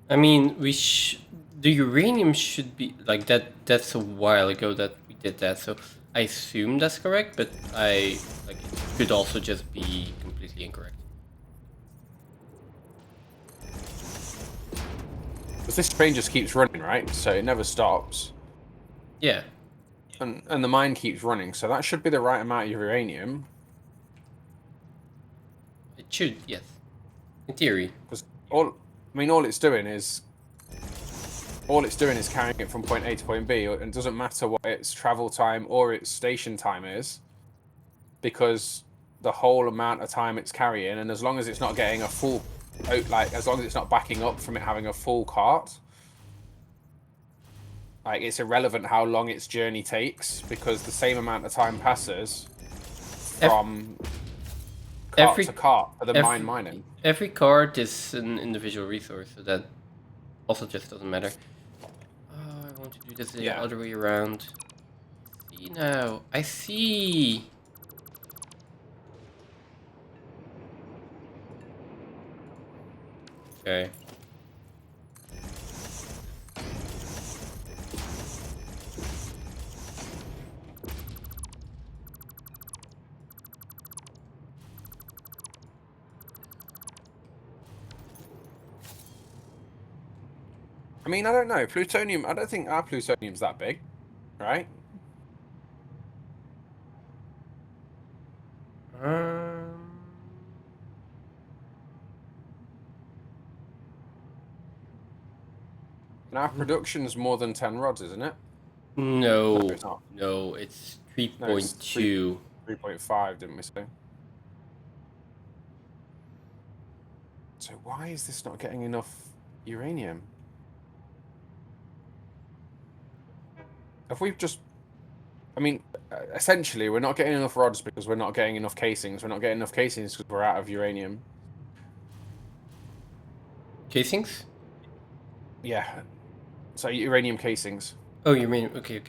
I mean, the uranium should be like that. That's a while ago that we did that, so I assume that's correct. But it could also just be completely incorrect. Because this train just keeps running, right? So it never stops. Yeah. And the mine keeps running, so that should be the right amount of uranium. It should, yes. In theory. Because all it's doing is carrying it from point A to point B, and it doesn't matter what its travel time or its station time is, because the whole amount of time it's carrying, and as long as it's not getting a full, as long as it's not backing up from it having a full cart, it's irrelevant how long its journey takes, because the same amount of time passes from cart to cart for the mining. Every card is an individual resource, so that also just doesn't matter. I want to do this the other way around. See now, I see. Okay. I mean, I don't know. Plutonium, I don't think our plutonium's that big, right? And our production's more than 10 rods, isn't it? No, it's not. No, it's 3.2. 3.5, didn't we say? So why is this not getting enough uranium? If we've just... I mean, essentially, we're not getting enough rods because we're not getting enough casings. We're not getting enough casings because we're out of uranium. Casings? Yeah. So uranium casings. Oh, you mean... Okay.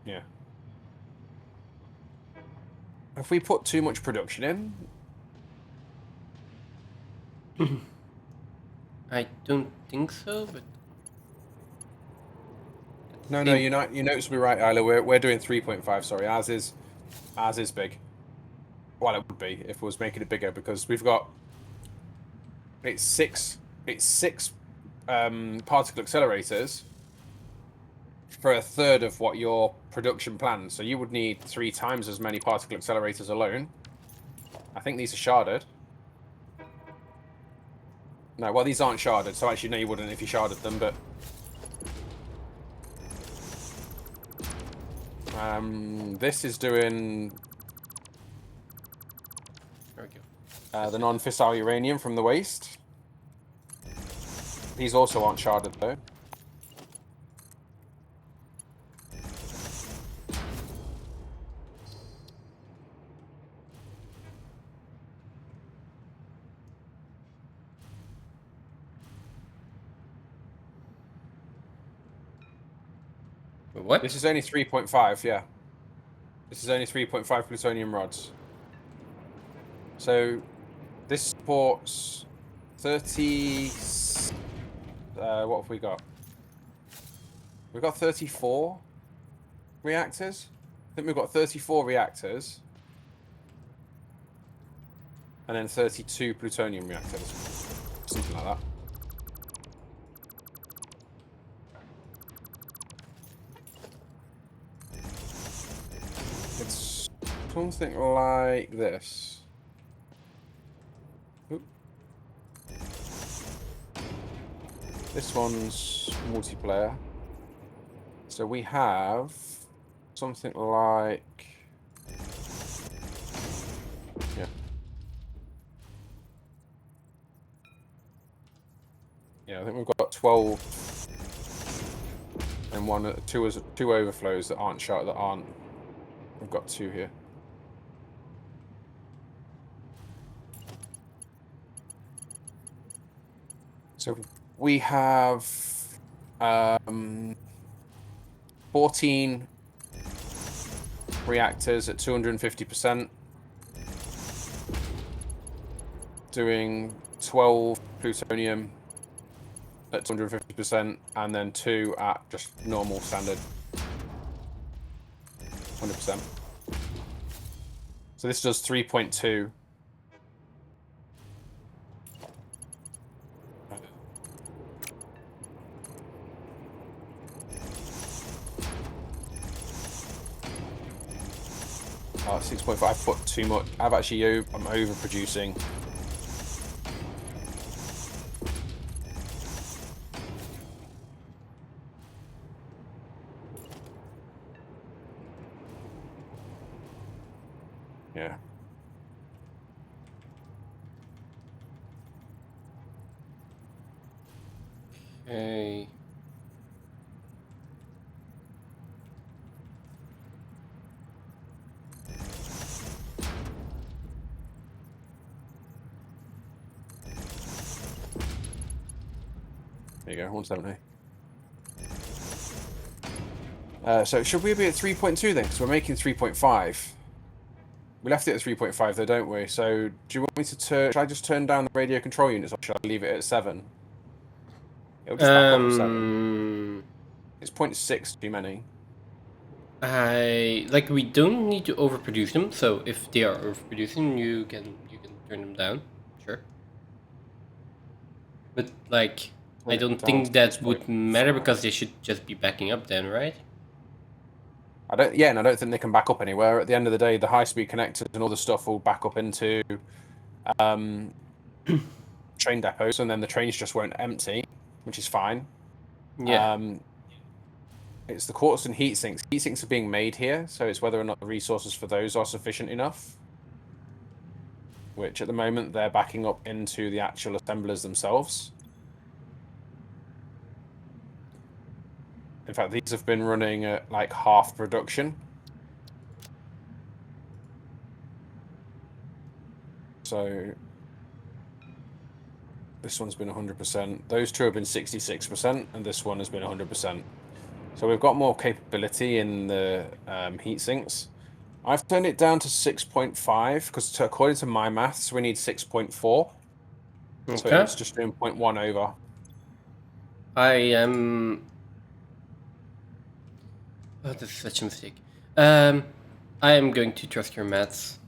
Yeah. If we put too much production in... I don't think so, but... No, you notice me right, Isla. We're doing 3.5. Sorry, ours is big. Well, it would be if we was making it bigger, because we've got it's six particle accelerators for a third of what your production planned. So you would need 3 times as many particle accelerators alone. I think these are sharded. No, well, these aren't sharded. So actually, no, you wouldn't if you sharded them, but. This is doing the non-fissile uranium from the waste. These also aren't sharded though. What? This is only 3.5, yeah. This is only 3.5 plutonium rods. So, this supports 30... what have we got? We've got 34 reactors. I think we've got 34 reactors. And then 32 plutonium reactors. Something like that. something like this. Oop. This one's multiplayer. So we have something like... Yeah. Yeah, I think we've got 12 and two overflows that aren't shot, that aren't... We've got 2 here. So we have 14 reactors at 250%, doing 12 plutonium at 250%, and then 2 at just normal standard 100%. So this does 3.2. Oh, 6.5. I put too much. I'm overproducing. Yeah. Okay. There you go, 170. So should we be at 3.2 then? Because we're making 3.5. We left it at 3.5 though, don't we? So do you want me to turn... Should I just turn down the radio control units, or should I leave it at 7? It'll just back up at 7. It's 0.6 too many. We don't need to overproduce them, so if they are overproducing, you can turn them down, sure. But like, I don't think that would matter because they should just be backing up then, right? And I don't think they can back up anywhere. At the end of the day, the high-speed connectors and all the stuff will back up into train depots, and then the trains just won't empty, which is fine. Yeah. It's the quarters and heat sinks. Heat sinks are being made here, so it's whether or not the resources for those are sufficient enough. Which at the moment they're backing up into the actual assemblers themselves. In fact, these have been running at like half production. So this one's been 100%. Those 2 have been 66%, and this one has been 100%. So we've got more capability in the heat sinks. I've turned it down to 6.5 because according to my maths, we need 6.4. Okay. So it's just doing 0.1 over. I am... Oh, that's such a mistake. I am going to trust your maths.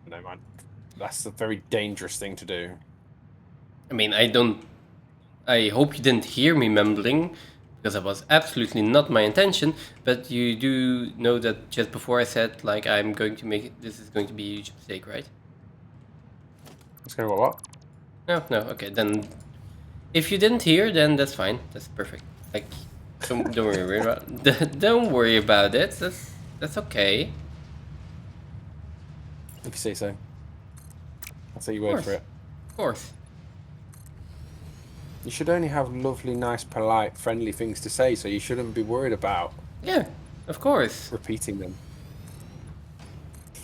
No, man. That's a very dangerous thing to do. I mean, I hope you didn't hear me mumbling, because that was absolutely not my intention, but you do know that just before I said, like, this is going to be a huge mistake, right? It's going to what? No, okay, then, if you didn't hear, then that's fine, that's perfect. Like, don't worry about don't worry about it, that's okay. If you say so. I'll say your word for it. Of course. You should only have lovely, nice, polite, friendly things to say, so you shouldn't be worried about Yeah, of course. repeating them.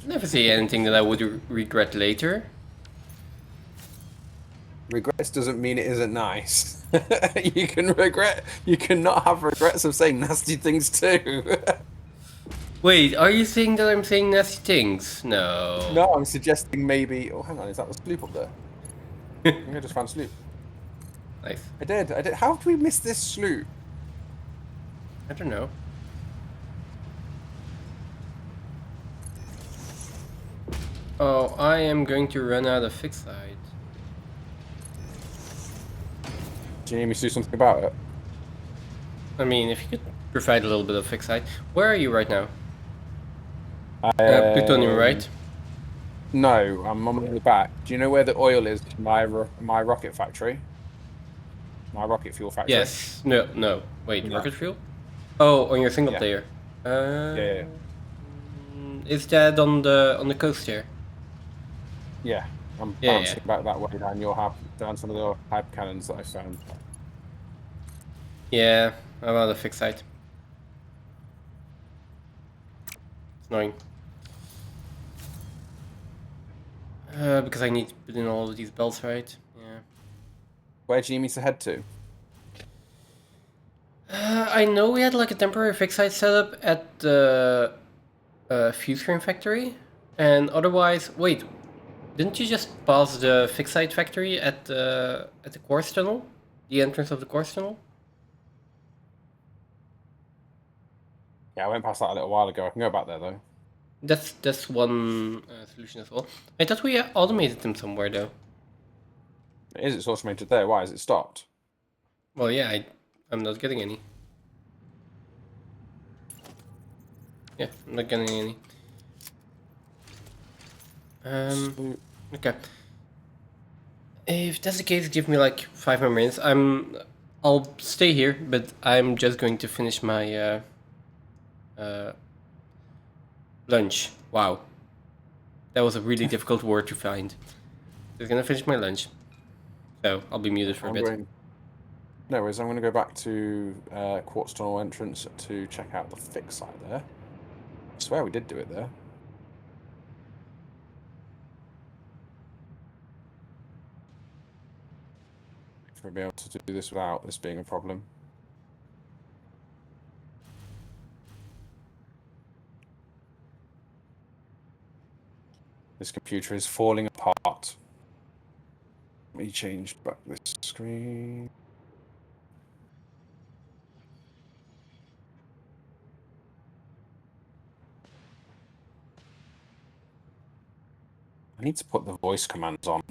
Never say anything that I would regret later. Regrets doesn't mean it isn't nice. You cannot have regrets of saying nasty things too. Wait, are you saying that I'm saying nasty things? No. No, I'm suggesting maybe... Oh, hang on, is that the sloop up there? I think I just found sloop. Nice. I did. How did we miss this sloop? I don't know. Oh, I am going to run out of fixed side. Do you need me to do something about it? I mean, if you could provide a little bit of fixite. Where are you right now? Plutonium, right? No, I'm on the way back. Do you know where the oil is? My rocket factory. My rocket fuel factory. Yes. No, no. Wait, Yeah. rocket fuel? Oh, on your single Yeah. player. Yeah. Is that on the coast here? Yeah. I'm Yeah, yeah. bouncing back that way down some of the hyper cannons that I found. Yeah, I'm out of fixite. It's annoying. Because I need to put in all of these belts, right? Yeah. Where do you need me to head to? I know we had like a temporary fixite setup at the fuse cream factory, and otherwise, wait, didn't you just pass the fixite factory at the quartz tunnel, the entrance of the quartz tunnel? Yeah, I went past that a little while ago. I can go back there though. That's one solution as well. I thought we automated them somewhere though. It is. It's automated there. Why is it stopped? Well, yeah, I'm not getting any. Yeah, I'm not getting any. Okay. If that's the case, give me like 5 more minutes. I'll stay here, but I'm just going to finish my lunch. Wow, that was a really difficult word to find. Just gonna finish my lunch, so I'll be muted for a bit. No worries. I'm going to go back to quartz tunnel entrance to check out the fix site there. I swear we did do it there. If we'll be able to do this without this being a problem. This computer is falling apart. Let me change back this screen. I need to put the voice commands on.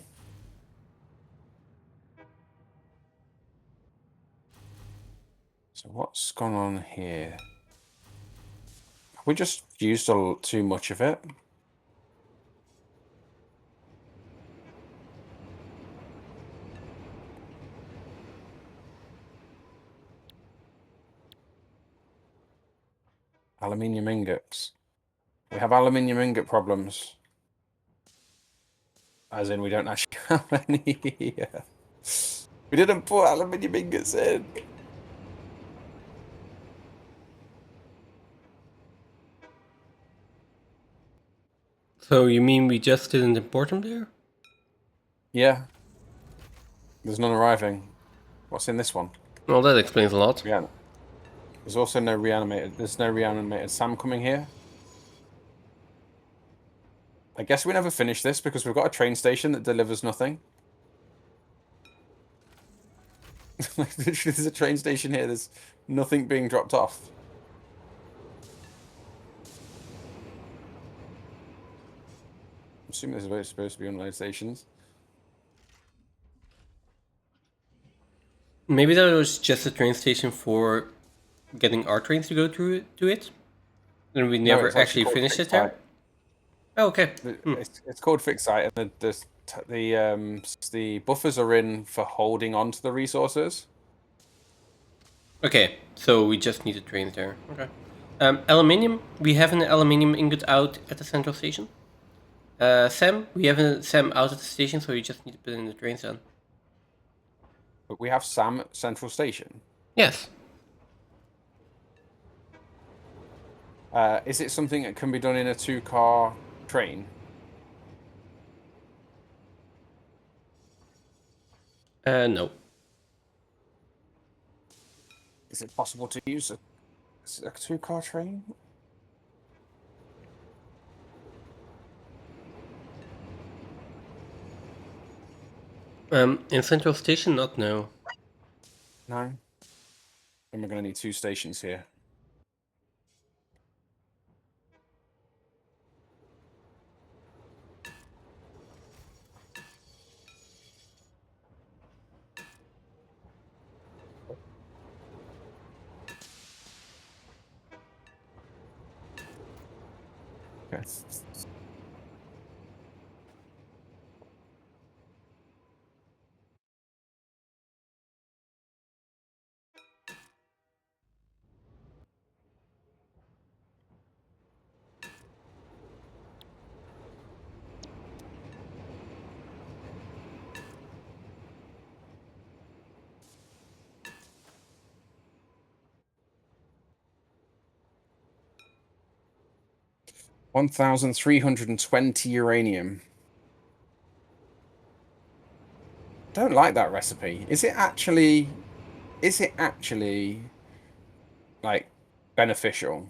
So what's gone on here? Have we just used too much of it? Aluminium ingots. We have aluminium ingot problems. As in, we don't actually have any here. We didn't put aluminium ingots in. So you mean we just didn't import them there? Yeah. There's none arriving. What's in this one? Well, that explains a lot. Yeah. There's also no reanimated. There's no reanimated Sam coming here. I guess we never finish this because we've got a train station that delivers nothing. Literally, there's a train station here. There's nothing being dropped off. I'm assuming this is supposed to be unload stations. Maybe that was just a train station for getting our trains to go through to it, and we No, never it's actually called finished Fix it there. Site. Oh, okay. It's called Fix Site, and the buffers are in for holding on to the resources. Okay, so we just need the trains there. Okay. Aluminium. We have an aluminium ingot out at the central station. Sam, we have a Sam out at the station, so you just need to put in the trains then. But we have Sam at Central Station. Yes. Is it something that can be done in a 2-car train? No. Is it possible to use a 2-car train? In central station, not no. No. Then we're going to need 2 stations here. Okay. $1,320 uranium. Don't like that recipe. Is it actually like beneficial?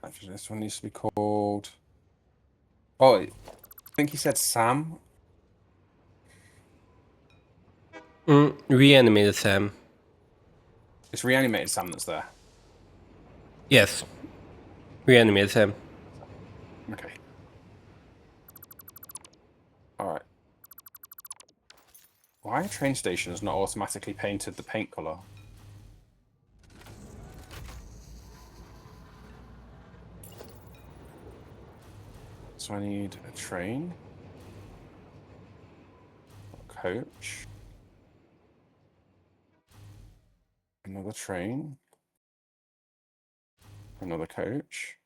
Actually, this one needs to be called. Oh, I think he said Sam. Reanimated Sam. It's reanimated Sam that's there. Yes. Reanimated Sam. Okay. All right. Why are train stations not automatically painted the paint color? So I need a train, a coach, another train, another coach,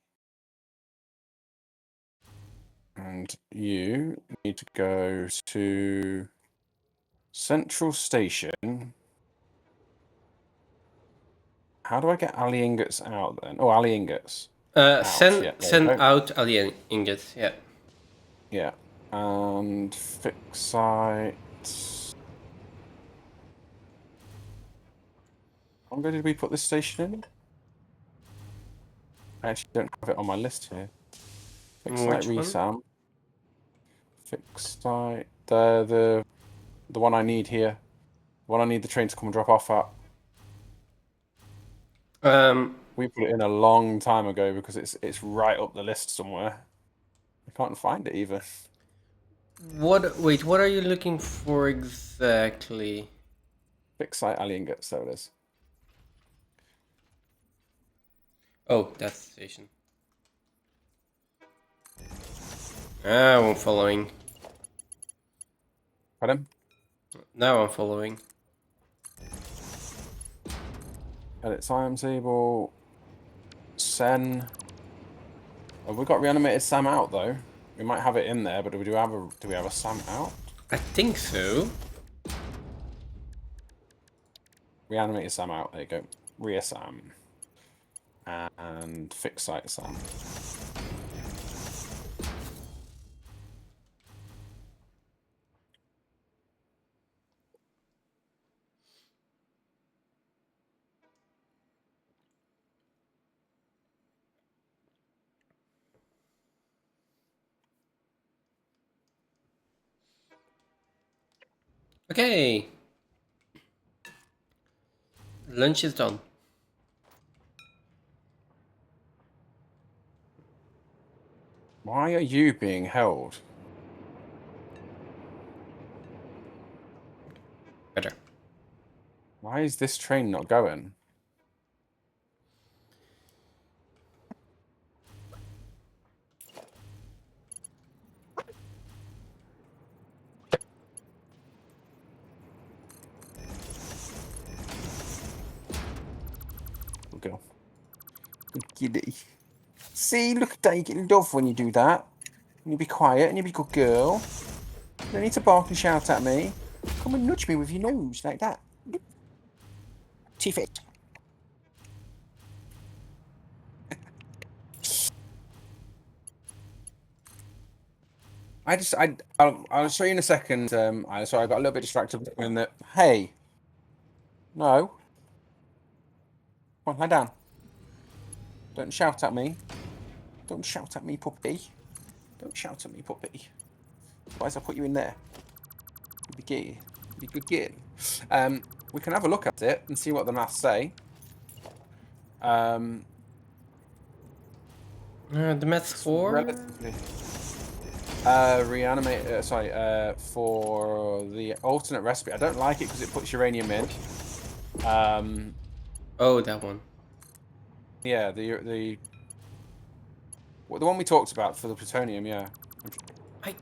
and you need to go to Central Station. How do I get Ali ingots out then? Oh, Ali ingots. Send yeah, there we send go. out alien ingots. Yeah. Yeah. And fix site. How long ago did we put this station in? I actually don't have it on my list here. Fix site Which one? resam. Fix site. The one I need here. The one I need the train to come and drop off at. We put it in a long time ago because it's right up the list somewhere. I can't find it even. What? Wait, what are you looking for exactly? Fix site Ali ingots, there it is. Oh, that's the station. Now I'm following. Pardon? Now I'm following. Edit timetable. Sen. Have we got reanimated Sam out though? We might have it in there, but do we have a Sam out? I think so. Reanimated Sam out. There you go. Rea Sam. And fix site Sam. Okay. Lunch is done. Why are you being held? Better. Why is this train not going? Good girl. Good kitty. See, look at that. You get love when you do that. And you be quiet and you be good girl. You don't need to bark and shout at me. Come and nudge me with your nose like that. T-fit. I'll show you in a second. Sorry, I got a little bit distracted in that. Hey, no, come on, lie down. Don't shout at me. Don't shout at me, puppy. Don't shout at me, puppy. Otherwise, I'll put you in there. You be gay. Be good gig. We can have a look at it and see what the maths say. The maths for? Relatively. Reanimate. For the alternate recipe, I don't like it because it puts uranium in. Oh, that one. Yeah, the one we talked about for the plutonium. Yeah. I.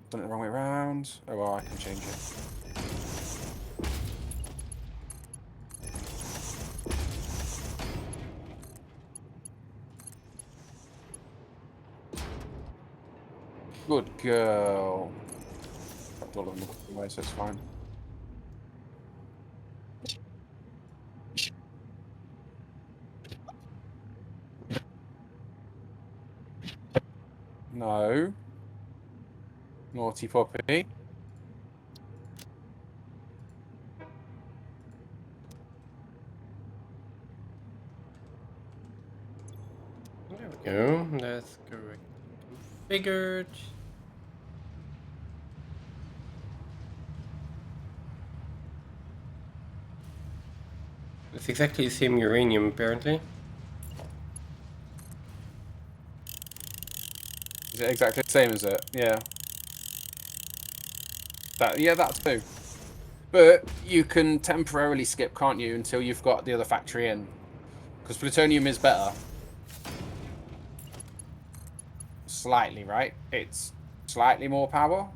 Done it the wrong way around. Oh well, I can change it. Good girl. Got all of them away, so it's fine. No. Naughty puppy. There we go. That's correct. Configured. It's exactly the same uranium, apparently. Is it exactly the same as it? Yeah. That too. But you can temporarily skip, can't you, until you've got the other factory in? Because plutonium is better. Slightly, right? It's slightly more power.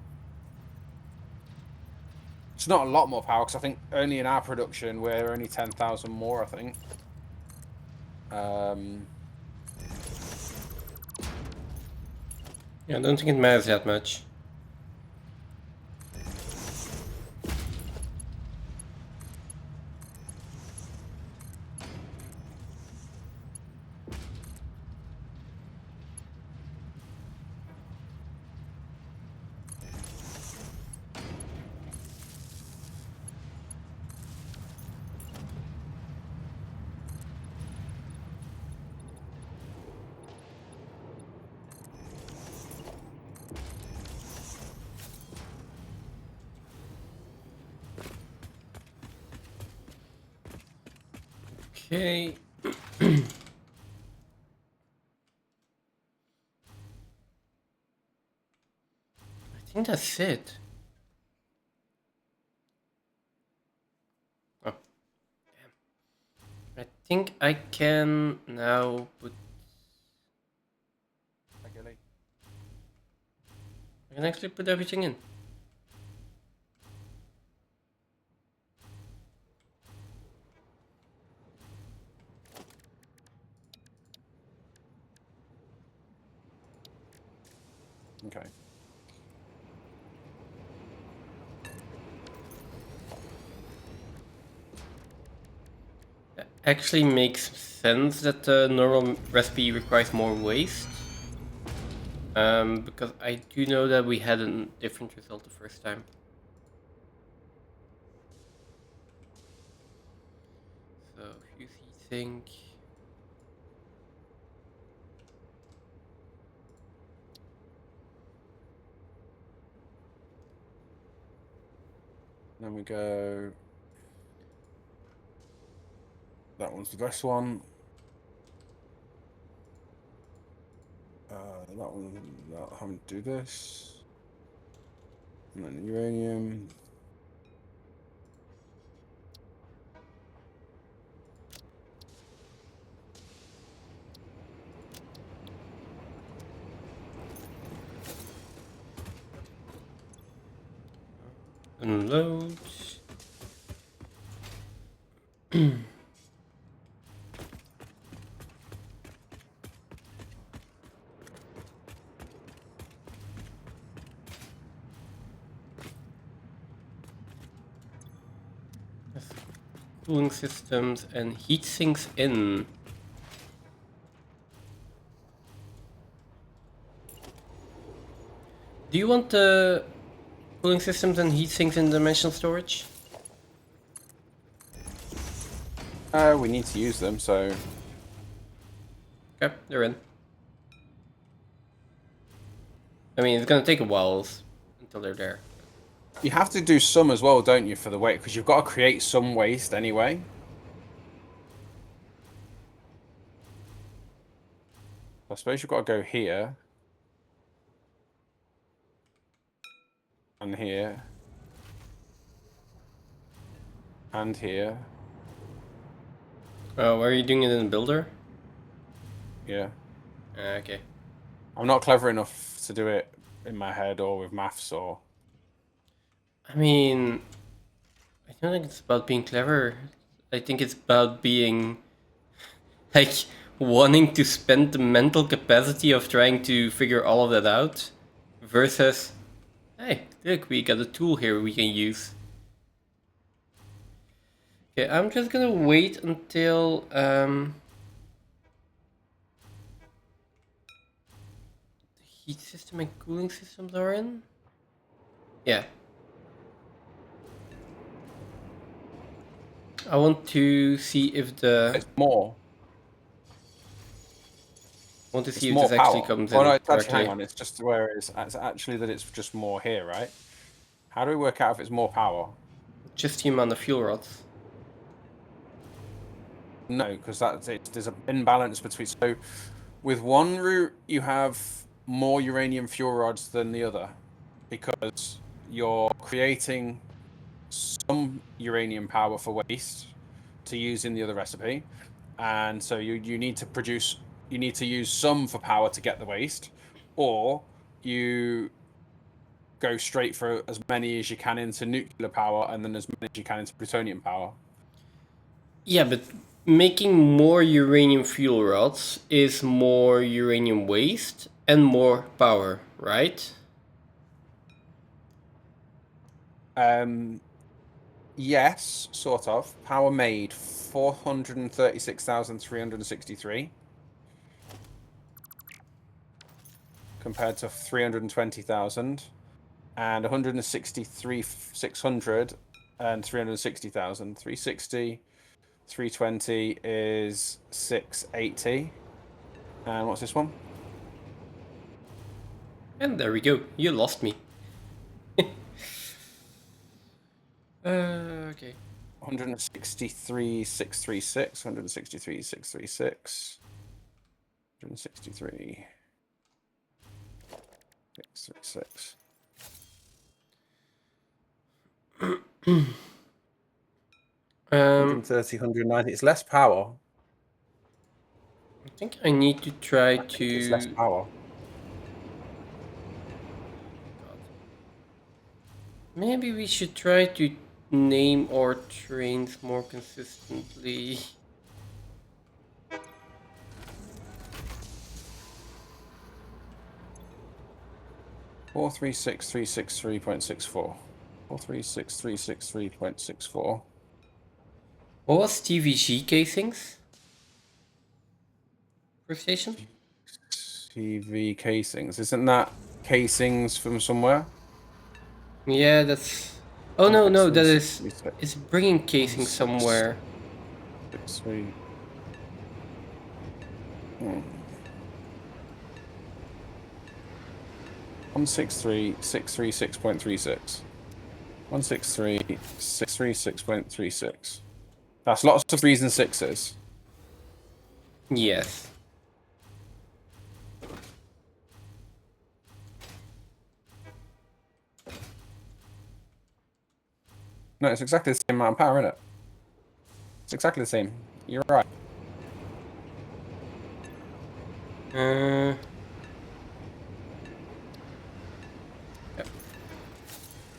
It's not a lot more power, because I think only in our production we're only 10,000 more, I think. Yeah, I don't think it matters that much. Okay. I think that's it. Oh, damn. I think I can now put. I can actually put everything in. Okay. Actually makes sense that the normal recipe requires more waste. Because I do know that we had a different result the first time. So if you think. Then we go. That one's the best one. That one, I'll have to do this. And then uranium. Unload. Cooling systems and heat sinks in. Do you want the cooling systems and heat sinks in dimensional storage? We need to use them, so. Okay, they're in. I mean, it's gonna take a while until they're there. You have to do some as well, don't you, for the weight? Because you've got to create some waste anyway. I suppose you've got to go here. And here. And here. Why are you doing it in Builder? Yeah. Okay. I'm not clever enough to do it in my head or with maths or... I mean, I don't think it's about being clever. I think it's about being, like, wanting to spend the mental capacity of trying to figure all of that out versus, hey, look, we got a tool here we can use. Okay, I'm just gonna wait until the heat system and cooling systems are in. Yeah. I want to see if the It's more. want to It's see if more this actually power. comes Oh in no, it's actually, correctly. hang on, it's just where it is. It's actually that it's just more here, right? How do we work out if it's more power? Just the amount of fuel rods. No, because that's it. There's an imbalance between. So, with one route, you have more uranium fuel rods than the other, because you're creating some uranium power for waste to use in the other recipe, and so you need to produce. You need to use some for power to get the waste, or you go straight for as many as you can into nuclear power, and then as many as you can into plutonium power. Yeah, but making more uranium fuel rods is more uranium waste and more power, right? Yes, sort of. Power made 436,363 compared to 320,000 and 163,600 and 360,000. 360, 320 is 680. And what's this one? And there we go. You lost me. Okay. 163,636, 163,636, 163, 636. 130, 190. It's less power. I think I need to try It's less to. power. Maybe we should try to name our trains more consistently. Four three six three six 3.64. 436,363.64. What was TVG casings? Per station? TV casings. Isn't that casings from somewhere? Yeah, that's. Oh no, no, that is. 163, It's bringing casing somewhere. 63. 163,636.36. 163,636.36. That's lots of 3s and 6s. Yes. No, it's exactly the same amount of power, isn't it? It's exactly the same. You're right.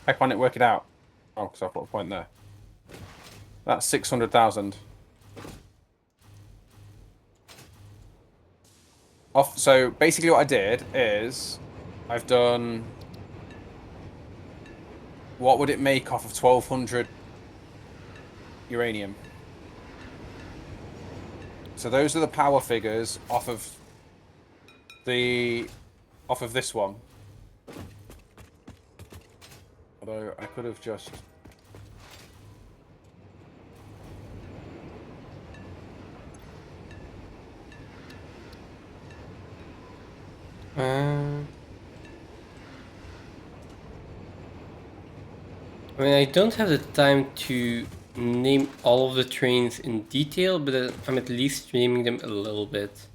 Why can't it work it out? Oh, because I put a point there. That's 600,000. So basically what I did is I've done... What would it make off of 1,200 uranium? So those are the power figures off of this one. Although I could have just... I mean, I don't have the time to name all of the trains in detail, but I'm at least naming them a little bit.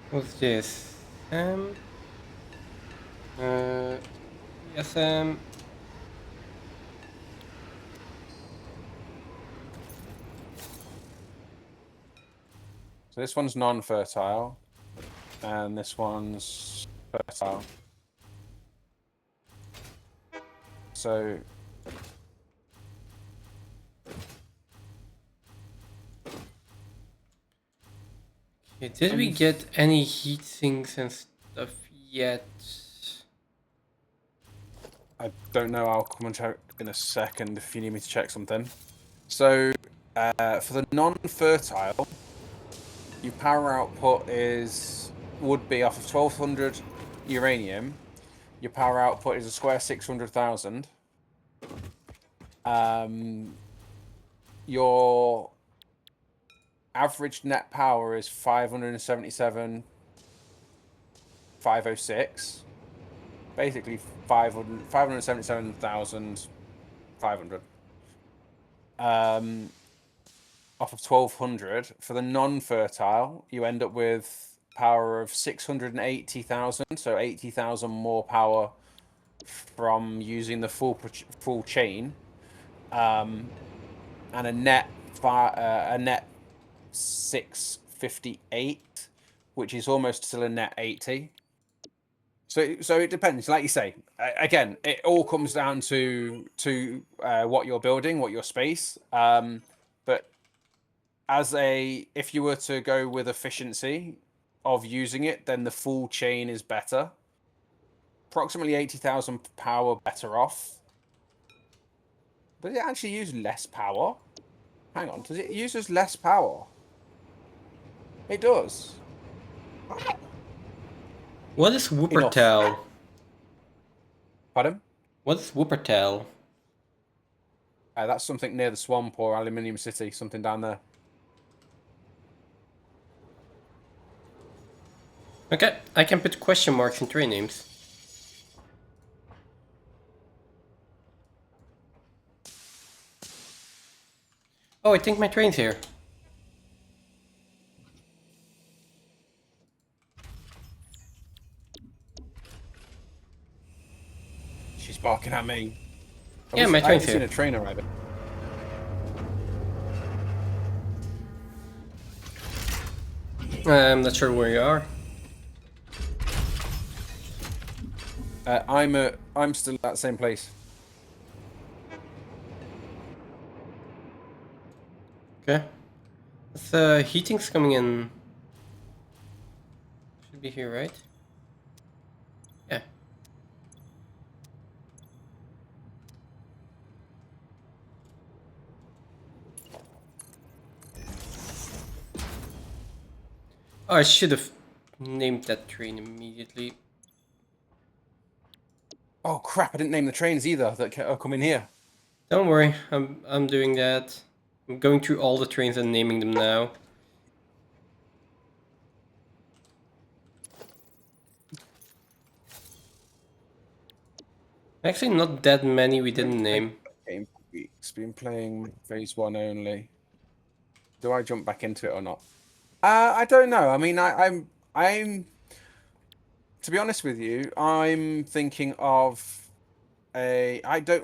What's this? Yes, So this one's non-fertile, and this one's fertile. So okay, did we get any heat sinks and stuff yet? I don't know. I'll come and check in a second if you need me to check something. So for the non-fertile, your power output would be off of 1200 uranium. Your power output is a square 600,000. Your average net power is 577,506. Basically 577,500. Off of 1200. For the non-fertile, you end up with power of 680,000, so 80,000 more power from using the full chain, and a net 658, which is almost still a net 80. So it depends. Like you say, again, it all comes down to what you're building, what your space. But if you were to go with efficiency of using it, then the full chain is better. Approximately 80,000 power better off. But it actually uses less power. Hang on, does it use less power? It does. What is Wuppertal? Pardon? What is Wuppertal? That's something near the swamp or Aluminium City, something down there. Okay, I can put question marks in train names. Oh, I think my train's here. She's barking at me. Yeah, my I train's haven't seen here. a train arriving. I'm not sure where you are. I'm still at that same place. Okay. The heating's coming in. Should be here, right? Yeah. Oh, I should have named that train immediately. Oh crap! I didn't name the trains either that are coming here. Don't worry, I'm doing that. I'm going through all the trains and naming them now. Actually, not that many we didn't name. Game for weeks. Been playing phase 1 only. Do I jump back into it or not? I don't know. I mean, I'm. To be honest with you, I'm thinking of I don't.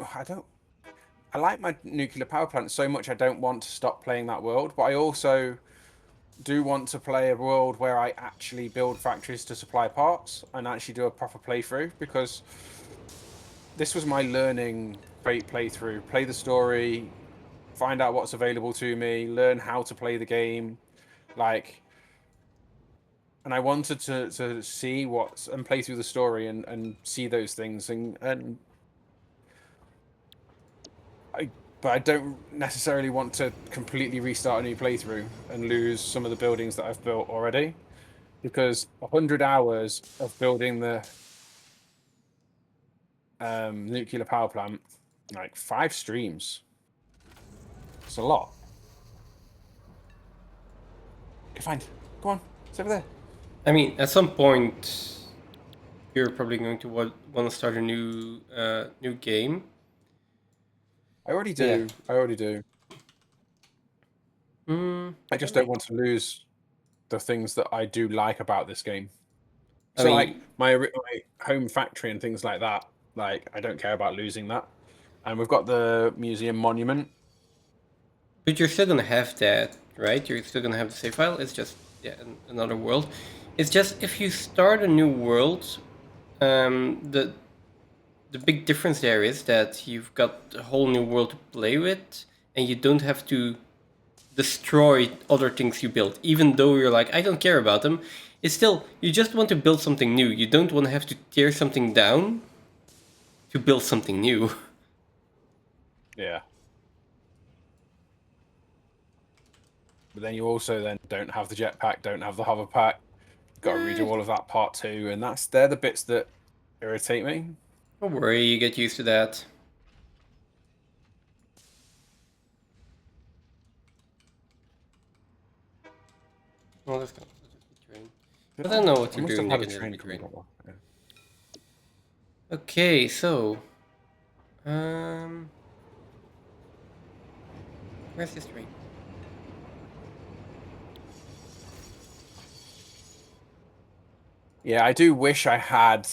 I like my nuclear power plant so much. I don't want to stop playing that world, but I also do want to play a world where I actually build factories to supply parts and actually do a proper playthrough, because this was my learning playthrough. Play the story, find out what's available to me, learn how to play the game, and I wanted to see and play through the story and see those things, but I don't necessarily want to completely restart a new playthrough and lose some of the buildings that I've built already, because 100 hours of building nuclear power plant, like 5 streams. It's a lot. Okay, fine. Go on. It's over there. I mean, at some point, you're probably going to want to start a new game. I already do. Yeah. I already do. I just don't want to lose the things that I do like about this game. I So, mean, like, my home factory and things like that, like, I don't care about losing that. And we've got the museum monument. but you're still gonna have that, right? You're still gonna have the save file. It's just another world. It's just if you start a new world, the big difference there is that you've got a whole new world to play with, and you don't have to destroy other things you built. Even though you're like, I don't care about them, it's still, you just want to build something new. You don't want to have to tear something down to build something new. Yeah. But then you also then don't have the jetpack, don't have the hover pack. Got to redo all of that part 2, and they're the bits that irritate me. Don't worry, you get used to that. Well, let's go. Train. I don't know what you're doing. Yeah. Okay, so where's this train? Yeah, I do wish I had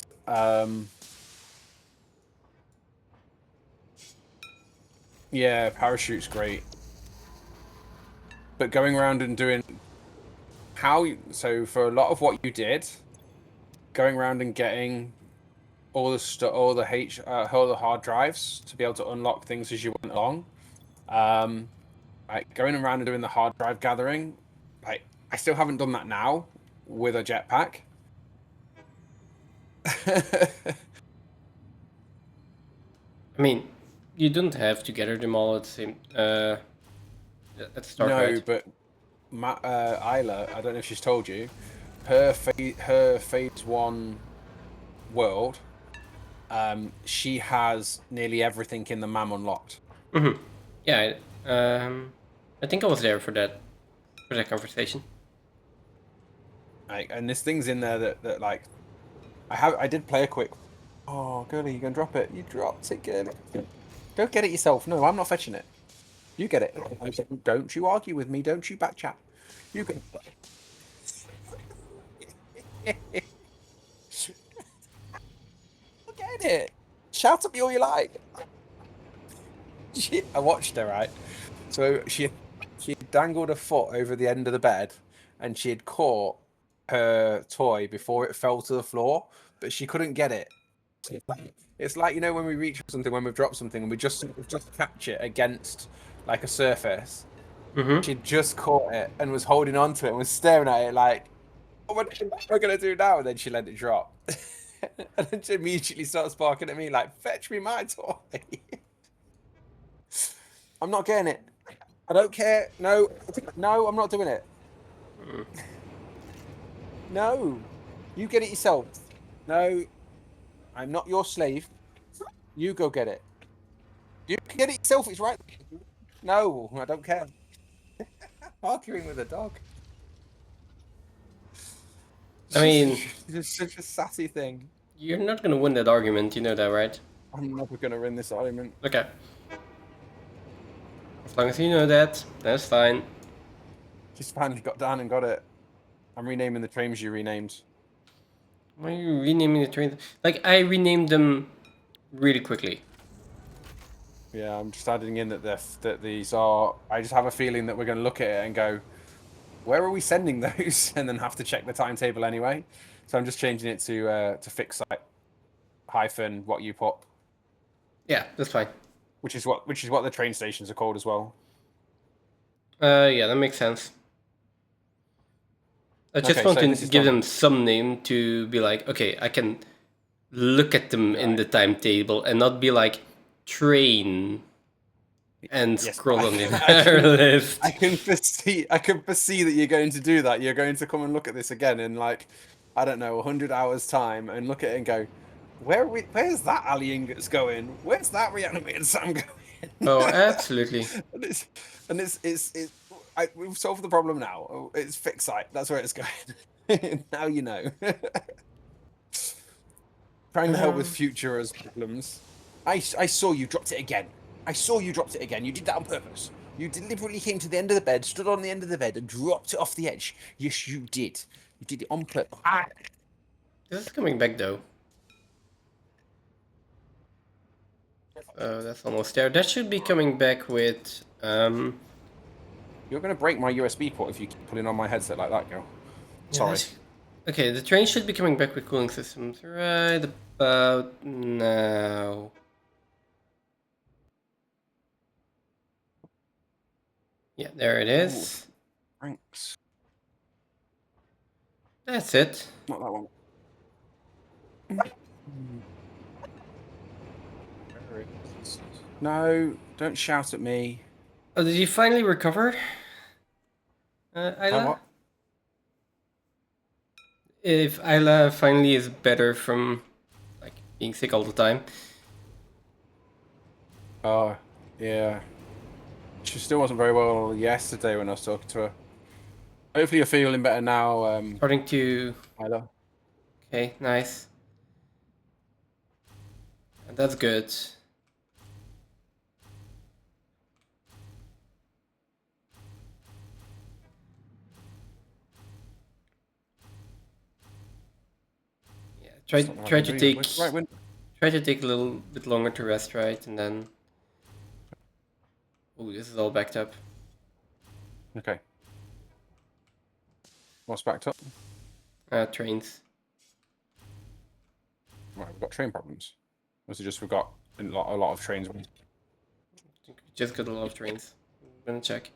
yeah, parachute's great. But going around and doing so for a lot of what you did, going around and getting all the hard drives to be able to unlock things as you went along, like going around and doing the hard drive gathering, like I still haven't done that now with a jetpack. I mean, you don't have to gather them all at the same at the start, No, right? but Isla, I don't know if she's told you, her phase 1 world, she has nearly everything in the MAM unlocked. Mm-hmm. Yeah, I think I was there for that conversation. Like, and there's things in there that like, I did play a quick. Oh, girlie, you gonna drop it? You dropped it, girlie. Go get it yourself. No, I'm not fetching it. You get it. I said, don't you argue with me. Don't you back chat. You can. Get it. Shout at me all you like. I watched her, right? So she dangled a foot over the end of the bed, and she had caught her toy before it fell to the floor, but she couldn't get it. It's like, you know, when we reach something, when we've dropped something, and we just catch it against like a surface. Mm-hmm. She just caught it and was holding on to it and was staring at it like, oh, what am I gonna do now? And then she let it drop. And then she immediately starts barking at me like, fetch me my toy. I'm not getting it. I don't care. No, I'm not doing it. No, you get it yourself. No, I'm not your slave. You go get it. You can get it yourself. It's right. No, I don't care. Arguing with a dog. I mean, it's such a sassy thing. you're not gonna win that argument, you know that, right? I'm never gonna win this argument. Okay. As long as you know that, that's fine. Just finally got down and got it. I'm renaming the trains you renamed. Why are you renaming the trains? Like, I renamed them really quickly. Yeah, I'm just adding in that these are. I just have a feeling that we're going to look at it and go, where are we sending those? And then have to check the timetable anyway. So I'm just changing it to fix site hyphen what you put. Yeah, that's fine. Which is what the train stations are called as well. Yeah, that makes sense. I just want to give them some name to be like, okay, I can look at them in the timetable and not be like train and scroll on the entire list. I can foresee that you're going to do that. You're going to come and look at this again in like, I don't know, 100 hours time and look at it and go, Where's that Ali ingots going? Where's that reanimated Sam going? Oh, absolutely. We've solved the problem now. Oh, it's fixed site. That's where it's going. Now you know. Trying to help with future as problems. I saw you dropped it again. I saw you dropped it again. You did that on purpose. You deliberately came to the end of the bed, stood on the end of the bed, and dropped it off the edge. Yes, you did. You did it on purpose. This is coming back though. That's almost there. That should be coming back with You're going to break my USB port if you keep pulling on my headset like that, girl. Sorry. Okay, the train should be coming back with cooling systems right about now. Yeah, there it is. Thanks. That's it. Not that one. No, don't shout at me. Oh, did you finally recover? Isla? What? If Isla finally is better from like being sick all the time. Oh, yeah. She still wasn't very well yesterday when I was talking to her. Hopefully you're feeling better now, Starting to... Isla. Okay, nice. That's good. Yeah, try to take a little bit longer to rest, right? And then... Oh, this is all backed up. Okay. What's backed up? Trains. Right, we've got train problems. Or is it just we've got a lot of trains? Just got a lot of trains. I'm gonna check.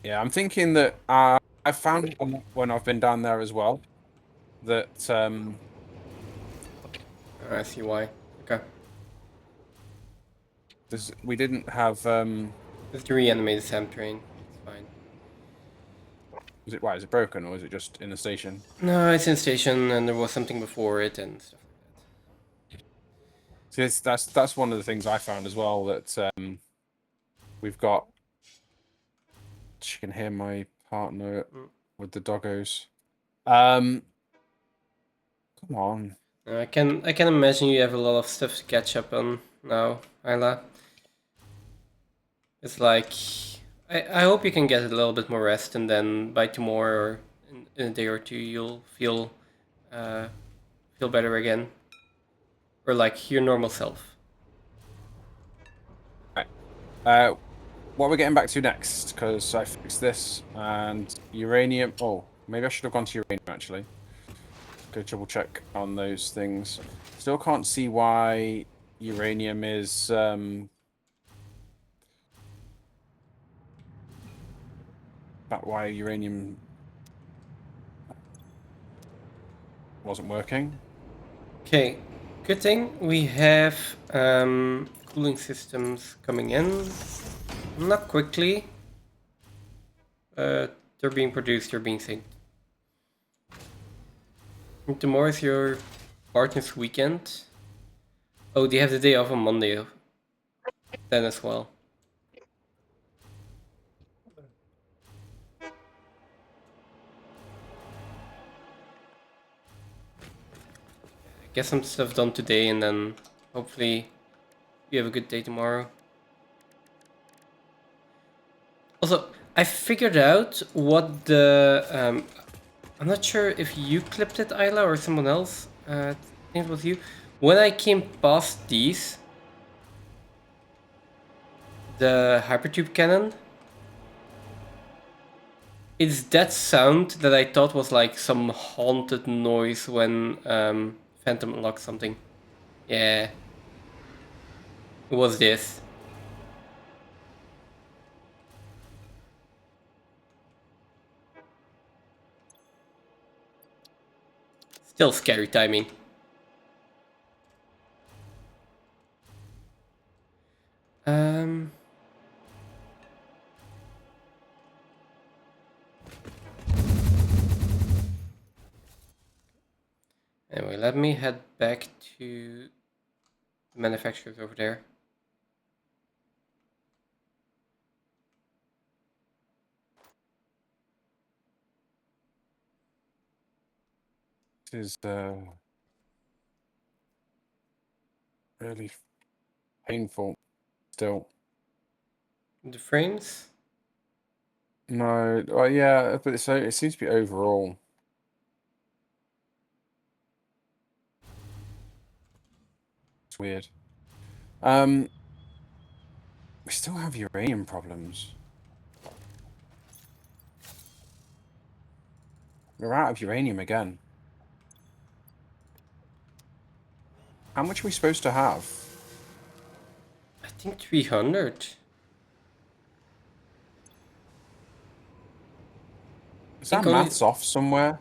Yeah, I'm thinking that I found when I've been down there as well that I see why. Okay. we didn't have Just the reanimated Sam train. It's fine. is it is it broken or is it just in the station? No, it's in station and there was something before it and stuff like that. See, that's one of the things I found as well that we've got. She can hear my partner with the doggos. Come on. I can imagine you have a lot of stuff to catch up on now, Isla. It's like I hope you can get a little bit more rest and then by tomorrow or in a day or two you'll feel better again. Or like your normal self. Right. What we're getting back to next, because I fixed this and uranium. Oh, maybe I should have gone to uranium actually. Go double check on those things. Still can't see why uranium is why uranium wasn't working. Okay, good thing we have cooling systems coming in. Not quickly. They're being produced, they're being synced. And tomorrow is your partner's weekend. Oh, they have the day off on Monday then as well. Get some stuff done today and then hopefully you have a good day tomorrow. Also, I figured out what the... I'm not sure if you clipped it, Isla, or someone else. I think it was you. When I came past these... The hypertube cannon... It's that sound that I thought was like some haunted noise when Phantom unlocked something. Yeah. It was this. Still scary timing. Anyway, let me head back to the manufacturers over there. This is really painful still. The frames? No, well, yeah, but it seems to be overall. It's weird. We still have uranium problems. We're out of uranium again. How much are we supposed to have? I think 300. Is think that only- maths off somewhere?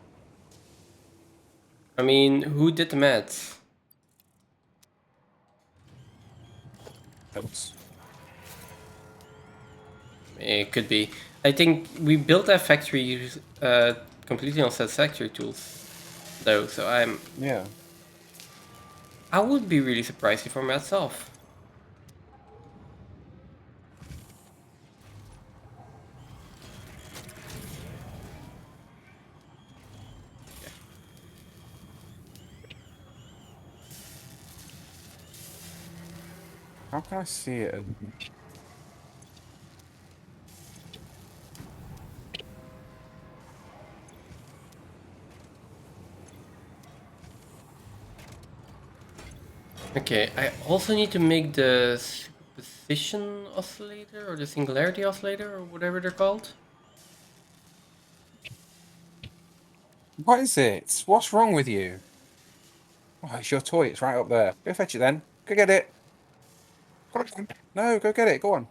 I mean, who did the maths? Oops. It could be. I think we built that factory completely on Satisfactory tools, though. So Yeah. I would be really surprised if our maths off. How can I see it? Okay, I also need to make the superposition oscillator or the singularity oscillator or whatever they're called. What is it? What's wrong with you? Oh, it's your toy. It's right up there. Go fetch it then. Go get it. Go on. No, go get it. Go on.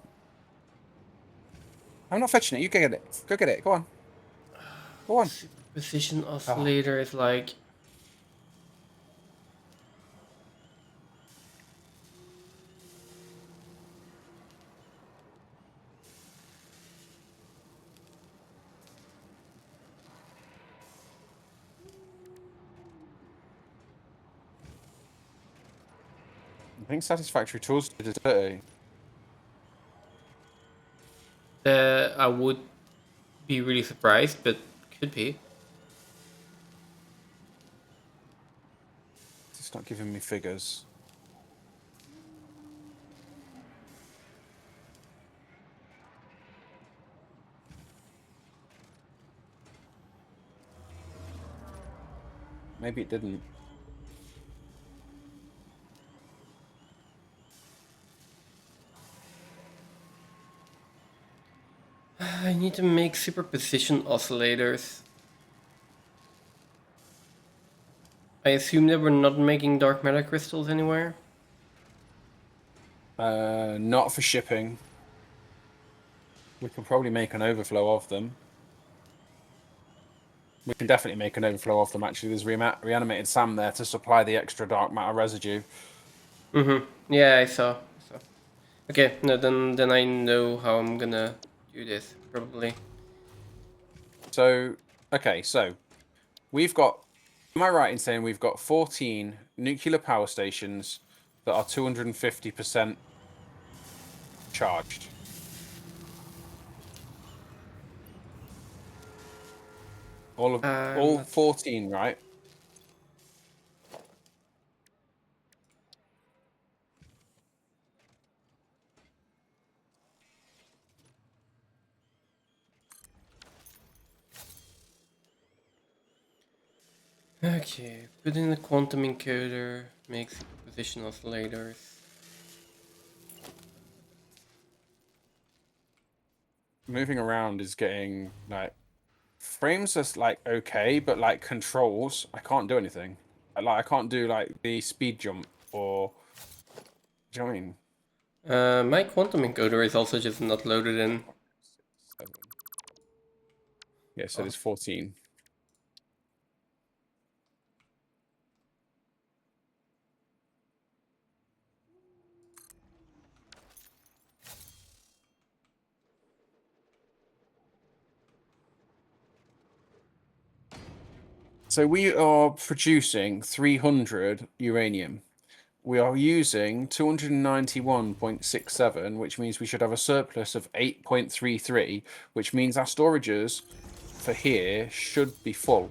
I'm not fetching it. You go get it. Go get it. Go on. Go on. Superposition oscillator is like. I think Satisfactory Tools did it dirty. I would be really surprised, but could be. It's not giving me figures. Maybe it didn't. I need to make superposition oscillators. I assume that we're not making dark matter crystals anywhere. Not for shipping. We can probably make an overflow of them. We can definitely make an overflow of them, actually. There's reanimated Sam there to supply the extra dark matter residue. Yeah, I saw. Okay, no, then I know how I'm gonna do this, probably. So, okay, so we've got, am I right in saying we've got 14 nuclear power stations that are 250% charged? All That's- 14, right? Okay, put in the quantum encoder, make superposition oscillators. Moving around is getting like frames are like okay, but like controls, I can't do anything. I can't do like the speed jump or. Do you know what I mean? My quantum encoder is also just not loaded in. 7. Yeah, so there's 14. So we are producing 300 uranium. We are using 291.67, which means we should have a surplus of 8.33, which means our storages for here should be full.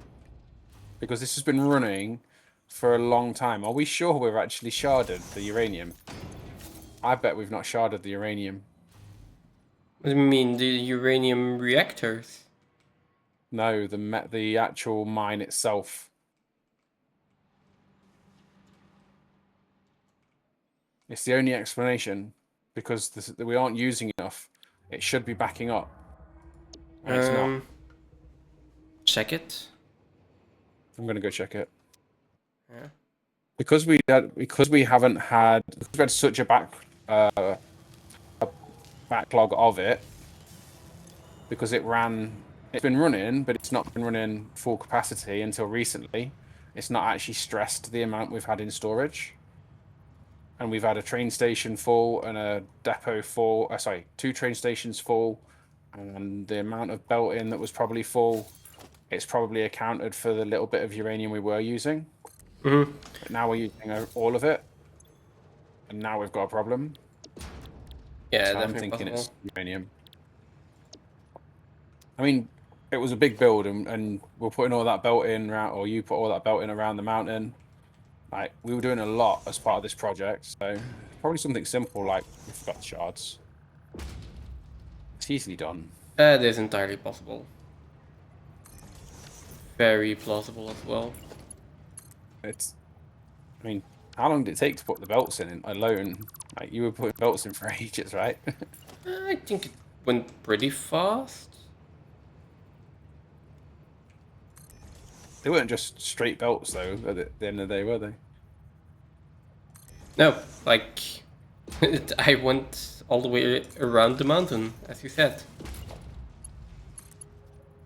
Because this has been running for a long time. Are we sure we've actually sharded the uranium? I bet we've not sharded the uranium. What do you mean, the uranium reactors? No, the actual mine itself. It's the only explanation, because we aren't using enough. It should be backing up, and it's not. Check it. I'm gonna go check it. Yeah. Because we haven't had, because we had such a backlog of it, because it's been running, but it's not been running full capacity until recently. It's not actually stressed the amount we've had in storage. And we've had a train station full and a depot full. Sorry, 2 train stations full, and the amount of belt-in that was probably full. It's probably accounted for the little bit of uranium we were using. Mm-hmm. But now we're using all of it, and now we've got a problem. Yeah, So I'm definitely thinking possible. it's uranium. I mean, it was a big build, and we're putting all that belt in, or you put all that belt in around the mountain. Like, we were doing a lot as part of this project, so probably something simple like we forgot the shards. It's easily done. That is entirely possible. Very plausible as well. I mean, how long did it take to put the belts in alone? Like, you were putting belts in for ages, right? I think it went pretty fast. They weren't just straight belts, though, at the end of the day, were they? No, like, I went all the way around the mountain, as you said.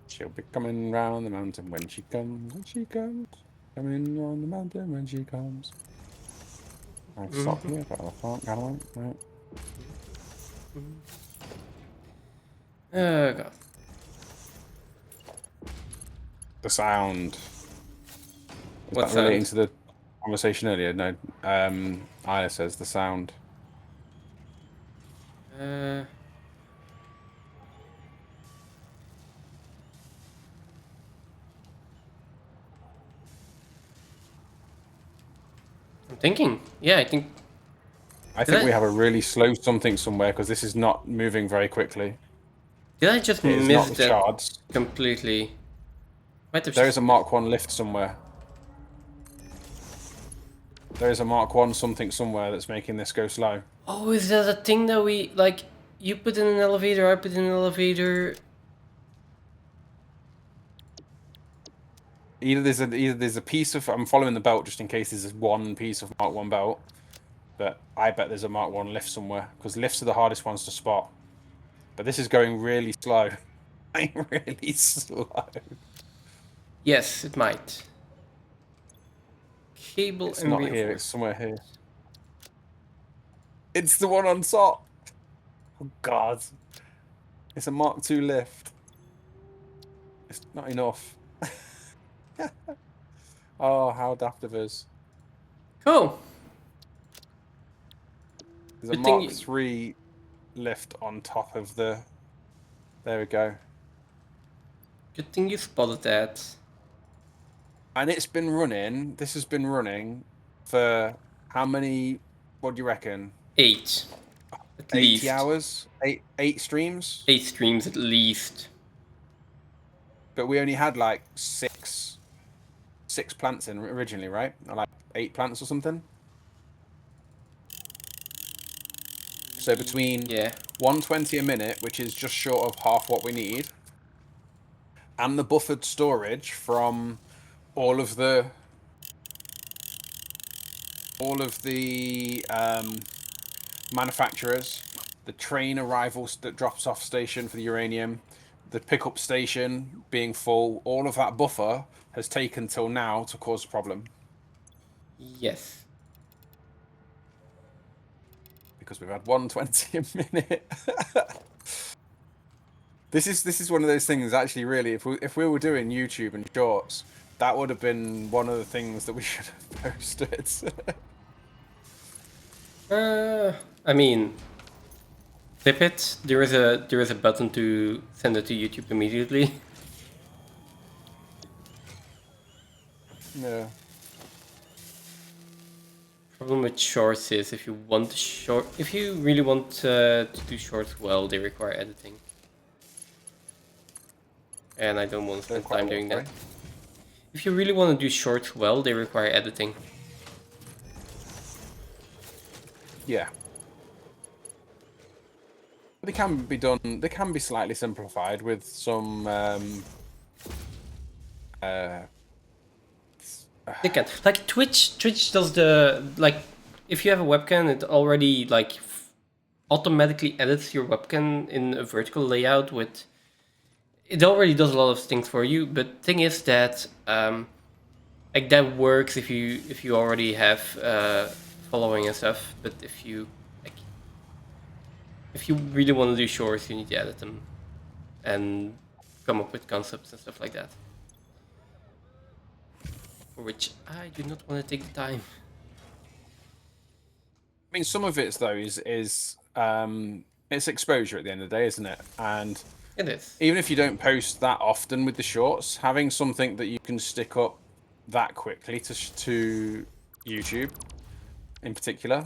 She'll be coming round the mountain when she comes, Coming on the mountain when she comes. I stop here, but I can't get away. Right. Oh god. The sound. Is What that relating sound? to the conversation earlier? No. Aya says the sound. I'm thinking. Yeah, I think. I think we have a really slow something somewhere, because this is not moving very quickly. Did I just It is not miss the that shards. completely? Might have There is a Mark 1 lift somewhere. There is a Mark 1 something somewhere that's making this go slow. Oh, is that a thing that we like? You put in an elevator, I put in an elevator. Either there's a piece of, I'm following the belt just in case there's one piece of Mark 1 belt, but I bet there's a Mark 1 lift somewhere, because lifts are the hardest ones to spot. But this is going really slow. Really slow. Yes, it might. Cable It's and not reinforcement. here, it's somewhere here. It's the one on top. Oh god. It's a Mark 2 lift. It's not enough. Oh, how daft of us. Cool. There's a Good thing Mark 3 lift on top of the... There we go. Good thing you spotted that. And it's been running, this has been running for how many, what do you reckon? 8. At 80 least. hours? Eight streams? 8 streams at least. But we only had like six plants in originally, right? Or like 8 plants or something? So between 120 a minute, which is just short of half what we need, and the buffered storage from all of the manufacturers, the train arrivals that drops off station for the uranium, the pickup station being full, all of that buffer has taken till now to cause a problem. Yes. Because we've had 120 a minute. This is one of those things, actually, really, if we were doing YouTube and shorts, that would have been one of the things that we should have posted. I mean, tip it. There is a button to send it to YouTube immediately. Yeah. Problem with shorts is if you really want to do shorts well, they require editing. And I don't want to spend time doing that. If you really want to do shorts well, they require editing. Yeah. But they can be done. They can be slightly simplified with some. They can. Like Twitch does if you have a webcam, it already automatically edits your webcam in a vertical layout with. It already does a lot of things for you, but thing is that that works if you already have following and stuff. But if you really want to do shorts, you need to edit them and come up with concepts and stuff like that. For which I do not want to take the time. I mean, some of it though is it's exposure at the end of the day, isn't it? And it is. Even if you don't post that often with the shorts, having something that you can stick up that quickly to YouTube, in particular,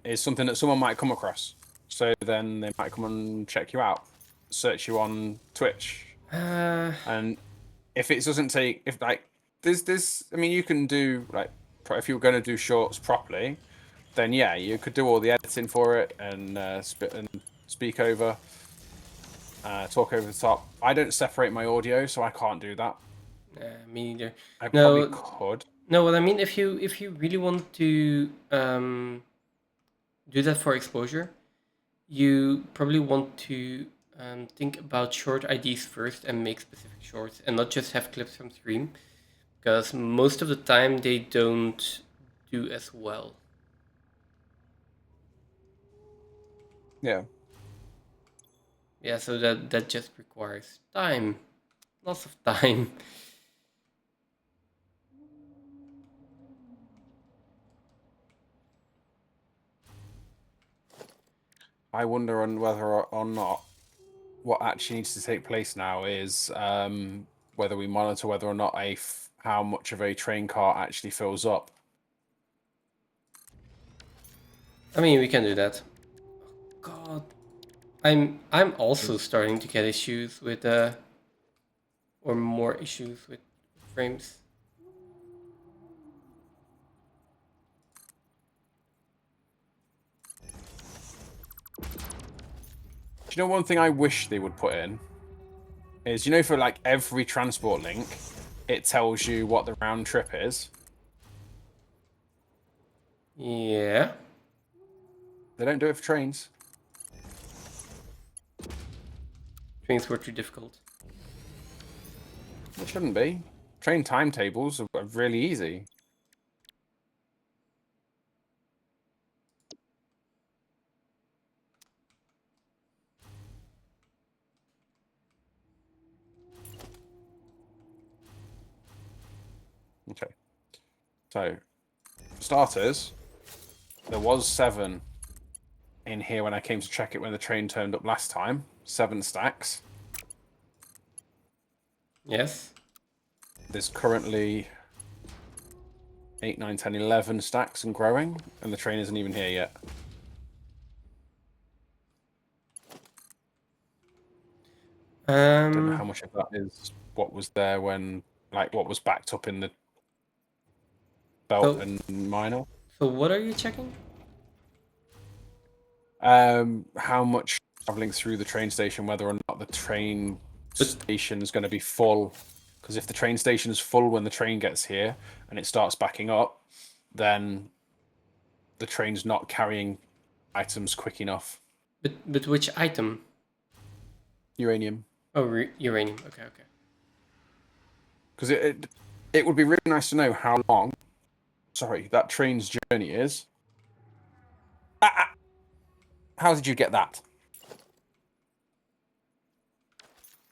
is something that someone might come across. So then they might come and check you out, search you on Twitch, and if it doesn't take, there's, I mean, you can do if you're going to do shorts properly, then yeah, you could do all the editing for it and speak over, talk over the top. I don't separate my audio, so I can't do that. Me neither. I probably could. No, what I mean, if you really want to do that for exposure, you probably want to think about short IDs first and make specific shorts, and not just have clips from stream, because most of the time they don't do as well. Yeah. Yeah, so that just requires time, lots of time. I wonder on whether or not what actually needs to take place now is whether we monitor whether or not how much of a train car actually fills up. I mean, we can do that. Oh, God, I'm also starting to get issues with or more issues with frames. Do you know one thing I wish they would put in is, you know, for like every transport link, it tells you what the round trip is. Yeah. They don't do it for trains. Trains were too difficult. It shouldn't be. Train timetables are really easy. Okay. So, for starters, there was 7 in here when I came to check it when the train turned up last time. 7 stacks. Yes. There's currently 8, 9, 10, 11 stacks and growing, and the train isn't even here yet. I don't know how much of that is what was there when, like, what was backed up in the belt and minor. So what are you checking? How much traveling through the train station, whether or not the train station is going to be full. Because if the train station is full when the train gets here and it starts backing up, then the train's not carrying items quick enough. But which item? Uranium. Oh, uranium. Okay. Because it would be really nice to know how long, that train's journey is. How did you get that?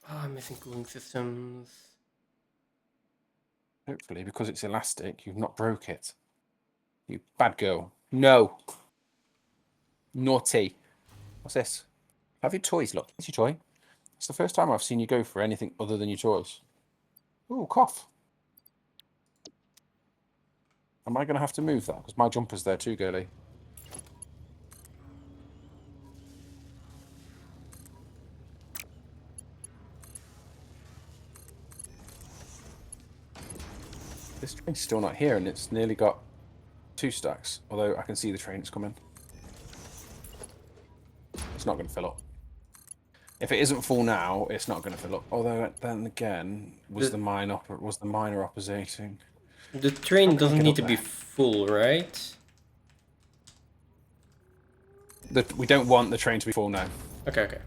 Oh, I'm missing cooling systems. Hopefully, because it's elastic, you've not broke it. You bad girl. No. Naughty. What's this? Have your toys, look. It's your toy. It's the first time I've seen you go for anything other than your toys. Ooh, cough. Am I going to have to move that? Because my jumper's there too, girly. This train's still not here, and it's nearly got 2 stacks. Although I can see the train's coming. It's not going to fill up. If it isn't full now, it's not going to fill up. Although then again, was the miner operating? The train doesn't need to be full, right? We don't want the train to be full now. Okay.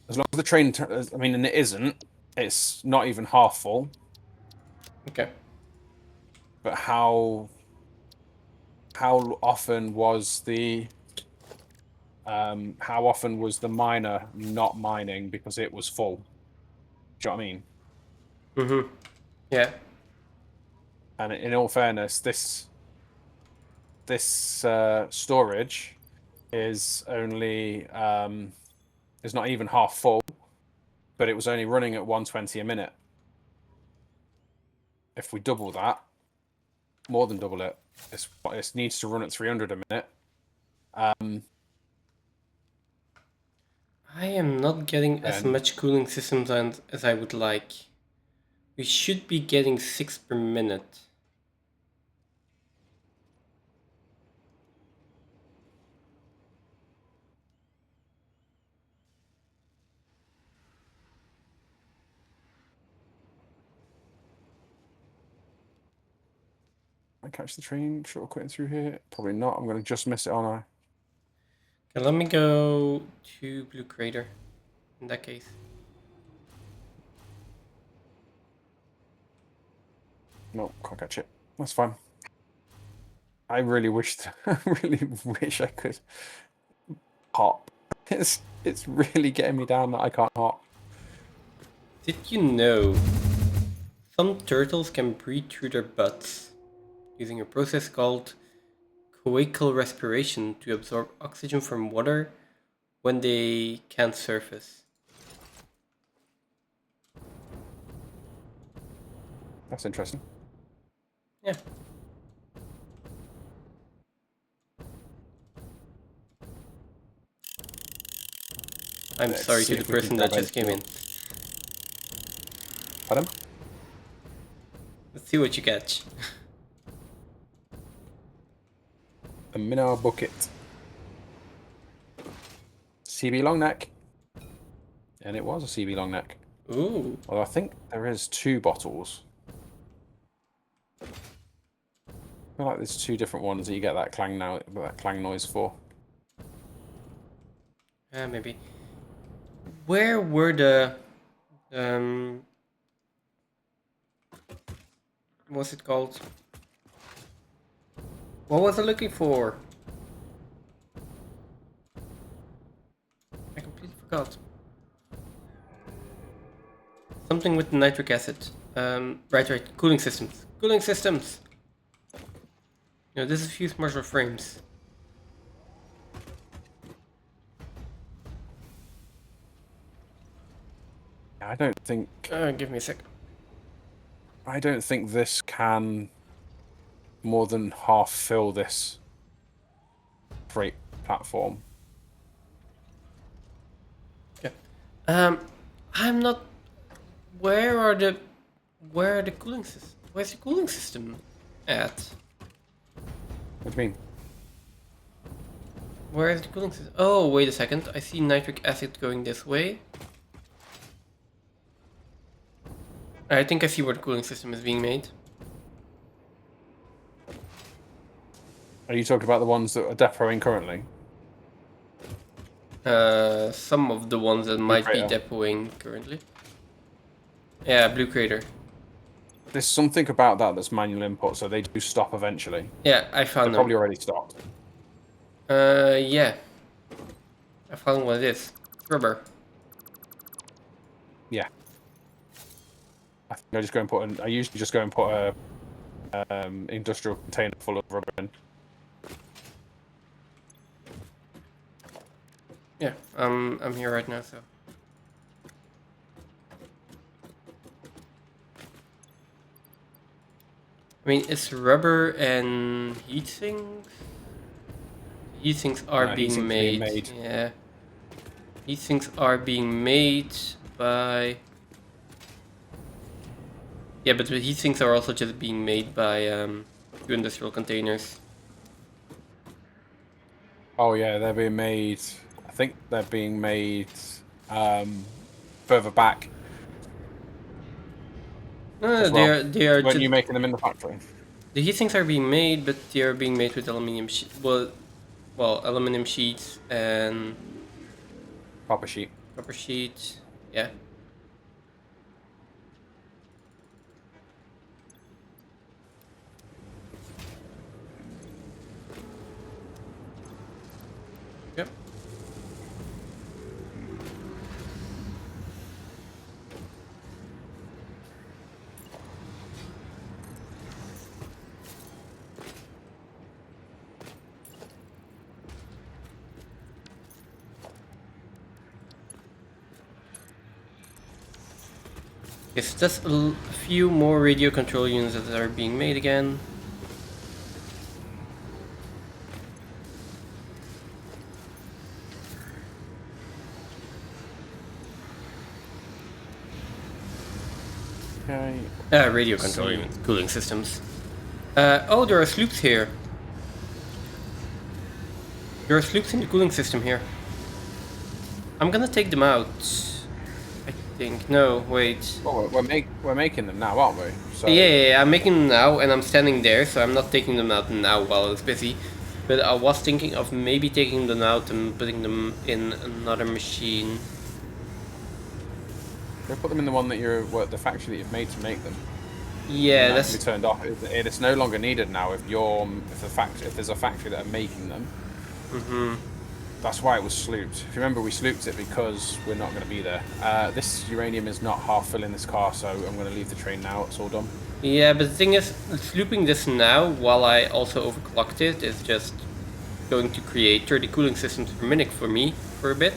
As long as the train, I mean, and it isn't. It's not even half full. Okay. But how often was the miner not mining because it was full? Do you know what I mean? Mm-hmm. Yeah. And in all fairness, this storage is only is not even half full, but it was only running at 120 a minute. If we double that, more than double it, it needs to run at 300 a minute. I am not getting as much cooling systems as I would like. We should be getting 6 per minute. I catch the train shortcutting through here? Probably not. I'm going to just miss it, aren't I? Okay, let me go to Blue Crater in that case. No, can't catch it. That's fine. I really wish I could hop. It's really getting me down that I can't hop. Did you know some turtles can breathe through their butts using a process called coaxial respiration to absorb oxygen from water when they can't surface? That's interesting. Yeah. I'm sorry to the person that just came in. Pardon? Let's see what you catch. A minnow bucket. CB long neck. And it was a CB long neck. Ooh. Although I think there is 2 bottles. I feel like there's 2 different ones that you get that clang noise for. Maybe. Where were the what's it called? What was I looking for? I completely forgot. Something with nitric acid. Right. Cooling systems. Cooling systems. You know, this is fused marshal frames. I don't think. Give me a sec. I don't think this can more than half fill this freight platform. Okay. I'm not. Where are the cooling systems? Where's the cooling system at? What do you mean? Where is the cooling system? Oh, wait a second. I see nitric acid going this way. I think I see where the cooling system is being made. Are you talking about the ones that are depoting currently? Some of the ones that might be depoting currently. Yeah, Blue Crater. There's something about that that's manual input, so they do stop eventually. Yeah, I found them. They're probably already stopped. Yeah. I found what it is. Rubber. Yeah. I think I just go and put an. I usually just go and put a industrial container full of rubber in. Yeah, I'm here right now, so. I mean, it's rubber and heat sinks. Heat sinks are No, heat being sinks made. being made. Yeah. Heat sinks are being made by. Yeah, but the heat sinks are also just being made by 2 industrial containers. Oh yeah, they're being made. I think they're being made further back. No, As well. they are Weren't just. you making them in the factory? The heat sinks are being made, but they are being made with aluminium well, aluminum sheets and Copper sheet. rubber sheets. Yeah. Yep. It's just a few more radio control units that are being made again. Okay. Radio control units, cooling systems. Oh, there are sloops here. There are sloops in the cooling system here. I'm gonna take them out. I think. No, wait. Well, we're making them now, aren't we? So Yeah, I'm making them now, and I'm standing there, so I'm not taking them out now while it's busy. But I was thinking of maybe taking them out and putting them in another machine. we put them in the one that the factory that you've made to make them. Yeah, And that can that's be turned off. It's no longer needed now if there's a factory that are making them. That's why it was slooped. If you remember, we slooped it because we're not going to be there. This uranium is not half filling this car, so I'm going to leave the train now. It's all done. Yeah, but the thing is, slooping this now while I also overclocked it is just going to create 30 cooling systems per minute for me for a bit,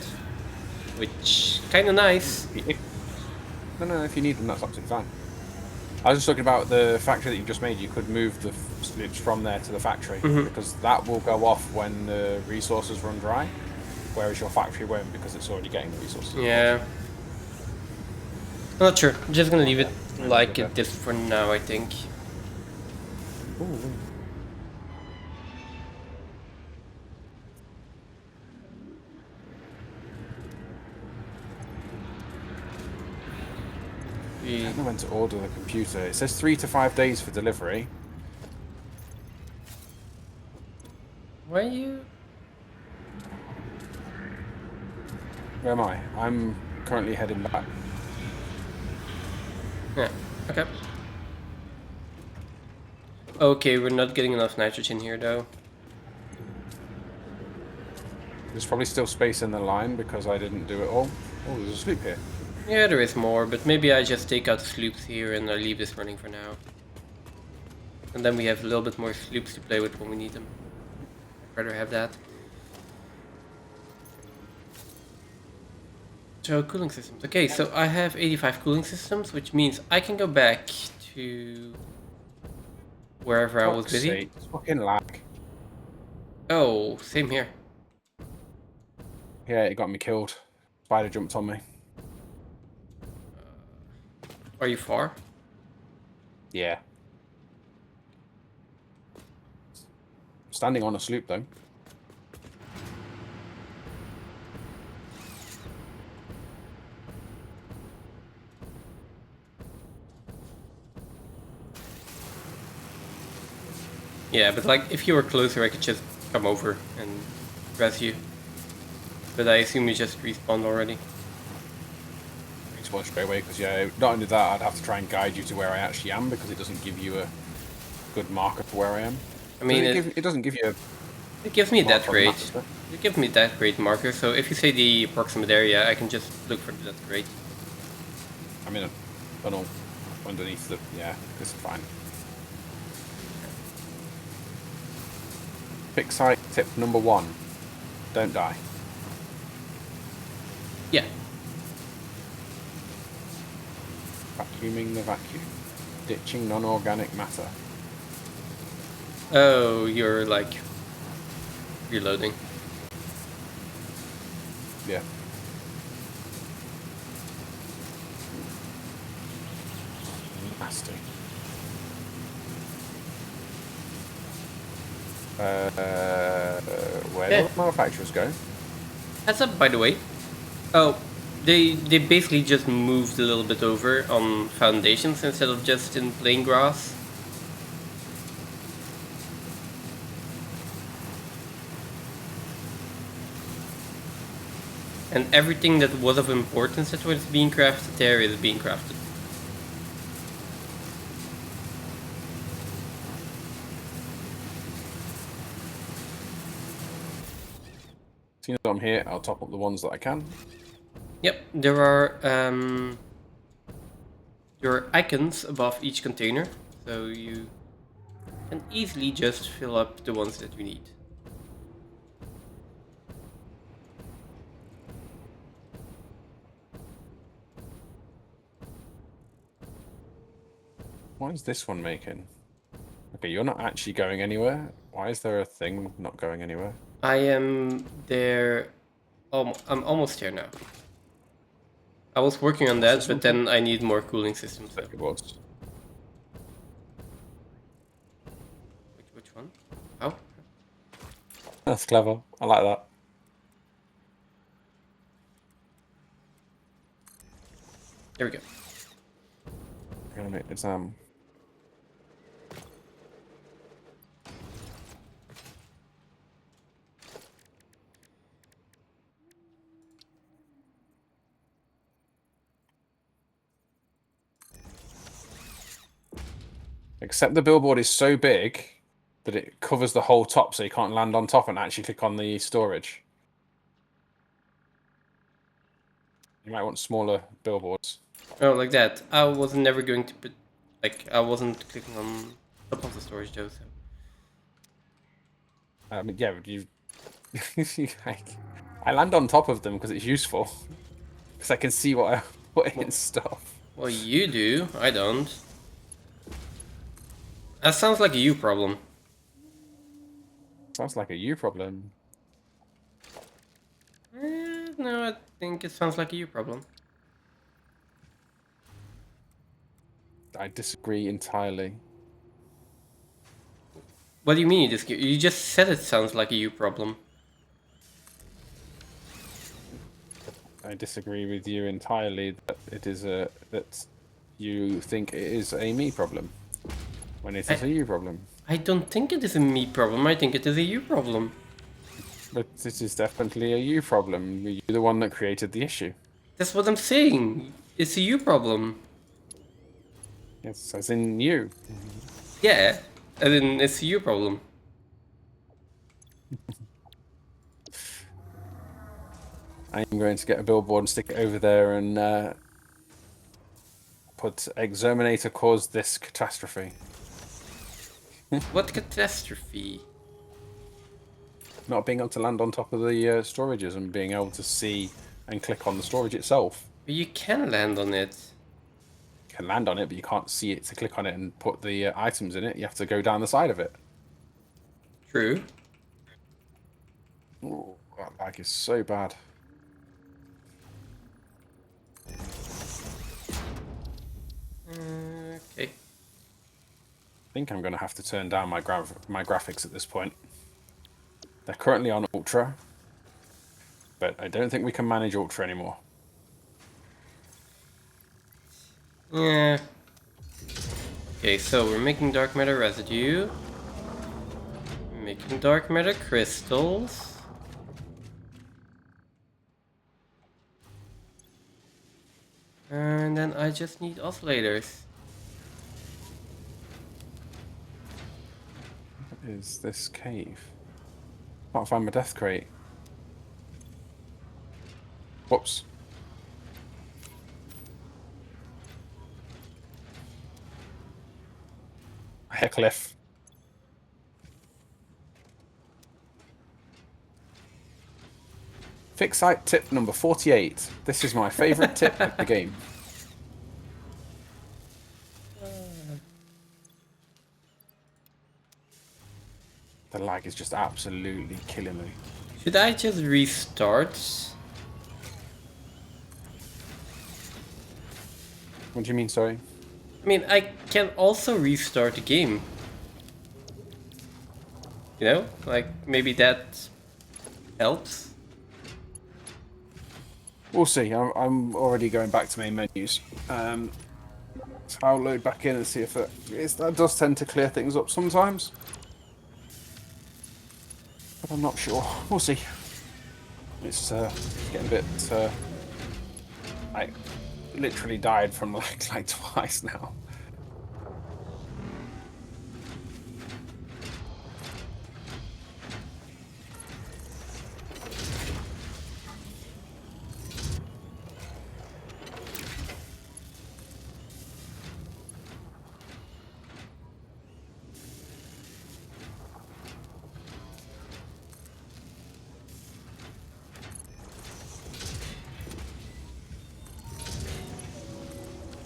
which kinda nice. No, if you need them, that's absolutely fine. I was just talking about the factory that you just made. You could move the sloops from there to the factory because that will go off when the resources run dry, whereas your factory won't because it's already getting the resources. Yeah. I'm not sure. I'm just gonna leave it like it is for now, I think. Ooh. I don't know when to order the computer. It says 3 to 5 days for delivery. Why are you? Where am I? I'm currently heading back. Yeah, okay. Okay, we're not getting enough nitrogen here though. There's probably still space in the line because I didn't do it all. Oh, there's a sloop here. Yeah, there is more, but maybe I just take out the sloops here and I leave this running for now. And then we have a little bit more sloops to play with when we need them. I'd rather have that. So, cooling systems. Okay, so I have 85 cooling systems, which means I can go back to wherever I was Fuck's busy. sake, it's fucking lag. Oh, same here. Yeah, it got me killed. Spider jumped on me. Are you far? Yeah. Standing on a sloop though. Yeah, but like if you were closer, I could just come over and res you. But I assume you just respawned already. Respawn straight away because yeah, not only that, I'd have to try and guide you to where I actually am because it doesn't give you a good marker for where I am. I mean, it doesn't give you a it gives me that marker on the map, rate. does it? It gives me that rate marker, so if you say the approximate area, I can just look for that rate. I'm in a tunnel. underneath the... Yeah, it's fine. Pick site tip number 1. Don't die. Yeah. Vacuuming the vacuum. Ditching non-organic matter. Oh, you're like reloading. Yeah. Nasty. Where do the manufacturers go? Heads up, by the way. Oh, they basically just moved a little bit over on foundations instead of just in plain grass. And everything that was of importance that was being crafted there is being crafted. As soon as I'm here, I'll top up the ones that I can. Yep, there are icons above each container, so you can easily just fill up the ones that you need. What is this one making? Okay, you're not actually going anywhere. Why is there a thing not going anywhere? I am there. I'm almost there now. I was working on that, but then I need more cooling systems. So. It was. Which one? Oh. That's clever. I like that. There we go. I'm gonna make this Except the billboard is so big that it covers the whole top, so you can't land on top and actually click on the storage. You might want smaller billboards. Oh, like that. I was never going to put, like, I wasn't clicking on top of the storage though. So. Yeah, but you, I land on top of them because it's useful. Because I can see what I put in stuff. Well, you do. I don't. That sounds like a you problem. Sounds like a you problem. No, I think it sounds like a you problem. I disagree entirely. What do you mean you disagree? You just said it sounds like a you problem. I disagree with you entirely that it is that you think it is a me problem when it is a you problem. I don't think it is a me problem. I think it is a you problem. But this is definitely a you problem. You're the one that created the issue. That's what I'm saying. It's a you problem. Yes, as in you. Yeah, as in it's a you problem. I'm going to get a billboard and stick it over there and put "Exterminator caused this catastrophe." What catastrophe? Not being able to land on top of the storages and being able to see and click on the storage itself. But you can land on it. You can land on it, but you can't see it to click on it and put the items in it. You have to go down the side of it. True. Ooh, that lag is so bad. Okay. I think I'm going to have to turn down my graphics at this point. They're currently on Ultra, but I don't think we can manage Ultra anymore. Yeah. Okay, so we're making dark matter residue. Making dark matter crystals. And then I just need oscillators. What is this cave? Can't find my death crate. Whoops. hit a cliff. Fix site tip number 48. This is my favorite tip in the game. The lag is just absolutely killing me. Should I just restart? What do you mean, sorry? I mean, I can also restart the game. You know, like maybe that helps. We'll see. I'm already going back to main menus. So I'll load back in and see if that does tend to clear things up sometimes. But I'm not sure. We'll see. It's getting a bit. I literally died from like twice now.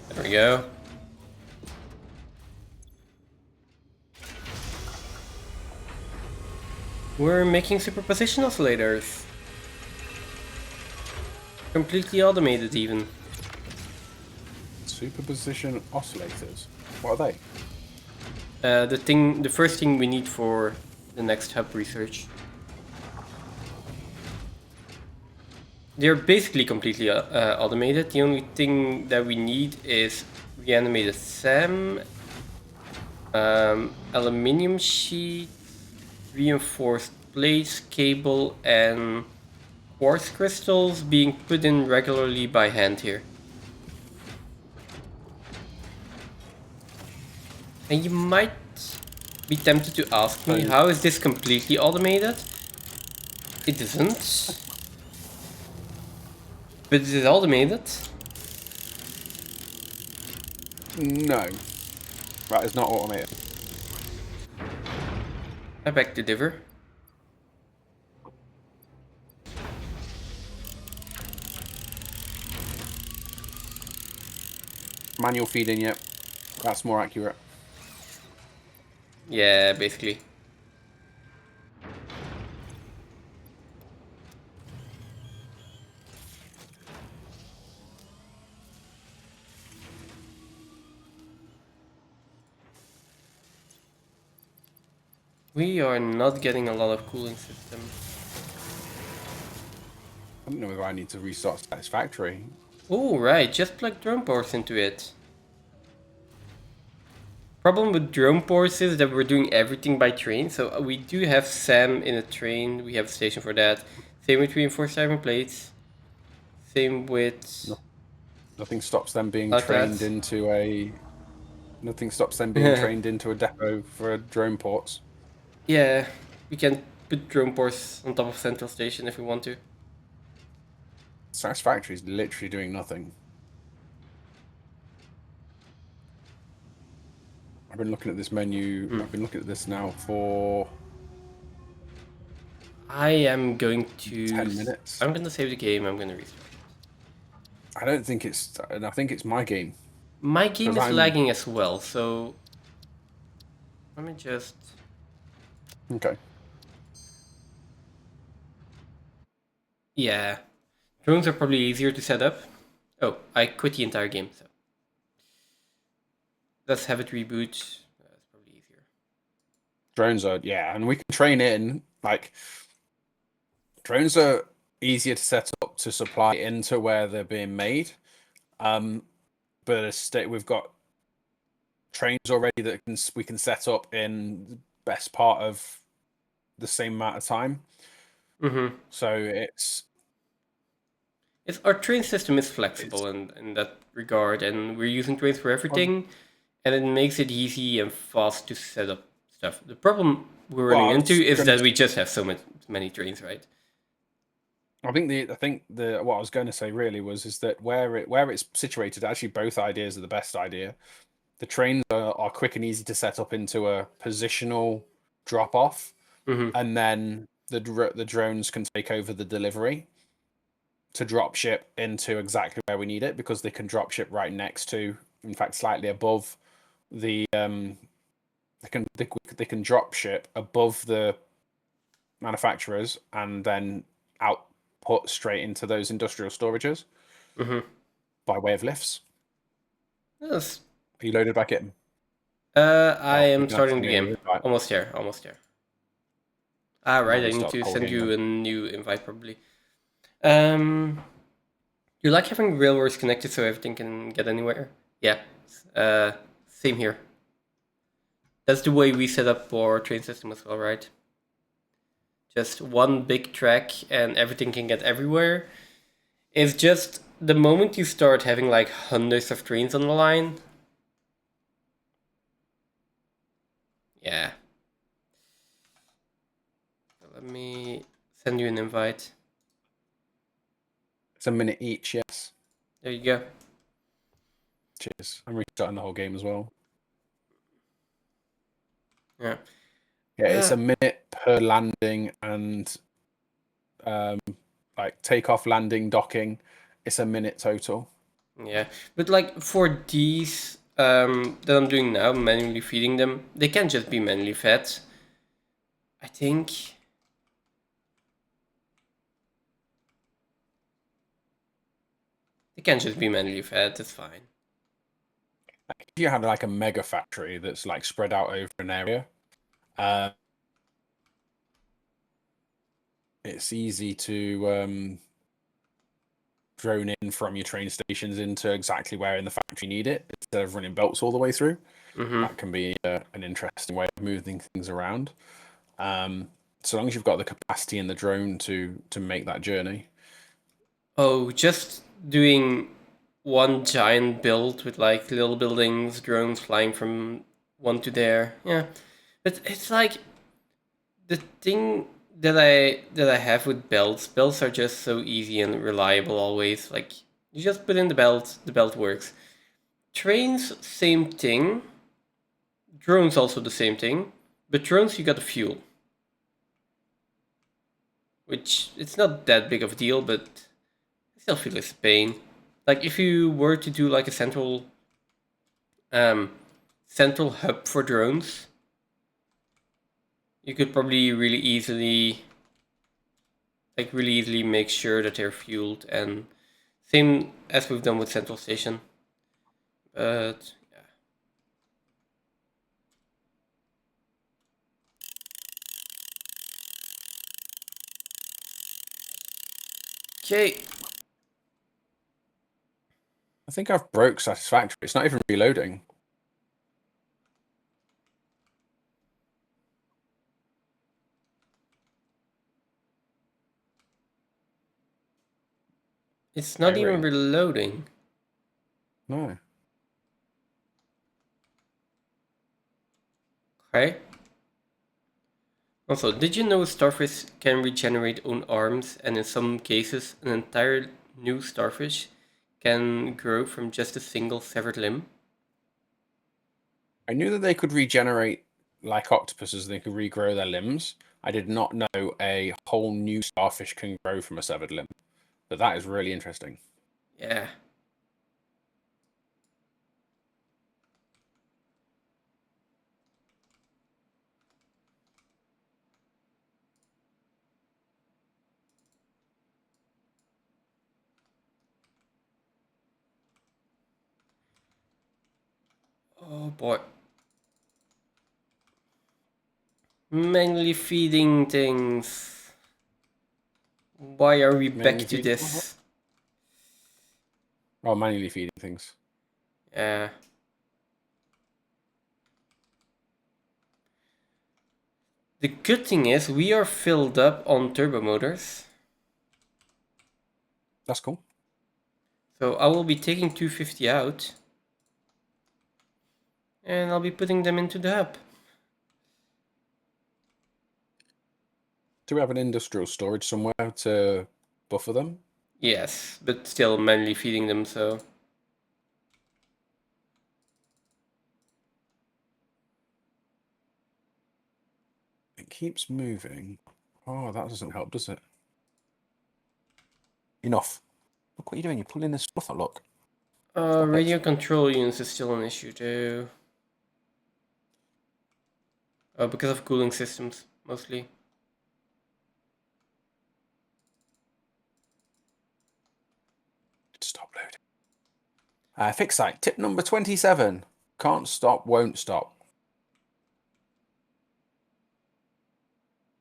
There we go. We're making superposition oscillators. Completely automated even. Superposition oscillators. What are they? The first thing we need for the next hub research. They're basically completely automated. The only thing that we need is reanimated SAM, aluminium sheet, reinforced plates, cable, and quartz crystals being put in regularly by hand here. And you might be tempted to ask me, how is this completely automated? It isn't. But is it automated? No. That is not automated. I beg to differ. Manual feeding, yep. That's more accurate. Yeah, basically. We are not getting a lot of cooling system. I don't know whether I need to restart Satisfactory. Oh, right, just plug drone ports into it. Problem with drone ports is that we're doing everything by train, so we do have SAM in a train, we have a station for that. Same with reinforced iron plates. Same with... Nothing stops them being Like trained that. into a... Nothing stops them being trained into a depot for drone ports. Yeah, we can put drone ports on top of central station if we want to. Satisfactory is literally doing nothing. I've been looking at this menu. I've been looking at this now for... I am going to... 10 minutes. I'm going to save the game, I'm going to restart. I don't think it's... I think it's my game. My game is 'Cause I'm- lagging as well, so... Let me just... Okay. Yeah. Drones are probably easier to set up. Oh, I quit the entire game, so... Let's have it reboot. That's probably easier. Drones are... Yeah, and we can train in, like... Drones are easier to set up to supply into where they're being made. But we've got trains already that we can set up in the best part of the same amount of time. Mm-hmm. So it's Our train system is flexible in that regard, and we're using trains for everything, and it makes it easy and fast to set up stuff. The problem we're running into is that we just have so many trains, right? I think the what I was going to say really is that where it's situated, actually both ideas are the best idea. the trains are quick and easy to set up into a positional drop off, and then the drones can take over the delivery to drop ship into exactly where we need it, because they can drop ship right next to, in fact, slightly above the they can drop ship above the manufacturers and then output straight into those industrial storages by way of lifts. Yes. Are you loaded back in? I am you're gonna starting send the me an game. invite. Almost there. Almost there. Ah, right. I need restart to the whole send game you then. a new invite probably. You like having railroads connected so everything can get anywhere? Yeah. Same here. That's the way we set up our train system as well, right? Just one big track and everything can get everywhere. It's just the moment you start having like hundreds of trains on the line. Yeah. Let me send you an invite. It's a minute each, yes. There you go. Cheers. I'm restarting the whole game as well. Yeah. Yeah, it's a minute per landing and like takeoff, landing, docking. It's a minute total. Yeah, but like for these that I'm doing now, manually feeding them, they can't just be manually fed. I think. They can't just be manually fed, that's fine. If you had like a mega factory that's like spread out over an area, it's easy to drone in from your train stations into exactly where in the factory you need it, instead of running belts all the way through. That can be an interesting way of moving things around. So long as you've got the capacity in the drone to make that journey. Oh, just doing one giant build with like little buildings, drones flying from one to there. Yeah, but it's like the thing that I have with belts. Belts are just so easy and reliable always. Like you just put in the belt works. Trains, same thing. Drones also the same thing, but drones you got the fuel, which it's not that big of a deal, but I still feel it's a pain. Like if you were to do like a central hub for drones, you could probably really easily make sure that they're fueled, and same as we've done with Central Station. But yeah. Okay. I think I've broke Satisfactory. It's not even reloading. It's not even Irate. reloading. No. Okay. Also, did you know starfish can regenerate own arms, and in some cases, an entire new starfish can grow from just a single severed limb? I knew that they could regenerate like octopuses, they could regrow their limbs. I did not know a whole new starfish can grow from a severed limb. But that is really interesting. Yeah. Oh boy. Manually feeding things. Why are we back Manually to feeding this? Oh, manually feeding things. Yeah. The good thing is we are filled up on turbo motors. That's cool. So I will be taking 250 out. And I'll be putting them into the hub. Do we have an industrial storage somewhere to buffer them? Yes, but still manually feeding them, so... keeps moving. Oh, that doesn't help, does it? Enough. Look what you're doing. You're pulling this stuff out, look. Radio control units is still an issue too. Because of cooling systems, mostly. Stop loading. Fix site. Tip number 27. Can't stop, won't stop.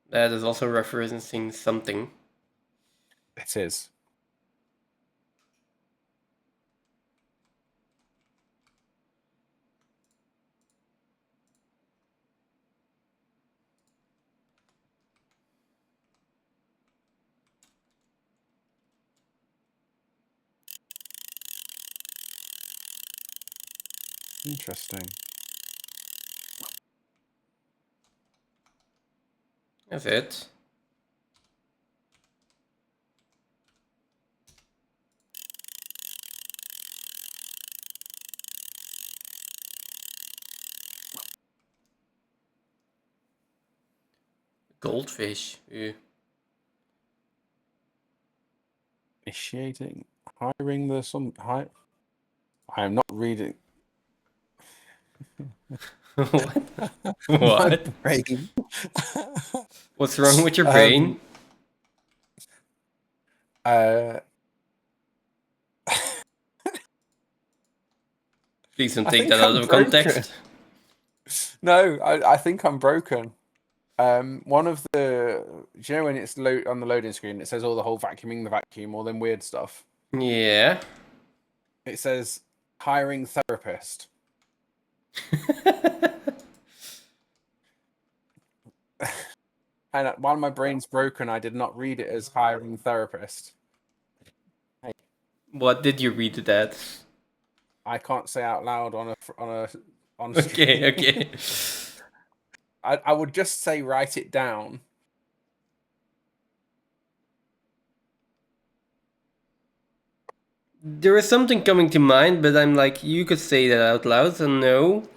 That is also referencing something. It is. Interesting. That's it. Goldfish. Ew. Initiating. Hiring the some. I am not reading. What? My What? brain. What's wrong with your brain? Please don't I take think that out I'm of broken. context. No, I think I'm broken. One of the, do you know when it's on the loading screen, it says all the whole vacuuming the vacuum, all them weird stuff. Yeah. It says hiring therapist. And while my brain's broken, I did not read it as hiring therapist. What did you read it as? I can't say out loud on stream. Okay. I would just say write it down. There is something coming to mind, but I'm like, you could say that out loud, so no.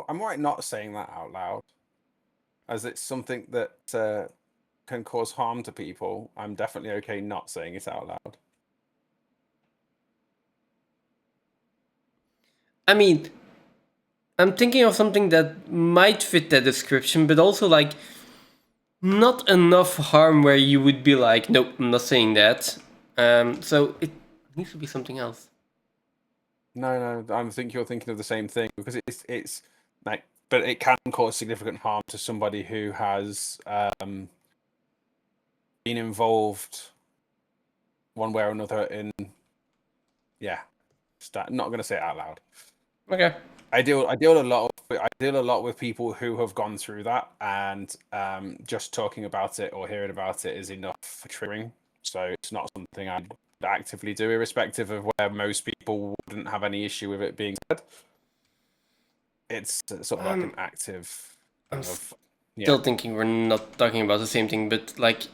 I'm right not saying that out loud, as it's something that can cause harm to people. I'm definitely okay not saying it out loud. I mean, I'm thinking of something that might fit that description, but also like not enough harm where you would be like, nope, I'm not saying that. So it needs to be something else. No, I think you're thinking of the same thing, because it's like, but it can cause significant harm to somebody who has been involved one way or another in. Yeah, not going to say it out loud. Okay. I deal a lot with people who have gone through that, and just talking about it or hearing about it is enough for triggering. So it's not something I'd actively do, irrespective of where most people wouldn't have any issue with it being said. It's sort of like an active. Still thinking we're not talking about the same thing, but like,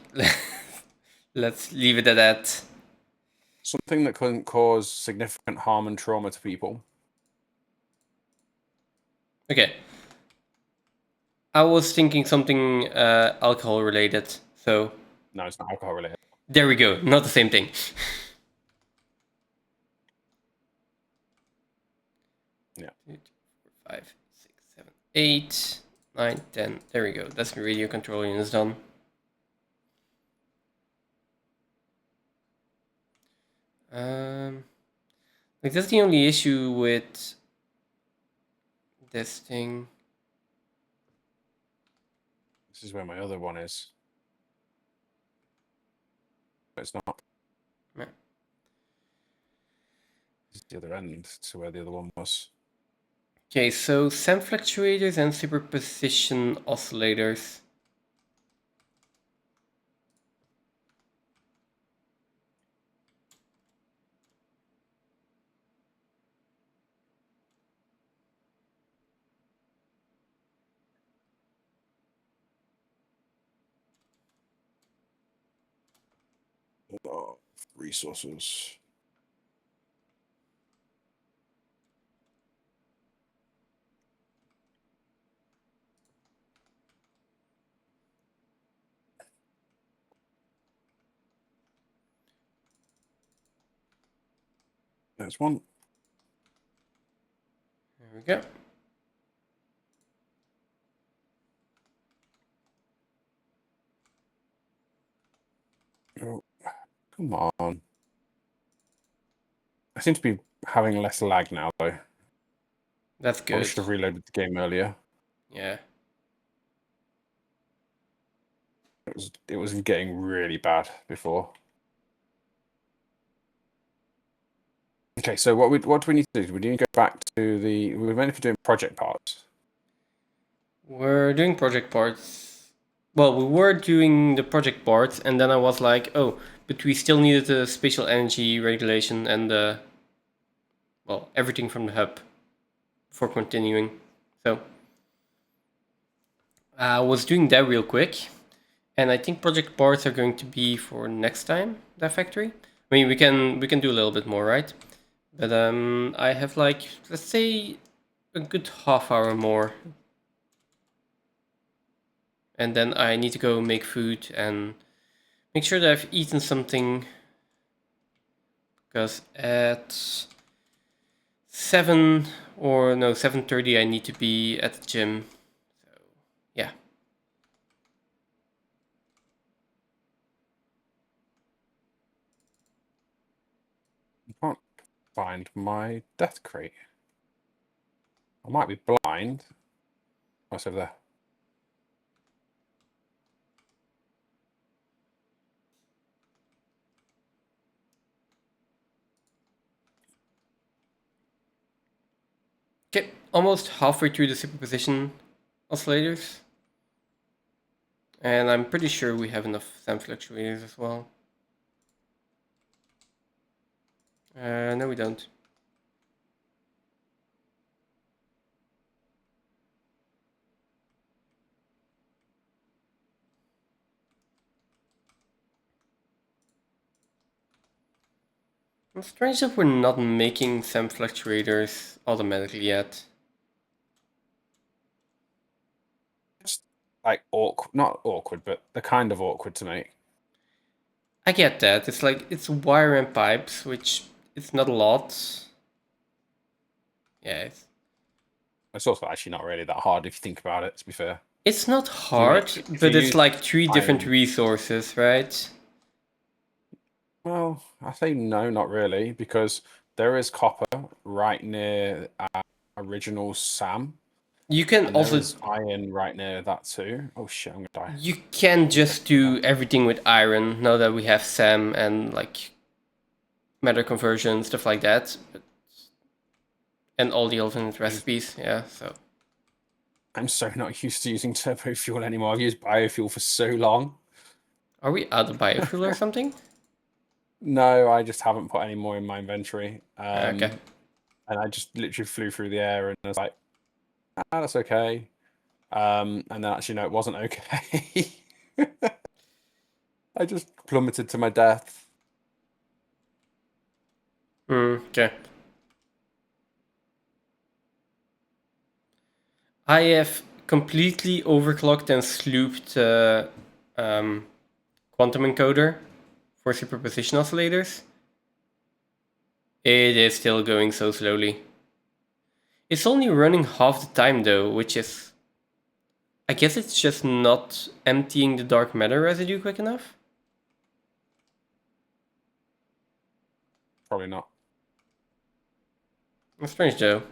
let's leave it at that. Something that can cause significant harm and trauma to people. Okay. I was thinking something alcohol related, so. No, it's not alcohol related. There we go, not the same thing. Yeah. 2, 3, 4, 5, 6, 7, 8, 9, 10. There we go. That's the radio control units done. Like that's the only issue with this thing. This is where my other one is. But it's not. Yeah. This is the other end to where the other one was. Okay, so SAM fluctuators and superposition oscillators. Resources. There's one. There we go. Oh, come on. I seem to be having less lag now, though. That's I good. should have reloaded the game earlier. Yeah. It was getting really bad before. Okay, so what do we need to do? We need to go back to we were meant to be doing project parts. We're doing project parts. Well, we were doing the project parts, and then I was like, oh, but we still needed the spatial energy regulation and well, everything from the hub for continuing. So I was doing that real quick, and I think project parts are going to be for next time, that factory. I mean, we can do a little bit more, right? But I have like, let's say, a good half hour more. And then I need to go make food and make sure that I've eaten something. Because at 7:30 I need to be at the gym. So yeah. I can't find my death crate. I might be blind. What's over there? Okay, almost halfway through the superposition oscillators. And I'm pretty sure we have enough SAM fluctuators as well. No, we don't. It's strange that we're not making SAM fluctuators automatically yet. Just like awkward, not awkward, but they're kind of awkward to make. I get that. It's like, it's wire and pipes, which it's not a lot. Yeah, It's also actually not really that hard if you think about it, to be fair. it's not hard, if but you it's use like 3 different iron- resources, right? Well, I say no, not really, because there is copper right near our original SAM. You can And also, there's iron right near that too. Oh shit, I'm gonna die. you can just do everything with iron now that we have SAM and like matter conversion, stuff like that. And all the alternate recipes, yeah, so. I'm so not used to using turbo fuel anymore. I've used biofuel for so long. Are we out of biofuel or something? No, I just haven't put any more in my inventory. Okay. And I just literally flew through the air and I was like, ah, that's okay. And then actually, no, it wasn't okay. I just plummeted to my death. Okay. I have completely overclocked and slooped quantum encoder for superposition oscillators. It is still going so slowly. It's only running half the time though, which is... I guess it's just not emptying the dark matter residue quick enough? Probably not. That's strange though.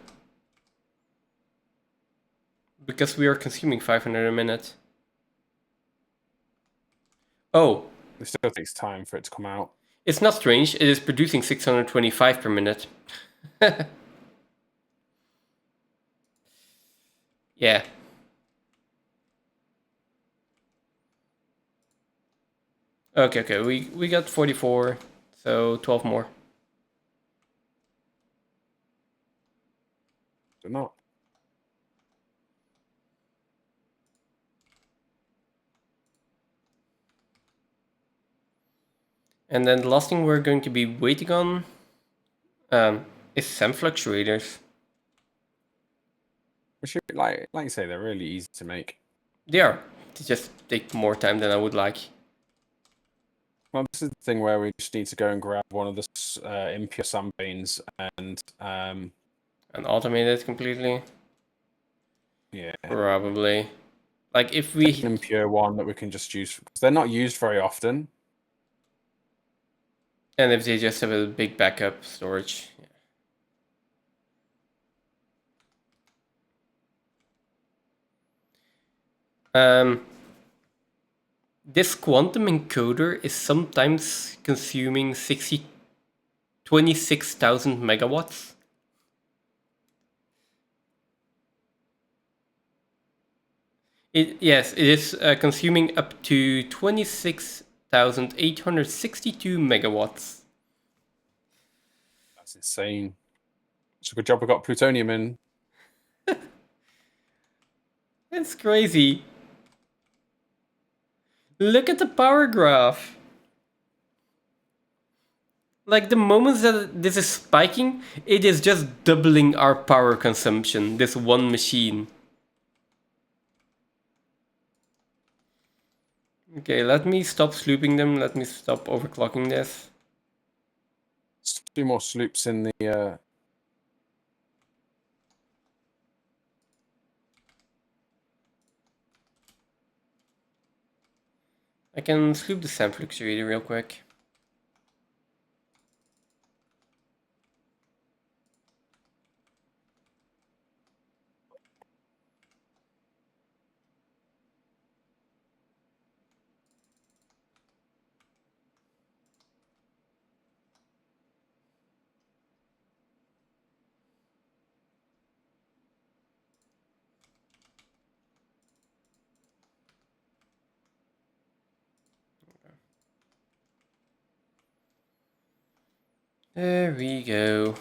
Because we are consuming 500 a minute. Oh, It still takes time for it to come out. it's not strange, it is producing 625 per minute. Yeah. Okay, we got 44, so 12 more. But not. And then the last thing we're going to be waiting on is SAM fluctuators. Which, like you say, they're really easy to make. They are. They just take more time than I would like. Well, this is the thing where we just need to go and grab one of the impure sand veins and And automate it completely? yeah, Probably. Like if we... an impure one that we can just use because they're not used very often. And if they just have a big backup storage. This quantum encoder is sometimes consuming 26,000 megawatts. Yes, it is consuming up to 26,862 megawatts. That's insane. It's a good job we got plutonium in. It's crazy. Look at the power graph. Like the moments that this is spiking, it is just doubling our power consumption, this one machine. Okay, let me stop slooping them, let me stop overclocking this. Let's do more sloops in the I can sloop the sand fluctuator real quick. There we go.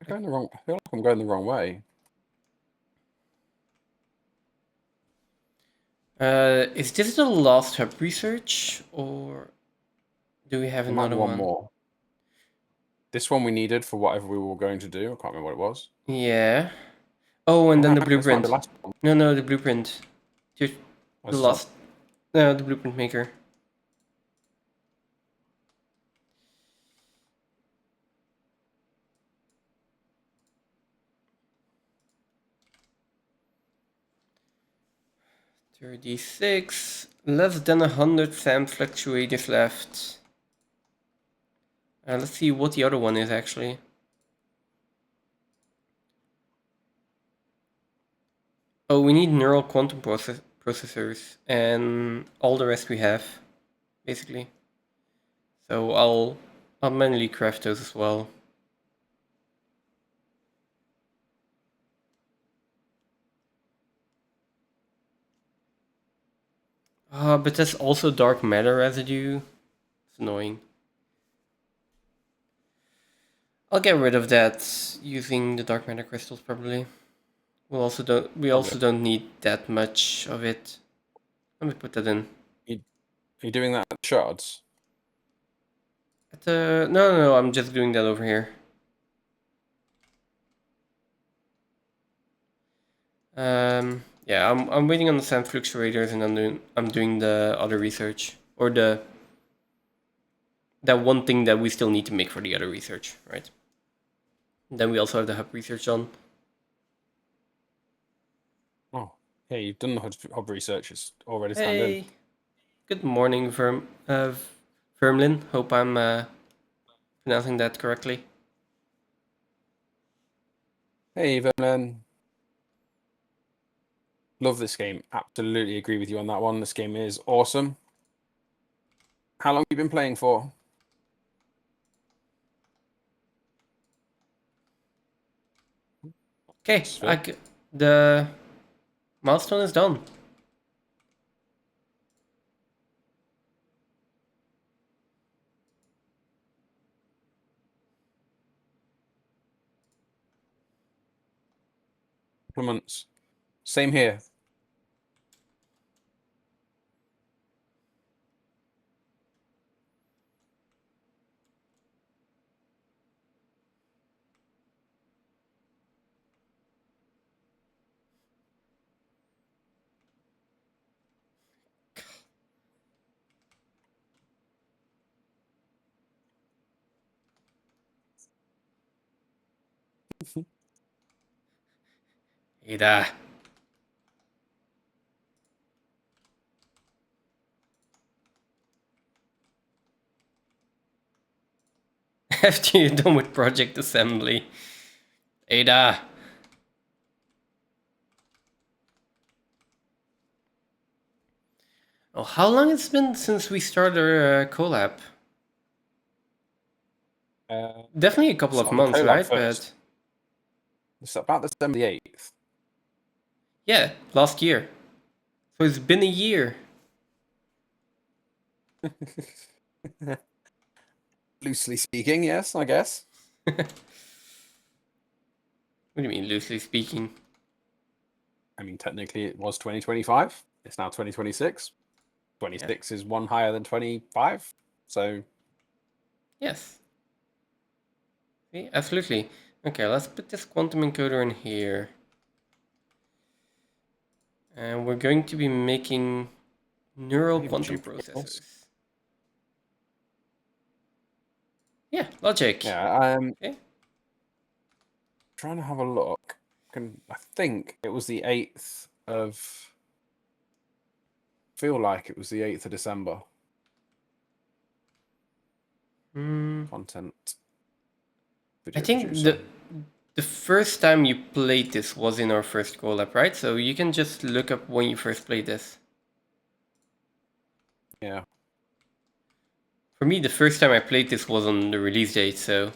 going the wrong. I feel like I'm going the wrong way. Is this the last hub research, or do we have There might be another one one? more. This one we needed for whatever we were going to do. I can't remember what it was. Yeah. Oh, and then the This might be blueprint. the last one. No, the blueprint. Just Oh, the this is not- last. No, the blueprint maker. $36. Less than 100 SAM fluctuators left. Let's see what the other one is actually. Oh, we need neural quantum processors and all the rest we have, basically. So I'll manually craft those as well. But that's also dark matter residue. It's annoying. I'll get rid of that using the dark matter crystals probably. We also don't need that much of it. Let me put that in. Are you doing that at shards? No, I'm just doing that over here. Yeah, I'm waiting on the sand fluctuators and I'm doing the other research, or that one thing that we still need to make for the other research, right? Then we also have the hub research on. Oh, yeah, you've done the hub research. It's already standing. Hey, good morning, Vermlin. Hope I'm pronouncing that correctly. Hey, Vernon. Love this game. Absolutely agree with you on that one. This game is awesome. How long have you been playing for? Okay, the milestone is done. Months. Same here. Ada. After you're done with project assembly. Ada. Oh, how long it's been since we started our collab? Definitely a couple of Start the months, collab right? first. It's about December the 8th. Yeah, last year. So it's been a year. Loosely speaking, yes, I guess. What do you mean, loosely speaking? I mean, technically it was 2025. It's now 2026. 26 is one higher than 25. So, Yes. See, absolutely. Okay, let's put this quantum encoder in here. And we're going to be making neural even quantum duplicate this. processors. Yeah, logic. Yeah, Okay. trying to have a look. I think it was the 8th of. Feel like it was the 8th of December. Content. I Video think producer. the first time you played this was in our first collab, right? So you can just look up when you first played this. Yeah. For me, the first time I played this was on the release date, so...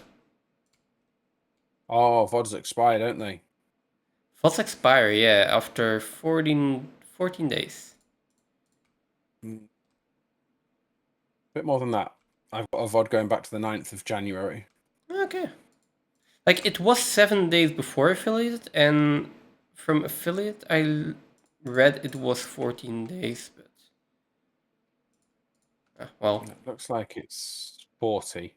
Oh, VODs expire, don't they? VODs expire, yeah, after 14 days. A bit more than that. I've got a VOD going back to the 9th of January. Okay. Like, it was 7 days before affiliate, and from affiliate, I read it was 14 days, but... well... It looks like it's 40-ish.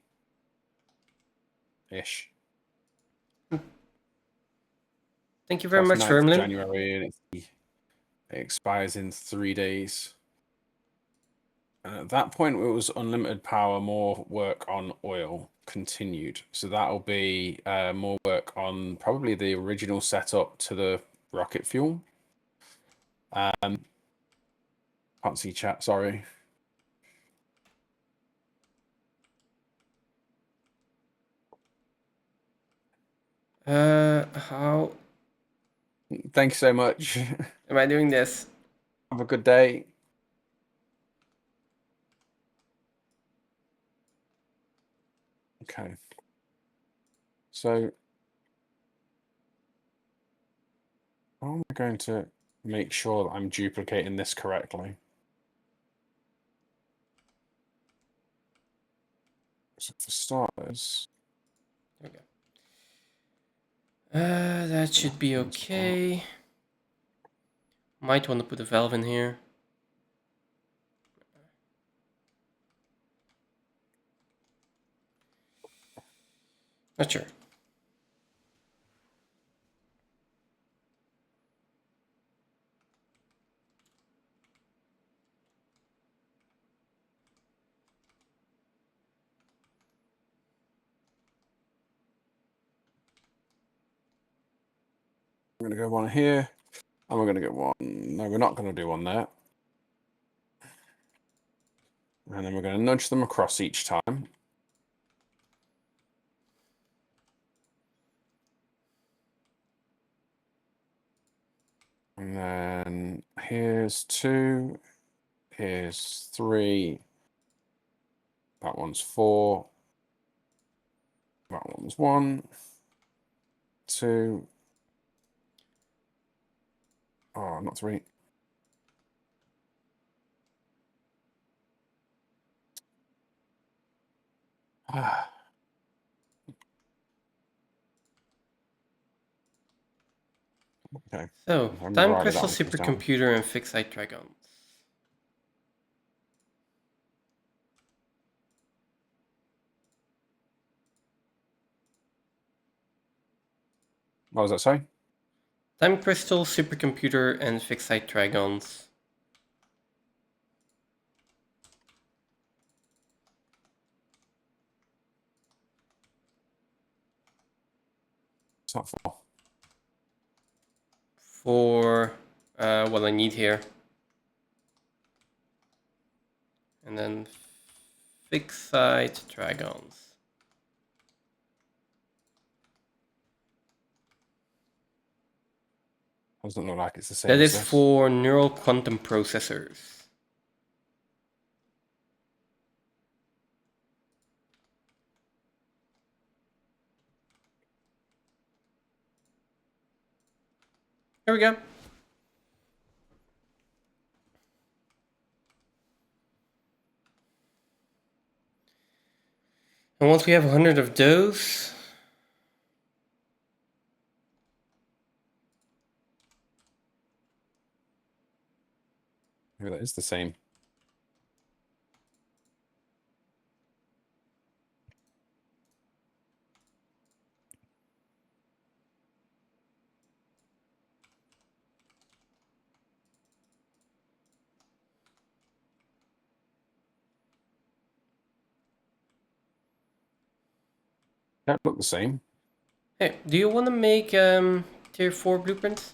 Thank you very much, 9th of Vermlin. January, and it expires in 3 days. And at that point, it was unlimited power, more work on oil continued. So that'll be more work on probably the original setup to the rocket fuel. Can't see chat, sorry. How Thank you so much. am I doing this? Have a good day. Okay. So how am I going to make sure that I'm duplicating this correctly? So for starters, There we go. That should be okay. Might want to put a valve in here. Not sure. I'm going to go one here, and we're going to go one. No, we're not going to do one there. And then we're going to nudge them across each time. And then here's 2, here's 3, that one's 4, that one's 1, 2, oh, not 3. Okay. So, I'm time right, that crystal one comes down. supercomputer and fixed site dragons. What was that, sorry? Time crystal supercomputer and fixed site dragons. What's that for? For what I need here. And then fixed site dragons. Doesn't look like it's the same That as is this. for neural quantum processors. Here we go. And once we have 100 of those, Maybe that is the same. Don't look the same. hey, do you want to make tier 4 blueprints?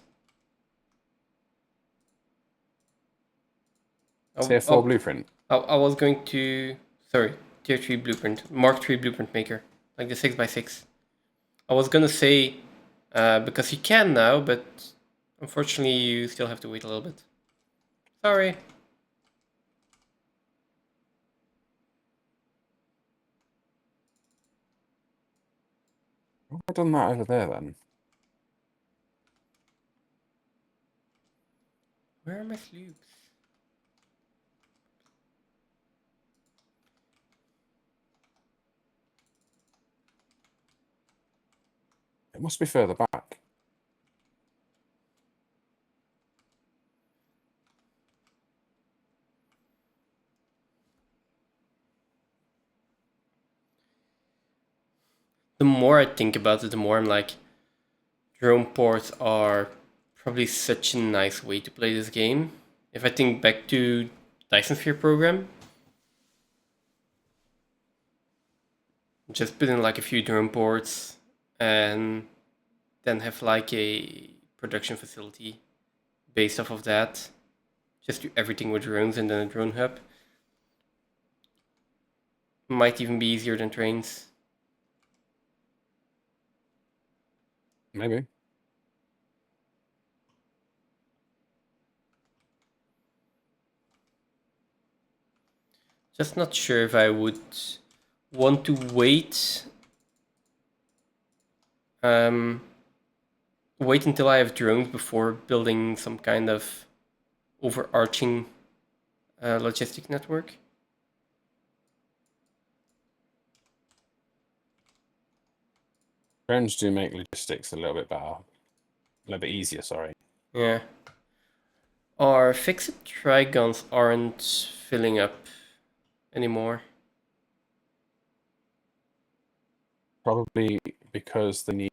Tier 4 blueprint. I was going to, sorry, tier 3 blueprint, Mark 3 blueprint maker, like the 6x6. I was gonna say, because you can now, but unfortunately you still have to wait a little bit. Sorry. Why have I done that over there then? Where are my sloops? It must be further back. The more I think about it, the more I'm like, drone ports are probably such a nice way to play this game. If I think back to Dyson Sphere program, just put in like a few drone ports and then have like a production facility based off of that. Just do everything with drones and then a drone hub. Might even be easier than trains. Maybe. Just not sure if I would want to wait. Wait until I have drones before building some kind of overarching logistic network. Drones do make logistics a little bit better. A little bit easier, sorry. Yeah. Our fixed trigons aren't filling up anymore. Probably because they need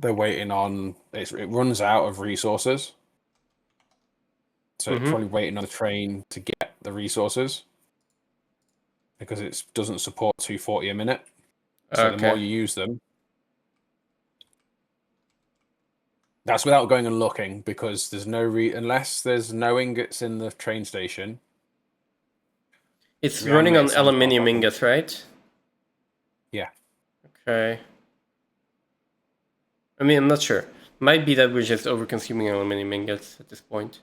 they're waiting on it runs out of resources. So it's probably waiting on the train to get the resources because it doesn't support 240 a minute. So the more you use them, that's without going and looking because there's no unless there's no ingots in the train station. It's running on aluminium ingots, right? Yeah. Okay. I mean, I'm not sure. Might be that we're just over-consuming aluminium ingots at this point.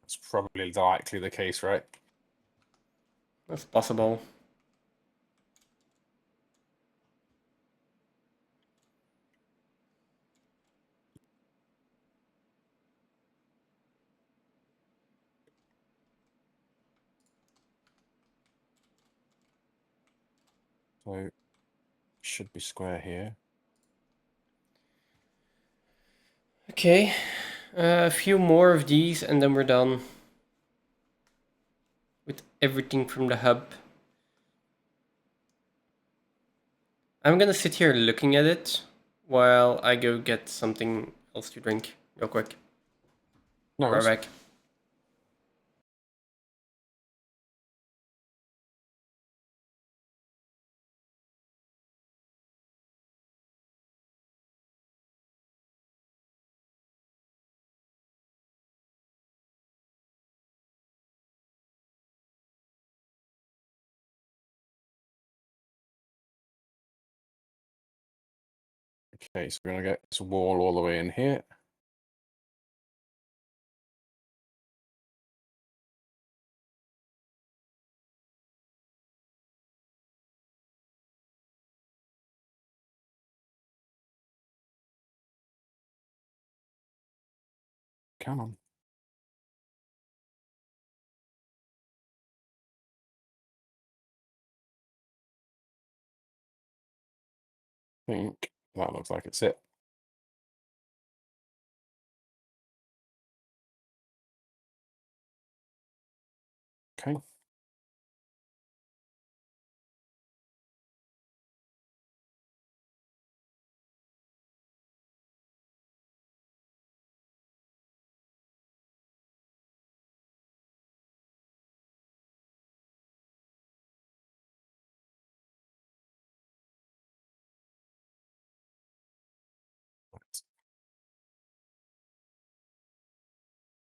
That's probably likely the case, right? That's possible. So should be square here. Okay, a few more of these and then we're done with everything from the hub. I'm gonna sit here looking at it while I go get something else to drink real quick. No Right worries. back. Okay, so we're gonna get this wall all the way in here. Come on. I think that looks like it's it. Okay.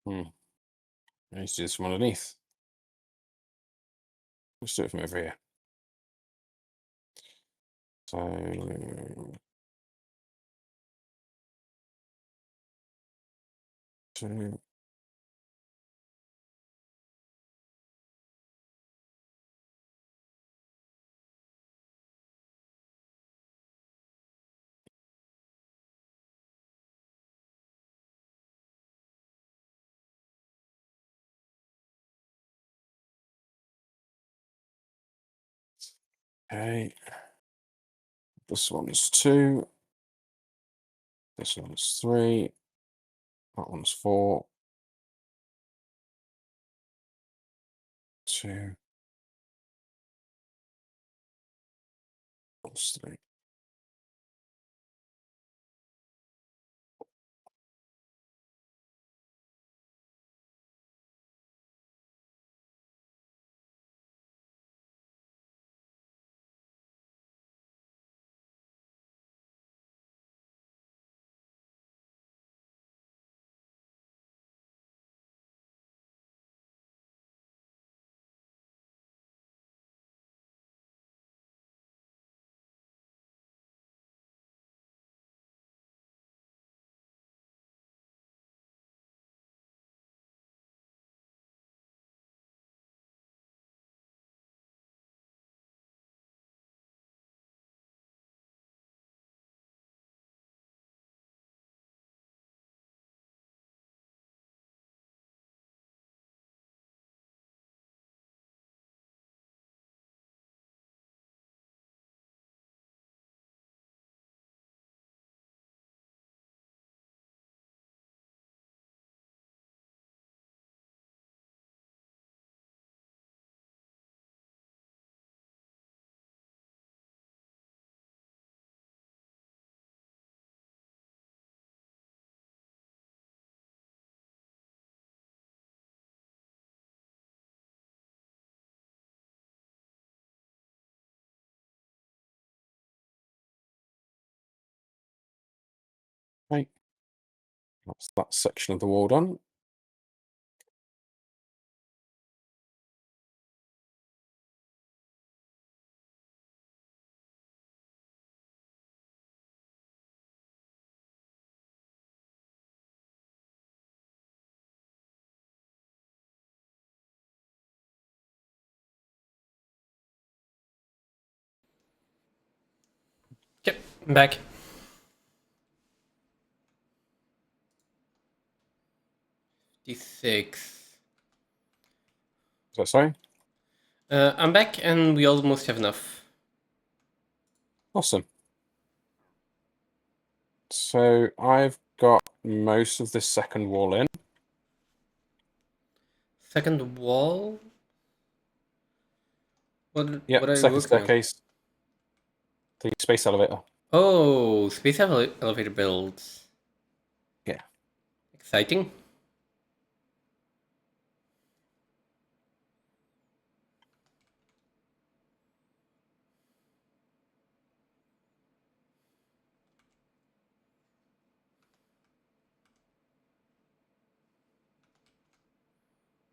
Hmm. Let's do this from underneath. Let's do it from over here. So, two. Okay. This one's 2. This one's 3. That one's 4. 2. That's 3. Okay. That's that section of the wall done. Yep, I'm back. D6. So sorry. I'm back and we almost have enough. Awesome. So I've got most of this second wall in. Second wall? What Yep, are you second working on? staircase. The space elevator. Oh, space elevator builds. Yeah. Exciting.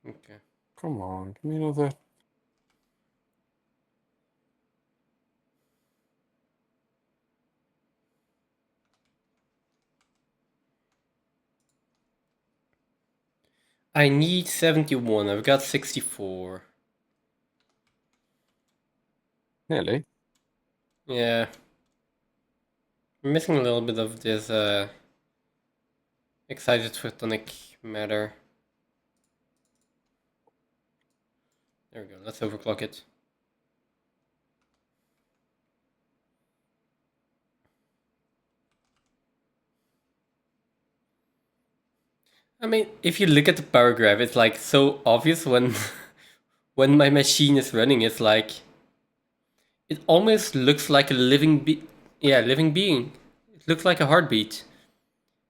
Okay. Come on, give me another. I need 71. I've got 64. Nearly. Yeah. I'm missing a little bit of this excited photonic matter. There we go. Let's overclock it. I mean, if you look at the power graph, it's like so obvious when when my machine is running. It's like it almost looks like a living living being. It looks like a heartbeat.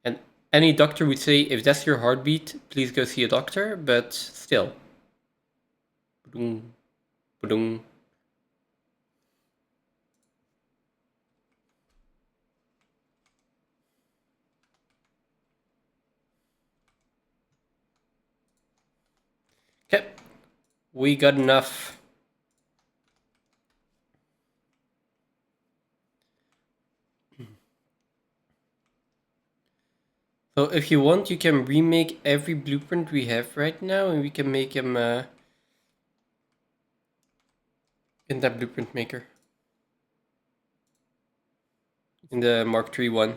And any doctor would say, if that's your heartbeat, please go see a doctor. But still, Ba-dum, ba-dum. Okay, we got enough. So if you want, you can remake every blueprint we have right now, and we can make them in that blueprint maker. In the Mark III one.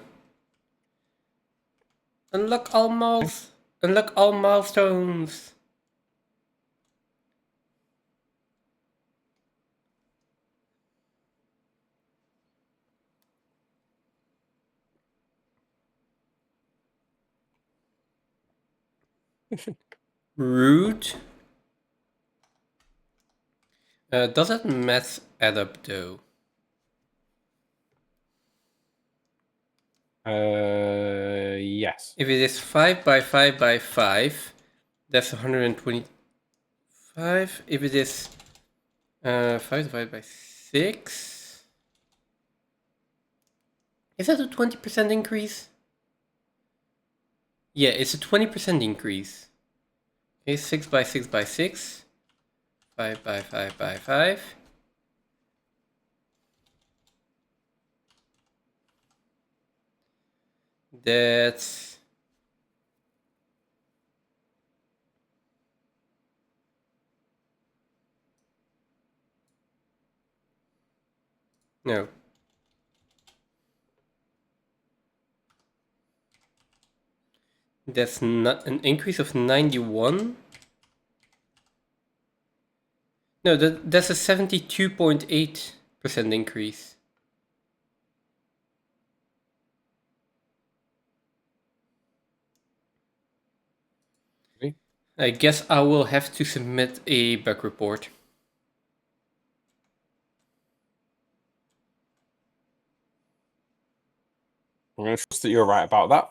Unlock all milestones. Rude. Does that math add up though? Yes. If it is 5 by 5 by 5, that's 125. If it is 5 divided by 6, is that a 20% increase? Yeah, it's a 20% increase. Okay, 6 by 6 by 6, 5 by 5 by 5. That's no. That's not an increase of 91. No, that's a 72.8% increase. Okay. I guess I will have to submit a bug report. I'm going to trust that you're right about that.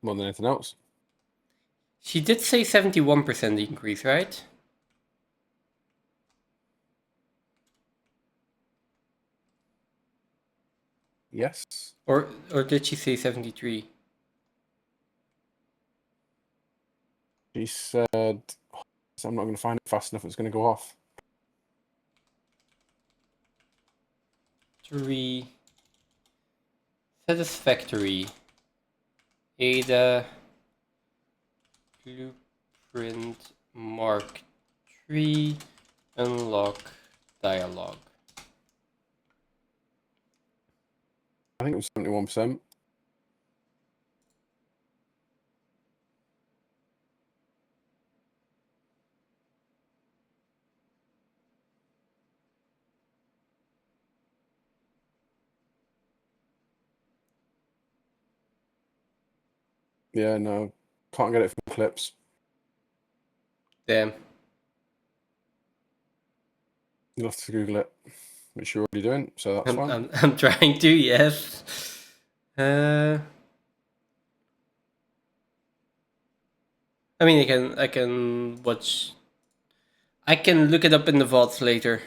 More than anything else. She did say 71% increase, right? Yes. Or did she say 73? She said, I'm not going to find it fast enough. It's going to go off. 3. Satisfactory. Ada. Blueprint. Mark 3. Unlock dialogue. I think it was 71%. Yeah, no. Can't get it from clips. Damn. You'll have to Google it. which you're already doing, so that's fine. I'm trying to, yes. I mean, I can watch. I can look it up in the VODs later.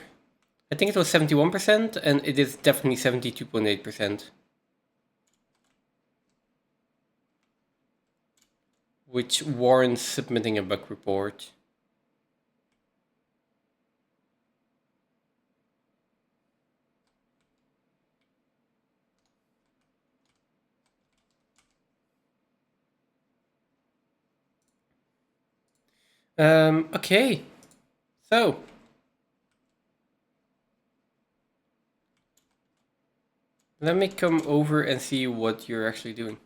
I think it was 71%, and it is definitely 72.8%. Which warrants submitting a bug report. Okay. So. Let me come over and see what you're actually doing.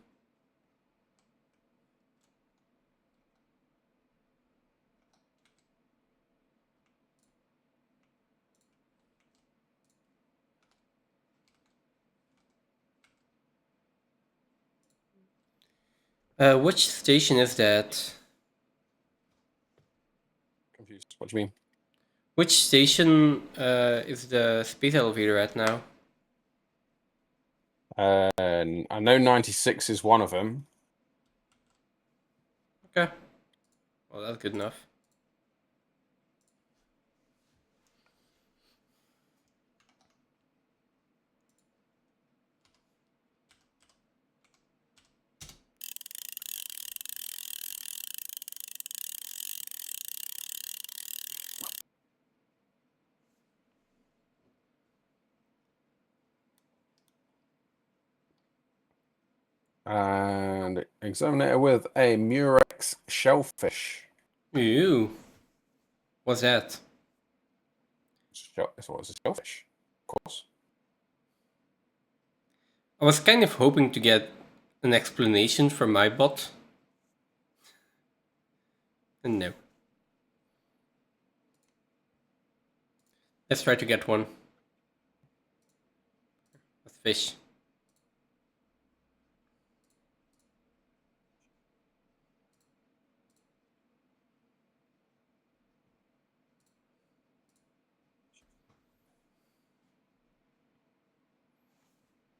Which station is that? Confused. What do you mean? Which station is the space elevator at now? I know 96 is one of them. Okay. Well, that's good enough. And examiner with a Murex shellfish. Ew. What's that? It's a shellfish, of course. I was kind of hoping to get an explanation from my bot. And no. Let's try to get one. That's fish.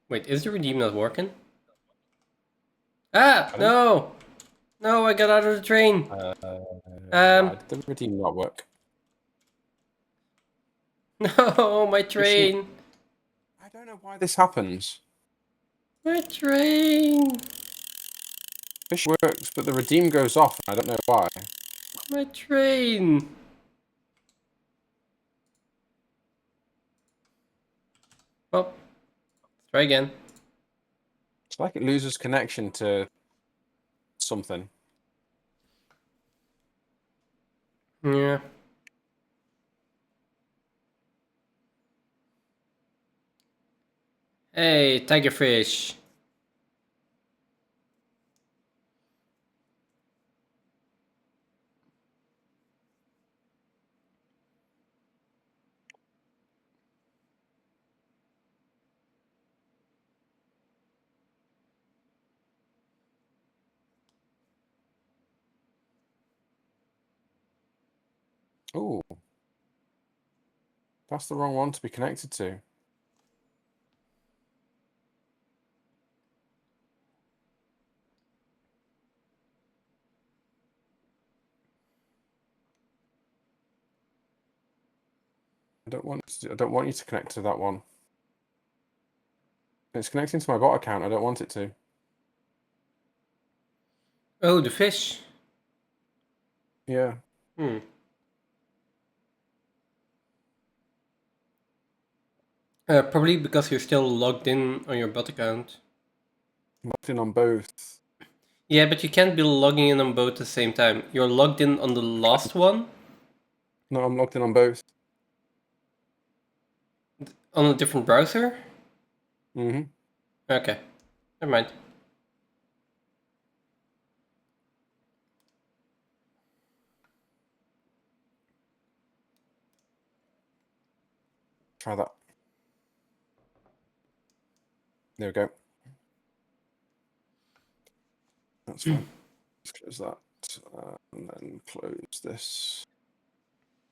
Wait, is the redeem not working? Ah! No! No, I got out of the train! Why did the redeem not work? No, my train! I don't know why this happens. My train! Fish works, but the redeem goes off, and I don't know why. My train! Well, let's try again. It's like it loses connection to something. Yeah. Hey, tigerfish. Ooh. That's the wrong one to be connected to. I don't want you to connect to that one. It's connecting to my bot account. I don't want it to. Oh, the fish. Yeah. Probably because you're still logged in on your bot account. I'm logged in on both. Yeah, but you can't be logging in on both at the same time. You're logged in on the last one No, I'm logged in on both. on a different browser? Mm-hmm. Okay, never mind. Try that. There we go. That's fine. Let's close that. And then close this.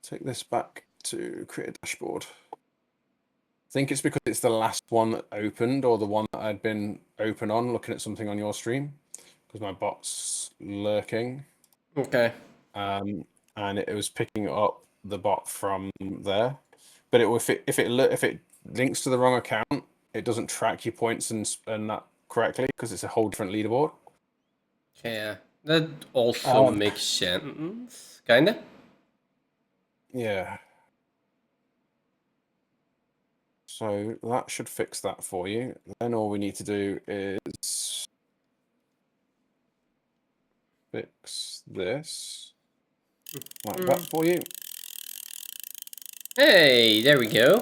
Take this back to create a dashboard. think it's because it's the last one that opened, or the one that I'd been open on, looking at something on your stream, because my bot's lurking. Okay. And it was picking up the bot from there. But if it links to the wrong account, it doesn't track your points and that correctly because it's a whole different leaderboard. Yeah, that also makes sense, kinda. Yeah. So that should fix that for you. Then all we need to do is fix this like that for you. Hey, there we go.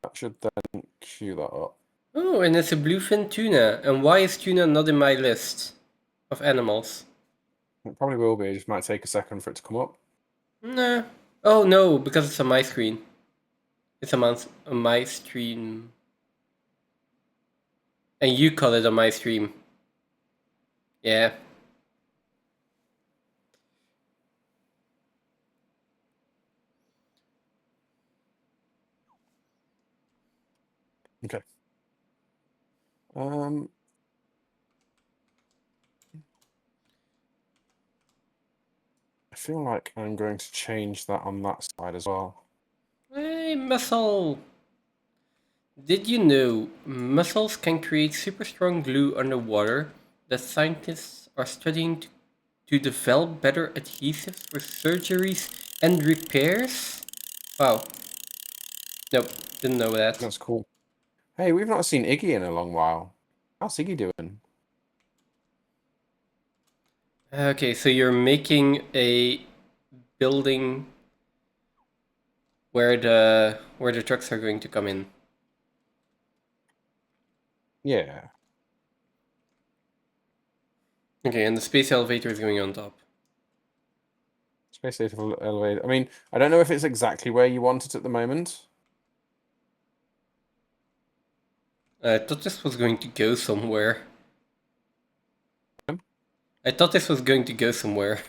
That should then queue that up. Oh, and it's a bluefin tuna. And why is tuna not in my list of animals? It probably will be. It just might take a second for it to come up. Nah. Oh no, because it's on my screen. It's on my stream. And you call it on my stream. Yeah. Okay. I feel like I'm going to change that on that side as well. Hey, muscle! Did you know mussels can create super strong glue underwater that scientists are studying to develop better adhesives for surgeries and repairs? Wow. Nope, didn't know that. That's cool. Hey, we've not seen Iggy in a long while. How's Iggy doing? Okay, so you're making a building where the trucks are going to come in. Yeah. Okay, and the space elevator is going on top. Space station elevator. I mean, I don't know if it's exactly where you want it at the moment. I thought this was going to go somewhere. Hmm? I thought this was going to go somewhere.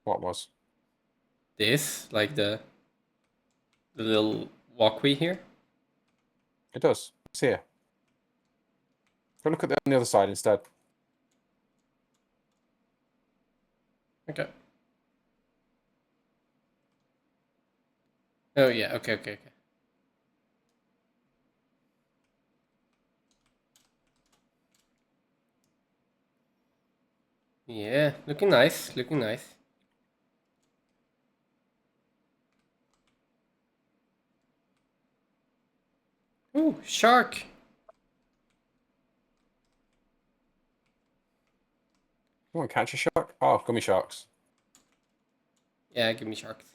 What was? This, like the little walkway here. It does. It's here. Go look at on the other side instead. Okay. Oh yeah, okay. Yeah, looking nice, looking nice. Ooh, shark! You want to catch a shark? Oh, gummy sharks. Yeah, give me sharks.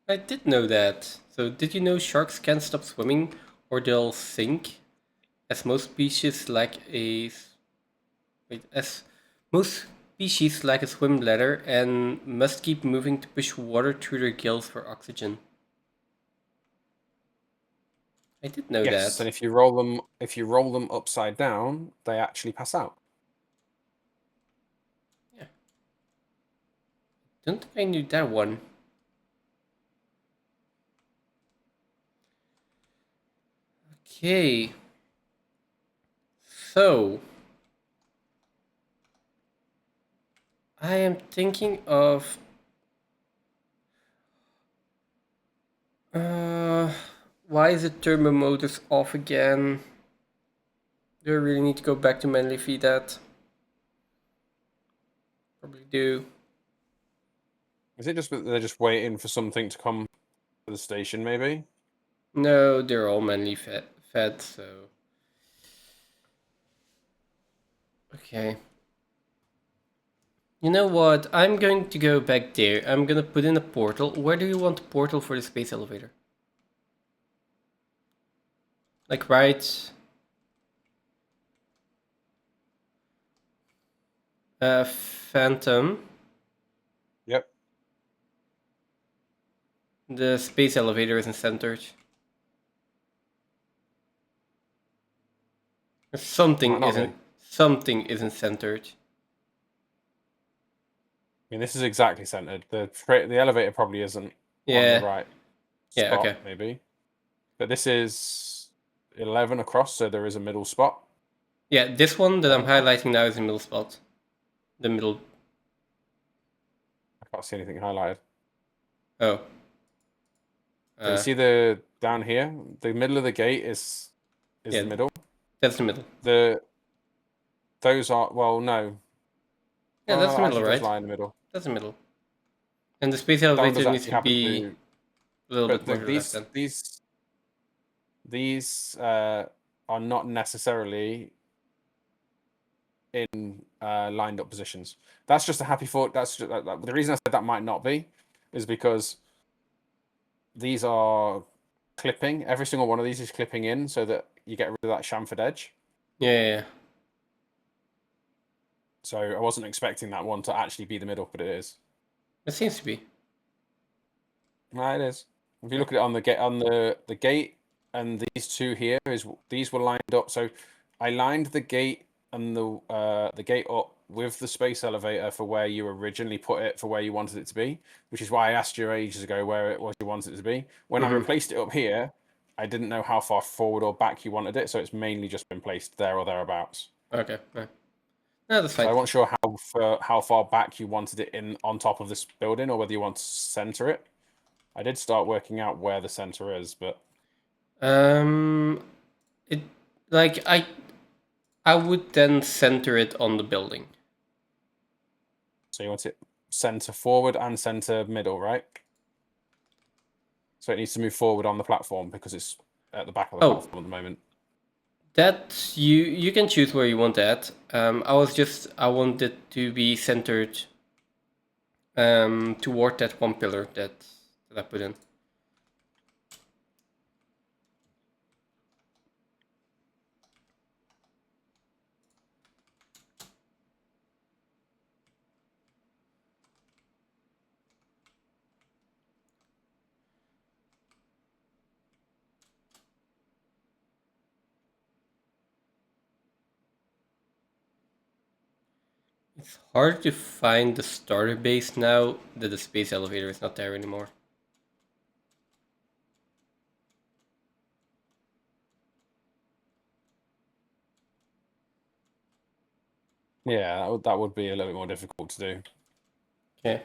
I did know that. So did you know sharks can't stop swimming or they'll sink? As most species lack a as most species lack a swim bladder and must keep moving to push water through their gills for oxygen. I did know Yes, that. and if you roll them upside down, they actually pass out. Yeah. Don't think I knew that one. Okay. So I am thinking of why is the turbo motors off again? Do I really need to go back to manually feed that? Probably do. Is it just that they're just waiting for something to come to the station, maybe? No, they're all manually fed, so. Okay. You know what? I'm going to go back there. I'm gonna put in a portal. Where do you want a portal for the space elevator? Like right... Phantom. Yep. The space elevator isn't centered. Something Might not isn't be. something isn't centered. I mean, this is exactly centered. The elevator probably isn't on Yeah. the right Yeah, spot, okay. maybe. But this is 11 across, so there is a middle spot. Yeah, this one that I'm 11 across? highlighting now is the middle spot. The middle. I can't see anything highlighted. Oh. So you see the down here, the middle of the gate is Yeah. the middle. That's the middle. Those are, well, no. Yeah, Oh that's no, the it middle, actually does right? lie in the middle. That's the middle. And the space That one elevator does needs actually to happen be to, a little but bit more to the left then. these are not necessarily in lined up positions. That's just a happy thought. That's just, the reason I said that might not be is because these are clipping. Every single one of these is clipping in so that you get rid of that chamfered edge. Yeah. So I wasn't expecting that one to actually be the middle, but it is. It seems to be. No, it is. If you look at it on the gate, the gate, and these two here these were lined up. So I lined the gate and the gate up with the space elevator for where you originally put it for where you wanted it to be, which is why I asked you ages ago where it was you wanted it to be. When I replaced it up here, I didn't know how far forward or back you wanted it, so it's mainly just been placed there or thereabouts. Okay. No, that's So I fine. wasn't sure how far back you wanted it in on top of this building, or whether you want to center it. I did start working out where the center is, but It like I would then center it on the building. so you want it center forward and center middle, right? So it needs to move forward on the platform because it's at the back of the platform at the moment. That you can choose where you want that. I want it to be centered toward that one pillar that I put in. It's hard to find the starter base now that the space elevator is not there anymore. Yeah, that would be a little bit more difficult to do. Okay.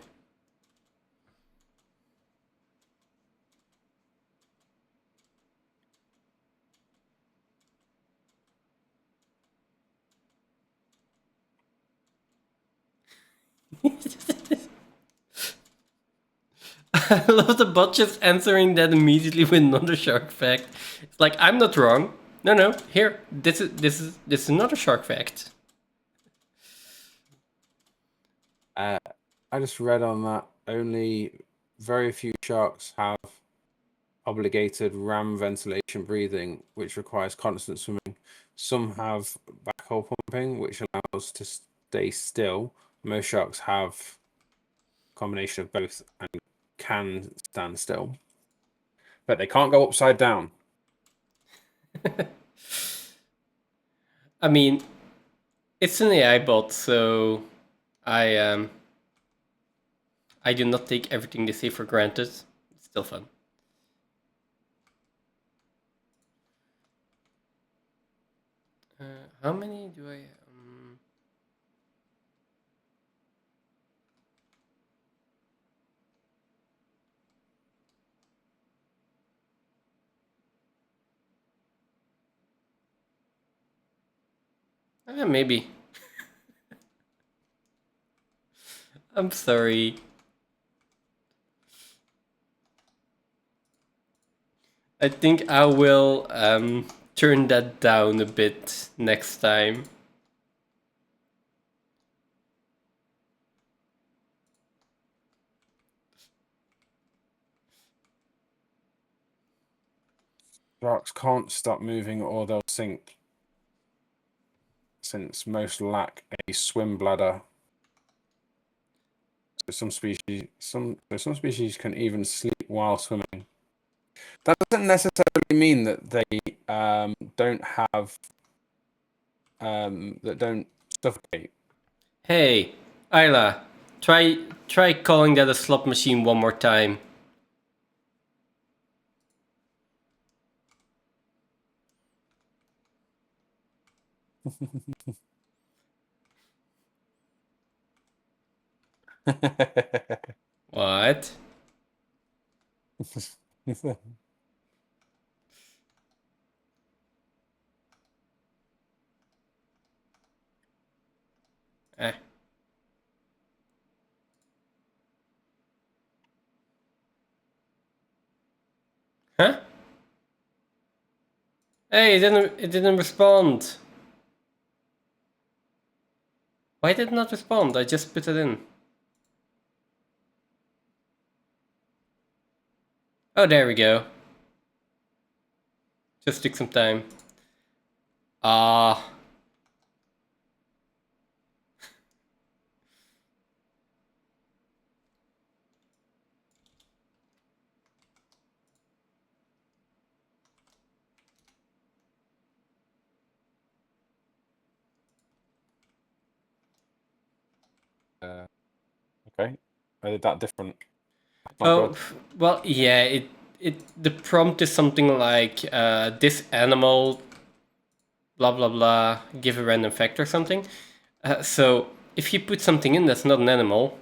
I love the bot just answering that immediately with another shark fact. It's like, I'm not wrong. No, here, this is another shark fact. I just read on that only very few sharks have obligated ram ventilation breathing, which requires constant swimming. Some have backhoe pumping, which allows to stay still. Most sharks have a combination of both and can stand still, but they can't go upside down. I mean, it's an AI bot, so I do not take everything they say for granted. It's still fun. How many do I? Maybe. I'm sorry. I think I will turn that down a bit next time. Sharks can't stop moving or they'll sink, since most lack a swim bladder. So some species can even sleep while swimming. That doesn't necessarily mean that they don't have that don't suffocate. Hey, Ayla, try calling that a slot machine one more time. What? Eh. Huh? Hey, it didn't respond. Why did it not respond? I just put it in. Oh, there we go. Just took some time. Ah. Okay. Are they that different? Not Oh, good. well, yeah, the prompt is something like this animal, blah blah blah, give a random fact or something. So if you put something in that's not an animal,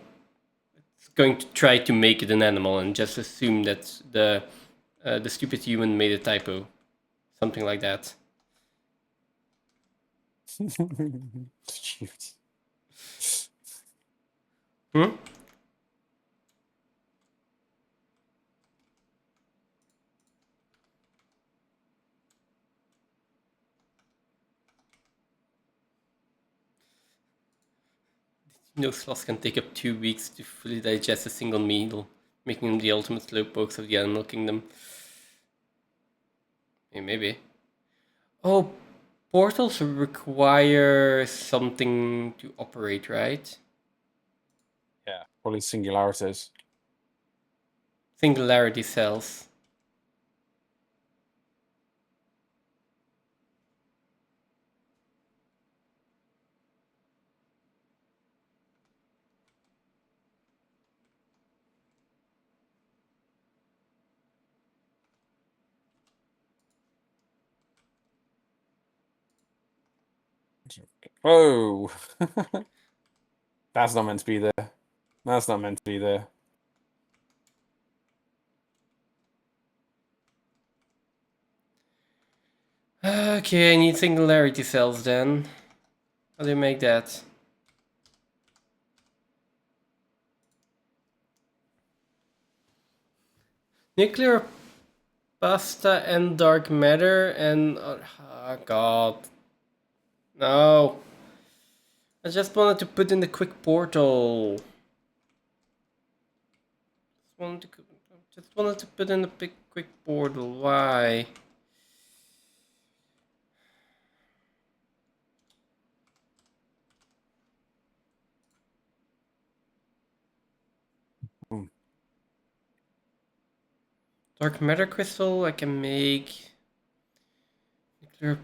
it's going to try to make it an animal and just assume that the stupid human made a typo, something like that. Shoot. Hmm? No sloths can take up 2 weeks to fully digest a single meal, making them the ultimate slowpokes of the animal kingdom. Yeah, maybe. Oh, portals require something to operate, right? Yeah. Probably singularities. Singularity cells. Oh. That's not meant to be there. That's not meant to be there. Okay, I need singularity cells then. How do you make that? Nuclear pasta and dark matter and... oh god. No. I just wanted to put in the quick portal. Just wanted to put in a big quick portal. Why? Hmm. Dark matter crystal I can make. Nuclear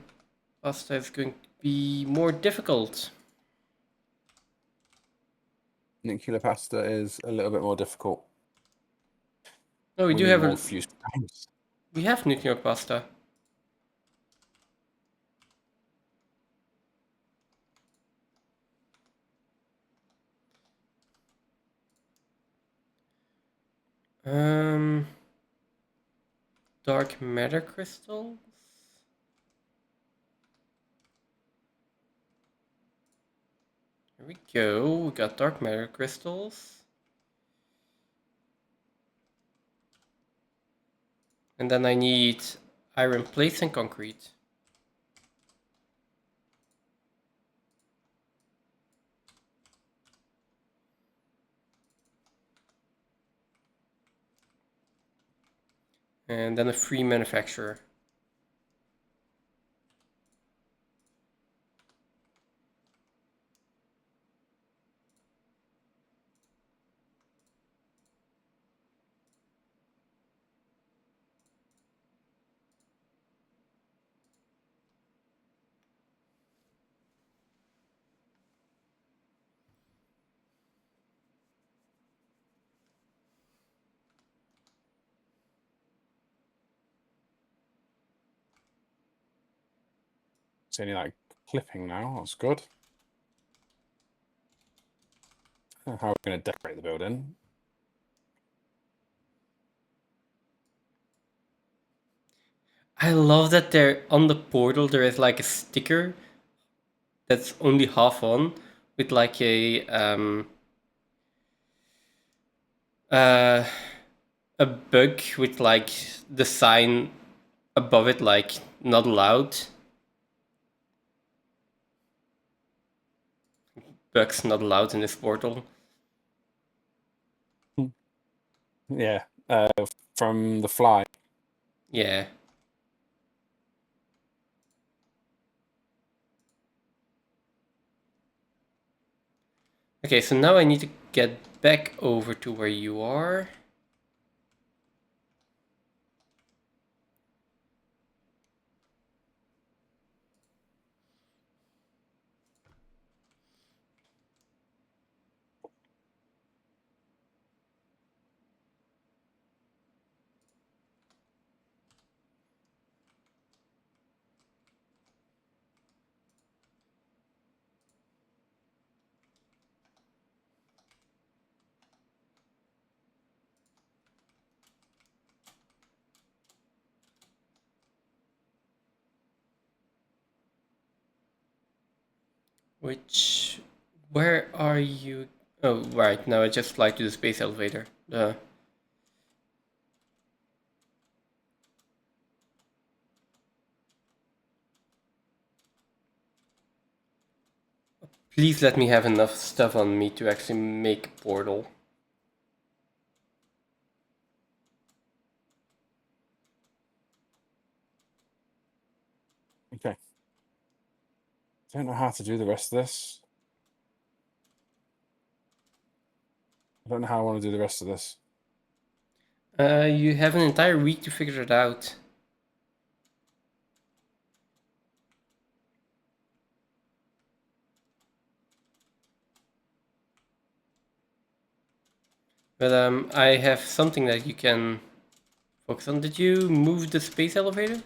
pasta is going to be more difficult. Nuclear pasta is a little bit more difficult. No, we do need have more fused frames. we have nuclear pasta. Um, dark matter crystals. Here we go. We got dark matter crystals. And then I need iron plates and concrete. And then a free manufacturer. see any like clipping now. That's good. How are we going to decorate the building? I love that there on the portal there is like a sticker that's only half on with like uh, a bug with like the sign above it like not allowed. Bugs not allowed in this portal. Yeah, from the fly. Yeah. Okay, so now I need to get back over to where you are. Where are you? Oh, right, now I just fly to the space elevator. Please let me have enough stuff on me to actually make a portal. Okay. Don't know how to do the rest of this. I don't know how I want to do the rest of this. You have an entire week to figure it out. But I have something that you can focus on. Did you move the space elevator?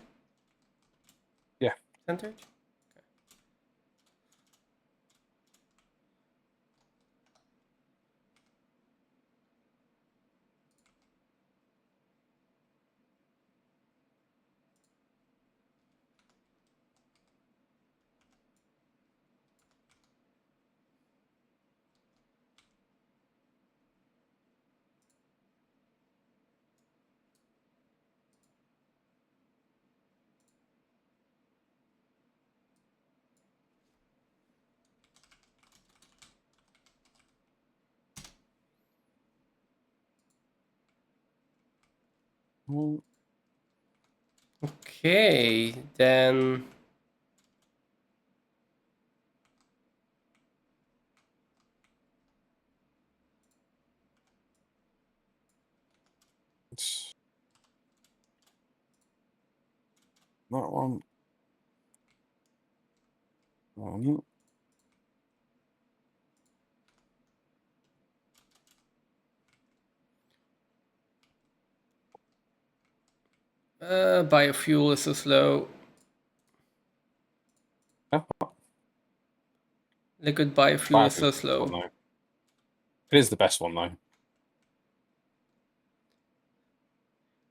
Yeah. Centered? Well, Okay, then. it's that one. Biofuel is so slow. Liquid biofuel is so slow. It is the best one though.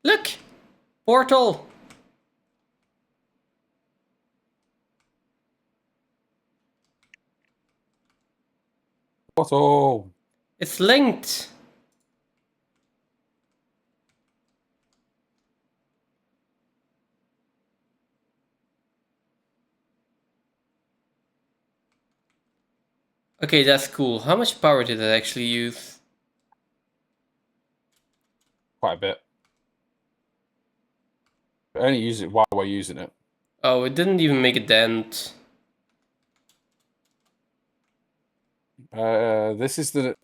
Look! Portal! Portal. It's linked! Okay, that's cool. How much power did it actually use? Quite a bit. But only use it while we're using it. Oh, it didn't even make a dent. This is the.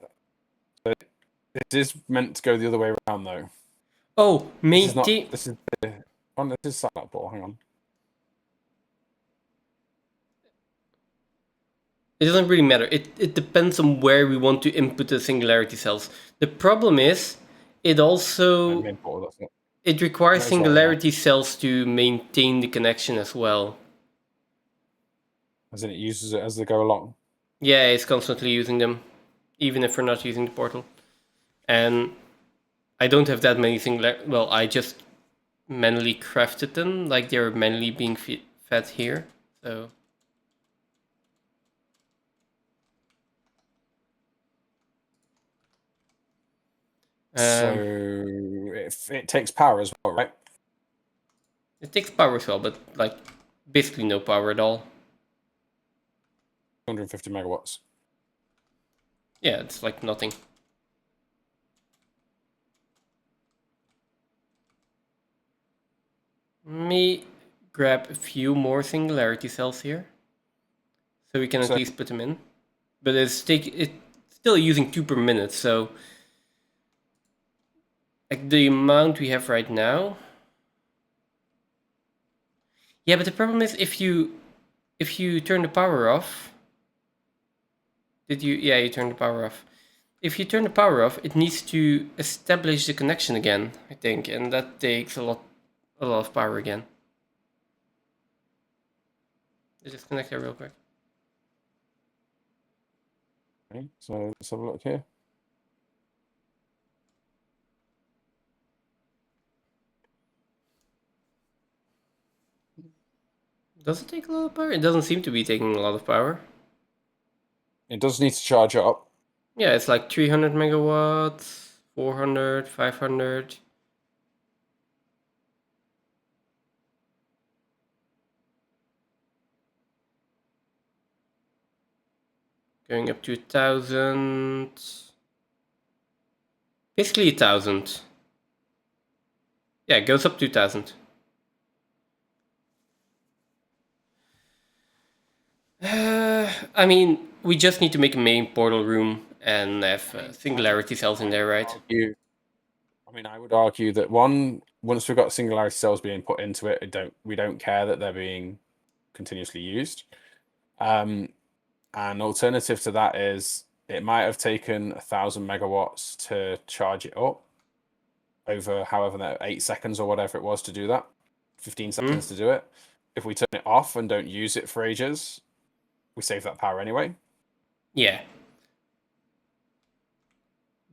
It is meant to go the other way around though. Oh, This is not. maintain. This is the. Oh, no, this is satellite portal. Hang on. It doesn't really matter. It depends on where we want to input the singularity cells. The problem is, it also Main portal. That's it. it requires That's right, singularity cells to maintain the connection as well. As in it uses it as they go along. Yeah, it's constantly using them, even if we're not using the portal. And I don't have that many singular. Well, I just manually crafted them, like they're manually being fed here. So. So it takes power as well, right? It takes power as well, but like basically no power at all. 250 megawatts. Yeah, it's like nothing. Let me grab a few more singularity cells here, so we can at least put them in. But it's still using 2 per minute, so like the amount we have right now. Yeah, but the problem is if you turn the power off. Did you? Yeah, you turned the power off. If you turn the power off, it needs to establish the connection again, I think, and that takes a lot of power again. Let's just connect that real quick. Okay, so let's have a look here. Does it take a lot of power? It doesn't seem to be taking a lot of power. It does need to charge up. Yeah, it's like 300 megawatts, 400, 500. Going up to 1,000. Basically 1,000. Yeah, it goes up to 1,000. I mean, we just need to make a main portal room and have singularity cells in there, right? I would argue that once we've got singularity cells being put into it, we don't care that they're being continuously used. An alternative to that is it might have taken 1,000 megawatts to charge it up over however 8 seconds or whatever it was to do that, 15 seconds to do it. If we turn it off and don't use it for ages, we save that power anyway. Yeah.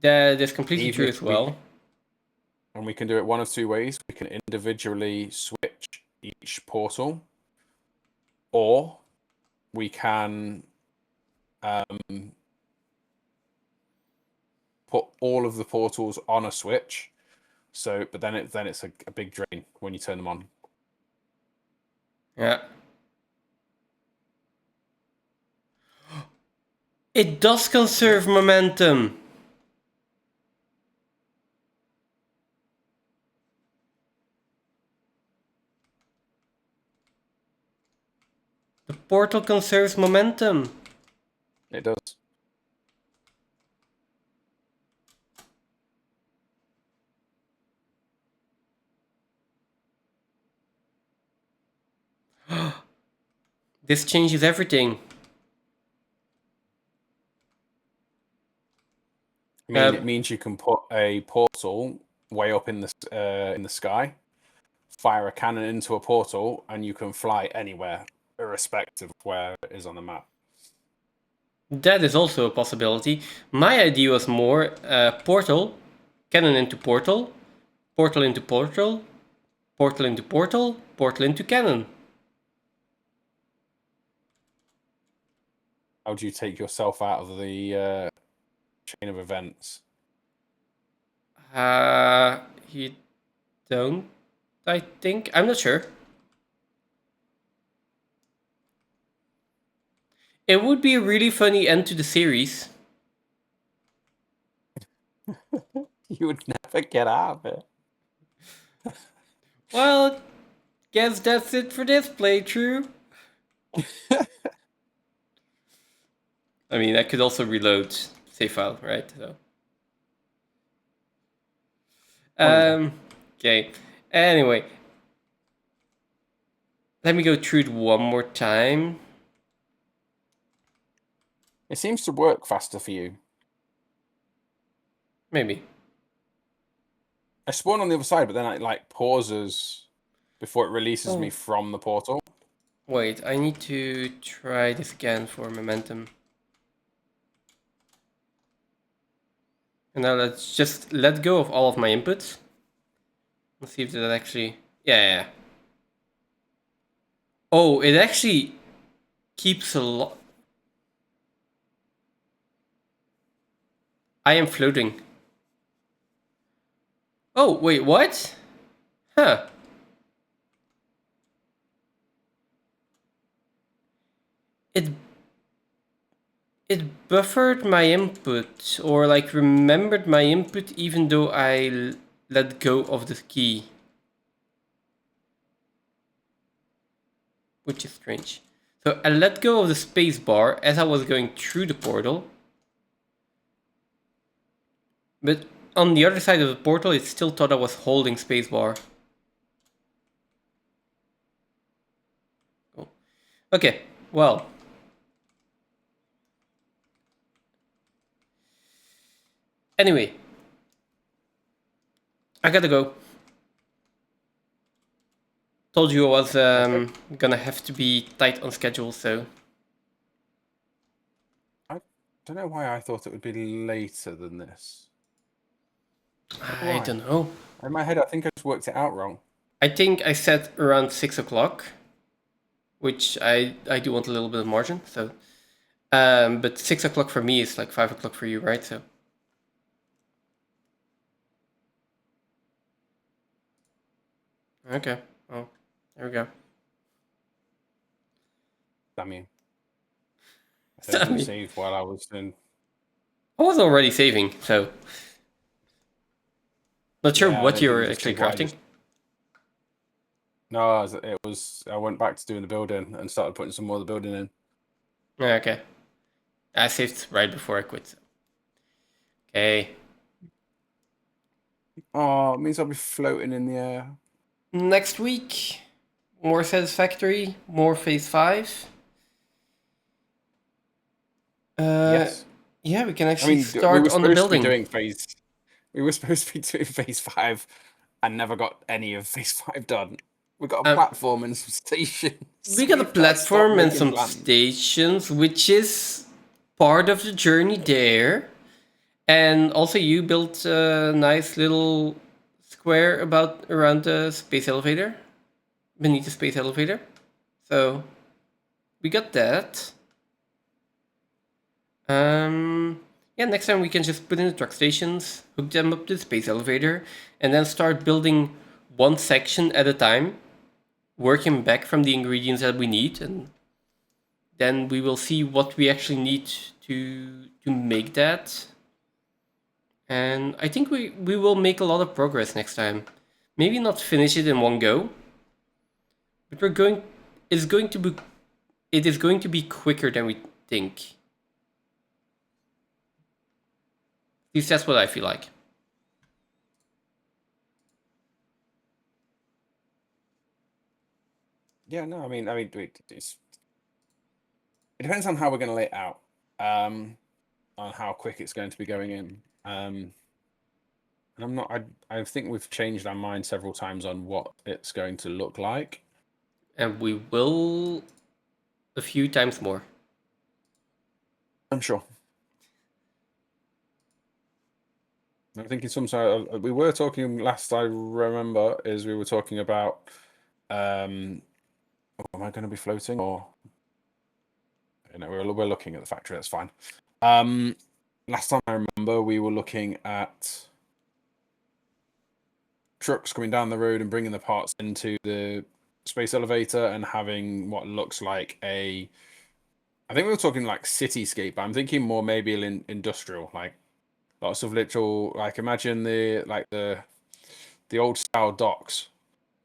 That's completely true as well. And we can do it one of two ways. We can individually switch each portal, or we can put all of the portals on a switch. So, but then it's a big drain when you turn them on. Yeah. It does conserve momentum. The portal conserves momentum. It does. This changes everything. I mean, it means you can put a portal way up in the sky, fire a cannon into a portal, and you can fly anywhere, irrespective of where it is on the map. That is also a possibility. My idea was more portal, cannon into portal, portal into portal, portal into portal, portal into cannon. How do you take yourself out of the chain of events? You don't, I think. I'm not sure. It would be a really funny end to the series. You would never get out of it. Well, guess that's it for this playthrough. I mean, I could also reload save file, right? So. Okay. Anyway, let me go through it one more time. It seems to work faster for you. Maybe. I spawn on the other side, but then it like pauses before it releases me from the portal. Wait, I need to try this again for momentum. And now let's just let go of all of my inputs. Let's see if that actually... Yeah. Oh, it actually keeps a lot... I am floating. Oh, wait, what? Huh. It buffered my input, or like remembered my input even though I let go of the key. Which is strange. So I let go of the space bar as I was going through the portal. But on the other side of the portal, it still thought I was holding spacebar. Cool. Okay, well. Anyway. I gotta go. Told you I was gonna have to be tight on schedule, so... I don't know why I thought it would be later than this. I don't know. In my head, I think I just worked it out wrong. I think I set around 6 o'clock, which I do want a little bit of margin, so... but 6 o'clock for me is like 5 o'clock for you, right? So... Okay, well, there we go. Damn you. I think you saved while I was in... I was already saving, so... Not sure Yeah, what I you were didn't just actually do what I crafting. just- No, it was. I went back to doing the building and started putting some more of the building in. Okay. I saved right before I quit. Okay. Oh, it means I'll be floating in the air. Next week, more Satisfactory, more Phase 5. Yes. Yeah, we can I actually mean, start on the building. We were supposed to be doing phase 5 and never got any of phase 5 done. We got a platform and some stations. We got a We've gotta stop platform and making some plans. stations, which is part of the journey there. And also you built a nice little square around the space elevator. Beneath the space elevator. So we got that. Yeah, next time we can just put in the truck stations, hook them up to the space elevator, and then start building one section at a time, working back from the ingredients that we need, and then we will see what we actually need to make that. And I think we will make a lot of progress next time. Maybe not finish it in one go, but it is going to be quicker than we think. At least that's what I feel like. Yeah, no, I mean, it depends on how we're going to lay it out, on how quick it's going to be going in. And I think we've changed our mind several times on what it's going to look like. And we will a few times more. I'm sure. I'm thinking we were talking last I remember is we were talking about am I going to be floating or we're looking at the factory, that's fine. Last time I remember we were looking at trucks coming down the road and bringing the parts into the space elevator and having what looks like I think we were talking like cityscape, but I'm thinking more maybe industrial, like lots of little, like imagine the old style docks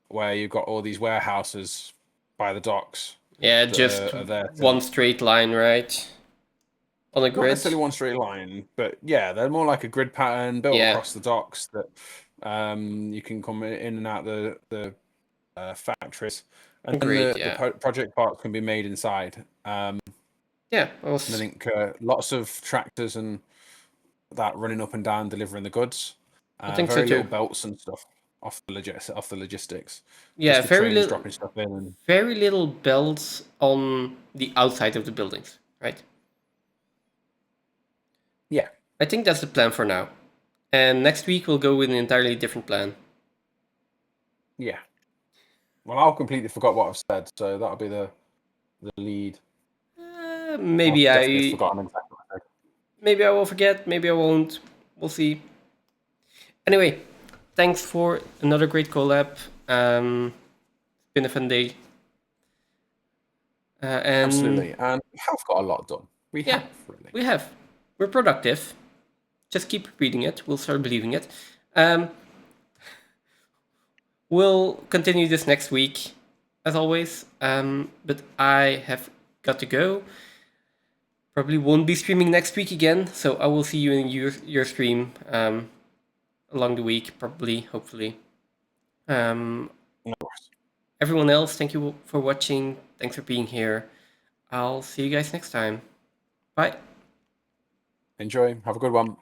where you've got all these warehouses by the docks. Yeah, just one straight line, right? On a grid. Not necessarily one straight line, but yeah, they're more like a grid pattern built across the docks that you can come in and out the factories, and the project parts can be made inside. Yeah, I think lots of tractors and that running up and down delivering the goods. I think very so too. little belts and stuff off the logistics. Yeah, Just the very trains little, dropping stuff in. And... very little bells on the outside of the buildings, right? Yeah. I think that's the plan for now. And next week we'll go with an entirely different plan. Yeah. Well, I'll completely forgot what I've said, so that'll be the lead. Maybe I've definitely forgotten exactly what I said. Maybe I will forget. Maybe I won't. We'll see. Anyway, thanks for another great collab. It's been a fun day. And Absolutely, and we have got a lot done. We yeah, have really. we have. We're productive. Just keep repeating it. We'll start believing it. We'll continue this next week, as always. But I have got to go. Probably won't be streaming next week again, so I will see you in your stream along the week, probably, hopefully. No worries. Everyone else, thank you for watching. Thanks for being here. I'll see you guys next time. Bye. Enjoy. Have a good one.